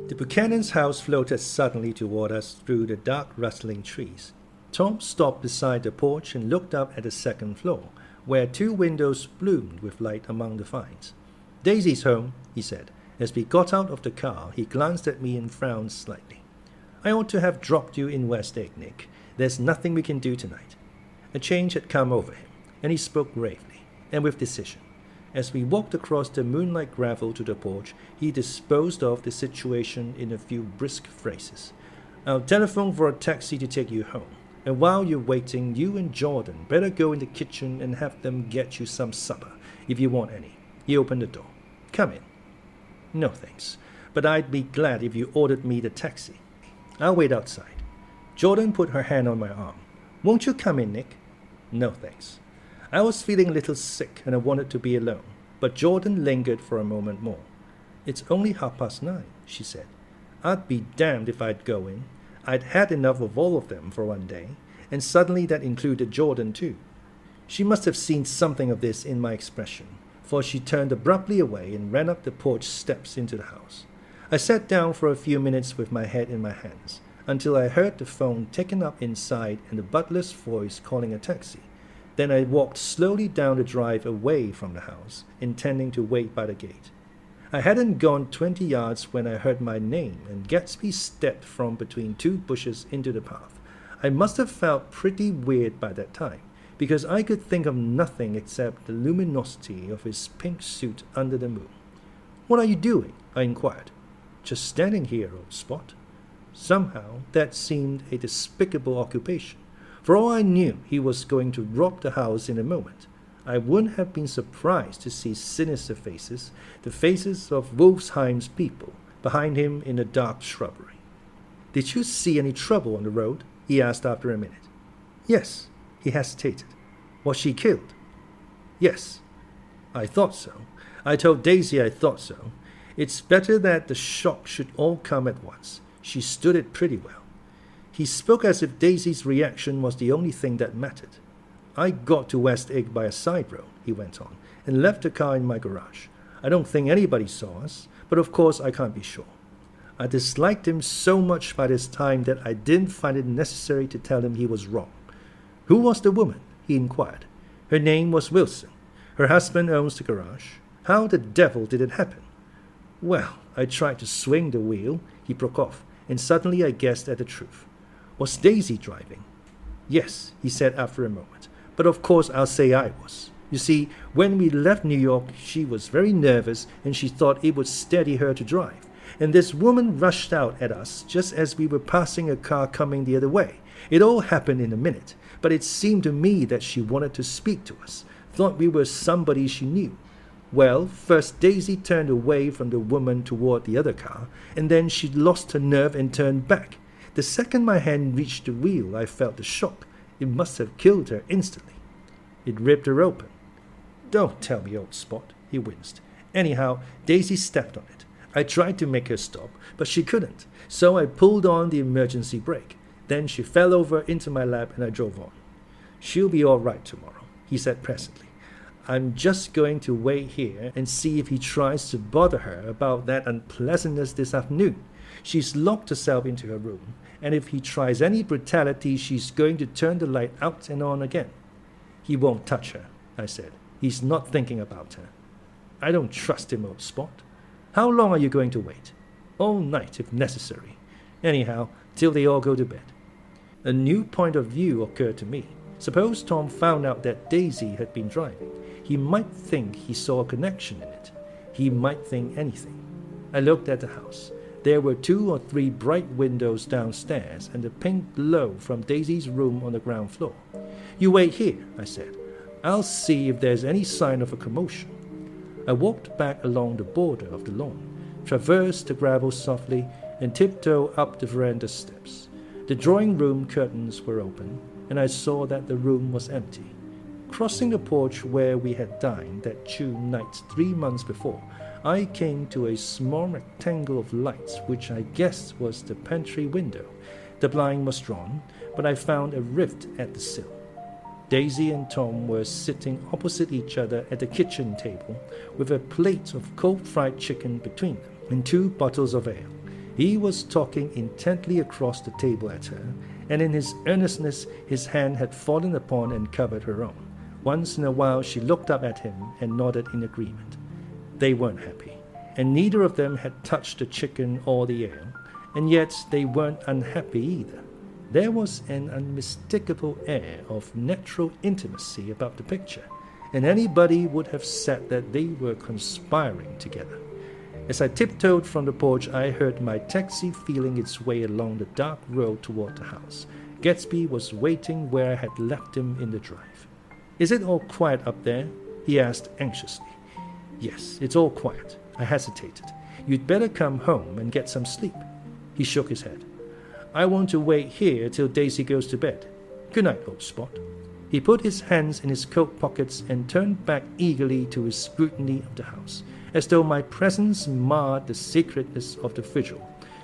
The Buchanan's house floated suddenly toward us through the dark, rustling trees. Tom stopped beside the porch and looked up at the second floor, where 2 windows bloomed with light among the vines. "Daisy's home," he said. As we got out of the car, he glanced at me and frowned slightly. "I ought to have dropped you in West Egg, Nick. There's nothing we can do tonight." A change had come over him, and he spoke gravely, and with decision. As we walked across the moonlight gravel to the porch, he disposed of the situation in a few brisk phrases. "I'll telephone for a taxi to take you home. And while you're waiting, you and Jordan better go in the kitchen and have them get you some supper, if you want any." He opened the door. "Come in." "No, thanks. But I'd be glad if you ordered me the taxi." "I'll wait outside." Jordan put her hand on my arm. "Won't you come in, Nick?" "No, thanks." I was feeling a little sick and I wanted to be alone, but Jordan lingered for a moment more. "It's only 9:30, she said. "I'd be damned if I'd go in. I'd had enough of all of them for one day, and suddenly that included Jordan too." She must have seen something of this in my expression, for she turned abruptly away and ran up the porch steps into the house. I sat down for a few minutes with my head in my hands. until I heard the phone taken up inside and the butler's voice calling a taxi. Then I walked slowly down the drive away from the house, intending to wait by the gate. I hadn't gone 20 yards when I heard my name, and Gatsby stepped from between two bushes into the path. I must have felt pretty weird by that time, because I could think of nothing except the luminosity of his pink suit under the moon. "What are you doing?" I inquired. "Just standing here, old spot." Somehow that seemed a despicable occupation. For all I knew, he was going to rob the house in a moment. I wouldn't have been surprised to see sinister faces, the faces of Wolfsheim's people, behind him in the dark shrubbery. "Did you see any trouble on the road?" he asked after a minute. "Yes." He hesitated. "Was she killed?" "Yes." "I thought so. I told Daisy I thought so. It's better that the shock should all come at once. She stood it pretty well." He spoke as if Daisy's reaction was the only thing that mattered. "I got to West Egg by a side road," he went on, "and left the car in my garage. I don't think anybody saw us, but of course I can't be sure." I disliked him so much by this time that I didn't find it necessary to tell him he was wrong. "Who was the woman?" he inquired. "Her name was Wilson. Her husband owns the garage. How the devil did it happen?" "Well, I tried to swing the wheel," he broke off, and suddenly I guessed at the truth. "Was Daisy driving?" "Yes," he said after a moment, "but of course I'll say I was. You see, when we left New York, she was very nervous and she thought it would steady her to drive. And this woman rushed out at us just as we were passing a car coming the other way. It all happened in a minute, but it seemed to me that she wanted to speak to us, thought we were somebody she knew. Well, first Daisy turned away from the woman toward the other car, and then she lost her nerve and turned back. The second my hand reached the wheel, I felt the shock. It must have killed her instantly. It ripped her open." "Don't tell me, old spot," he winced. "Anyhow, Daisy stepped on it. I tried to make her stop, but she couldn't, so I pulled on the emergency brake. Then she fell over into my lap and I drove on." "She'll be all right tomorrow," he said presently. "I'm just going to wait here and see if he tries to bother her about that unpleasantness this afternoon. She's locked herself into her room, and if he tries any brutality, she's going to turn the light out and on again." "He won't touch her," I said. "He's not thinking about her." "I don't trust him, old spot." "How long are you going to wait?" "All night, if necessary. Anyhow, till they all go to bed." A new point of view occurred to me. Suppose Tom found out that Daisy had been driving. He might think he saw a connection in it. He might think anything. I looked at the house. There were 2 or 3 bright windows downstairs and the pink glow from Daisy's room on the ground floor. "You wait here," I said. "I'll see if there's any sign of a commotion." I walked back along the border of the lawn, traversed the gravel softly, and tiptoed up the veranda steps. The drawing-room curtains were open, and I saw that the room was empty. Crossing the porch where we had dined that June night 3 months before, I came to a small rectangle of light which I guessed was the pantry window. The blind was drawn, but I found a rift at the sill. Daisy and Tom were sitting opposite each other at the kitchen table with a plate of cold fried chicken between them and 2 bottles of ale. He was talking intently across the table at her, and in his earnestness his hand had fallen upon and covered her own. Once in a while she looked up at him and nodded in agreement. They weren't happy, and neither of them had touched the chicken or the ale, and yet they weren't unhappy either. There was an unmistakable air of natural intimacy about the picture, and anybody would have said that they were conspiring together. As I tiptoed from the porch, I heard my taxi feeling its way along the dark road toward the house. Gatsby was waiting where I had left him in the drive. "Is it all quiet up there?" he asked anxiously. "Yes, it's all quiet." I hesitated. "You'd better come home and get some sleep." He shook his head. "I want to wait here till Daisy goes to bed. Good night, old spot." He put his hands in his coat pockets and turned back eagerly to his scrutiny of the house, as though my presence marred the sacredness of the vigil.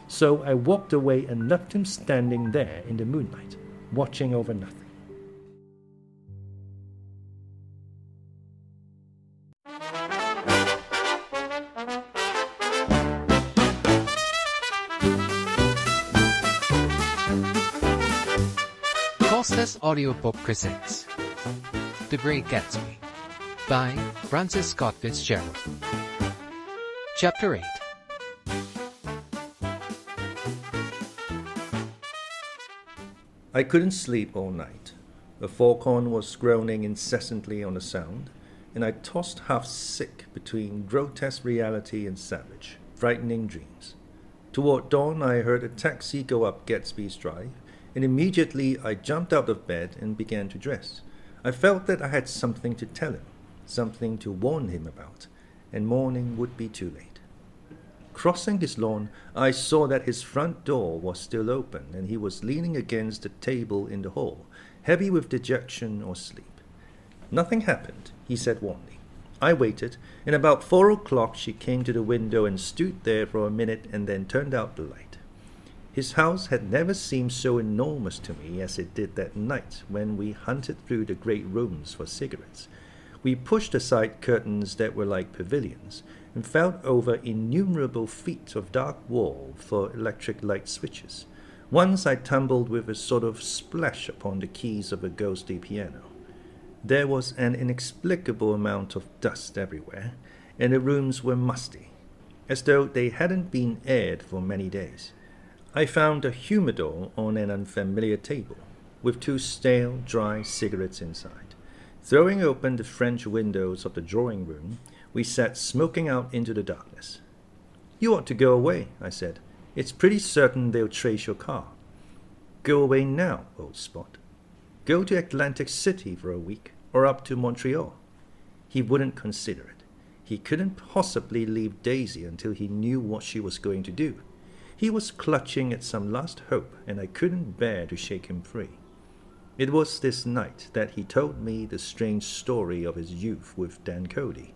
So I walked away and left him standing there in the moonlight, watching over nothing. Foster's audiobook presents The Great Gatsby by Francis Scott Fitzgerald. Chapter 8. I couldn't sleep all night. The foghorn was groaning incessantly on the sound, and I tossed half sick between grotesque reality and savage, frightening dreams. Toward dawn, I heard a taxi go up Gatsby's drive, and immediately I jumped out of bed and began to dress. I felt that I had something to tell him, something to warn him about, and morning would be too late. Crossing his lawn, I saw that his front door was still open, and he was leaning against the table in the hall, heavy with dejection or sleep. Nothing happened, he said warmly. I waited, and about 4 o'clock she came to the window and stood there for a minute and then turned out the light. His house had never seemed so enormous to me as it did that night when we hunted through the great rooms for cigarettes. We pushed aside curtains that were like pavilions and felt over innumerable feet of dark wall for electric light switches. Once I tumbled with a sort of splash upon the keys of a ghostly piano. There was an inexplicable amount of dust everywhere, and the rooms were musty, as though they hadn't been aired for many days. I found a humidor on an unfamiliar table, with 2 stale, dry cigarettes inside. Throwing open the French windows of the drawing room, we sat smoking out into the darkness. "You ought to go away," I said. "It's pretty certain they'll trace your car." "Go away now, old spot. Go to Atlantic City for a week, or up to Montreal." He wouldn't consider it. He couldn't possibly leave Daisy until he knew what she was going to do. He was clutching at some last hope, and I couldn't bear to shake him free. It was this night that he told me the strange story of his youth with Dan Cody.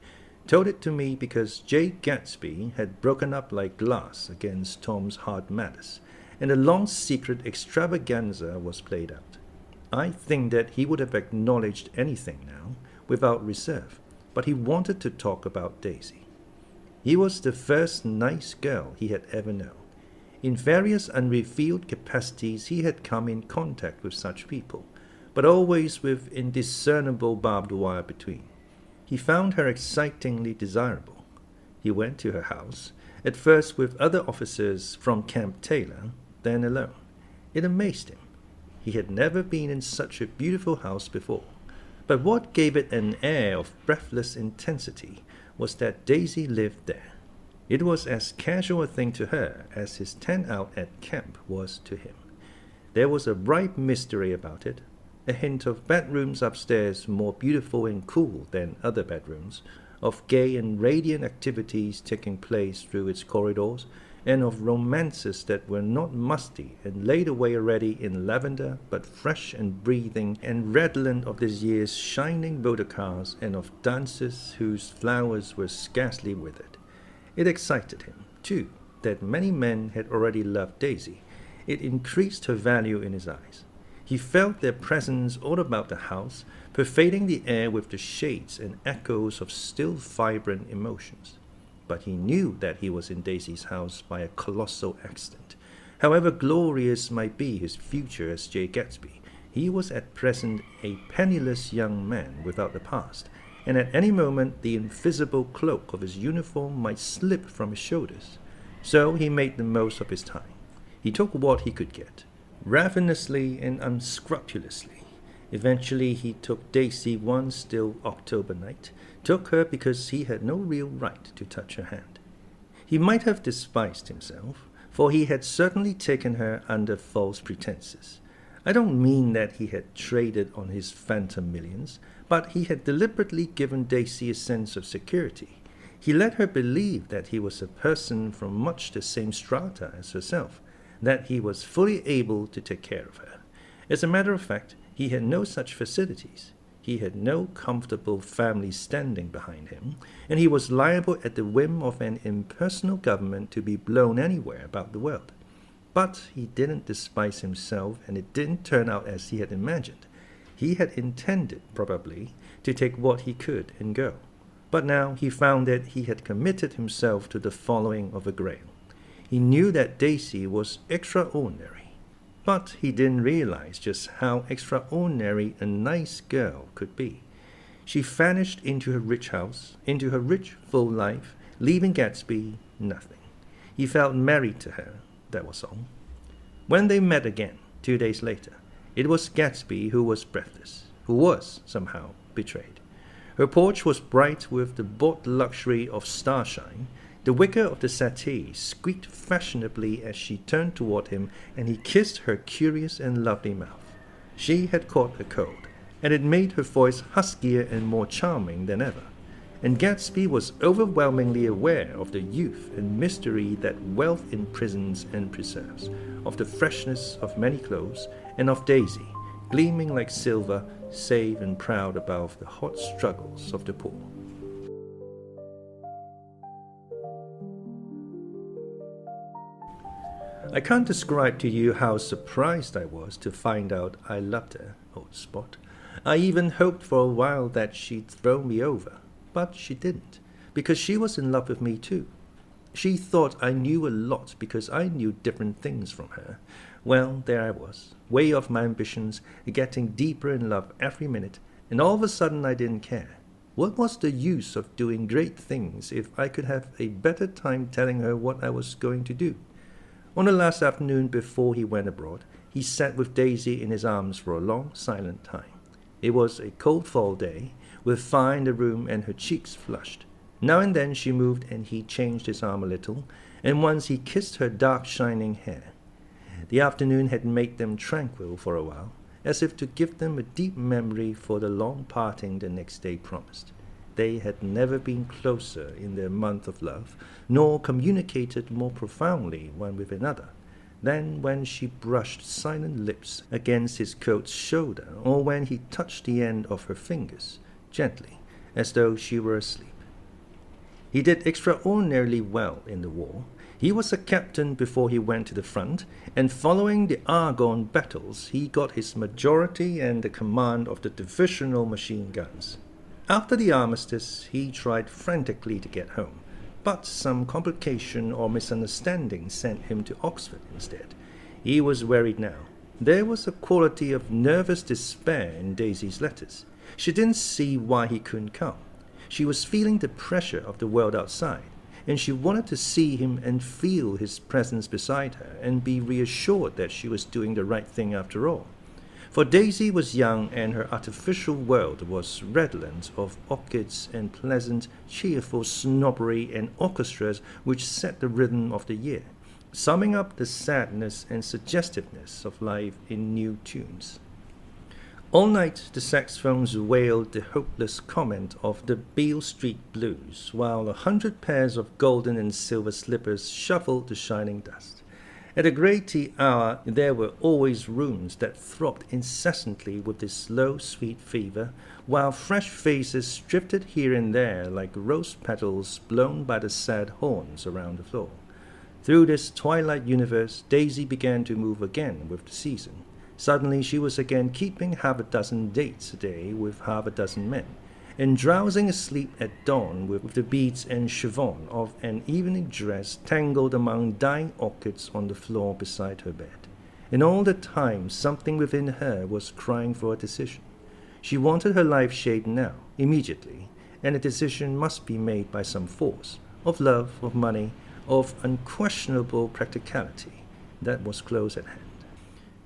Told it to me because J. Gatsby had broken up like glass against Tom's hard matters, and a long secret extravaganza was played out. I think that he would have acknowledged anything now, without reserve, but he wanted to talk about Daisy. He was the first nice girl he had ever known. In various unrevealed capacities he had come in contact with such people, but always with indiscernible barbed wire between. He found her excitingly desirable. He went to her house, at first with other officers from Camp Taylor, then alone. It amazed him. He had never been in such a beautiful house before. But what gave it an air of breathless intensity was that Daisy lived there. It was as casual a thing to her as his tent out at camp was to him. There was a ripe mystery about it, a hint of bedrooms upstairs more beautiful and cool than other bedrooms, of gay and radiant activities taking place through its corridors, and of romances that were not musty and laid away already in lavender, but fresh and breathing and redolent of this year's shining motor cars, and of dances whose flowers were scarcely withered. It excited him, too, that many men had already loved Daisy. It increased her value in his eyes. He felt their presence all about the house, pervading the air with the shades and echoes of still vibrant emotions. But he knew that he was in Daisy's house by a colossal accident. However glorious might be his future as J. Gatsby, he was at present a penniless young man without a past, and at any moment the invisible cloak of his uniform might slip from his shoulders. So he made the most of his time. He took what he could get, ravenously and unscrupulously. Eventually he took Daisy one still October night, took her because he had no real right to touch her hand. He might have despised himself, for he had certainly taken her under false pretenses. I don't mean that he had traded on his phantom millions, but he had deliberately given Daisy a sense of security. He let her believe that he was a person from much the same strata as herself, that he was fully able to take care of her. As a matter of fact, he had no such facilities. He had no comfortable family standing behind him, and he was liable at the whim of an impersonal government to be blown anywhere about the world. But he didn't despise himself, and it didn't turn out as he had imagined. He had intended, probably, to take what he could and go. But now he found that he had committed himself to the following of a grail. He knew that Daisy was extraordinary, but he didn't realize just how extraordinary a nice girl could be. She vanished into her rich house, into her rich, full life, leaving Gatsby nothing. He felt married to her, that was all. When they met again, 2 days later, it was Gatsby who was breathless, who was, somehow, betrayed. Her porch was bright with the bought luxury of starshine. The wicker of the settee squeaked fashionably as she turned toward him, and he kissed her curious and lovely mouth. She had caught a cold, and it made her voice huskier and more charming than ever. And Gatsby was overwhelmingly aware of the youth and mystery that wealth imprisons and preserves, of the freshness of many clothes, and of Daisy, gleaming like silver, safe and proud above the hot struggles of the poor. I can't describe to you how surprised I was to find out I loved her, old Spot. I even hoped for a while that she'd throw me over, but she didn't, because she was in love with me too. She thought I knew a lot because I knew different things from her. Well, there I was, way off my ambitions, getting deeper in love every minute, and all of a sudden I didn't care. What was the use of doing great things if I could have a better time telling her what I was going to do? On the last afternoon before he went abroad, he sat with Daisy in his arms for a long, silent time. It was a cold fall day, with fire in the room and her cheeks flushed. Now and then she moved and he changed his arm a little, and once he kissed her dark shining hair. The afternoon had made them tranquil for a while, as if to give them a deep memory for the long parting the next day promised. They had never been closer in their month of love, nor communicated more profoundly one with another, than when she brushed silent lips against his coat's shoulder, or when he touched the end of her fingers, gently, as though she were asleep. He did extraordinarily well in the war. He was a captain before he went to the front, and following the Argonne battles, he got his majority and the command of the divisional machine guns. After the armistice, he tried frantically to get home, but some complication or misunderstanding sent him to Oxford instead. He was worried now. There was a quality of nervous despair in Daisy's letters. She didn't see why he couldn't come. She was feeling the pressure of the world outside, and she wanted to see him and feel his presence beside her and be reassured that she was doing the right thing after all. For Daisy was young, and her artificial world was redolent of orchids and pleasant, cheerful snobbery and orchestras which set the rhythm of the year, summing up the sadness and suggestiveness of life in new tunes. All night the saxophones wailed the hopeless comment of the Beale Street Blues, while 100 pairs of golden and silver slippers shuffled the shining dust. At the great tea hour there were always rooms that throbbed incessantly with this slow, sweet fever, while fresh faces drifted here and there like rose petals blown by the sad horns around the floor. Through this twilight universe, Daisy began to move again with the season. Suddenly she was again keeping half a dozen dates a day with half a dozen men, and drowsing asleep at dawn with the beads and chiffon of an evening dress tangled among dying orchids on the floor beside her bed. And all the time something within her was crying for a decision. She wanted her life shaped now, immediately, and a decision must be made by some force, of love, of money, of unquestionable practicality, that was close at hand.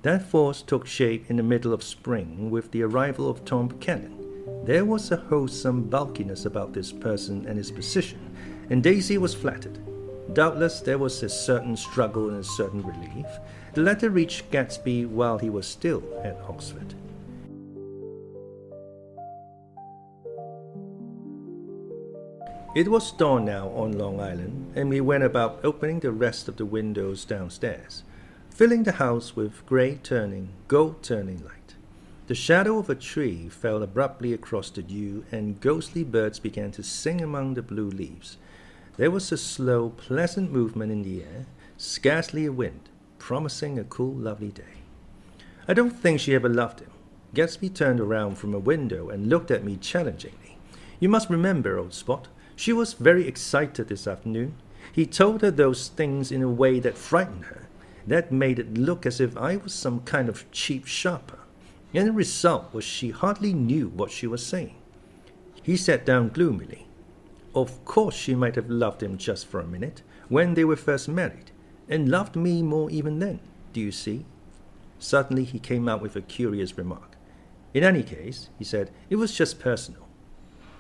That force took shape in the middle of spring with the arrival of Tom Buchanan. There was a wholesome bulkiness about this person and his position, and Daisy was flattered. Doubtless there was a certain struggle and a certain relief. The letter reached Gatsby while he was still at Oxford. It was dawn now on Long Island, and we went about opening the rest of the windows downstairs, filling the house with grey-turning, gold-turning light. The shadow of a tree fell abruptly across the dew, and ghostly birds began to sing among the blue leaves. There was a slow, pleasant movement in the air, scarcely a wind, promising a cool, lovely day. I don't think she ever loved him. Gatsby turned around from a window and looked at me challengingly. You must remember, old Spot, she was very excited this afternoon. He told her those things in a way that frightened her. that made it look as if I was some kind of cheap shopper, and the result was she hardly knew what she was saying. He sat down gloomily. Of course she might have loved him just for a minute, when they were first married, and loved me more even then, do you see? Suddenly he came out with a curious remark. In any case, he said, it was just personal.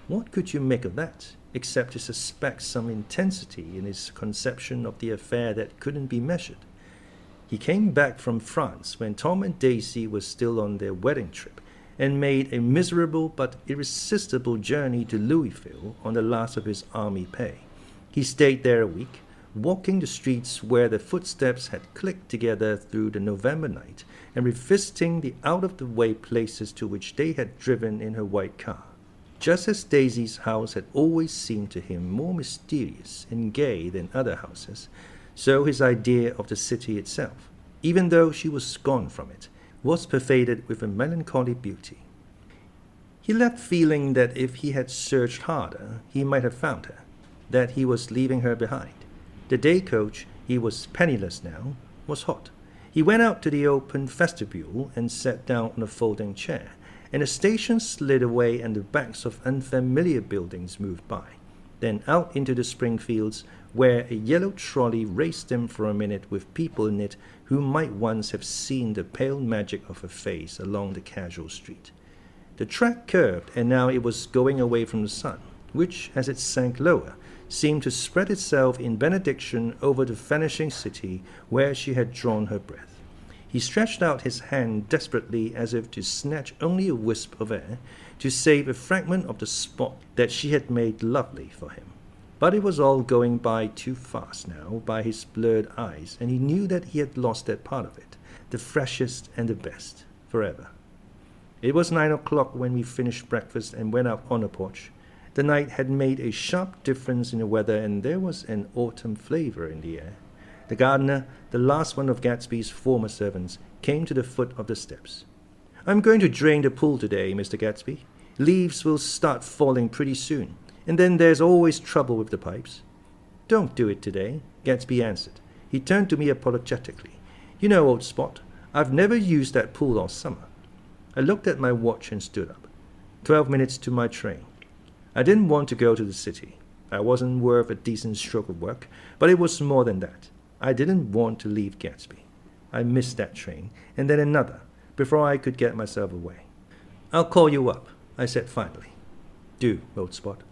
What could you make of that, except to suspect some intensity in his conception of the affair that couldn't be measured? He came back from France when Tom and Daisy were still on their wedding trip, and made a miserable but irresistible journey to Louisville on the last of his army pay. He stayed there a week, walking the streets where the footsteps had clicked together through the November night, and revisiting the out-of-the-way places to which they had driven in her white car. Just as Daisy's house had always seemed to him more mysterious and gay than other houses, so his idea of the city itself, even though she was gone from it, was pervaded with a melancholy beauty. He left feeling that if he had searched harder, he might have found her, that he was leaving her behind. The day coach, he was penniless now, was hot. He went out to the open vestibule and sat down on a folding chair, and the station slid away and the backs of unfamiliar buildings moved by, then out into the spring fields, where a yellow trolley raced them for a minute with people in it who might once have seen the pale magic of her face along the casual street. The track curved, and now it was going away from the sun, which, as it sank lower, seemed to spread itself in benediction over the vanishing city where she had drawn her breath. He stretched out his hand desperately as if to snatch only a wisp of air, to save a fragment of the spot that she had made lovely for him. But it was all going by too fast now by his blurred eyes, and he knew that he had lost that part of it, the freshest and the best, forever. It was 9 o'clock when we finished breakfast and went out on the porch. The night had made a sharp difference in the weather, and there was an autumn flavor in the air. The gardener, the last one of Gatsby's former servants, came to the foot of the steps. "I'm going to drain the pool today, Mr. Gatsby. Leaves will start falling pretty soon, and then there's always trouble with the pipes." "Don't do it today," Gatsby answered. He turned to me apologetically. "You know, old spot, I've never used that pool all summer." I looked at my watch and stood up. 12 minutes to my train. I didn't want to go to the city. I wasn't worth a decent stroke of work, but it was more than that. I didn't want to leave Gatsby. I missed that train, and then another, before I could get myself away. "I'll call you up," I said finally. "Do, old spot.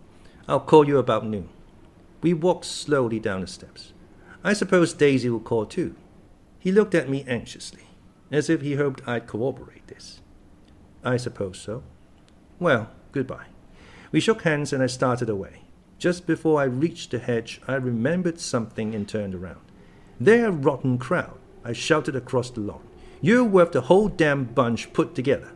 I'll call you about noon." We walked slowly down the steps. "I suppose Daisy will call too." He looked at me anxiously, as if he hoped I'd corroborate this. "I suppose so." "Well, goodbye." We shook hands and I started away. Just before I reached the hedge, I remembered something and turned around. "They're a rotten crowd," I shouted across the lawn. "You're worth the whole damn bunch put together."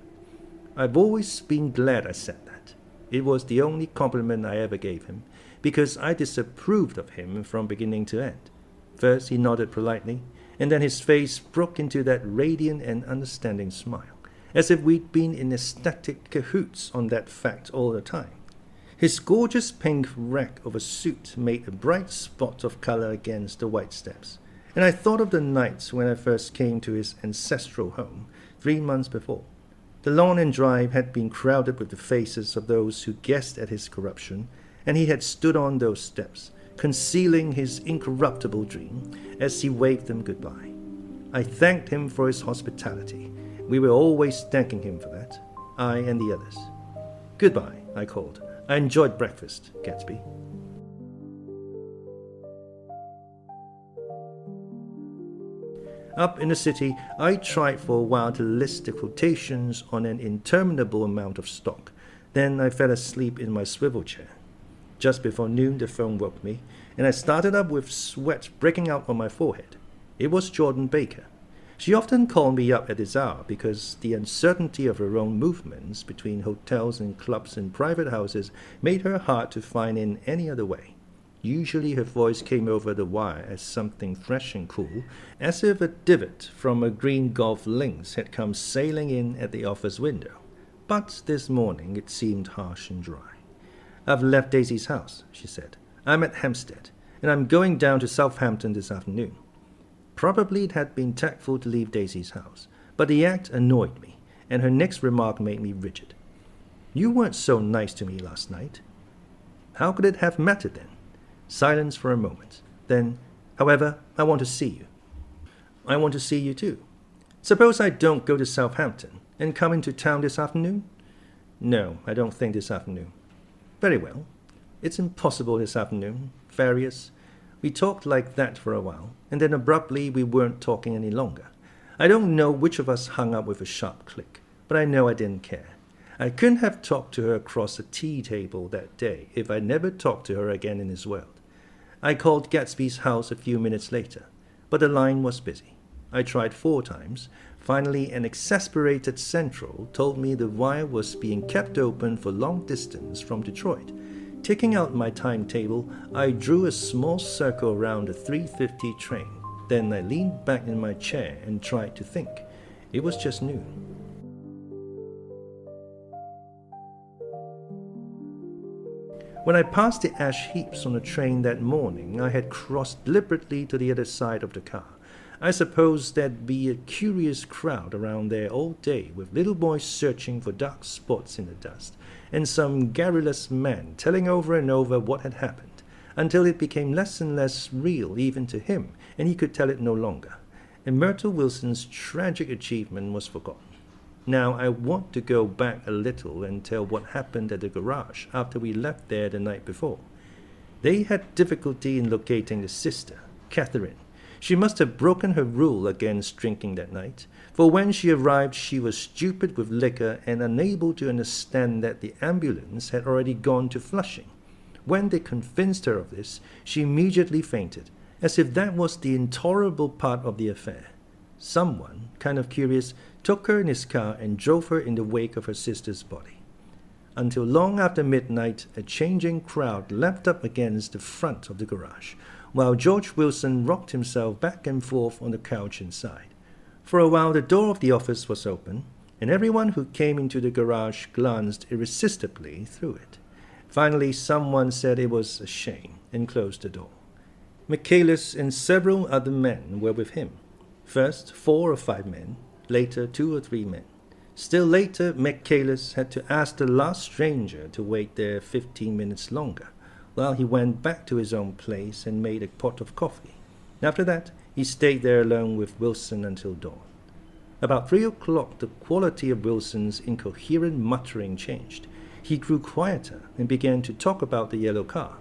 I've always been glad I said that. It was the only compliment I ever gave him, because I disapproved of him from beginning to end. First he nodded politely, and then his face broke into that radiant and understanding smile, as if we'd been in ecstatic cahoots on that fact all the time. His gorgeous pink wrap of a suit made a bright spot of color against the white steps, and I thought of the nights when I first came to his ancestral home 3 months before. The lawn and drive had been crowded with the faces of those who guessed at his corruption, and he had stood on those steps, concealing his incorruptible dream, as he waved them goodbye. I thanked him for his hospitality. We were always thanking him for that, I and the others. "Goodbye," I called. "I enjoyed breakfast, Gatsby." Up in the city, I tried for a while to list the quotations on an interminable amount of stock. Then I fell asleep in my swivel chair. Just before noon, the phone woke me, and I started up with sweat breaking out on my forehead. It was Jordan Baker. She often called me up at this hour because the uncertainty of her own movements between hotels and clubs and private houses made her hard to find in any other way. Usually her voice came over the wire as something fresh and cool, as if a divot from a green golf links had come sailing in at the office window. But this morning it seemed harsh and dry. "I've left Daisy's house," she said. "I'm at Hampstead, and I'm going down to Southampton this afternoon." Probably it had been tactful to leave Daisy's house, but the act annoyed me, and her next remark made me rigid. You weren't so nice to me last night. How could it have mattered then? Silence for a moment. Then, however, I want to see you. I want to see you too. Suppose I don't go to Southampton and come into town this afternoon? No, I don't think this afternoon. Very well. It's impossible this afternoon. Various. We talked like that for a while, and then abruptly we weren't talking any longer. I don't know which of us hung up with a sharp click, but I know I didn't care. I couldn't have talked to her across a tea table that day if I never talked to her again in this world. I called Gatsby's house a few minutes later, but the line was busy. I tried 4 times. Finally, an exasperated central told me the wire was being kept open for long distance from Detroit. Taking out my timetable, I drew a small circle around the 3:50 train. Then I leaned back in my chair and tried to think. It was just noon. When I passed the ash heaps on the train that morning, I had crossed deliberately to the other side of the car. I suppose there'd be a curious crowd around there all day, with little boys searching for dark spots in the dust, and some garrulous man telling over and over what had happened, until it became less and less real even to him, and he could tell it no longer. And Myrtle Wilson's tragic achievement was forgotten. Now I want to go back a little and tell what happened at the garage after we left there the night before. They had difficulty in locating the sister, Catherine. She must have broken her rule against drinking that night, for when she arrived she was stupid with liquor and unable to understand that the ambulance had already gone to Flushing. When they convinced her of this, she immediately fainted, as if that was the intolerable part of the affair. Someone, kind of curious, took her in his car and drove her in the wake of her sister's body. Until long after midnight, a changing crowd lapped up against the front of the garage, while George Wilson rocked himself back and forth on the couch inside. For a while the door of the office was open, and everyone who came into the garage glanced irresistibly through it. Finally someone said it was a shame and closed the door. Michaelis and several other men were with him. First 4 or 5 men, later 2 or 3 men. Still later, Michaelis had to ask the last stranger to wait there 15 minutes longer, while he went back to his own place and made a pot of coffee. After that, he stayed there alone with Wilson until dawn. About 3 o'clock, the quality of Wilson's incoherent muttering changed. He grew quieter and began to talk about the yellow car.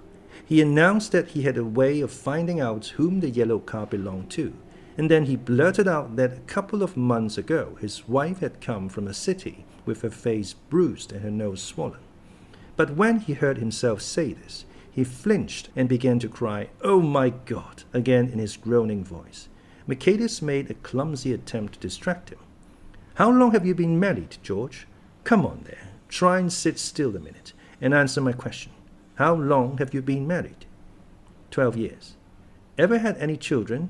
He announced that he had a way of finding out whom the yellow car belonged to, and then he blurted out that a couple of months ago his wife had come from a city with her face bruised and her nose swollen. But when he heard himself say this, he flinched and began to cry, "Oh my God," again in his groaning voice. Michaelis made a clumsy attempt to distract him. "How long have you been married, George? Come on there, try and sit still a minute and answer my question. How long have you been married?" 12 years. Ever had any children?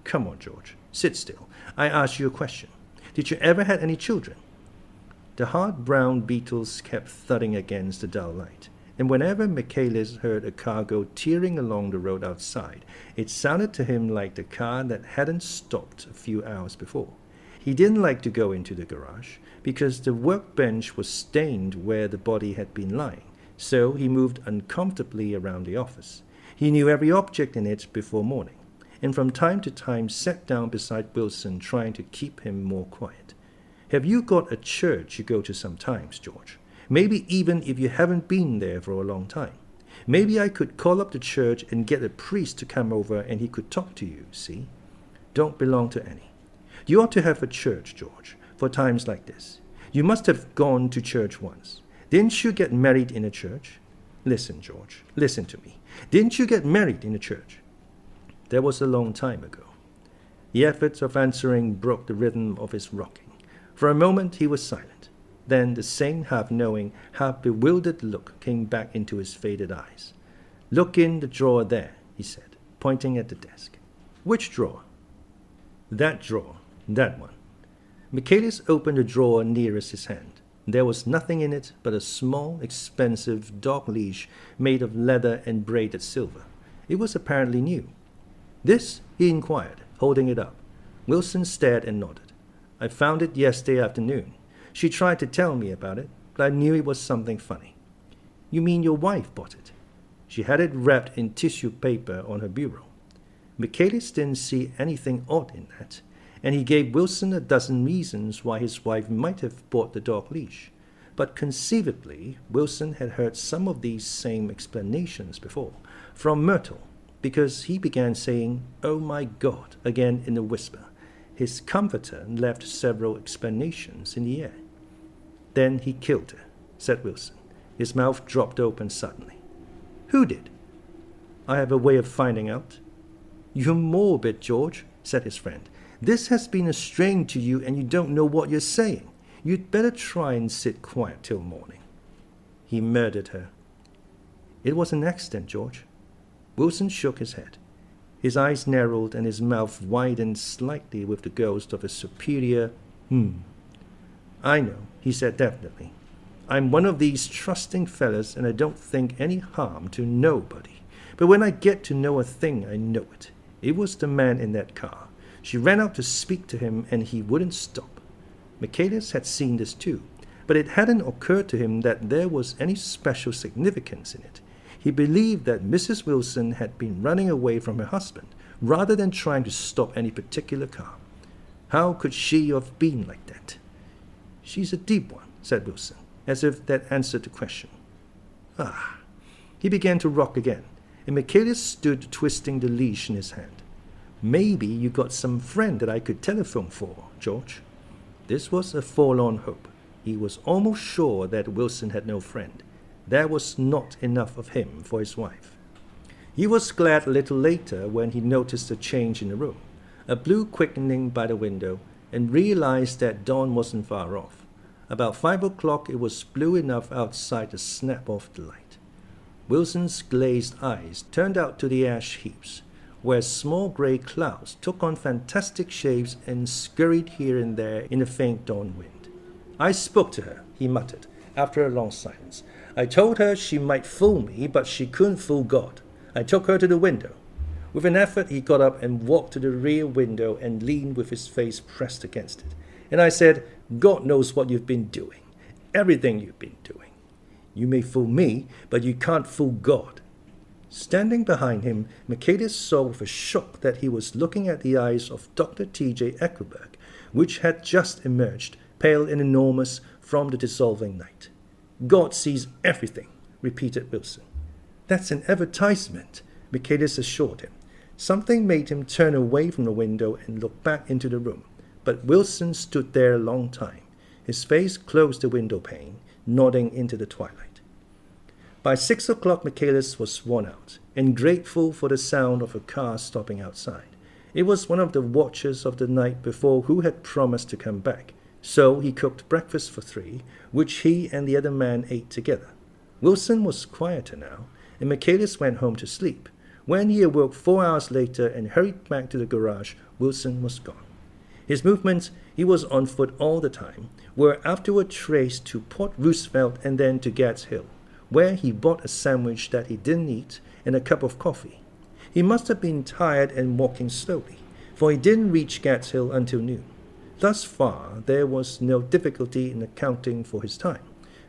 Come on, George, sit still. I asked you a question. Did you ever have any children? The hard brown beetles kept thudding against the dull light, and whenever Michaelis heard a car go tearing along the road outside, it sounded to him like the car that hadn't stopped a few hours before. He didn't like to go into the garage, because the workbench was stained where the body had been lying, so he moved uncomfortably around the office. He knew every object in it before morning, and from time to time sat down beside Wilson, trying to keep him more quiet. Have you got a church you go to sometimes, George? Maybe even if you haven't been there for a long time. Maybe I could call up the church and get a priest to come over and he could talk to you, see? Don't belong to any. You ought to have a church, George, for times like this. You must have gone to church once. Didn't you get married in a church? Listen, George, listen to me. Didn't you get married in a church? That was a long time ago. The effort of answering broke the rhythm of his rocking. For a moment he was silent. Then the same half-knowing, half-bewildered look came back into his faded eyes. "Look in the drawer there," he said, pointing at the desk. "Which drawer?" "That drawer, that one." Michaelis opened the drawer nearest his hand. There was nothing in it but a small, expensive dog leash made of leather and braided silver. It was apparently new. "This?" he inquired, holding it up. Wilson stared and nodded. I found it yesterday afternoon. She tried to tell me about it, but I knew it was something funny. You mean your wife bought it? She had it wrapped in tissue paper on her bureau. Michaelis didn't see anything odd in that, and he gave Wilson a dozen reasons why his wife might have bought the dog leash. But conceivably, Wilson had heard some of these same explanations before, from Myrtle, because he began saying, "Oh my God," again in a whisper. His comforter left several explanations in the air. Then he killed her, said Wilson. His mouth dropped open suddenly. Who did? I have a way of finding out. You're morbid, George, said his friend. This has been a strain to you and you don't know what you're saying. You'd better try and sit quiet till morning. He murdered her. It was an accident, George. Wilson shook his head. His eyes narrowed and his mouth widened slightly with the ghost of a superior I know, he said definitely. I'm one of these trusting fellas and I don't think any harm to nobody. But when I get to know a thing, I know it. It was the man in that car. She ran out to speak to him and he wouldn't stop. Michaelis had seen this too, but it hadn't occurred to him that there was any special significance in it. He believed that Mrs. Wilson had been running away from her husband, rather than trying to stop any particular car. How could she have been like that? She's a deep one, said Wilson, as if that answered the question. Ah. He began to rock again, and Michaelis stood twisting the leash in his hand. Maybe you got some friend that I could telephone for, George. This was a forlorn hope. He was almost sure that Wilson had no friend. There was not enough of him for his wife. He was glad a little later when he noticed a change in the room, a blue quickening by the window, and realized that dawn wasn't far off. About 5 o'clock it was blue enough outside to snap off the light. Wilson's glazed eyes turned out to the ash heaps, where small grey clouds took on fantastic shapes and scurried here and there in the faint dawn wind. I spoke to her, he muttered, after a long silence. I told her she might fool me, but she couldn't fool God. I took her to the window. With an effort, he got up and walked to the rear window and leaned with his face pressed against it. And I said, God knows what you've been doing, everything you've been doing. You may fool me, but you can't fool God. Standing behind him, Michaelis saw with a shock that he was looking at the eyes of Dr. T.J. Eckleberg, which had just emerged, pale and enormous, from the dissolving night. God sees everything, repeated Wilson. That's an advertisement, Michaelis assured him. Something made him turn away from the window and look back into the room, but Wilson stood there a long time, his face close to the window pane, nodding into the twilight. By 6 o'clock Michaelis was worn out, and grateful for the sound of a car stopping outside. It was one of the watchers of the night before who had promised to come back, so he cooked breakfast for 3, which he and the other man ate together. Wilson was quieter now, and Michaelis went home to sleep. When he awoke 4 hours later and hurried back to the garage, Wilson was gone. His movements, he was on foot all the time, were afterward traced to Port Roosevelt and then to Gads Hill, where he bought a sandwich that he didn't eat and a cup of coffee. He must have been tired and walking slowly, for he didn't reach Gads Hill until noon. Thus far, there was no difficulty in accounting for his time.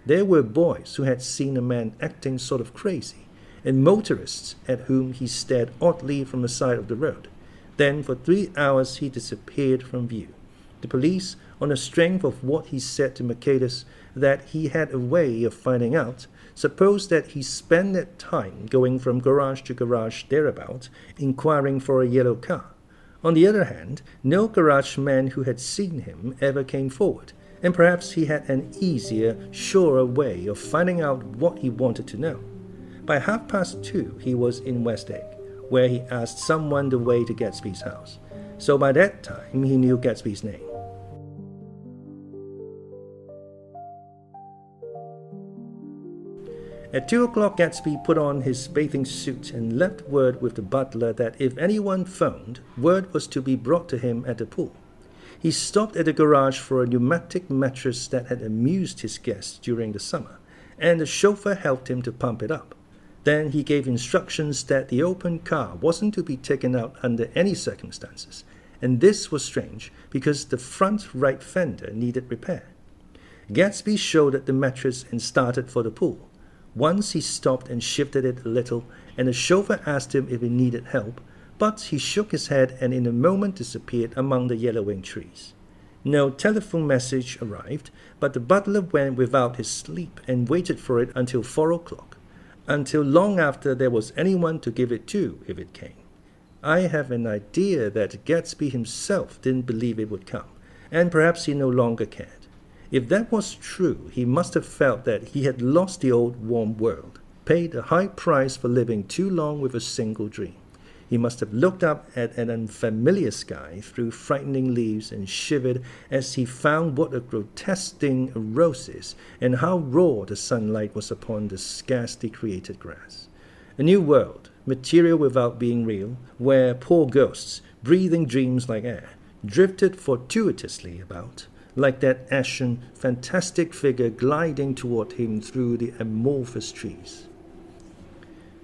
There were boys who had seen a man acting sort of crazy, and motorists at whom he stared oddly from the side of the road. Then for 3 hours he disappeared from view. The police, on the strength of what he said to Michaelis that he had a way of finding out, supposed that he spent that time going from garage to garage thereabout, inquiring for a yellow car. On the other hand, no garage man who had seen him ever came forward, and perhaps he had an easier, surer way of finding out what he wanted to know. By 2:30 he was in West Egg, where he asked someone the way to Gatsby's house. So by that time he knew Gatsby's name. At 2 o'clock Gatsby put on his bathing suit and left word with the butler that if anyone phoned, word was to be brought to him at the pool. He stopped at the garage for a pneumatic mattress that had amused his guests during the summer, and the chauffeur helped him to pump it up. Then he gave instructions that the open car wasn't to be taken out under any circumstances, and this was strange because the front right fender needed repair. Gatsby shouldered the mattress and started for the pool. Once he stopped and shifted it a little, and the chauffeur asked him if he needed help, but he shook his head and in a moment disappeared among the yellowing trees. No telephone message arrived, but the butler went without his sleep and waited for it until 4 o'clock, until long after there was anyone to give it to if it came. I have an idea that Gatsby himself didn't believe it would come, and perhaps he no longer cared. If that was true, he must have felt that he had lost the old warm world, paid a high price for living too long with a single dream. He must have looked up at an unfamiliar sky through frightening leaves and shivered as he found what a grotesque thing a rose is, and how raw the sunlight was upon the scarcely created grass. A new world, material without being real, where poor ghosts, breathing dreams like air, drifted fortuitously about, like that ashen, fantastic figure gliding toward him through the amorphous trees.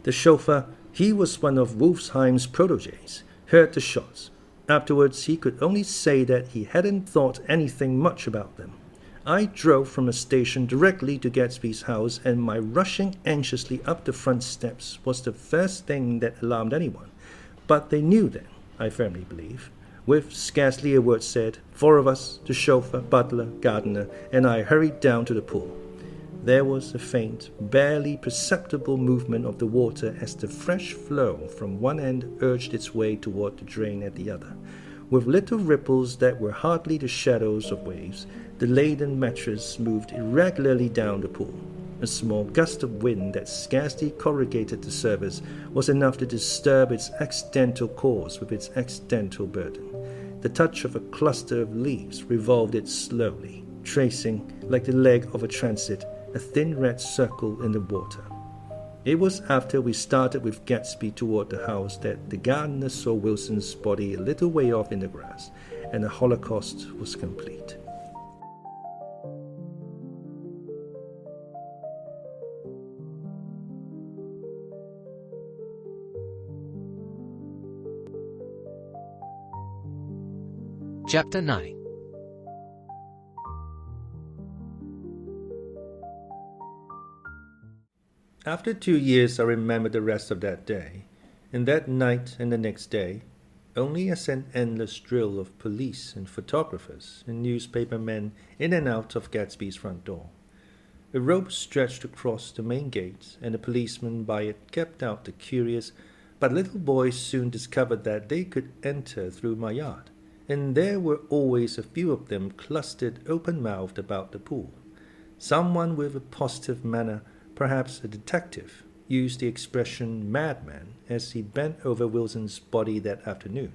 The chauffeur, he was one of Wolfsheim's protégés, heard the shots. Afterwards, he could only say that he hadn't thought anything much about them. I drove from a station directly to Gatsby's house, and my rushing anxiously up the front steps was the first thing that alarmed anyone. But they knew then, I firmly believe. With scarcely a word said, 4 of us, the chauffeur, butler, gardener, and I hurried down to the pool. There was a faint, barely perceptible movement of the water as the fresh flow from one end urged its way toward the drain at the other. With little ripples that were hardly the shadows of waves, the laden mattress moved irregularly down the pool. A small gust of wind that scarcely corrugated the surface was enough to disturb its accidental course with its accidental burden. The touch of a cluster of leaves revolved it slowly, tracing, like the leg of a transit, a thin red circle in the water. It was after we started with Gatsby toward the house that the gardener saw Wilson's body a little way off in the grass, and the holocaust was complete. Chapter 9. After 2 years, I remember the rest of that day, and that night and the next day, only as an endless drill of police and photographers and newspapermen in and out of Gatsby's front door. A rope stretched across the main gate, and a policeman by it kept out the curious, but little boys soon discovered that they could enter through my yard, and there were always a few of them clustered open-mouthed about the pool. Someone with a positive manner, perhaps a detective, used the expression madman as he bent over Wilson's body that afternoon,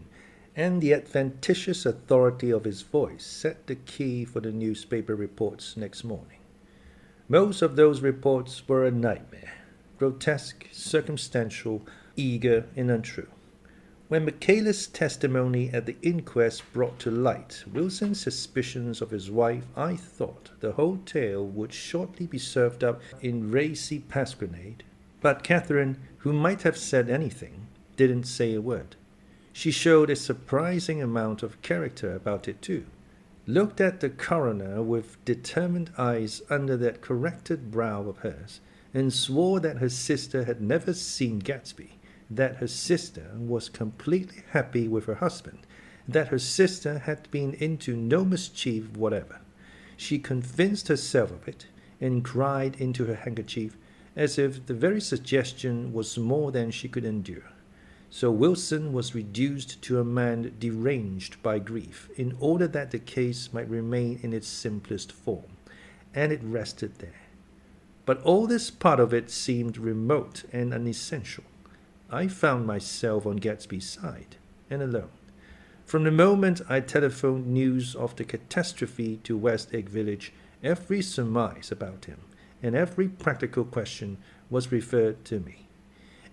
and the adventitious authority of his voice set the key for the newspaper reports next morning. Most of those reports were a nightmare, grotesque, circumstantial, eager, and untrue. When Michaela's testimony at the inquest brought to light Wilson's suspicions of his wife, I thought the whole tale would shortly be served up in racy pasquinade. But Catherine, who might have said anything, didn't say a word. She showed a surprising amount of character about it too. Looked at the coroner with determined eyes under that corrected brow of hers, and swore that her sister had never seen Gatsby, that her sister was completely happy with her husband, that her sister had been into no mischief whatever. She convinced herself of it, and cried into her handkerchief, as if the very suggestion was more than she could endure. So Wilson was reduced to a man deranged by grief, in order that the case might remain in its simplest form, and it rested there. But all this part of it seemed remote and unessential. I found myself on Gatsby's side, and alone. From the moment I telephoned news of the catastrophe to West Egg Village, every surmise about him and every practical question was referred to me.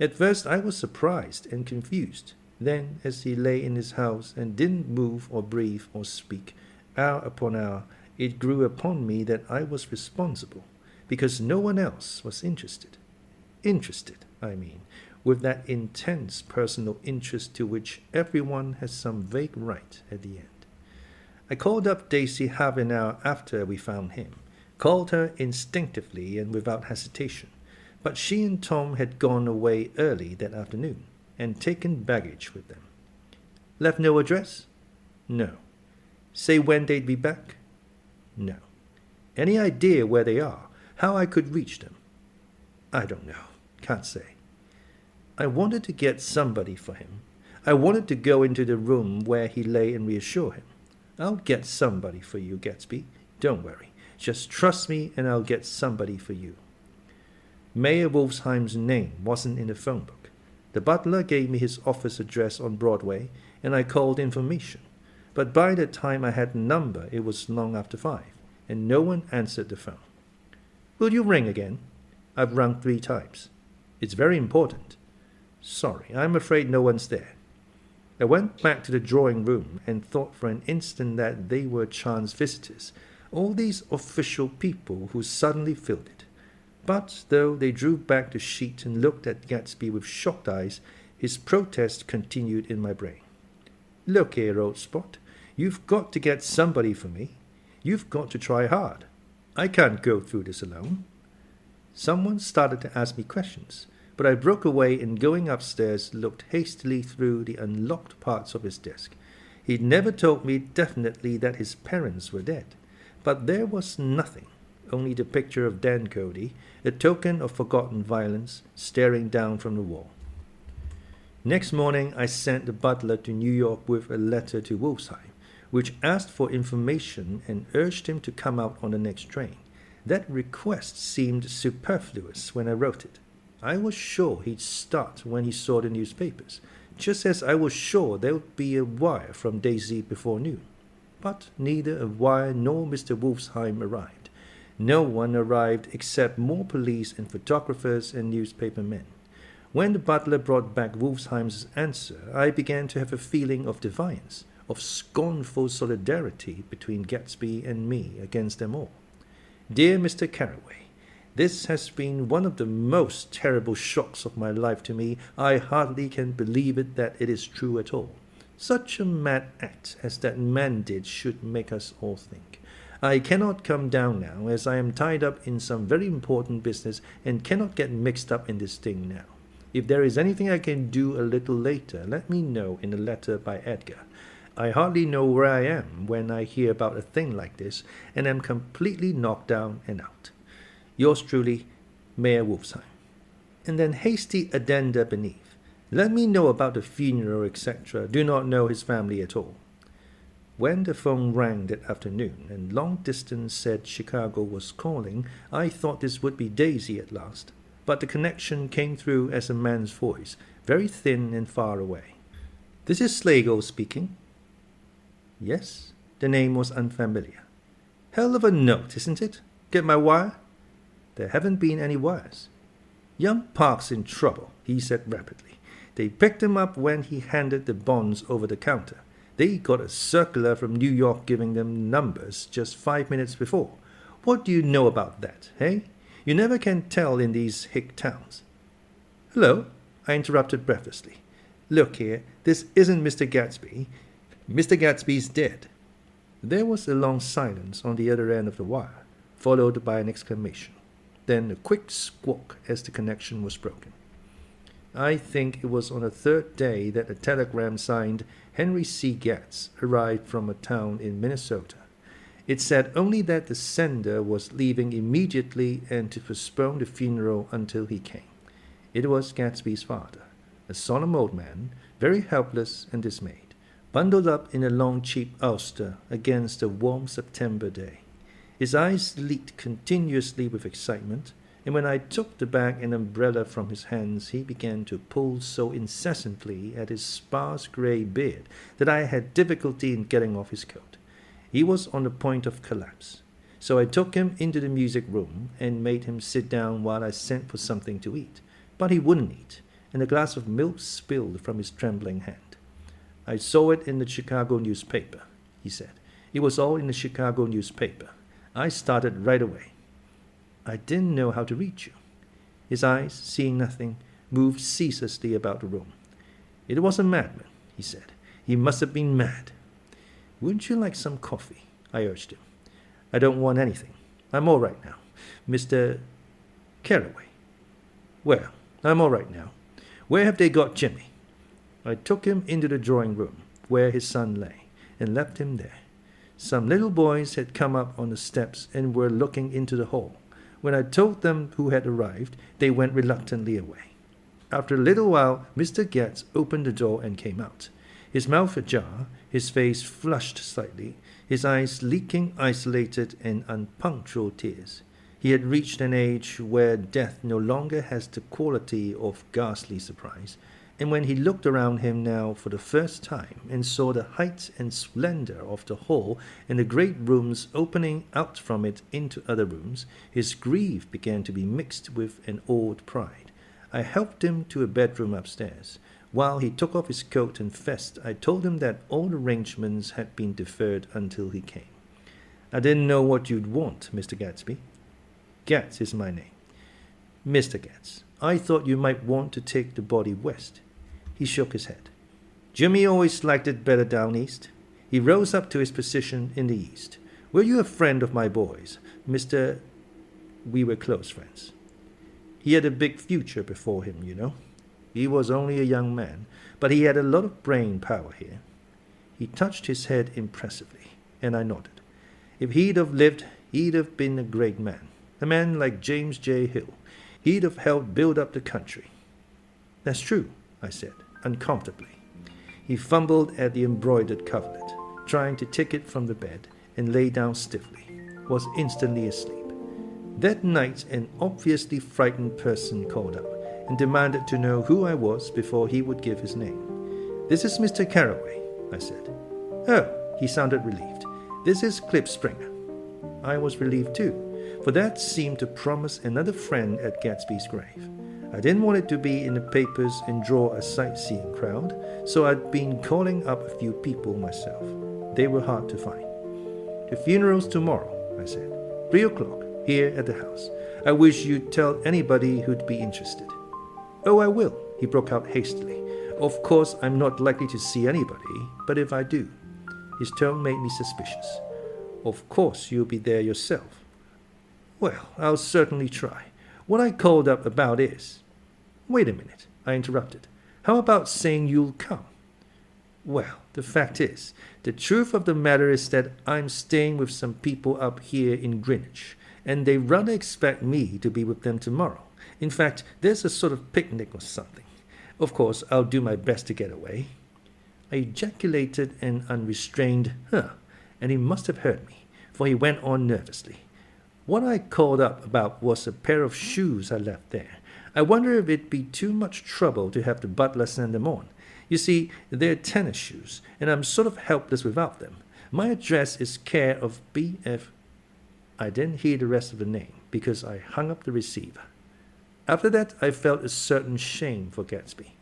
At first I was surprised and confused. Then, as he lay in his house and didn't move or breathe or speak, hour upon hour, it grew upon me that I was responsible, because no one else was interested. Interested, I mean, with that intense personal interest to which everyone has some vague right at the end. I called up Daisy half an hour after we found him, called her instinctively and without hesitation, but she and Tom had gone away early that afternoon and taken baggage with them. Left no address? No. Say when they'd be back? No. Any idea where they are, how I could reach them? I don't know. Can't say. I wanted to get somebody for him. I wanted to go into the room where he lay and reassure him. I'll get somebody for you, Gatsby. Don't worry. Just trust me and I'll get somebody for you. Mayor Wolfsheim's name wasn't in the phone book. The butler gave me his office address on Broadway, and I called information. But by the time I had the number, it was long after 5, and no one answered the phone. Will you ring again? I've rung 3 times. It's very important. Sorry, I'm afraid no one's there. I went back to the drawing room and thought for an instant that they were chance visitors, all these official people who suddenly filled it. But though they drew back the sheet and looked at Gatsby with shocked eyes, his protest continued in my brain. Look here, old spot, you've got to get somebody for me. You've got to try hard. I can't go through this alone. Someone started to ask me questions, but I broke away and going upstairs looked hastily through the unlocked parts of his desk. He'd never told me definitely that his parents were dead, but there was nothing, only the picture of Dan Cody, a token of forgotten violence, staring down from the wall. Next morning I sent the butler to New York with a letter to Wolfsheim, which asked for information and urged him to come out on the next train. That request seemed superfluous when I wrote it. I was sure he'd start when he saw the newspapers, just as I was sure there would be a wire from Daisy before noon. But neither a wire nor Mr. Wolfsheim arrived. No one arrived except more police and photographers and newspaper men. When the butler brought back Wolfsheim's answer, I began to have a feeling of defiance, of scornful solidarity between Gatsby and me against them all. Dear Mr. Carraway, this has been one of the most terrible shocks of my life to me. I hardly can believe it that it is true at all. Such a mad act as that man did should make us all think. I cannot come down now, as I am tied up in some very important business and cannot get mixed up in this thing now. If there is anything I can do a little later, let me know in a letter by Edgar. I hardly know where I am when I hear about a thing like this, and am completely knocked down and out. Yours truly, Mayor Wolfsheim. And then hasty addenda beneath. Let me know about the funeral, etc. Do not know his family at all. When the phone rang that afternoon, and long distance said Chicago was calling, I thought this would be Daisy at last. But the connection came through as a man's voice, very thin and far away. This is Slagle speaking. Yes, the name was unfamiliar. Hell of a note, isn't it? Get my wire? There haven't been any wires. Young Park's in trouble, he said rapidly. They picked him up when he handed the bonds over the counter. They got a circular from New York giving them numbers just 5 minutes before. What do you know about that, hey? You never can tell in these hick towns. Hello, I interrupted breathlessly. Look here, this isn't Mr. Gatsby. Mr. Gatsby's dead. There was a long silence on the other end of the wire, followed by an exclamation. Then a quick squawk as the connection was broken. I think it was on the 3rd day that a telegram signed Henry C. Gatz arrived from a town in Minnesota. It said only that the sender was leaving immediately and to postpone the funeral until he came. It was Gatsby's father, a solemn old man, very helpless and dismayed, bundled up in a long cheap ulster against a warm September day. His eyes leaked continuously with excitement, and when I took the bag and umbrella from his hands, he began to pull so incessantly at his sparse grey beard that I had difficulty in getting off his coat. He was on the point of collapse, so I took him into the music room and made him sit down while I sent for something to eat. But he wouldn't eat, and a glass of milk spilled from his trembling hand. I saw it in the Chicago newspaper, he said. It was all in the Chicago newspaper. I started right away. I didn't know how to reach you. His eyes, seeing nothing, moved ceaselessly about the room. "It was a madman," he said. "He must have been mad." "Wouldn't you like some coffee?" I urged him. "I don't want anything. I'm all right now. Mr. Carraway." "Well, I'm all right now. Where have they got Jimmy?" I took him into the drawing room, where his son lay, and left him there. Some little boys had come up on the steps and were looking into the hall. When I told them who had arrived, they went reluctantly away. After a little while, Mr. Getz opened the door and came out, his mouth ajar, his face flushed slightly, his eyes leaking isolated and unpunctual tears. He had reached an age where death no longer has the quality of ghastly surprise, and when he looked around him now for the first time and saw the height and splendor of the hall and the great rooms opening out from it into other rooms, his grief began to be mixed with an awed pride. I helped him to a bedroom upstairs. While he took off his coat and vest, I told him that all arrangements had been deferred until he came. "I didn't know what you'd want, Mr. Gatsby." "Getz is my name." "Mr. Getz, I thought you might want to take the body west." He shook his head. "Jimmy always liked it better down east." He rose up to his position in the east. "Were you a friend of my boy's, Mr. We were close friends. He had a big future before him, you know. He was only a young man, but he had a lot of brain power here." He touched his head impressively, and I nodded. "If he'd have lived, he'd have been a great man. A man like James J. Hill. He'd have helped build up the country." "That's true," I said, uncomfortably. He fumbled at the embroidered coverlet, trying to take it from the bed, and lay down stiffly, was instantly asleep. That night an obviously frightened person called up, and demanded to know who I was before he would give his name. "This is Mr. Carraway," I said. "Oh," he sounded relieved. "This is Clip Springer." I was relieved too, for that seemed to promise another friend at Gatsby's grave. I didn't want it to be in the papers and draw a sightseeing crowd, so I'd been calling up a few people myself. They were hard to find. "The funeral's tomorrow," I said. 3 o'clock, here at the house. I wish you'd tell anybody who'd be interested." "Oh, I will," he broke out hastily. "Of course I'm not likely to see anybody, but if I do." His tone made me suspicious. "Of course you'll be there yourself." "Well, I'll certainly try. What I called up about is—" "Wait a minute," I interrupted. "How about saying you'll come?" "Well, the fact is, the truth of the matter is that I'm staying with some people up here in Greenwich, and they rather expect me to be with them tomorrow. In fact, there's a sort of picnic or something. Of course, I'll do my best to get away." I ejaculated an unrestrained "huh," and he must have heard me, for he went on nervously. "What I called up about was a pair of shoes I left there. I wonder if it'd be too much trouble to have the butler send them on. You see, they're tennis shoes, and I'm sort of helpless without them. My address is care of B.F. I didn't hear the rest of the name, because I hung up the receiver. After that, I felt a certain shame for Gatsby.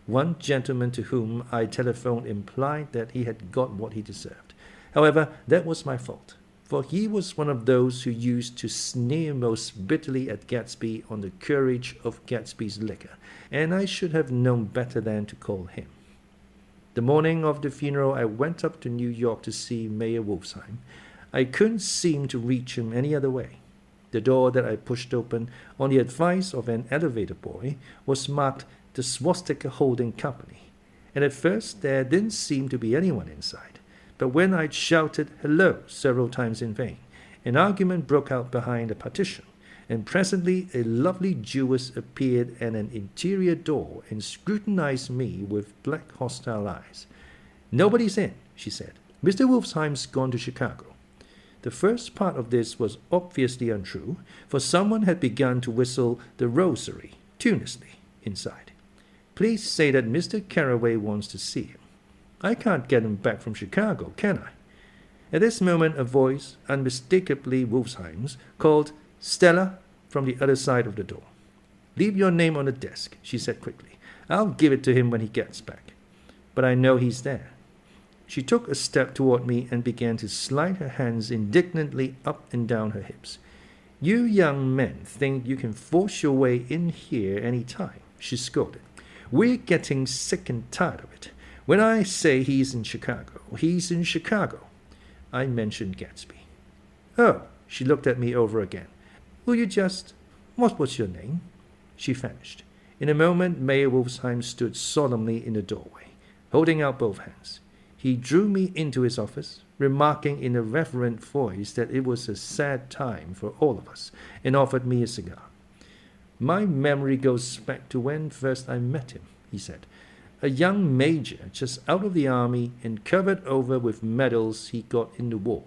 One gentleman to whom I telephoned implied that he had got what he deserved. However, that was my fault, for he was one of those who used to sneer most bitterly at Gatsby on the courage of Gatsby's liquor, and I should have known better than to call him. The morning of the funeral, I went up to New York to see Mayor Wolfsheim. I couldn't seem to reach him any other way. The door that I pushed open, on the advice of an elevator boy, was marked the Swastika Holding Company, and at first there didn't seem to be anyone inside. But when I'd shouted hello several times in vain, an argument broke out behind a partition, and presently a lovely Jewess appeared at an interior door and scrutinized me with black hostile eyes. "Nobody's in," she said. "Mr. Wolfsheim's gone to Chicago." The first part of this was obviously untrue, for someone had begun to whistle the Rosary tunelessly inside. "Please say that Mr. Carraway wants to see him. I can't get him back from Chicago, can I?" At this moment a voice, unmistakably Wolfsheim's, called "Stella" from the other side of the door. "Leave your name on the desk," she said quickly. "I'll give it to him when he gets back. But I know he's there." She took a step toward me and began to slide her hands indignantly up and down her hips. "You young men think you can force your way in here any time. she scolded. "We're getting sick and tired of it. When I say he's in Chicago, he's in Chicago." I mentioned Gatsby. "Oh," she looked at me over again. "Will you just... What was your name?" She vanished. In a moment, Mayor Wolfsheim stood solemnly in the doorway, holding out both hands. He drew me into his office, remarking in a reverent voice that it was a sad time for all of us, and offered me a cigar. "My memory goes back to when first I met him," he said. "A young major just out of the army and covered over with medals he got in the war.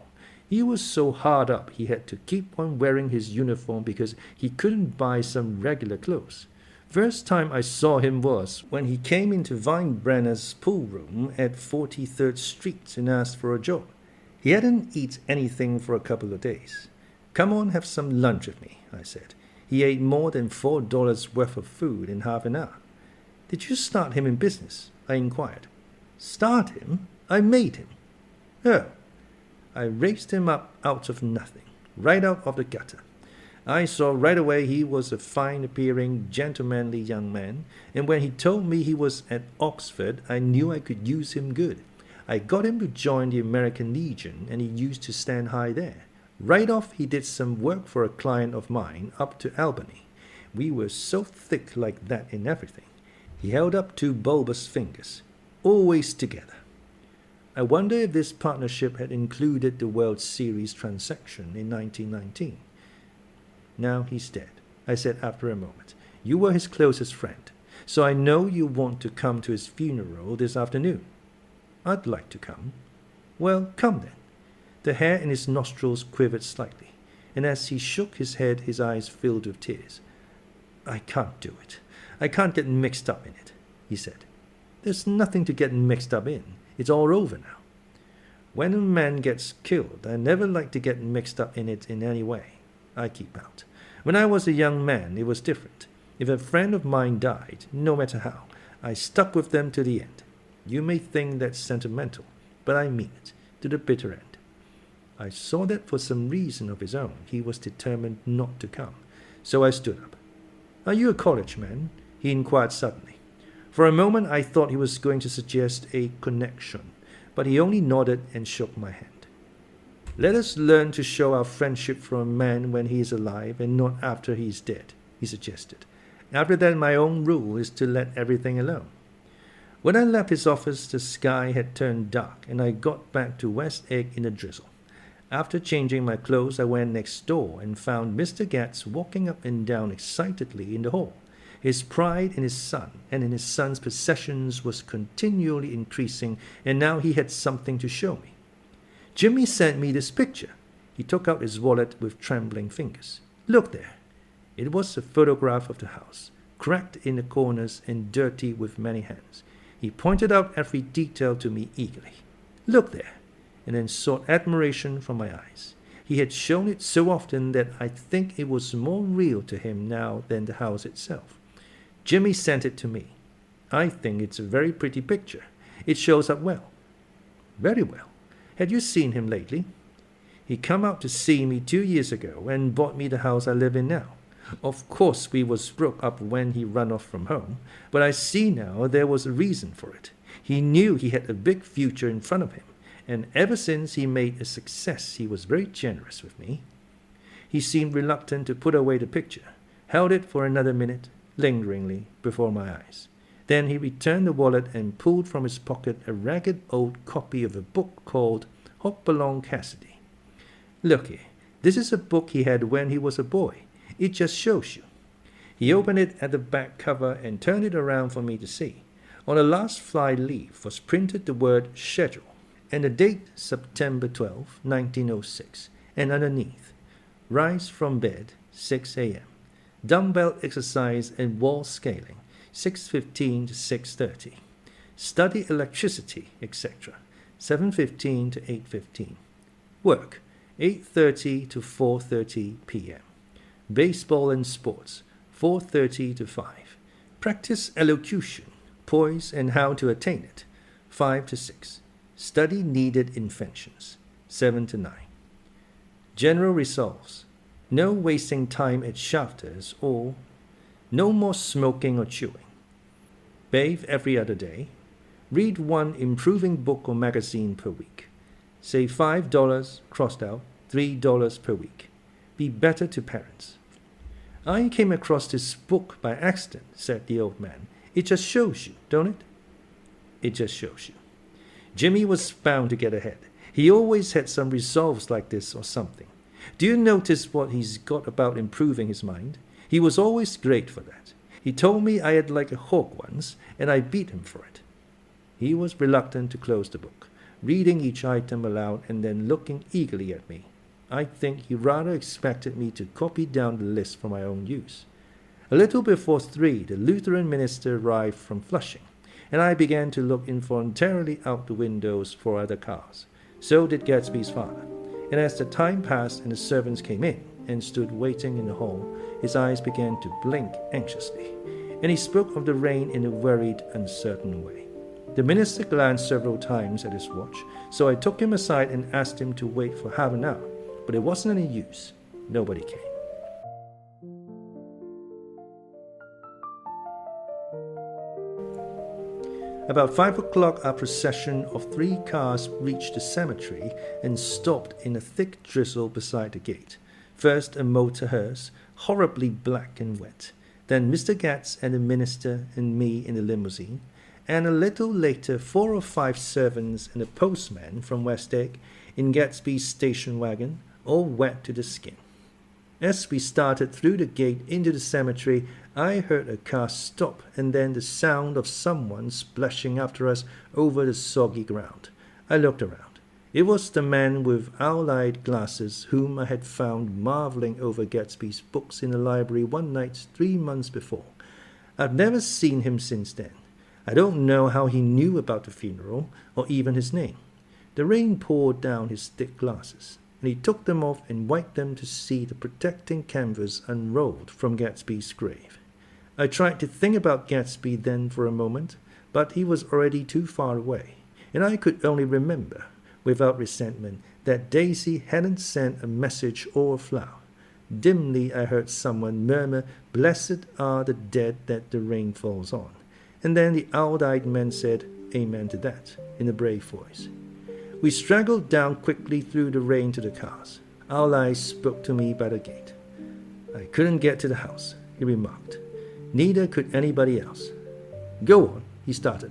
He was so hard up he had to keep on wearing his uniform because he couldn't buy some regular clothes. First time I saw him was when he came into Weinbrenner's pool room at 43rd Street and asked for a job. He hadn't eaten anything for a couple of days. 'Come on, have some lunch with me,' I said. He ate more than $4 worth of food in half an hour. 'Did you start him in business?' I inquired. 'Start him? I made him.' 'Oh.' I raised him up out of nothing, right out of the gutter. I saw right away he was a fine-appearing, gentlemanly young man, and when he told me he was at Oxford, I knew I could use him good. I got him to join the American Legion, and he used to stand high there. Right off, he did some work for a client of mine up to Albany. We were so thick like that in everything." He held up two bulbous fingers. "Always together." I wonder if this partnership had included the World Series transaction in 1919. "Now he's dead," I said after a moment. "You were his closest friend, so I know you want to come to his funeral this afternoon." "I'd like to come." "Well, come then." The hair in his nostrils quivered slightly, and as he shook his head, his eyes filled with tears. "I can't do it. I can't get mixed up in it," he said. "There's nothing to get mixed up in. It's all over now. When a man gets killed, I never like to get mixed up in it in any way. I keep out. When I was a young man, it was different. If a friend of mine died, no matter how, I stuck with them to the end. You may think that's sentimental, but I mean it, to the bitter end." I saw that for some reason of his own, he was determined not to come, so I stood up. "Are you a college man?" he inquired suddenly. For a moment I thought he was going to suggest a connection, but he only nodded and shook my hand. "Let us learn to show our friendship for a man when he is alive and not after he is dead," he suggested. "After that, my own rule is to let everything alone." When I left his office, the sky had turned dark, and I got back to West Egg in a drizzle. After changing my clothes, I went next door and found Mr. Gatz walking up and down excitedly in the hall. His pride in his son and in his son's possessions was continually increasing, and now he had something to show me. "Jimmy sent me this picture." He took out his wallet with trembling fingers. "Look there." It was a photograph of the house, cracked in the corners and dirty with many hands. He pointed out every detail to me eagerly. "Look there," and then sought admiration from my eyes. He had shown it so often that I think it was more real to him now than the house itself. "Jimmy sent it to me. I think it's a very pretty picture. It shows up well." "Very well. Had you seen him lately?" "He come out to see me 2 years ago and bought me the house I live in now. Of course we was broke up when he run off from home, but I see now there was a reason for it. He knew he had a big future in front of him, and ever since he made a success he was very generous with me." He seemed reluctant to put away the picture, held it for another minute, lingeringly, before my eyes. Then he returned the wallet and pulled from his pocket a ragged old copy of a book called Hopalong Cassidy. "Looky, this is a book he had when he was a boy. It just shows you." He opened it at the back cover and turned it around for me to see. On the last fly leaf was printed the word schedule, and the date September 12, 1906, and underneath, "Rise from bed, 6 a.m. Dumbbell exercise and wall scaling, 6:15 to 6:30. Study electricity, etc., 7:15 to 8:15. Work, 8:30 to 4:30 p.m. Baseball and sports, 4:30 to 5. Practice elocution, poise, and how to attain it, 5 to 6. Study needed inventions, 7 to 9. General resolves: no wasting time at shafters or No more smoking or chewing. Bathe every other day. Read one improving book or magazine per week. Save $5, crossed out, $3 per week. Be better to parents. I came across this book by accident, said the old man. It just shows you, don't it? It just shows you. Jimmy was bound to get ahead. He always had some resolves like this or something. Do you notice what he's got about improving his mind? He was always great for that. He told me I had like a hawk once, and I beat him for it. He was reluctant to close the book, reading each item aloud and then looking eagerly at me. I think he rather expected me to copy down the list for my own use. A little before 3, the Lutheran minister arrived from Flushing, and I began to look involuntarily out the windows for other cars. So did Gatsby's father. And as the time passed and the servants came in and stood waiting in the hall, his eyes began to blink anxiously, and he spoke of the rain in a worried, uncertain way. The minister glanced several times at his watch, so I took him aside and asked him to wait for half an hour, but it wasn't any use. Nobody came. About 5 o'clock, our procession of 3 cars reached the cemetery and stopped in a thick drizzle beside the gate. First a motor hearse, horribly black and wet, then Mr. Gatz and the minister and me in the limousine, and a little later 4 or 5 servants and a postman from West Egg in Gatsby's station wagon, all wet to the skin. As we started through the gate into the cemetery, I heard a car stop and then the sound of someone splashing after us over the soggy ground. I looked around. It was the man with owl-eyed glasses whom I had found marveling over Gatsby's books in the library one night 3 months before. I've never seen him since then. I don't know how he knew about the funeral or even his name. The rain poured down his thick glasses, and he took them off and wiped them to see the protecting canvas unrolled from Gatsby's grave. I tried to think about Gatsby then for a moment, but he was already too far away, and I could only remember, without resentment, that Daisy hadn't sent a message or a flower. Dimly I heard someone murmur, "Blessed are the dead that the rain falls on." And then the owl-eyed man said, "Amen to that," in a brave voice. We straggled down quickly through the rain to the cars. Owl-eyes spoke to me by the gate. "I couldn't get to the house," he remarked. "Neither could anybody else." "Go on," he started.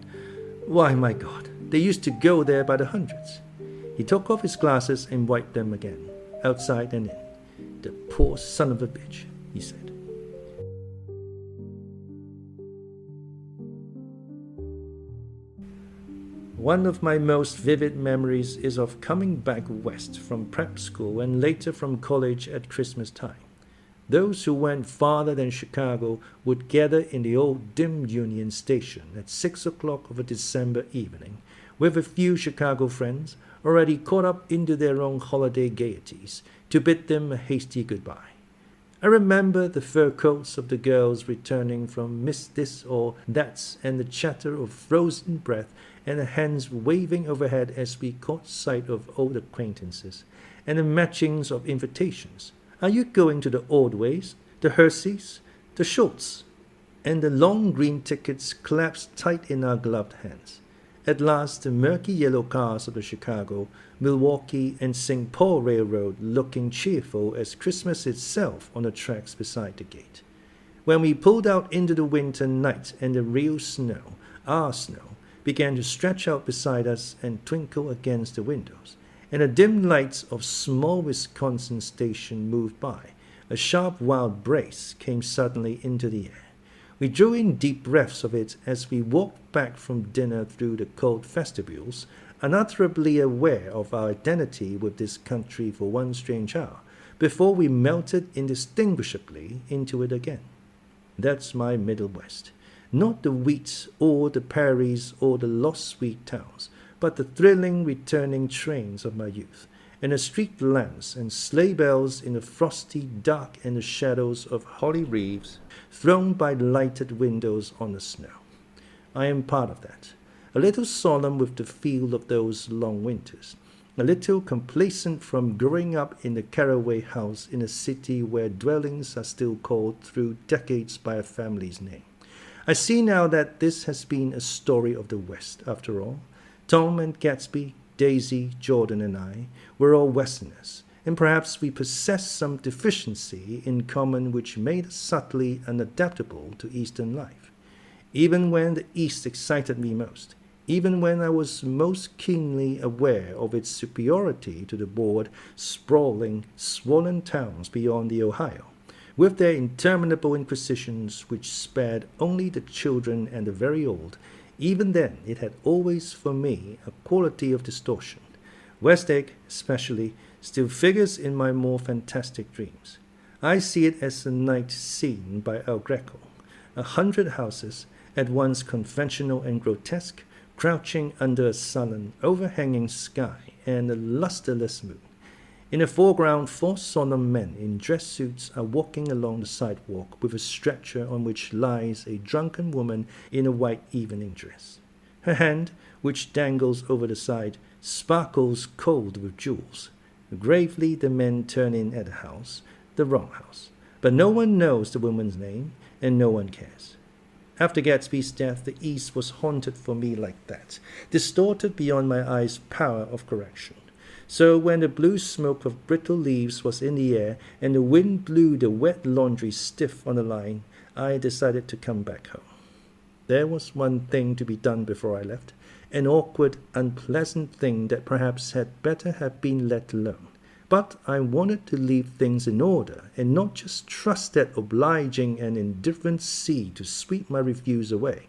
"Why, my God, they used to go there by the hundreds." He took off his glasses and wiped them again, outside and in. "The poor son of a bitch," he said. One of my most vivid memories is of coming back west from prep school and later from college at Christmas time. Those who went farther than Chicago would gather in the old dim Union Station at 6 o'clock of a December evening, with a few Chicago friends already caught up into their own holiday gaieties, to bid them a hasty goodbye. I remember the fur coats of the girls returning from Miss This or That's, and the chatter of frozen breath, and the hands waving overhead as we caught sight of old acquaintances, and the matchings of invitations. "Are you going to the Ordways, the Herseys, the Schultz?" And the long green tickets clasped tight in our gloved hands. At last the murky yellow cars of the Chicago, Milwaukee, and St. Paul Railroad looking cheerful as Christmas itself on the tracks beside the gate. When we pulled out into the winter night and the real snow, our snow, began to stretch out beside us and twinkle against the windows, and the dim lights of small Wisconsin station moved by, a sharp wild breeze came suddenly into the air. We drew in deep breaths of it as we walked back from dinner through the cold vestibules, unutterably aware of our identity with this country for one strange hour, before we melted indistinguishably into it again. That's my Middle West. Not the wheats or the prairies or the lost sweet towns, but the thrilling returning trains of my youth, and the street lamps and sleigh bells in the frosty dark and the shadows of holly wreaths thrown by lighted windows on the snow. I am part of that, a little solemn with the feel of those long winters, a little complacent from growing up in the Carraway house in a city where dwellings are still called through decades by a family's name. I see now that this has been a story of the West, after all. Tom and Gatsby, Daisy, Jordan, and I were all Westerners, and perhaps we possessed some deficiency in common which made us subtly unadaptable to Eastern life. Even when the East excited me most, even when I was most keenly aware of its superiority to the broad, sprawling, swollen towns beyond the Ohio, with their interminable inquisitions which spared only the children and the very old, even then it had always for me a quality of distortion. West Egg, especially, still figures in my more fantastic dreams. I see it as a night scene by El Greco, 100 houses, at once conventional and grotesque, crouching under a sullen, overhanging sky and a lusterless moon. In the foreground, 4 solemn men in dress suits are walking along the sidewalk with a stretcher on which lies a drunken woman in a white evening dress. Her hand, which dangles over the side, sparkles cold with jewels. Gravely the men turn in at the house, the wrong house. But no one knows the woman's name, and no one cares. After Gatsby's death, the East was haunted for me like that, distorted beyond my eyes' power of correction. So when the blue smoke of brittle leaves was in the air and the wind blew the wet laundry stiff on the line, I decided to come back home. There was one thing to be done before I left, an awkward, unpleasant thing that perhaps had better have been let alone. But I wanted to leave things in order and not just trust that obliging and indifferent sea to sweep my refuse away.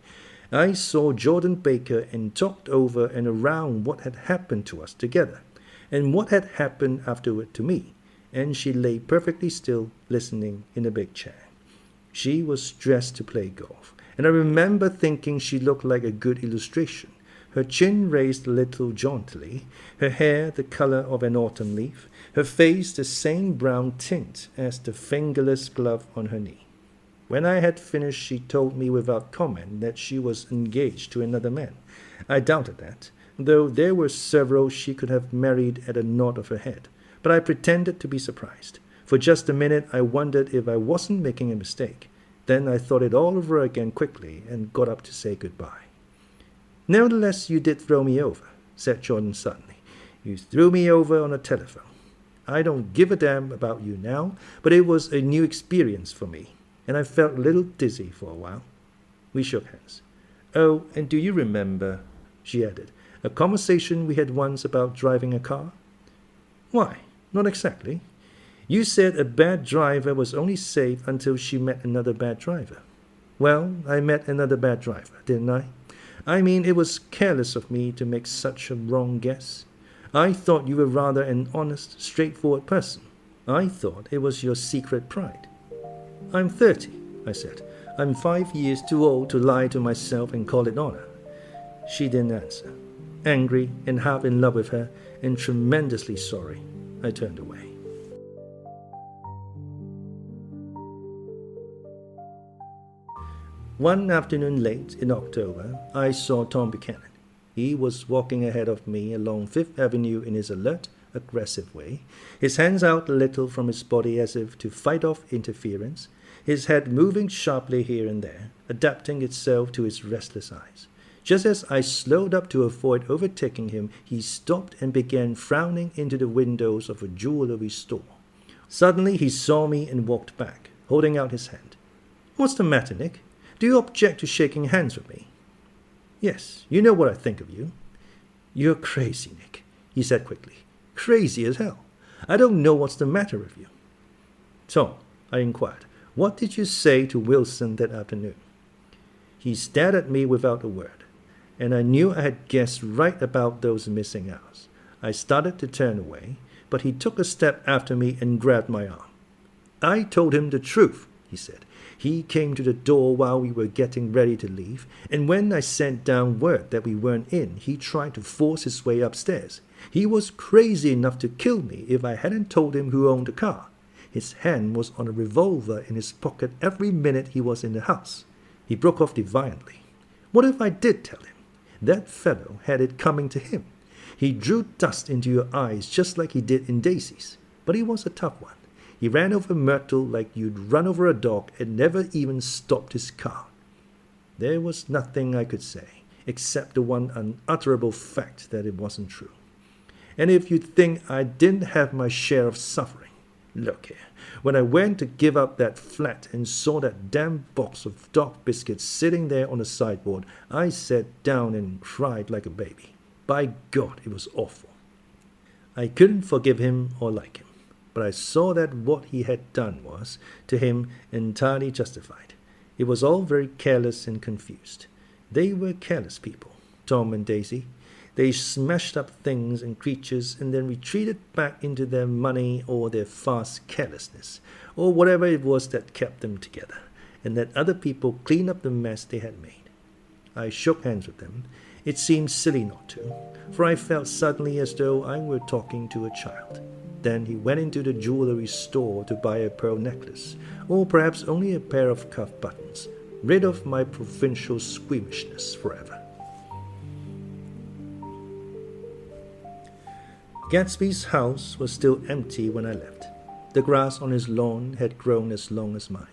I saw Jordan Baker and talked over and around what had happened to us together, and what had happened afterward to me, and she lay perfectly still, listening in a big chair. She was dressed to play golf, and I remember thinking she looked like a good illustration, her chin raised a little jauntily, her hair the color of an autumn leaf, her face the same brown tint as the fingerless glove on her knee. When I had finished, she told me without comment that she was engaged to another man. I doubted that, though there were several she could have married at a nod of her head, but I pretended to be surprised. For just a minute I wondered if I wasn't making a mistake. Then I thought it all over again quickly and got up to say goodbye. "Nevertheless, you did throw me over," said Jordan suddenly. "You threw me over on the telephone. I don't give a damn about you now, but it was a new experience for me, and I felt a little dizzy for a while." We shook hands. "Oh, and do you remember," she added, "a conversation we had once about driving a car?" "Why, not exactly. You said a bad driver was only safe until she met another bad driver." "Well, I met another bad driver, didn't I? I mean, it was careless of me to make such a wrong guess. I thought you were rather an honest, straightforward person. I thought it was your secret pride." "I'm 30, I said. "I'm 5 years too old to lie to myself and call it honor." She didn't answer. Angry and half in love with her, and tremendously sorry, I turned away. One afternoon late in October, I saw Tom Buchanan. He was walking ahead of me along Fifth Avenue in his alert, aggressive way, his hands out a little from his body as if to fight off interference, his head moving sharply here and there, adapting itself to his restless eyes. Just as I slowed up to avoid overtaking him, he stopped and began frowning into the windows of a jewelry store. Suddenly he saw me and walked back, holding out his hand. "What's the matter, Nick? Do you object to shaking hands with me?" "Yes, you know what I think of you." "You're crazy, Nick," he said quickly. "Crazy as hell. I don't know what's the matter with you." "Tom," I inquired, "what did you say to Wilson that afternoon?" He stared at me without a word, and I knew I had guessed right about those missing hours. I started to turn away, but he took a step after me and grabbed my arm. "I told him the truth," he said. "He came to the door while we were getting ready to leave, and when I sent down word that we weren't in, he tried to force his way upstairs. He was crazy enough to kill me if I hadn't told him who owned the car. His hand was on a revolver in his pocket every minute he was in the house." He broke off defiantly. "What if I did tell him? That fellow had it coming to him. He drew dust into your eyes just like he did in Daisy's, but he was a tough one. He ran over Myrtle like you'd run over a dog and never even stopped his car. There was nothing I could say, except the one unutterable fact that it wasn't true. And if you think I didn't have my share of suffering, look here. When I went to give up that flat and saw that damn box of dog biscuits sitting there on the sideboard, I sat down and cried like a baby. By God, it was awful. I couldn't forgive him or like him, but I saw that what he had done was, to him, entirely justified. It was all very careless and confused. They were careless people, Tom and Daisy. They smashed up things and creatures and then retreated back into their money or their fast carelessness, or whatever it was that kept them together, and let other people clean up the mess they had made. I shook hands with them. It seemed silly not to, for I felt suddenly as though I were talking to a child. Then he went into the jewelry store to buy a pearl necklace, or perhaps only a pair of cuff buttons, rid of my provincial squeamishness forever. Gatsby's house was still empty when I left. The grass on his lawn had grown as long as mine.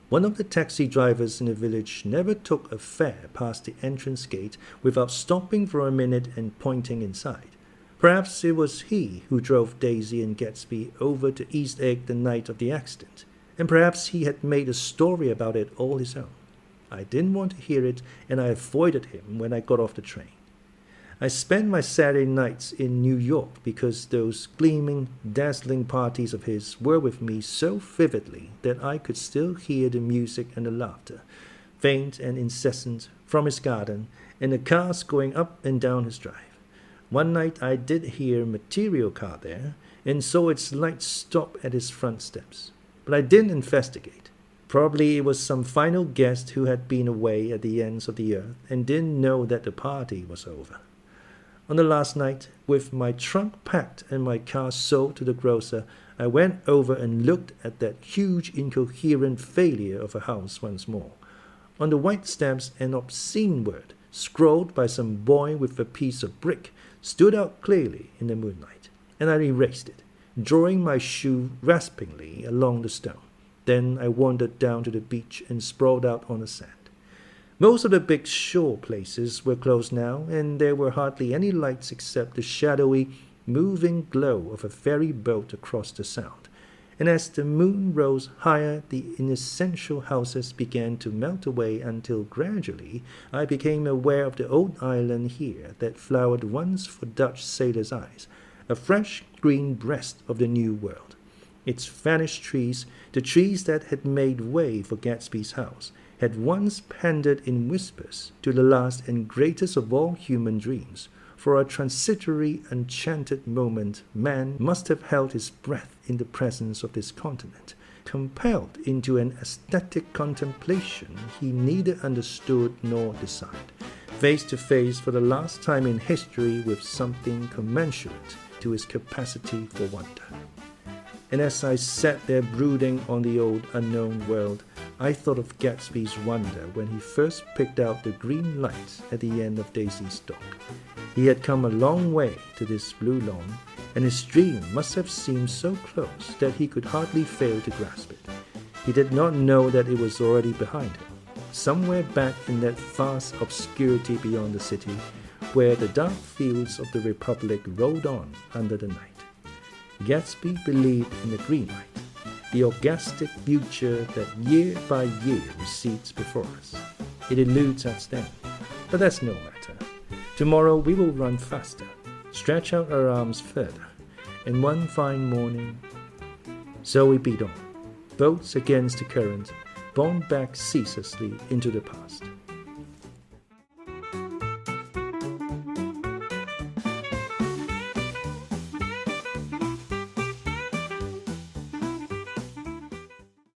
One of the taxi drivers in the village never took a fare past the entrance gate without stopping for a minute and pointing inside. Perhaps it was he who drove Daisy and Gatsby over to East Egg the night of the accident, and perhaps he had made a story about it all his own. I didn't want to hear it, and I avoided him when I got off the train. I spent my Saturday nights in New York because those gleaming, dazzling parties of his were with me so vividly that I could still hear the music and the laughter, faint and incessant, from his garden, and the cars going up and down his drive. One night I did hear a material car there, and saw its lights stop at his front steps. But I didn't investigate. Probably it was some final guest who had been away at the ends of the earth and didn't know that the party was over. On the last night, with my trunk packed and my car sold to the grocer, I went over and looked at that huge incoherent failure of a house once more. On the white steps an obscene word, scrawled by some boy with a piece of brick, stood out clearly in the moonlight, and I erased it, drawing my shoe raspingly along the stone. Then I wandered down to the beach and sprawled out on the sand. Most of the big shore places were closed now, and there were hardly any lights except the shadowy, moving glow of a ferry boat across the Sound. And as the moon rose higher, the inessential houses began to melt away until gradually I became aware of the old island here that flowered once for Dutch sailors' eyes, a fresh green breast of the New World. Its vanished trees, the trees that had made way for Gatsby's house, had once pandered in whispers to the last and greatest of all human dreams. For a transitory, enchanted moment, man must have held his breath in the presence of this continent, compelled into an aesthetic contemplation he neither understood nor desired, face to face for the last time in history with something commensurate to his capacity for wonder. And as I sat there brooding on the old unknown world, I thought of Gatsby's wonder when he first picked out the green lights at the end of Daisy's dock. He had come a long way to this blue lawn, and his dream must have seemed so close that he could hardly fail to grasp it. He did not know that it was already behind him, somewhere back in that vast obscurity beyond the city, where the dark fields of the Republic rolled on under the night. Gatsby believed in the green light, the orgastic future that year by year recedes before us. It eludes us then, but that's no matter. Tomorrow we will run faster, stretch out our arms further, and one fine morning. So we beat on, boats against the current, borne back ceaselessly into the past.